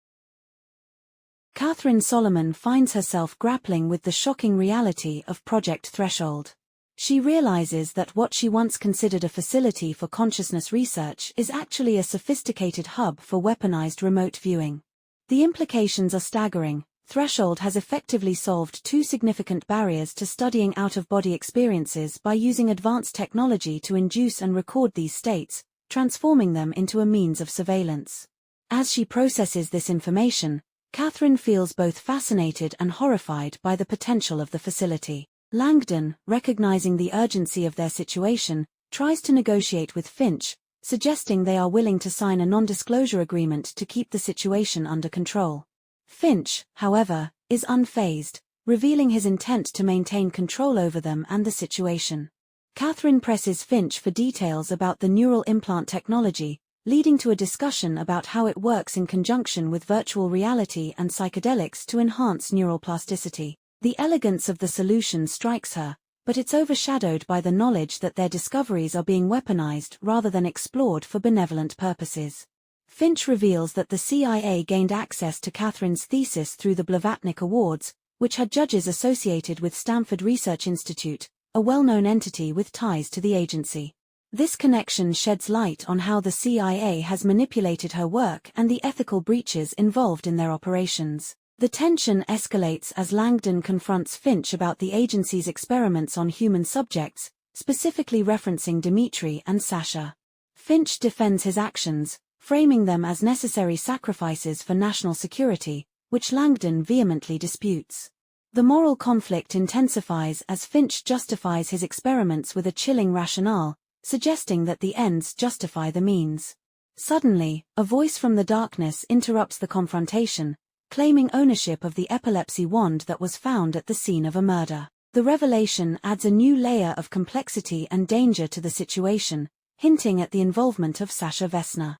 Catherine Solomon finds herself grappling with the shocking reality of Project Threshold. She realizes that what she once considered a facility for consciousness research is actually a sophisticated hub for weaponized remote viewing. The implications are staggering. Threshold has effectively solved two significant barriers to studying out-of-body experiences by using advanced technology to induce and record these states, transforming them into a means of surveillance. As she processes this information, Catherine feels both fascinated and horrified by the potential of the facility. Langdon, recognizing the urgency of their situation, tries to negotiate with Finch, suggesting they are willing to sign a non-disclosure agreement to keep the situation under control. Finch, however, is unfazed, revealing his intent to maintain control over them and the situation. Catherine presses Finch for details about the neural implant technology, leading to a discussion about how it works in conjunction with virtual reality and psychedelics to enhance neural plasticity. The elegance of the solution strikes her, but it's overshadowed by the knowledge that their discoveries are being weaponized rather than explored for benevolent purposes. Finch reveals that the CIA gained access to Catherine's thesis through the Blavatnik Awards, which had judges associated with Stanford Research Institute, a well-known entity with ties to the agency. This connection sheds light on how the CIA has manipulated her work and the ethical breaches involved in their operations. The tension escalates as Langdon confronts Finch about the agency's experiments on human subjects, specifically referencing Dmitri and Sasha. Finch defends his actions, framing them as necessary sacrifices for national security, which Langdon vehemently disputes. The moral conflict intensifies as Finch justifies his experiments with a chilling rationale, suggesting that the ends justify the means. Suddenly, a voice from the darkness interrupts the confrontation, claiming ownership of the epilepsy wand that was found at the scene of a murder. The revelation adds a new layer of complexity and danger to the situation, hinting at the involvement of Sasha Vesna.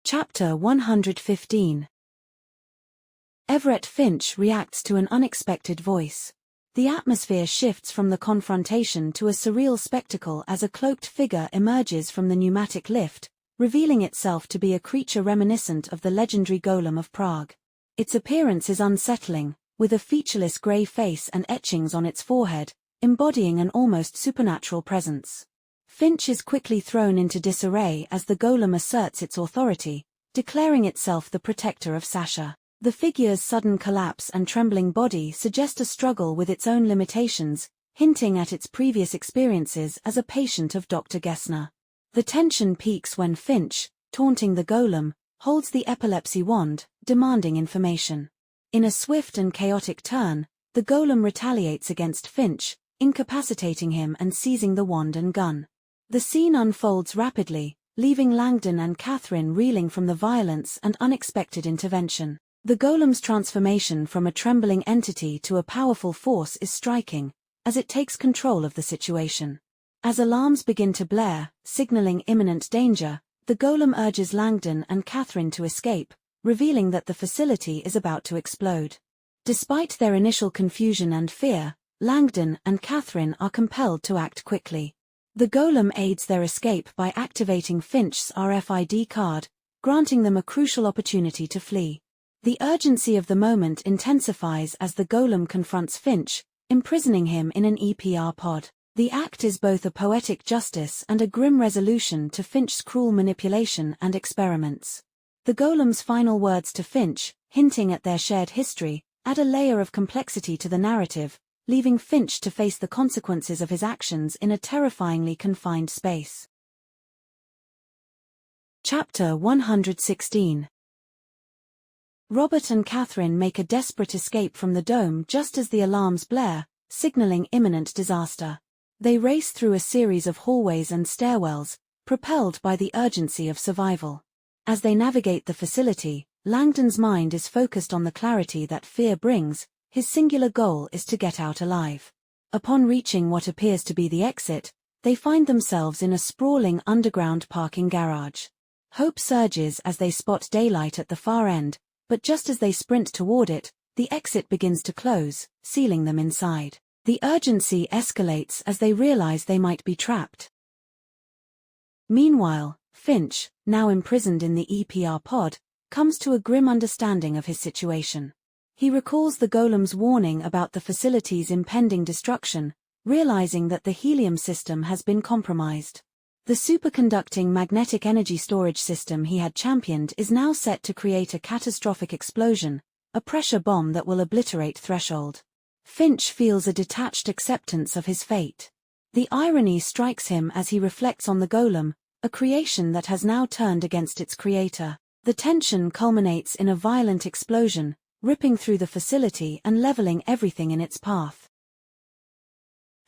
Chapter 115. Everett Finch reacts to an unexpected voice. The atmosphere shifts from the confrontation to a surreal spectacle as a cloaked figure emerges from the pneumatic lift, revealing itself to be a creature reminiscent of the legendary Golem of Prague. Its appearance is unsettling, with a featureless grey face and etchings on its forehead, embodying an almost supernatural presence. Finch is quickly thrown into disarray as the Golem asserts its authority, declaring itself the protector of Sasha. The figure's sudden collapse and trembling body suggest a struggle with its own limitations, hinting at its previous experiences as a patient of Dr. Gessner. The tension peaks when Finch, taunting the Golem, holds the epilepsy wand, demanding information. In a swift and chaotic turn, the Golem retaliates against Finch, incapacitating him and seizing the wand and gun. The scene unfolds rapidly, leaving Langdon and Catherine reeling from the violence and unexpected intervention. The golem's transformation from a trembling entity to a powerful force is striking, as it takes control of the situation. As alarms begin to blare, signaling imminent danger, the golem urges Langdon and Catherine to escape, revealing that the facility is about to explode. Despite their initial confusion and fear, Langdon and Catherine are compelled to act quickly. The golem aids their escape by activating Finch's RFID card, granting them a crucial opportunity to flee. The urgency of the moment intensifies as the golem confronts Finch, imprisoning him in an EPR pod. The act is both a poetic justice and a grim resolution to Finch's cruel manipulation and experiments. The golem's final words to Finch, hinting at their shared history, add a layer of complexity to the narrative, leaving Finch to face the consequences of his actions in a terrifyingly confined space. Chapter 116. Robert and Catherine make a desperate escape from the dome just as the alarms blare, signaling imminent disaster. They race through a series of hallways and stairwells, propelled by the urgency of survival. As they navigate the facility, Langdon's mind is focused on the clarity that fear brings. His singular goal is to get out alive. Upon reaching what appears to be the exit, they find themselves in a sprawling underground parking garage. Hope surges as they spot daylight at the far end, but just as they sprint toward it, the exit begins to close, sealing them inside. The urgency escalates as they realize they might be trapped. Meanwhile, Finch, now imprisoned in the EPR pod, comes to a grim understanding of his situation. He recalls the golem's warning about the facility's impending destruction, realizing that the helium system has been compromised. The superconducting magnetic energy storage system he had championed is now set to create a catastrophic explosion, a pressure bomb that will obliterate Threshold. Finch feels a detached acceptance of his fate. The irony strikes him as he reflects on the golem, a creation that has now turned against its creator. The tension culminates in a violent explosion, ripping through the facility and leveling everything in its path.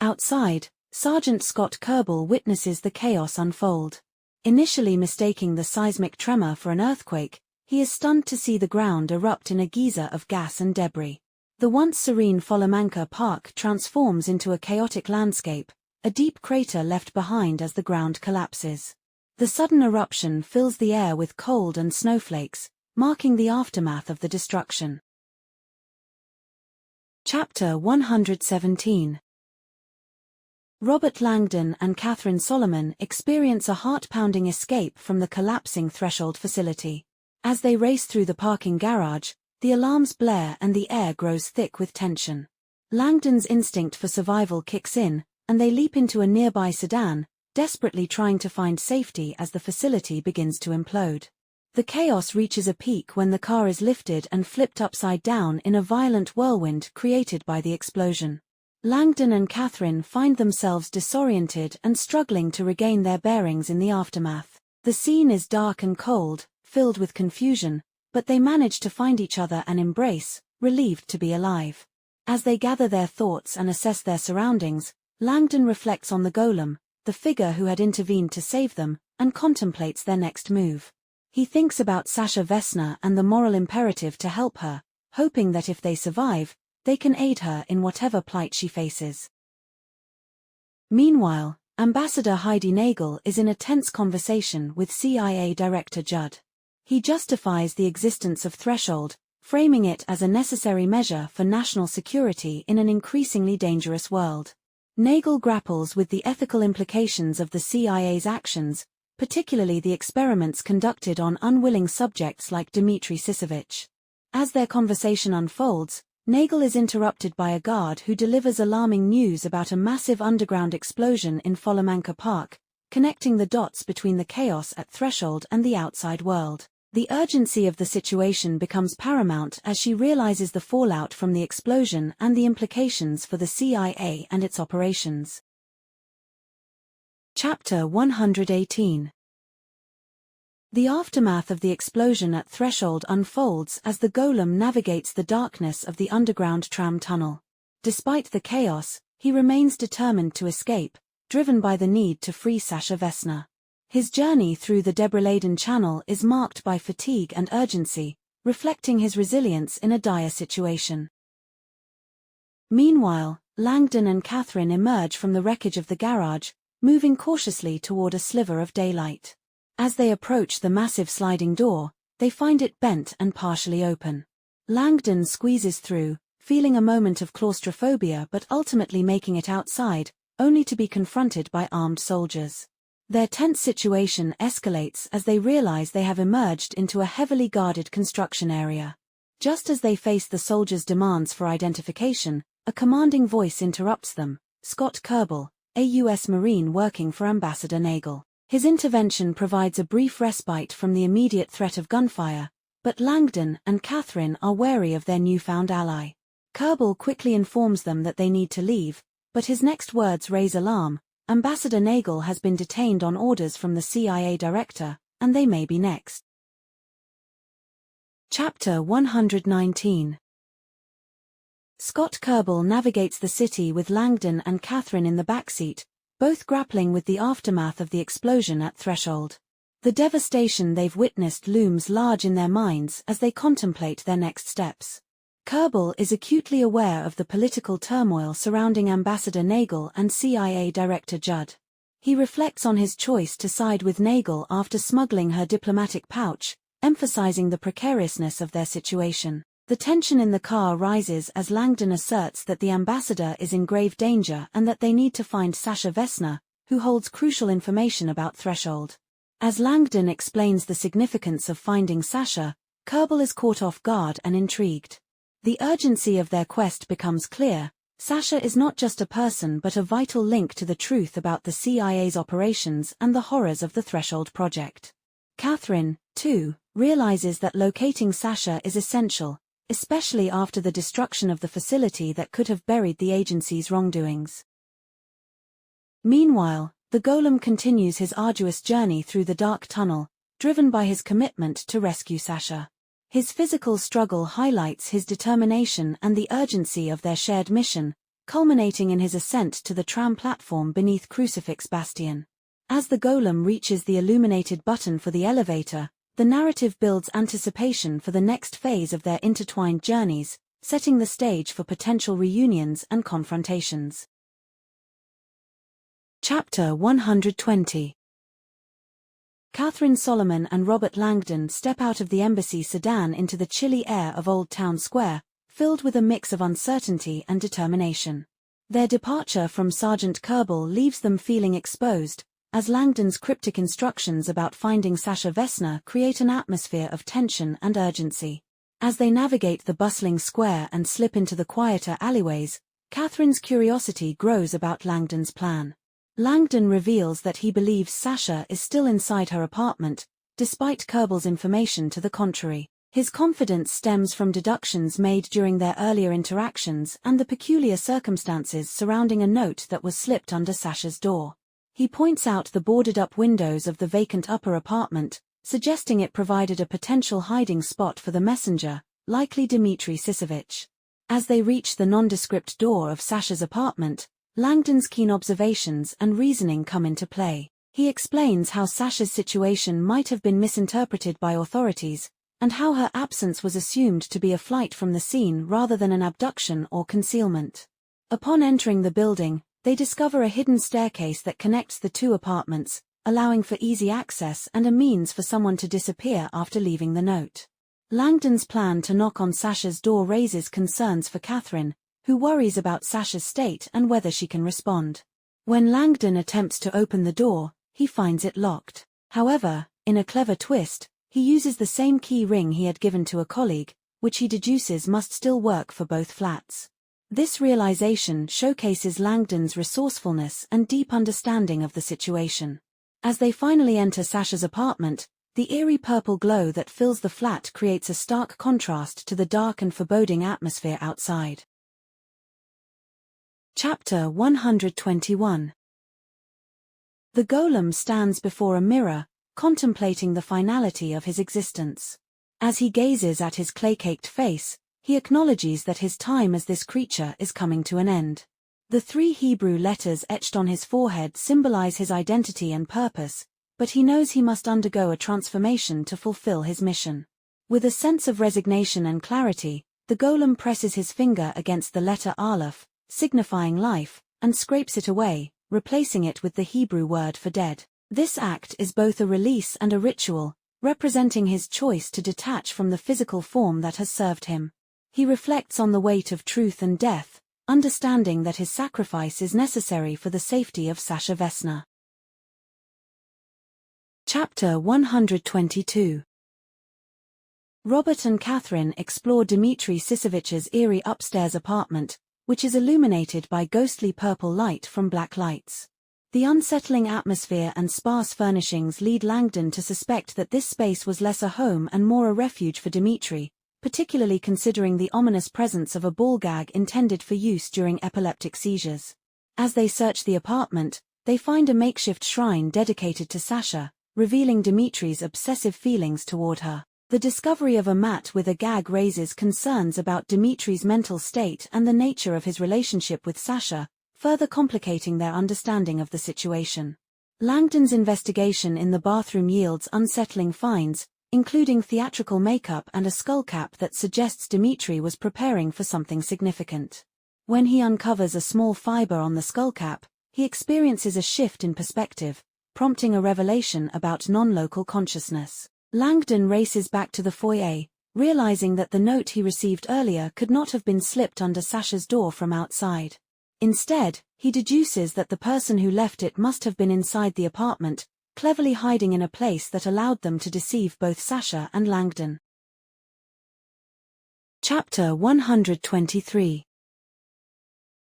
Outside, Sergeant Scott Kerbal witnesses the chaos unfold. Initially mistaking the seismic tremor for an earthquake, he is stunned to see the ground erupt in a geyser of gas and debris. The once serene Folamanca Park transforms into a chaotic landscape, a deep crater left behind as the ground collapses. The sudden eruption fills the air with cold and snowflakes, marking the aftermath of the destruction. Chapter 117. Robert Langdon and Catherine Solomon experience a heart-pounding escape from the collapsing Threshold facility. As they race through the parking garage, the alarms blare and the air grows thick with tension. Langdon's instinct for survival kicks in, and they leap into a nearby sedan, desperately trying to find safety as the facility begins to implode. The chaos reaches a peak when the car is lifted and flipped upside down in a violent whirlwind created by the explosion. Langdon and Catherine find themselves disoriented and struggling to regain their bearings in the aftermath. The scene is dark and cold, filled with confusion, but they manage to find each other and embrace, relieved to be alive. As they gather their thoughts and assess their surroundings, Langdon reflects on the golem, the figure who had intervened to save them, and contemplates their next move. He thinks about Sasha Vesna and the moral imperative to help her, hoping that if they survive, they can aid her in whatever plight she faces. Meanwhile, Ambassador Heidi Nagel is in a tense conversation with CIA Director Judd. He justifies the existence of Threshold, framing it as a necessary measure for national security in an increasingly dangerous world. Nagel grapples with the ethical implications of the CIA's actions, particularly the experiments conducted on unwilling subjects like Dmitry Sisevich. As their conversation unfolds, Nagel is interrupted by a guard who delivers alarming news about a massive underground explosion in Folamanca Park, connecting the dots between the chaos at Threshold and the outside world. The urgency of the situation becomes paramount as she realizes the fallout from the explosion and the implications for the CIA and its operations. Chapter 118. The aftermath of the explosion at Threshold unfolds as the golem navigates the darkness of the underground tram tunnel. Despite the chaos, he remains determined to escape, driven by the need to free Sasha Vesna. His journey through the debris-laden channel is marked by fatigue and urgency, reflecting his resilience in a dire situation. Meanwhile, Langdon and Catherine emerge from the wreckage of the garage, moving cautiously toward a sliver of daylight. As they approach the massive sliding door, they find it bent and partially open. Langdon squeezes through, feeling a moment of claustrophobia but ultimately making it outside, only to be confronted by armed soldiers. Their tense situation escalates as they realize they have emerged into a heavily guarded construction area. Just as they face the soldiers' demands for identification, a commanding voice interrupts them: Scott Kerbal, a U.S. Marine working for Ambassador Nagel. His intervention provides a brief respite from the immediate threat of gunfire, but Langdon and Catherine are wary of their newfound ally. Kerbal quickly informs them that they need to leave, but his next words raise alarm. Ambassador Nagel has been detained on orders from the CIA director, and they may be next. Chapter 119. Scott Kerbal navigates the city with Langdon and Catherine in the backseat, both grappling with the aftermath of the explosion at Threshold. The devastation they've witnessed looms large in their minds as they contemplate their next steps. Kerbal is acutely aware of the political turmoil surrounding Ambassador Nagel and CIA Director Judd. He reflects on his choice to side with Nagel after smuggling her diplomatic pouch, emphasizing the precariousness of their situation. The tension in the car rises as Langdon asserts that the ambassador is in grave danger and that they need to find Sasha Vesna, who holds crucial information about Threshold. As Langdon explains the significance of finding Sasha, Kerbal is caught off guard and intrigued. The urgency of their quest becomes clear. Sasha is not just a person but a vital link to the truth about the CIA's operations and the horrors of the Threshold project. Catherine, too, realizes that locating Sasha is essential, especially after the destruction of the facility that could have buried the agency's wrongdoings. Meanwhile, the Golem continues his arduous journey through the dark tunnel, driven by his commitment to rescue Sasha. His physical struggle highlights his determination and the urgency of their shared mission, culminating in his ascent to the tram platform beneath Crucifix Bastion. As the Golem reaches the illuminated button for the elevator, the narrative builds anticipation for the next phase of their intertwined journeys, setting the stage for potential reunions and confrontations. Chapter 120. Catherine Solomon and Robert Langdon step out of the embassy sedan into the chilly air of Old Town Square, filled with a mix of uncertainty and determination. Their departure from Sergeant Kerbal leaves them feeling exposed, as Langdon's cryptic instructions about finding Sasha Vesna create an atmosphere of tension and urgency. As they navigate the bustling square and slip into the quieter alleyways, Catherine's curiosity grows about Langdon's plan. Langdon reveals that he believes Sasha is still inside her apartment, despite Kerbal's information to the contrary. His confidence stems from deductions made during their earlier interactions and the peculiar circumstances surrounding a note that was slipped under Sasha's door. He points out the boarded-up windows of the vacant upper apartment, suggesting it provided a potential hiding spot for the messenger, likely Dmitry Sisevich. As they reach the nondescript door of Sasha's apartment, Langdon's keen observations and reasoning come into play. He explains how Sasha's situation might have been misinterpreted by authorities, and how her absence was assumed to be a flight from the scene rather than an abduction or concealment. Upon entering the building, they discover a hidden staircase that connects the two apartments, allowing for easy access and a means for someone to disappear after leaving the note. Langdon's plan to knock on Sasha's door raises concerns for Catherine, who worries about Sasha's state and whether she can respond. When Langdon attempts to open the door, he finds it locked. However, in a clever twist, he uses the same key ring he had given to a colleague, which he deduces must still work for both flats. This realization showcases Langdon's resourcefulness and deep understanding of the situation. As they finally enter Sasha's apartment, the eerie purple glow that fills the flat creates a stark contrast to the dark and foreboding atmosphere outside. Chapter 121. The Golem stands before a mirror, contemplating the finality of his existence. As he gazes at his clay-caked face, he acknowledges that his time as this creature is coming to an end. The 3 Hebrew letters etched on his forehead symbolize his identity and purpose, but he knows he must undergo a transformation to fulfill his mission. With a sense of resignation and clarity, the golem presses his finger against the letter Aleph, signifying life, and scrapes it away, replacing it with the Hebrew word for dead. This act is both a release and a ritual, representing his choice to detach from the physical form that has served him. He reflects on the weight of truth and death, understanding that his sacrifice is necessary for the safety of Sasha Vesna. Chapter 122. Robert and Catherine explore Dmitry Sisovich's eerie upstairs apartment, which is illuminated by ghostly purple light from black lights. The unsettling atmosphere and sparse furnishings lead Langdon to suspect that this space was less a home and more a refuge for Dmitry, particularly considering the ominous presence of a ball gag intended for use during epileptic seizures. As they search the apartment, they find a makeshift shrine dedicated to Sasha, revealing Dmitry's obsessive feelings toward her. The discovery of a mat with a gag raises concerns about Dmitry's mental state and the nature of his relationship with Sasha, further complicating their understanding of the situation. Langdon's investigation in the bathroom yields unsettling finds, including theatrical makeup and a skullcap that suggests Dmitry was preparing for something significant. When he uncovers a small fiber on the skullcap, he experiences a shift in perspective, prompting a revelation about non-local consciousness. Langdon races back to the foyer, realizing that the note he received earlier could not have been slipped under Sasha's door from outside. Instead, he deduces that the person who left it must have been inside the apartment, cleverly hiding in a place that allowed them to deceive both Sasha and Langdon. Chapter 123.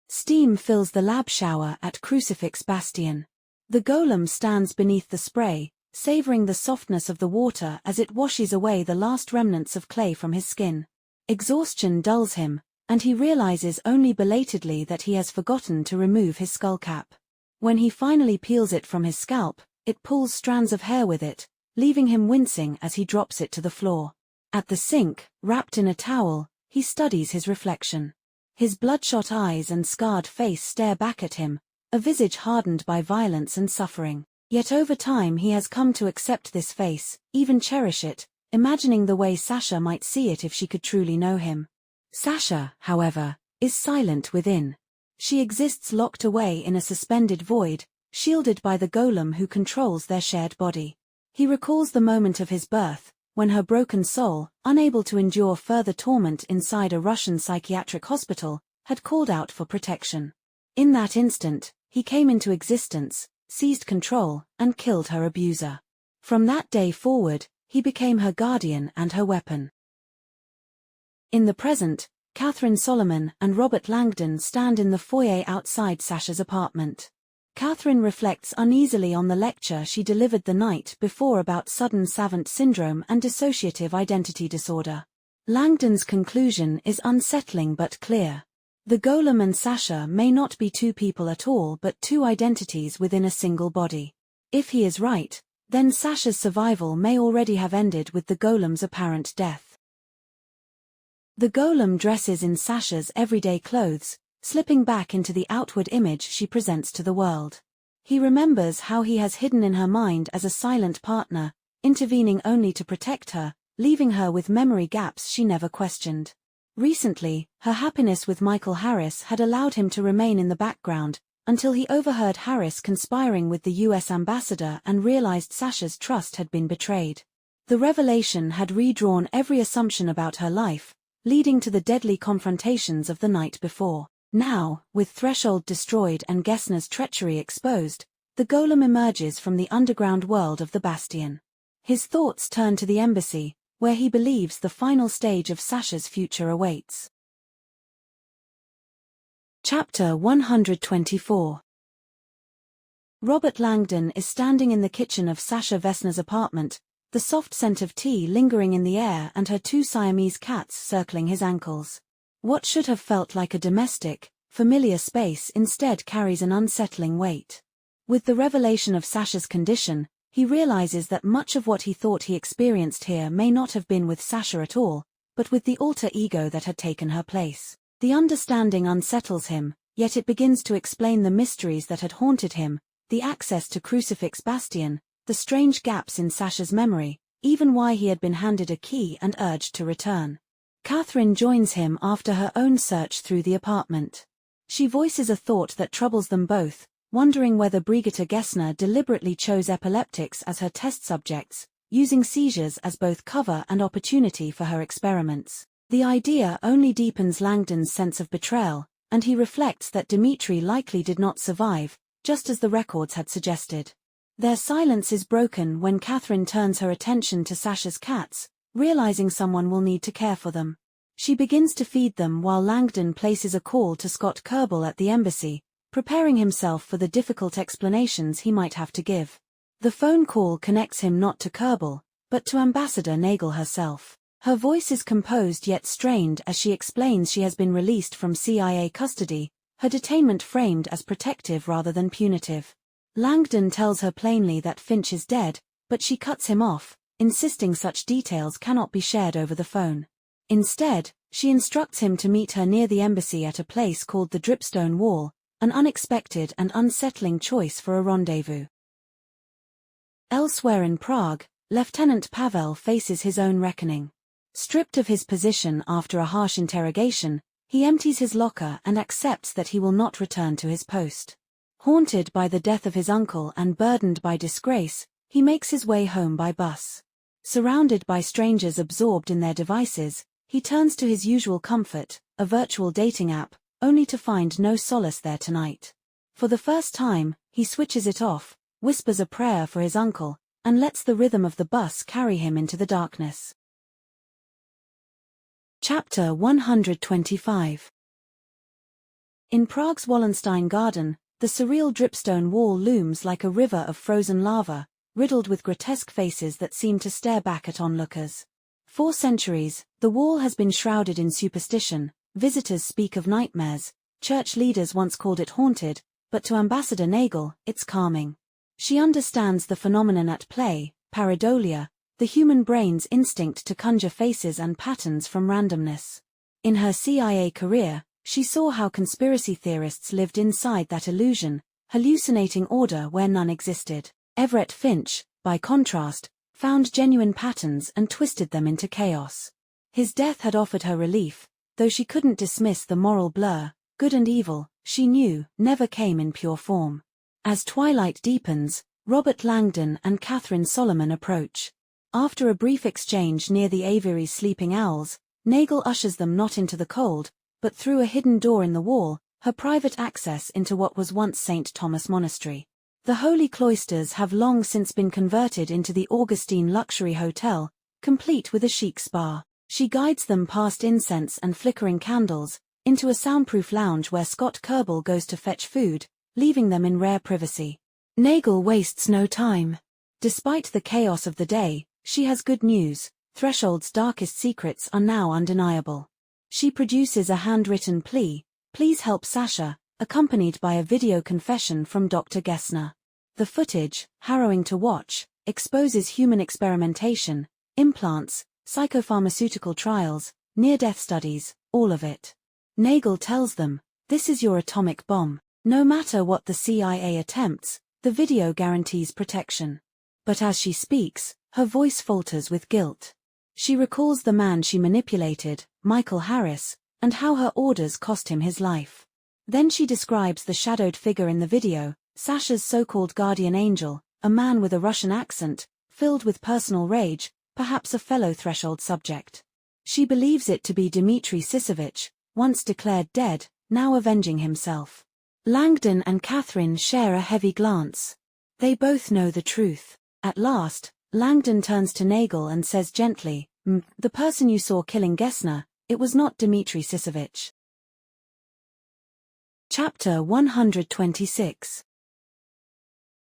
Steam fills the lab shower at Crucifix Bastion. The golem stands beneath the spray, savoring the softness of the water as it washes away the last remnants of clay from his skin. Exhaustion dulls him, and he realizes only belatedly that he has forgotten to remove his skullcap. When he finally peels it from his scalp, it pulls strands of hair with it, leaving him wincing as he drops it to the floor. At the sink, wrapped in a towel, he studies his reflection. His bloodshot eyes and scarred face stare back at him, a visage hardened by violence and suffering. Yet over time he has come to accept this face, even cherish it, imagining the way Sasha might see it if she could truly know him. Sasha, however, is silent within. She exists locked away in a suspended void, shielded by the golem who controls their shared body. He recalls the moment of his birth, when her broken soul, unable to endure further torment inside a Russian psychiatric hospital, had called out for protection. In that instant, he came into existence, seized control, and killed her abuser. From that day forward, he became her guardian and her weapon. In the present, Catherine Solomon and Robert Langdon stand in the foyer outside Sasha's apartment. Catherine reflects uneasily on the lecture she delivered the night before about sudden savant syndrome and dissociative identity disorder. Langdon's conclusion is unsettling but clear. The golem and Sasha may not be two people at all but two identities within a single body. If he is right, then Sasha's survival may already have ended with the golem's apparent death. The golem dresses in Sasha's everyday clothes, slipping back into the outward image she presents to the world. He remembers how he has hidden in her mind as a silent partner, intervening only to protect her, leaving her with memory gaps she never questioned. Recently, her happiness with Michael Harris had allowed him to remain in the background, until he overheard Harris conspiring with the US ambassador and realized Sasha's trust had been betrayed. The revelation had redrawn every assumption about her life, leading to the deadly confrontations of the night before. Now, with Threshold destroyed and Gessner's treachery exposed, the golem emerges from the underground world of the Bastion. His thoughts turn to the embassy, where he believes the final stage of Sasha's future awaits. Chapter 124. Robert Langdon is standing in the kitchen of Sasha Vesna's apartment, the soft scent of tea lingering in the air and her two Siamese cats circling his ankles. What should have felt like a domestic, familiar space instead carries an unsettling weight. With the revelation of Sasha's condition, he realizes that much of what he thought he experienced here may not have been with Sasha at all, but with the alter ego that had taken her place. The understanding unsettles him, yet it begins to explain the mysteries that had haunted him, the access to Crucifix Bastion, the strange gaps in Sasha's memory, even why he had been handed a key and urged to return. Catherine joins him after her own search through the apartment. She voices a thought that troubles them both, wondering whether Brigitte Gessner deliberately chose epileptics as her test subjects, using seizures as both cover and opportunity for her experiments. The idea only deepens Langdon's sense of betrayal, and he reflects that Dmitri likely did not survive, just as the records had suggested. Their silence is broken when Catherine turns her attention to Sasha's cats, realizing someone will need to care for them. She begins to feed them while Langdon places a call to Scott Kerbel at the embassy, preparing himself for the difficult explanations he might have to give. The phone call connects him not to Kerbel, but to Ambassador Nagel herself. Her voice is composed yet strained as she explains she has been released from CIA custody, her detainment framed as protective rather than punitive. Langdon tells her plainly that Finch is dead, but she cuts him off, insisting such details cannot be shared over the phone. Instead, she instructs him to meet her near the embassy at a place called the Dripstone Wall, an unexpected and unsettling choice for a rendezvous. Elsewhere in Prague, Lieutenant Pavel faces his own reckoning. Stripped of his position after a harsh interrogation, he empties his locker and accepts that he will not return to his post. Haunted by the death of his uncle and burdened by disgrace, he makes his way home by bus. Surrounded by strangers absorbed in their devices, he turns to his usual comfort, a virtual dating app, only to find no solace there tonight. For the first time, he switches it off, whispers a prayer for his uncle, and lets the rhythm of the bus carry him into the darkness. Chapter 125. In Prague's Wallenstein Garden, the surreal dripstone wall looms like a river of frozen lava, riddled with grotesque faces that seem to stare back at onlookers. For centuries, the wall has been shrouded in superstition. Visitors speak of nightmares, church leaders once called it haunted, but to Ambassador Nagel, it's calming. She understands the phenomenon at play, pareidolia, the human brain's instinct to conjure faces and patterns from randomness. In her CIA career, she saw how conspiracy theorists lived inside that illusion, hallucinating order where none existed. Everett Finch, by contrast, found genuine patterns and twisted them into chaos. His death had offered her relief, though she couldn't dismiss the moral blur. Good and evil, she knew, never came in pure form. As twilight deepens, Robert Langdon and Catherine Solomon approach. After a brief exchange near the aviary's sleeping owls, Nagel ushers them not into the cold, but through a hidden door in the wall, her private access into what was once St. Thomas Monastery. The holy cloisters have long since been converted into the Augustine luxury hotel, complete with a chic spa. She guides them past incense and flickering candles, into a soundproof lounge where Scott Kerbel goes to fetch food, leaving them in rare privacy. Nagel wastes no time. Despite the chaos of the day, she has good news. Threshold's darkest secrets are now undeniable. She produces a handwritten plea, "Please help Sasha," accompanied by a video confession from Dr. Gessner. The footage, harrowing to watch, exposes human experimentation, implants, psychopharmaceutical trials, near-death studies, all of it. Nagel tells them, "This is your atomic bomb. No matter what the CIA attempts, the video guarantees protection." But as she speaks, her voice falters with guilt. She recalls the man she manipulated, Michael Harris, and how her orders cost him his life. Then she describes the shadowed figure in the video, Sasha's so-called guardian angel, a man with a Russian accent, filled with personal rage, perhaps a fellow Threshold subject. She believes it to be Dmitri Sisevich, once declared dead, now avenging himself. Langdon and Catherine share a heavy glance. They both know the truth. At last, Langdon turns to Nagel and says gently, "The person you saw killing Gessner, it was not Dmitri Sisevich." Chapter 126.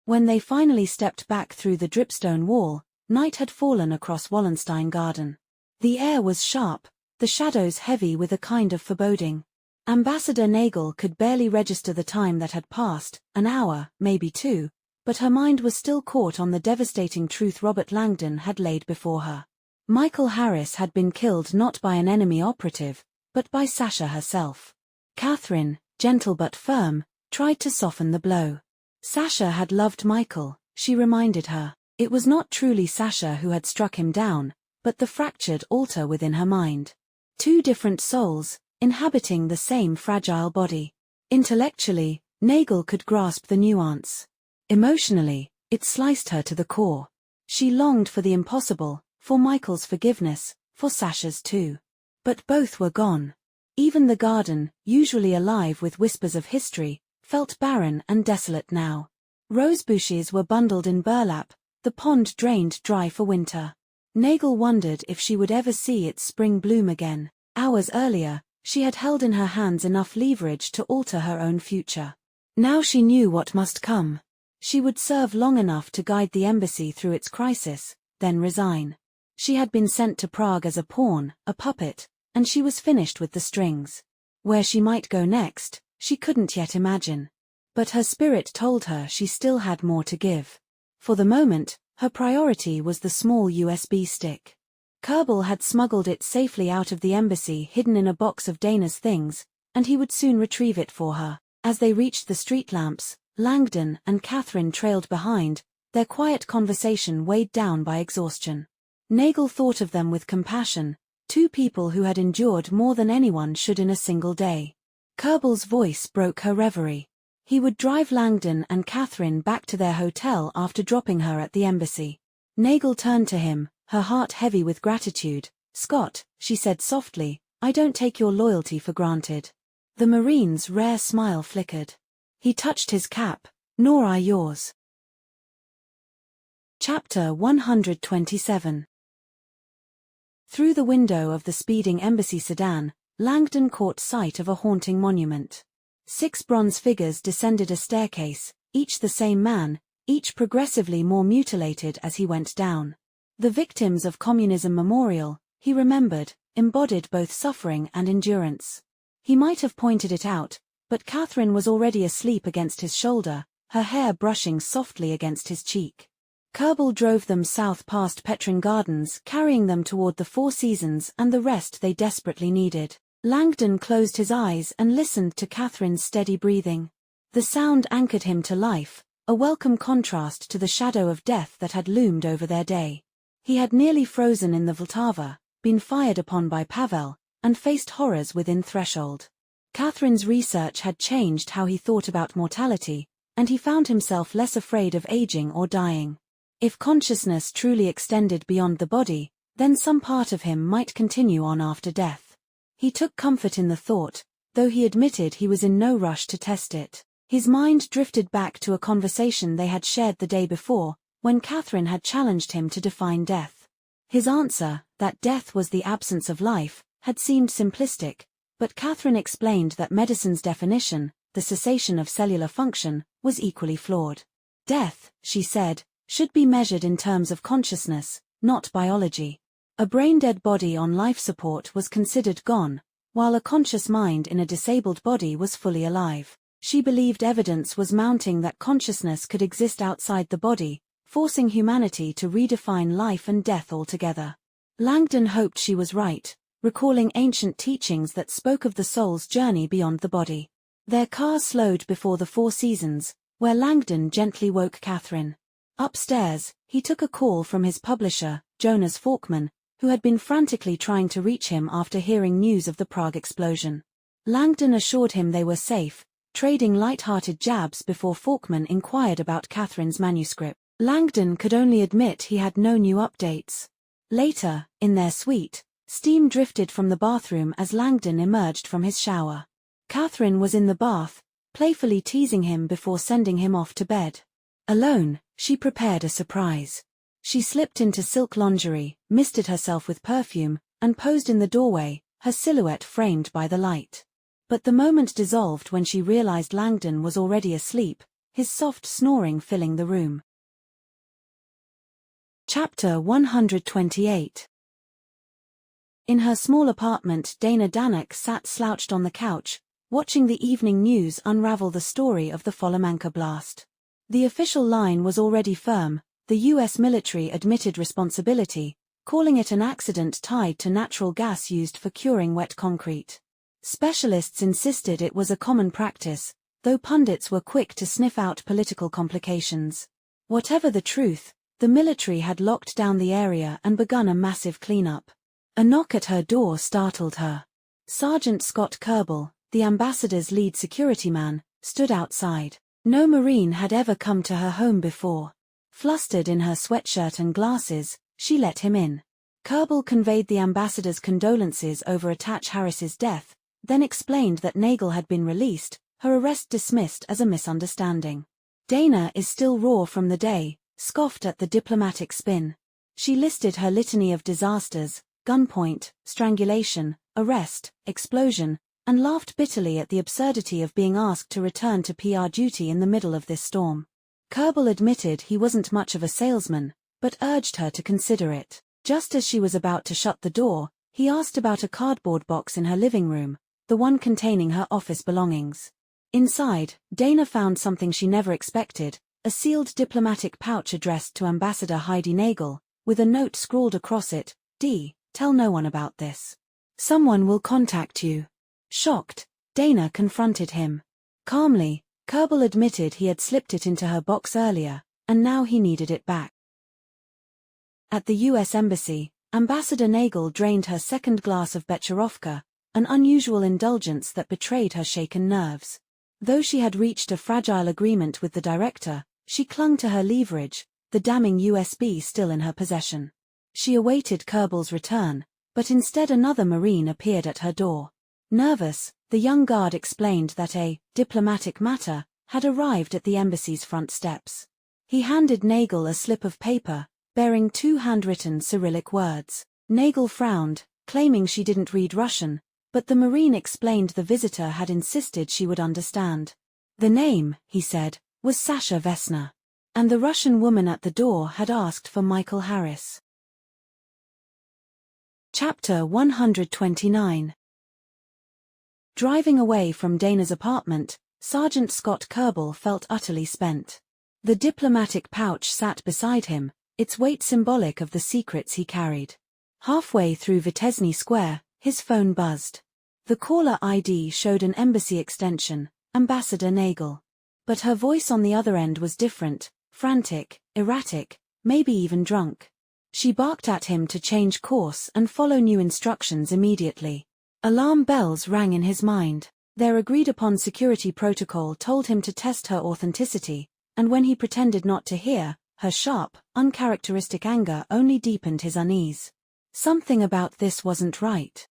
When they finally stepped back through the dripstone wall, night had fallen across Wallenstein Garden. The air was sharp, the shadows heavy with a kind of foreboding. Ambassador Nagel could barely register the time that had passed, an hour, maybe two, but her mind was still caught on the devastating truth Robert Langdon had laid before her. Michael Harris had been killed not by an enemy operative, but by Sasha herself. Catherine, gentle but firm, tried to soften the blow. Sasha had loved Michael, she reminded her. It was not truly Sasha who had struck him down, but the fractured altar within her mind. Two different souls, inhabiting the same fragile body. Intellectually, Nagel could grasp the nuance. Emotionally, it sliced her to the core. She longed for the impossible, for Michael's forgiveness, for Sasha's too. But both were gone. Even the garden, usually alive with whispers of history, felt barren and desolate now. Rose bushes were bundled in burlap, the pond drained dry for winter. Nagel wondered if she would ever see its spring bloom again. Hours earlier, she had held in her hands enough leverage to alter her own future. Now she knew what must come. She would serve long enough to guide the embassy through its crisis, then resign. She had been sent to Prague as a pawn, a puppet, and she was finished with the strings. Where she might go next, she couldn't yet imagine. But her spirit told her she still had more to give. For the moment, her priority was the small USB stick. Kerbal had smuggled it safely out of the embassy hidden in a box of Dana's things, and he would soon retrieve it for her. As they reached the street lamps, Langdon and Catherine trailed behind, their quiet conversation weighed down by exhaustion. Nagel thought of them with compassion, two people who had endured more than anyone should in a single day. Kerbal's voice broke her reverie. He would drive Langdon and Catherine back to their hotel after dropping her at the embassy. Nagel turned to him, her heart heavy with gratitude. "Scott," she said softly, "I don't take your loyalty for granted." The Marine's rare smile flickered. He touched his cap. "Nor I yours." Chapter 127. Through the window of the speeding embassy sedan, Langdon caught sight of a haunting monument. 6 bronze figures descended a staircase, each the same man, each progressively more mutilated as he went down. The victims of Communism Memorial, he remembered, embodied both suffering and endurance. He might have pointed it out, but Catherine was already asleep against his shoulder, her hair brushing softly against his cheek. Kerbal drove them south past Petrin Gardens, carrying them toward the Four Seasons and the rest they desperately needed. Langdon closed his eyes and listened to Catherine's steady breathing. The sound anchored him to life, a welcome contrast to the shadow of death that had loomed over their day. He had nearly frozen in the Vltava, been fired upon by Pavel, and faced horrors within threshold. Catherine's research had changed how he thought about mortality, and he found himself less afraid of aging or dying. If consciousness truly extended beyond the body, then some part of him might continue on after death. He took comfort in the thought, though he admitted he was in no rush to test it. His mind drifted back to a conversation they had shared the day before, when Catherine had challenged him to define death. His answer, that death was the absence of life, had seemed simplistic, but Catherine explained that medicine's definition, the cessation of cellular function, was equally flawed. Death, she said, should be measured in terms of consciousness, not biology. A brain-dead body on life support was considered gone, while a conscious mind in a disabled body was fully alive. She believed evidence was mounting that consciousness could exist outside the body, forcing humanity to redefine life and death altogether. Langdon hoped she was right, recalling ancient teachings that spoke of the soul's journey beyond the body. Their car slowed before the Four Seasons, where Langdon gently woke Catherine. Upstairs, he took a call from his publisher, Jonas Falkman, who had been frantically trying to reach him after hearing news of the Prague explosion. Langdon assured him they were safe, trading light-hearted jabs before Falkman inquired about Catherine's manuscript. Langdon could only admit he had no new updates. Later, in their suite, steam drifted from the bathroom as Langdon emerged from his shower. Catherine was in the bath, playfully teasing him before sending him off to bed. Alone, she prepared a surprise. She slipped into silk lingerie, misted herself with perfume, and posed in the doorway, her silhouette framed by the light. But the moment dissolved when she realized Langdon was already asleep, his soft snoring filling the room. Chapter 128. In her small apartment, Dana Danek sat slouched on the couch, watching the evening news unravel the story of the Folomenko blast. The official line was already firm. The U.S. military admitted responsibility, calling it an accident tied to natural gas used for curing wet concrete. Specialists insisted it was a common practice, though pundits were quick to sniff out political complications. Whatever the truth, The military had locked down the area and begun a massive cleanup. A knock at her door startled her. Sergeant Scott Kerbal, the ambassador's lead security man, stood outside. No Marine had ever come to her home before. Flustered in her sweatshirt and glasses, she let him in. Kerbal conveyed the ambassador's condolences over Attach Harris's death, then explained that Nagel had been released, her arrest dismissed as a misunderstanding. Dana is still raw from the day, scoffed at the diplomatic spin. She listed her litany of disasters: gunpoint, strangulation, arrest, explosion, and laughed bitterly at the absurdity of being asked to return to PR duty in the middle of this storm. Kerbal admitted he wasn't much of a salesman, but urged her to consider it. Just as she was about to shut the door, he asked about a cardboard box in her living room, the one containing her office belongings. Inside, Dana found something she never expected, a sealed diplomatic pouch addressed to Ambassador Heidi Nagel, with a note scrawled across it: "D. Tell no one about this. Someone will contact you." Shocked, Dana confronted him. Calmly, Kerbal admitted he had slipped it into her box earlier, and now he needed it back. At the U.S. Embassy, Ambassador Nagel drained her second glass of Becherovka, an unusual indulgence that betrayed her shaken nerves. Though she had reached a fragile agreement with the director, she clung to her leverage, the damning USB still in her possession. She awaited Kerbal's return, but instead another Marine appeared at her door. Nervous, the young guard explained that a diplomatic matter had arrived at the embassy's front steps. He handed Nagel a slip of paper, bearing 2 handwritten Cyrillic words. Nagel frowned, claiming she didn't read Russian, but the Marine explained the visitor had insisted she would understand. The name, he said, was Sasha Vesna. And the Russian woman at the door had asked for Michael Harris. Chapter 129. Driving away from Dana's apartment, Sergeant Scott Kerbal felt utterly spent. The diplomatic pouch sat beside him, its weight symbolic of the secrets he carried. Halfway through Vitezny Square, his phone buzzed. The caller ID showed an embassy extension, Ambassador Nagel. But her voice on the other end was different, frantic, erratic, maybe even drunk. She barked at him to change course and follow new instructions immediately. Alarm bells rang in his mind. Their agreed-upon security protocol told him to test her authenticity, and when he pretended not to hear, her sharp, uncharacteristic anger only deepened his unease. Something about this wasn't right.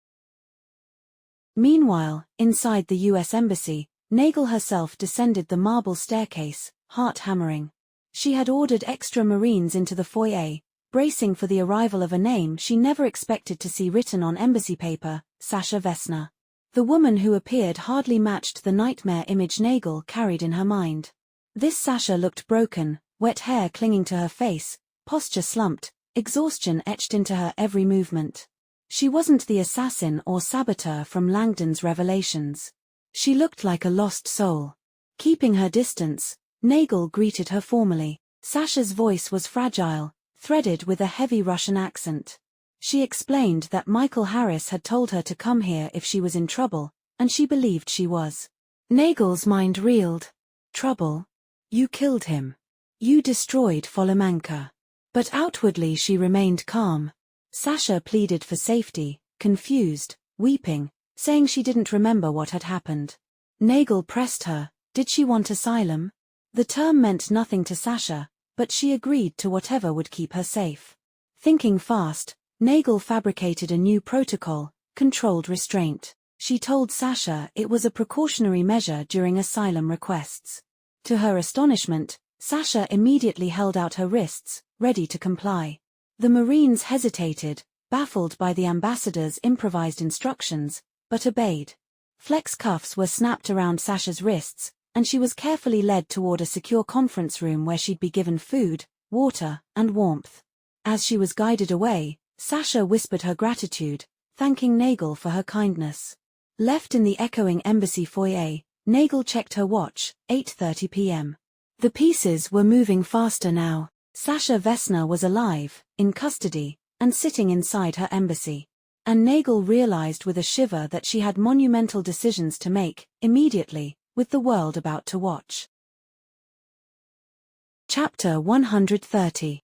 Meanwhile, inside the U.S. Embassy, Nagel herself descended the marble staircase, heart hammering. She had ordered extra Marines into the foyer, bracing for the arrival of a name she never expected to see written on embassy paper: Sasha Vesna. The woman who appeared hardly matched the nightmare image Nagel carried in her mind. This Sasha looked broken, wet hair clinging to her face, posture slumped, exhaustion etched into her every movement. She wasn't the assassin or saboteur from Langdon's revelations. She looked like a lost soul. Keeping her distance, Nagel greeted her formally. Sasha's voice was fragile, threaded with a heavy Russian accent. She explained that Michael Harris had told her to come here if she was in trouble, and she believed she was. Nagel's mind reeled. Trouble? You killed him. You destroyed Folomenko. But outwardly she remained calm. Sasha pleaded for safety, confused, weeping, saying she didn't remember what had happened. Nagel pressed her. Did she want asylum? The term meant nothing to Sasha, but she agreed to whatever would keep her safe. Thinking fast, Nagel fabricated a new protocol: controlled restraint. She told Sasha it was a precautionary measure during asylum requests. To her astonishment, Sasha immediately held out her wrists, ready to comply. The Marines hesitated, baffled by the ambassador's improvised instructions, but obeyed. Flex cuffs were snapped around Sasha's wrists, and she was carefully led toward a secure conference room where she'd be given food, water, and warmth. As she was guided away, Sasha whispered her gratitude, thanking Nagel for her kindness. Left in the echoing embassy foyer, Nagel checked her watch, 8:30 p.m. The pieces were moving faster now. Sasha Vesna was alive, in custody, and sitting inside her embassy. And Nagel realized with a shiver that she had monumental decisions to make, immediately, with the world about to watch. Chapter 130.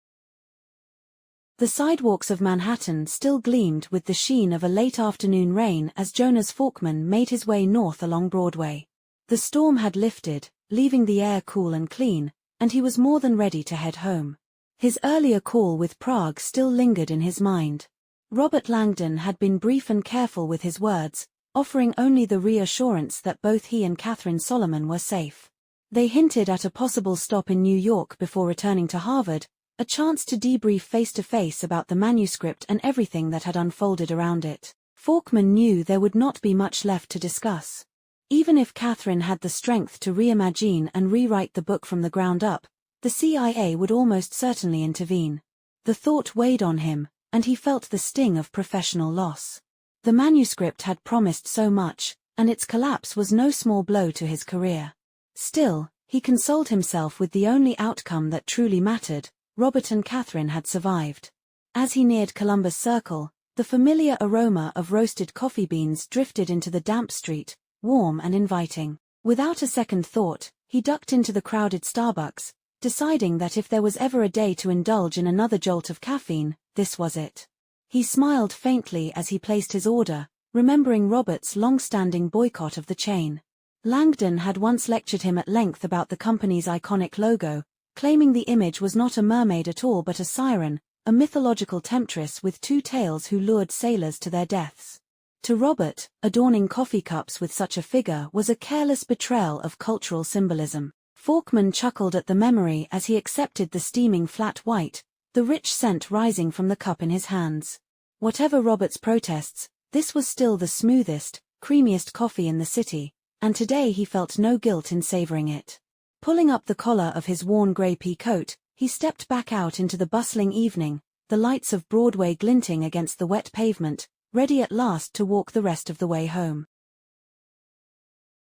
The sidewalks of Manhattan still gleamed with the sheen of a late afternoon rain as Jonas Falkman made his way north along Broadway. The storm had lifted, leaving the air cool and clean, and he was more than ready to head home. His earlier call with Prague still lingered in his mind. Robert Langdon had been brief and careful with his words, offering only the reassurance that both he and Catherine Solomon were safe. They hinted at a possible stop in New York before returning to Harvard, a chance to debrief face-to-face about the manuscript and everything that had unfolded around it. Falkman knew there would not be much left to discuss. Even if Catherine had the strength to reimagine and rewrite the book from the ground up, the CIA would almost certainly intervene. The thought weighed on him, and he felt the sting of professional loss. The manuscript had promised so much, and its collapse was no small blow to his career. Still, he consoled himself with the only outcome that truly mattered: Robert and Catherine had survived. As he neared Columbus Circle, the familiar aroma of roasted coffee beans drifted into the damp street, warm and inviting. Without a second thought, he ducked into the crowded Starbucks, deciding that if there was ever a day to indulge in another jolt of caffeine, this was it. He smiled faintly as he placed his order, remembering Robert's long-standing boycott of the chain. Langdon had once lectured him at length about the company's iconic logo, claiming the image was not a mermaid at all but a siren, a mythological temptress with two tails who lured sailors to their deaths. To Robert, adorning coffee cups with such a figure was a careless betrayal of cultural symbolism. Falkman chuckled at the memory as he accepted the steaming flat white, the rich scent rising from the cup in his hands. Whatever Robert's protests, this was still the smoothest, creamiest coffee in the city, and today he felt no guilt in savoring it. Pulling up the collar of his worn grey pea coat, he stepped back out into the bustling evening, the lights of Broadway glinting against the wet pavement, ready at last to walk the rest of the way home.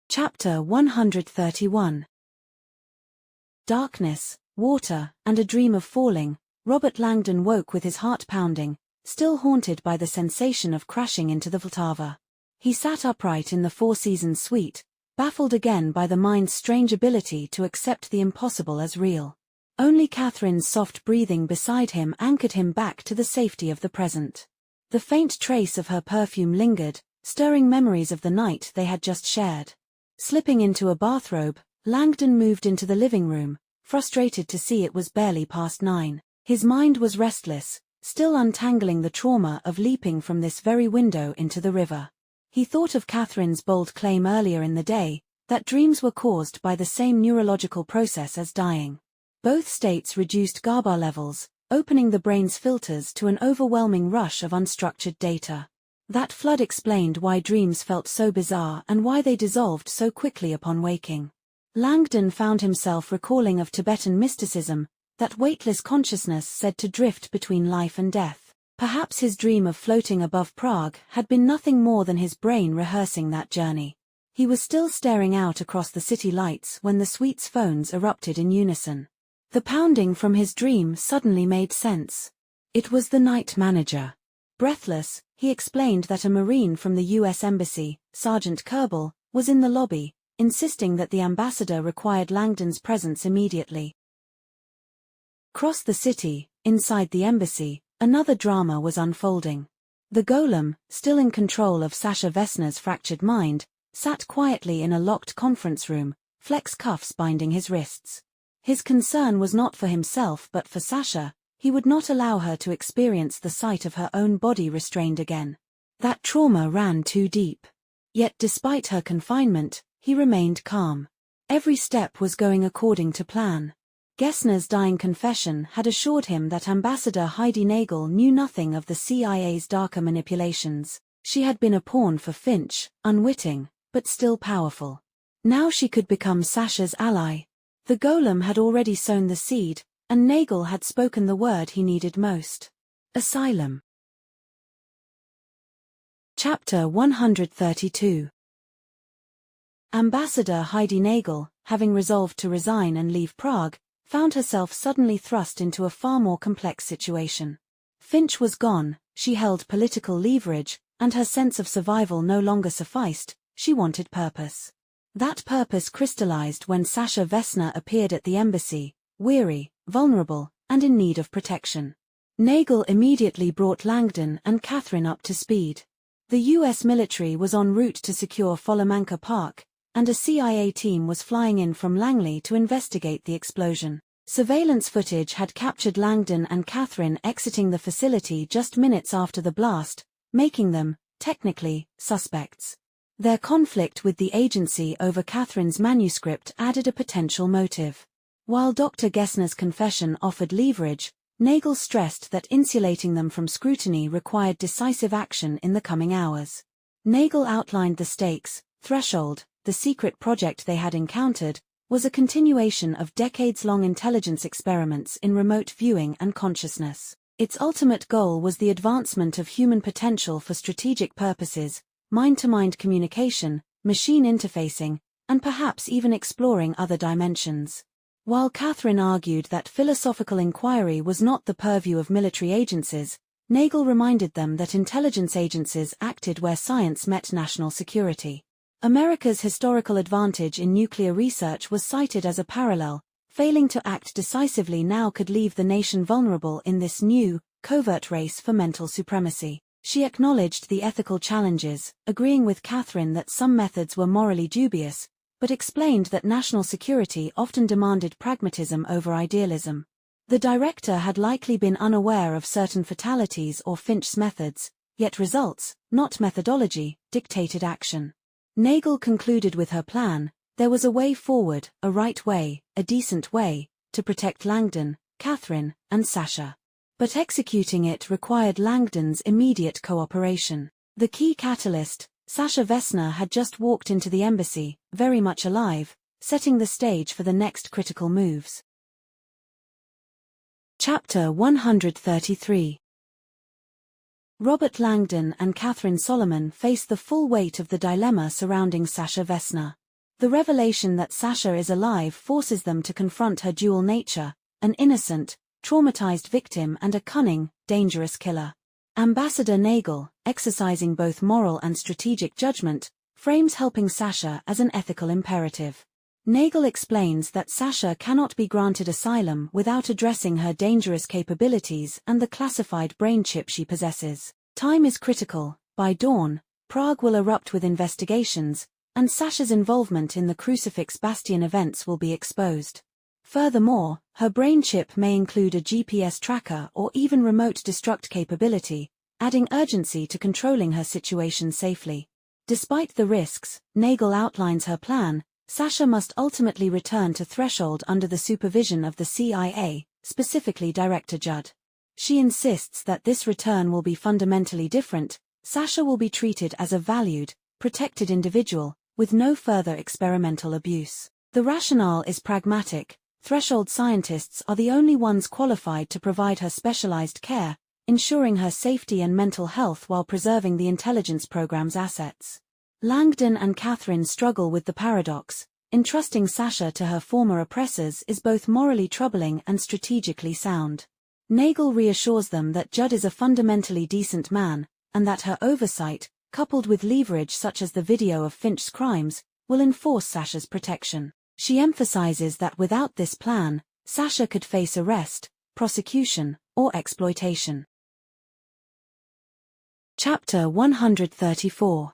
Chapter 131. Darkness, water, and a dream of falling. Robert Langdon woke with his heart pounding, still haunted by the sensation of crashing into the Vltava. He sat upright in the Four Seasons suite, baffled again by the mind's strange ability to accept the impossible as real. Only Catherine's soft breathing beside him anchored him back to the safety of the present. The faint trace of her perfume lingered, stirring memories of the night they had just shared. Slipping into a bathrobe, Langdon moved into the living room, frustrated to see it was barely past 9. His mind was restless, still untangling the trauma of leaping from this very window into the river. He thought of Catherine's bold claim earlier in the day, that dreams were caused by the same neurological process as dying. Both states reduced GABA levels, opening the brain's filters to an overwhelming rush of unstructured data. That flood explained why dreams felt so bizarre and why they dissolved so quickly upon waking. Langdon found himself recalling of Tibetan mysticism, that weightless consciousness said to drift between life and death. Perhaps his dream of floating above Prague had been nothing more than his brain rehearsing that journey. He was still staring out across the city lights when the suite's phones erupted in unison. The pounding from his dream suddenly made sense. It was the night manager. Breathless, he explained that a Marine from the U.S. Embassy, Sergeant Kerbal, was in the lobby, insisting that the ambassador required Langdon's presence immediately. Across the city, inside the embassy, another drama was unfolding. The golem, still in control of Sasha Vesna's fractured mind, sat quietly in a locked conference room, flex cuffs binding his wrists. His concern was not for himself but for Sasha. He would not allow her to experience the sight of her own body restrained again. That trauma ran too deep. Yet despite her confinement, he remained calm. Every step was going according to plan. Gessner's dying confession had assured him that Ambassador Heidi Nagel knew nothing of the CIA's darker manipulations. She had been a pawn for Finch, unwitting, but still powerful. Now she could become Sasha's ally. The golem had already sown the seed, and Nagel had spoken the word he needed most. Asylum. Chapter 132. Ambassador Heidi Nagel, having resolved to resign and leave Prague, found herself suddenly thrust into a far more complex situation. Finch was gone, she held political leverage, and her sense of survival no longer sufficed. She wanted purpose. That purpose crystallized when Sasha Vesna appeared at the embassy, weary, vulnerable, and in need of protection. Nagel immediately brought Langdon and Catherine up to speed. The U.S. military was en route to secure Folamanca Park, and a CIA team was flying in from Langley to investigate the explosion. Surveillance footage had captured Langdon and Catherine exiting the facility just minutes after the blast, making them, technically, suspects. Their conflict with the agency over Catherine's manuscript added a potential motive. While Dr. Gessner's confession offered leverage, Nagel stressed that insulating them from scrutiny required decisive action in the coming hours. Nagel outlined the stakes. Threshold, the secret project they had encountered, was a continuation of decades-long intelligence experiments in remote viewing and consciousness. Its ultimate goal was the advancement of human potential for strategic purposes, mind-to-mind communication, machine interfacing, and perhaps even exploring other dimensions. While Catherine argued that philosophical inquiry was not the purview of military agencies, Nagel reminded them that intelligence agencies acted where science met national security. America's historical advantage in nuclear research was cited as a parallel. Failing to act decisively now could leave the nation vulnerable in this new, covert race for mental supremacy. She acknowledged the ethical challenges, agreeing with Catherine that some methods were morally dubious, but explained that national security often demanded pragmatism over idealism. The director had likely been unaware of certain fatalities or Finch's methods, yet results, not methodology, dictated action. Nagel concluded with her plan: there was a way forward, a right way, a decent way, to protect Langdon, Catherine, and Sasha. But executing it required Langdon's immediate cooperation. The key catalyst, Sasha Vesna, had just walked into the embassy, very much alive, setting the stage for the next critical moves. Chapter 133. Robert Langdon and Catherine Solomon face the full weight of the dilemma surrounding Sasha Vesna. The revelation that Sasha is alive forces them to confront her dual nature, an innocent, traumatized victim and a cunning, dangerous killer. Ambassador Nagel, exercising both moral and strategic judgment, frames helping Sasha as an ethical imperative. Nagel explains that Sasha cannot be granted asylum without addressing her dangerous capabilities and the classified brain chip she possesses. Time is critical. By dawn, Prague will erupt with investigations, and Sasha's involvement in the Crucifix Bastion events will be exposed. Furthermore, her brain chip may include a GPS tracker or even remote destruct capability, adding urgency to controlling her situation safely. Despite the risks, Nagel outlines her plan. Sasha must ultimately return to Threshold under the supervision of the CIA, specifically Director Judd. She insists that this return will be fundamentally different. Sasha will be treated as a valued, protected individual, with no further experimental abuse. The rationale is pragmatic. Threshold scientists are the only ones qualified to provide her specialized care, ensuring her safety and mental health while preserving the intelligence program's assets. Langdon and Catherine struggle with the paradox. Entrusting Sasha to her former oppressors is both morally troubling and strategically sound. Nagel reassures them that Judd is a fundamentally decent man, and that her oversight, coupled with leverage such as the video of Finch's crimes, will enforce Sasha's protection. She emphasizes that without this plan, Sasha could face arrest, prosecution, or exploitation. Chapter 134.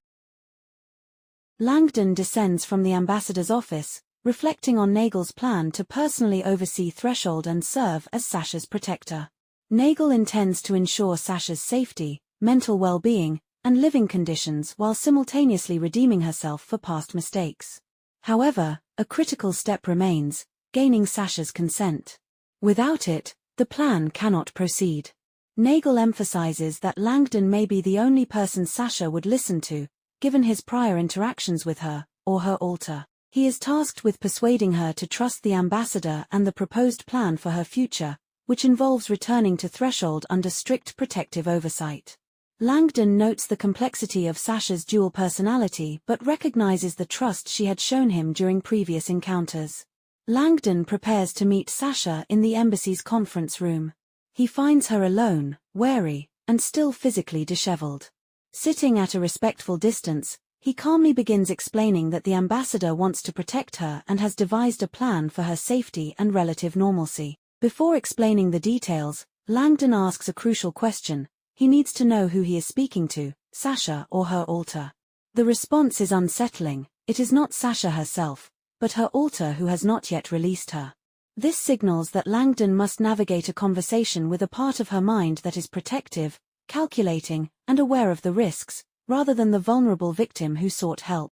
Langdon descends from the ambassador's office, reflecting on Nagel's plan to personally oversee Threshold and serve as Sasha's protector. Nagel intends to ensure Sasha's safety, mental well-being, and living conditions while simultaneously redeeming herself for past mistakes. However, a critical step remains: gaining Sasha's consent. Without it, the plan cannot proceed. Nagel emphasizes that Langdon may be the only person Sasha would listen to, given his prior interactions with her, or her alter. He is tasked with persuading her to trust the ambassador and the proposed plan for her future, which involves returning to Threshold under strict protective oversight. Langdon notes the complexity of Sasha's dual personality but recognizes the trust she had shown him during previous encounters. Langdon prepares to meet Sasha in the embassy's conference room. He finds her alone, wary, and still physically disheveled. Sitting at a respectful distance, he calmly begins explaining that the ambassador wants to protect her and has devised a plan for her safety and relative normalcy. Before explaining the details, Langdon asks a crucial question. He needs to know who he is speaking to, Sasha or her alter. The response is unsettling. It is not Sasha herself, but her alter who has not yet released her. This signals that Langdon must navigate a conversation with a part of her mind that is protective, calculating, and aware of the risks, rather than the vulnerable victim who sought help.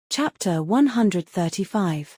Chapter 135.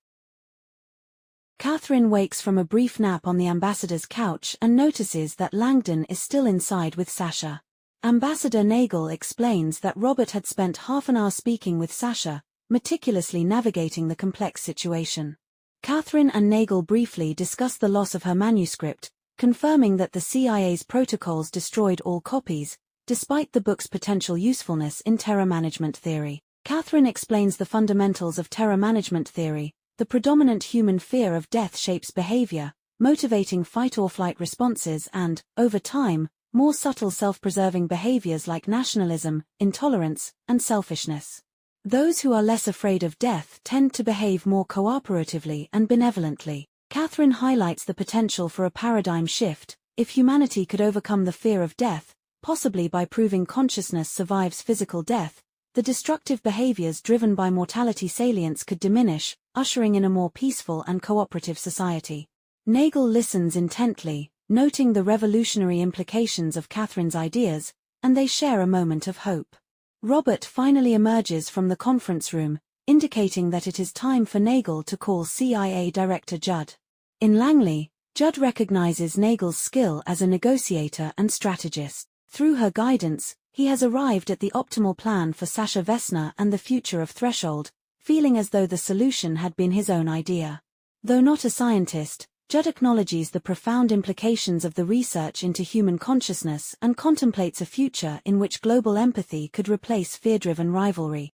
Catherine wakes from a brief nap on the ambassador's couch and notices that Langdon is still inside with Sasha. Ambassador Nagel explains that Robert had spent half an hour speaking with Sasha, meticulously navigating the complex situation. Catherine and Nagel briefly discuss the loss of her manuscript, confirming that the CIA's protocols destroyed all copies, despite the book's potential usefulness in terror management theory. Catherine explains the fundamentals of terror management theory. The predominant human fear of death shapes behavior, motivating fight-or-flight responses and, over time, more subtle self-preserving behaviors like nationalism, intolerance, and selfishness. Those who are less afraid of death tend to behave more cooperatively and benevolently. Catherine highlights the potential for a paradigm shift. If humanity could overcome the fear of death, possibly by proving consciousness survives physical death, the destructive behaviors driven by mortality salience could diminish, ushering in a more peaceful and cooperative society. Nagel listens intently, noting the revolutionary implications of Catherine's ideas, and they share a moment of hope. Robert finally emerges from the conference room, indicating that it is time for Nagel to call CIA Director Judd. In Langley, Judd recognizes Nagel's skill as a negotiator and strategist. Through her guidance, he has arrived at the optimal plan for Sasha Vesna and the future of Threshold, feeling as though the solution had been his own idea. Though not a scientist, Judd acknowledges the profound implications of the research into human consciousness and contemplates a future in which global empathy could replace fear-driven rivalry.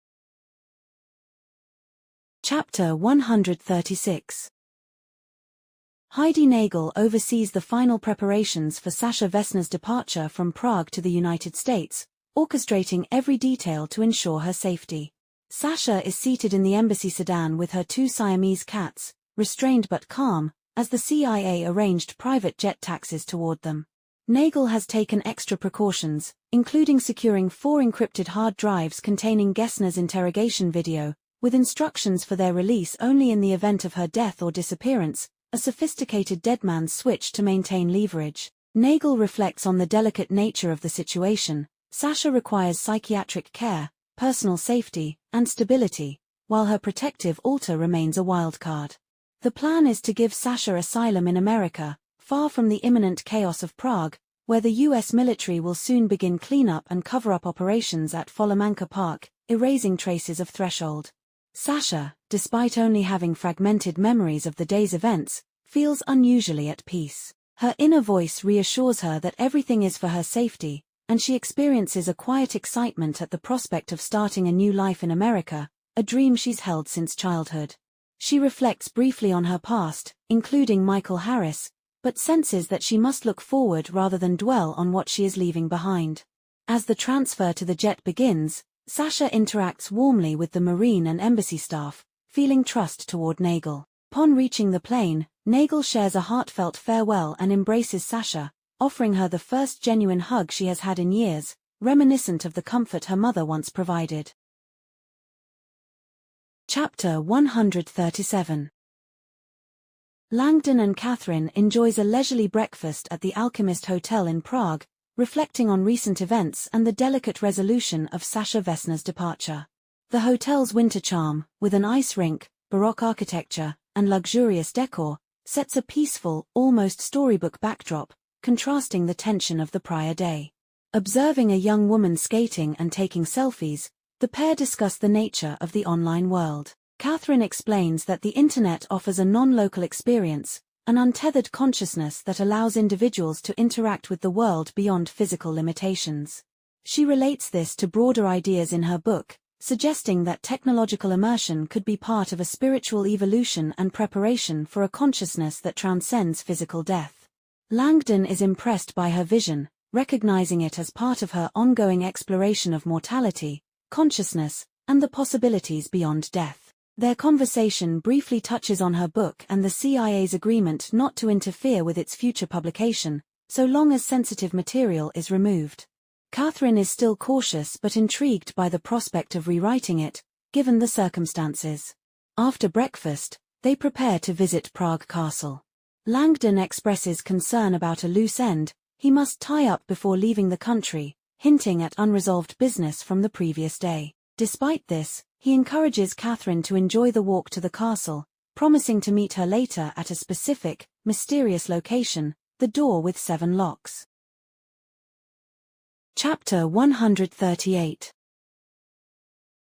Chapter 136. Heidi Nagel oversees the final preparations for Sasha Vesna's departure from Prague to the United States, orchestrating every detail to ensure her safety. Sasha is seated in the embassy sedan with her two Siamese cats, restrained but calm, as the CIA arranged private jet taxis toward them. Nagel has taken extra precautions, including securing 4 encrypted hard drives containing Gessner's interrogation video, with instructions for their release only in the event of her death or disappearance, a sophisticated deadman's switch to maintain leverage. Nagel reflects on the delicate nature of the situation. Sasha requires psychiatric care, personal safety, and stability, while her protective alter remains a wildcard. The plan is to give Sasha asylum in America, far from the imminent chaos of Prague, where the U.S. military will soon begin cleanup and cover-up operations at Folomanka Park, erasing traces of Threshold. Sasha, despite only having fragmented memories of the day's events, feels unusually at peace. Her inner voice reassures her that everything is for her safety, and she experiences a quiet excitement at the prospect of starting a new life in America, a dream she's held since childhood. She reflects briefly on her past, including Michael Harris, but senses that she must look forward rather than dwell on what she is leaving behind. As the transfer to the jet begins, Sasha interacts warmly with the Marine and embassy staff, feeling trust toward Nagel. Upon reaching the plane, Nagel shares a heartfelt farewell and embraces Sasha, offering her the first genuine hug she has had in years, reminiscent of the comfort her mother once provided. Chapter 137. Langdon and Catherine enjoys a leisurely breakfast at the Alchemist Hotel in Prague, reflecting on recent events and the delicate resolution of Sasha Vesna's departure. The hotel's winter charm, with an ice rink, Baroque architecture, and luxurious decor, sets a peaceful, almost storybook backdrop, contrasting the tension of the prior day. Observing a young woman skating and taking selfies, the pair discuss the nature of the online world. Catherine explains that the internet offers a non-local experience, an untethered consciousness that allows individuals to interact with the world beyond physical limitations. She relates this to broader ideas in her book, suggesting that technological immersion could be part of a spiritual evolution and preparation for a consciousness that transcends physical death. Langdon is impressed by her vision, recognizing it as part of her ongoing exploration of mortality, consciousness, and the possibilities beyond death. Their conversation briefly touches on her book and the CIA's agreement not to interfere with its future publication, so long as sensitive material is removed. Catherine is still cautious but intrigued by the prospect of rewriting it, given the circumstances. After breakfast, they prepare to visit Prague Castle. Langdon expresses concern about a loose end he must tie up before leaving the country, hinting at unresolved business from the previous day. Despite this, he encourages Catherine to enjoy the walk to the castle, promising to meet her later at a specific, mysterious location, the door with 7 locks. Chapter 138.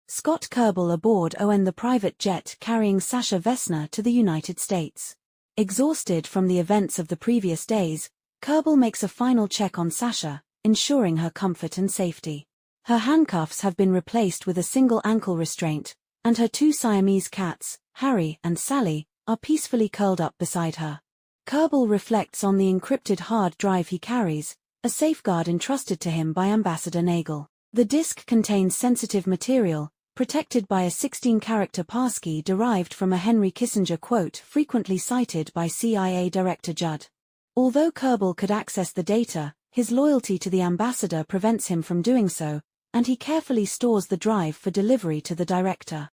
Scott Kerbel aboard ON, the private jet carrying Sasha Vesna to the United States. Exhausted from the events of the previous days, Kerbel makes a final check on Sasha, ensuring her comfort and safety. Her handcuffs have been replaced with a single ankle restraint, and her 2 Siamese cats, Harry and Sally, are peacefully curled up beside her. Kerbel reflects on the encrypted hard drive he carries, a safeguard entrusted to him by Ambassador Nagel. The disk contains sensitive material, protected by a 16-character passkey derived from a Henry Kissinger quote frequently cited by CIA Director Judd. Although Kerbel could access the data, his loyalty to the ambassador prevents him from doing so, and he carefully stores the drive for delivery to the director.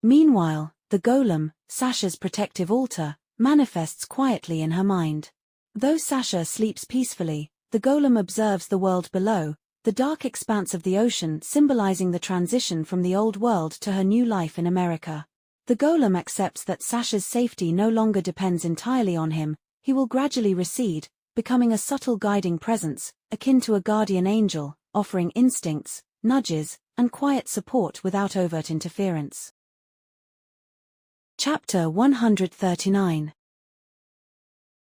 Meanwhile, the golem, Sasha's protective altar, manifests quietly in her mind. Though Sasha sleeps peacefully, the golem observes the world below, the dark expanse of the ocean symbolizing the transition from the old world to her new life in America. The golem accepts that Sasha's safety no longer depends entirely on him. He will gradually recede, becoming a subtle guiding presence, akin to a guardian angel, offering instincts, nudges, and quiet support without overt interference. Chapter 139.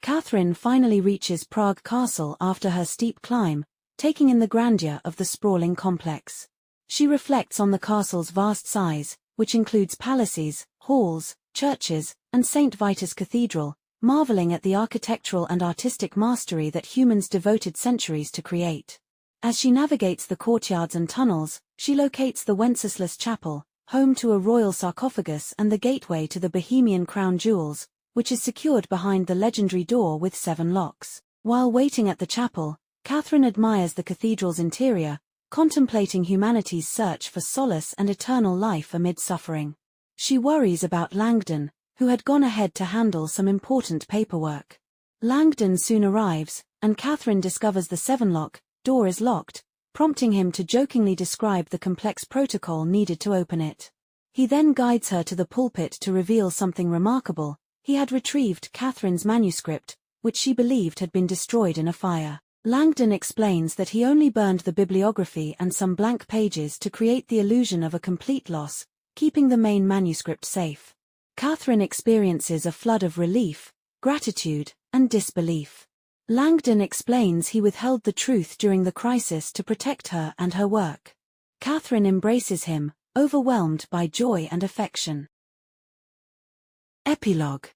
Catherine finally reaches Prague Castle after her steep climb, taking in the grandeur of the sprawling complex. She reflects on the castle's vast size, which includes palaces, halls, churches, and St. Vitus Cathedral, marveling at the architectural and artistic mastery that humans devoted centuries to create. As she navigates the courtyards and tunnels, she locates the Wenceslas Chapel, home to a royal sarcophagus and the gateway to the Bohemian crown jewels, which is secured behind the legendary door with 7 locks. While waiting at the chapel, Catherine admires the cathedral's interior, contemplating humanity's search for solace and eternal life amid suffering. She worries about Langdon, who had gone ahead to handle some important paperwork. Langdon soon arrives, and Catherine discovers the 7-lock door is locked, prompting him to jokingly describe the complex protocol needed to open it. He then guides her to the pulpit to reveal something remarkable. He had retrieved Catherine's manuscript, which she believed had been destroyed in a fire. Langdon explains that he only burned the bibliography and some blank pages to create the illusion of a complete loss, keeping the main manuscript safe. Catherine experiences a flood of relief, gratitude, and disbelief. Langdon explains he withheld the truth during the crisis to protect her and her work. Catherine embraces him, overwhelmed by joy and affection. Epilogue.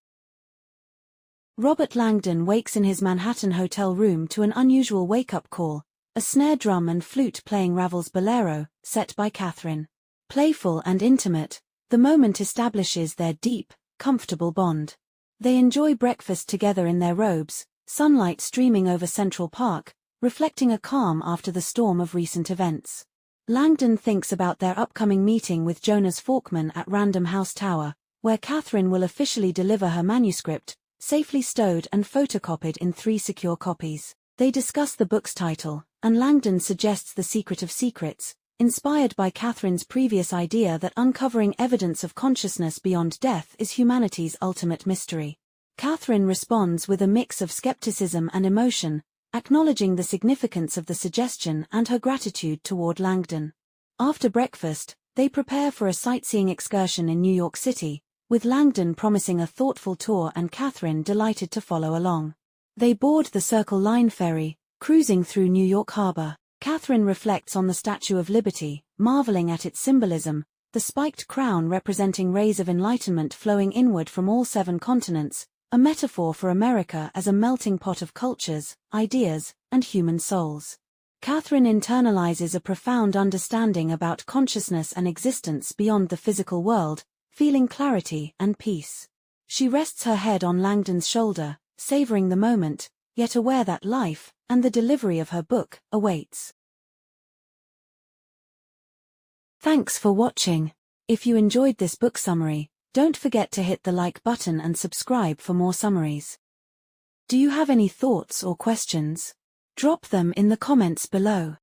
Robert Langdon wakes in his Manhattan hotel room to an unusual wake-up call, a snare drum and flute playing Ravel's Bolero, set by Catherine. Playful and intimate, the moment establishes their deep, comfortable bond. They enjoy breakfast together in their robes, sunlight streaming over Central Park, reflecting a calm after the storm of recent events. Langdon thinks about their upcoming meeting with Jonas Falkman at Random House Tower, where Catherine will officially deliver her manuscript, safely stowed and photocopied in 3 secure copies. They discuss the book's title, and Langdon suggests The Secret of Secrets, inspired by Catherine's previous idea that uncovering evidence of consciousness beyond death is humanity's ultimate mystery. Catherine responds with a mix of skepticism and emotion, acknowledging the significance of the suggestion and her gratitude toward Langdon. After breakfast, they prepare for a sightseeing excursion in New York City, with Langdon promising a thoughtful tour and Catherine delighted to follow along. They board the Circle Line ferry, cruising through New York Harbor. Catherine reflects on the Statue of Liberty, marveling at its symbolism, the spiked crown representing rays of enlightenment flowing inward from all 7 continents, a metaphor for America as a melting pot of cultures, ideas, and human souls. Catherine internalizes a profound understanding about consciousness and existence beyond the physical world, feeling clarity and peace. She rests her head on Langdon's shoulder, savoring the moment, yet aware that life, and the delivery of her book, awaits. Thanks for watching. If you enjoyed this book summary, don't forget to hit the like button and subscribe for more summaries. Do you have any thoughts or questions? Drop them in the comments below.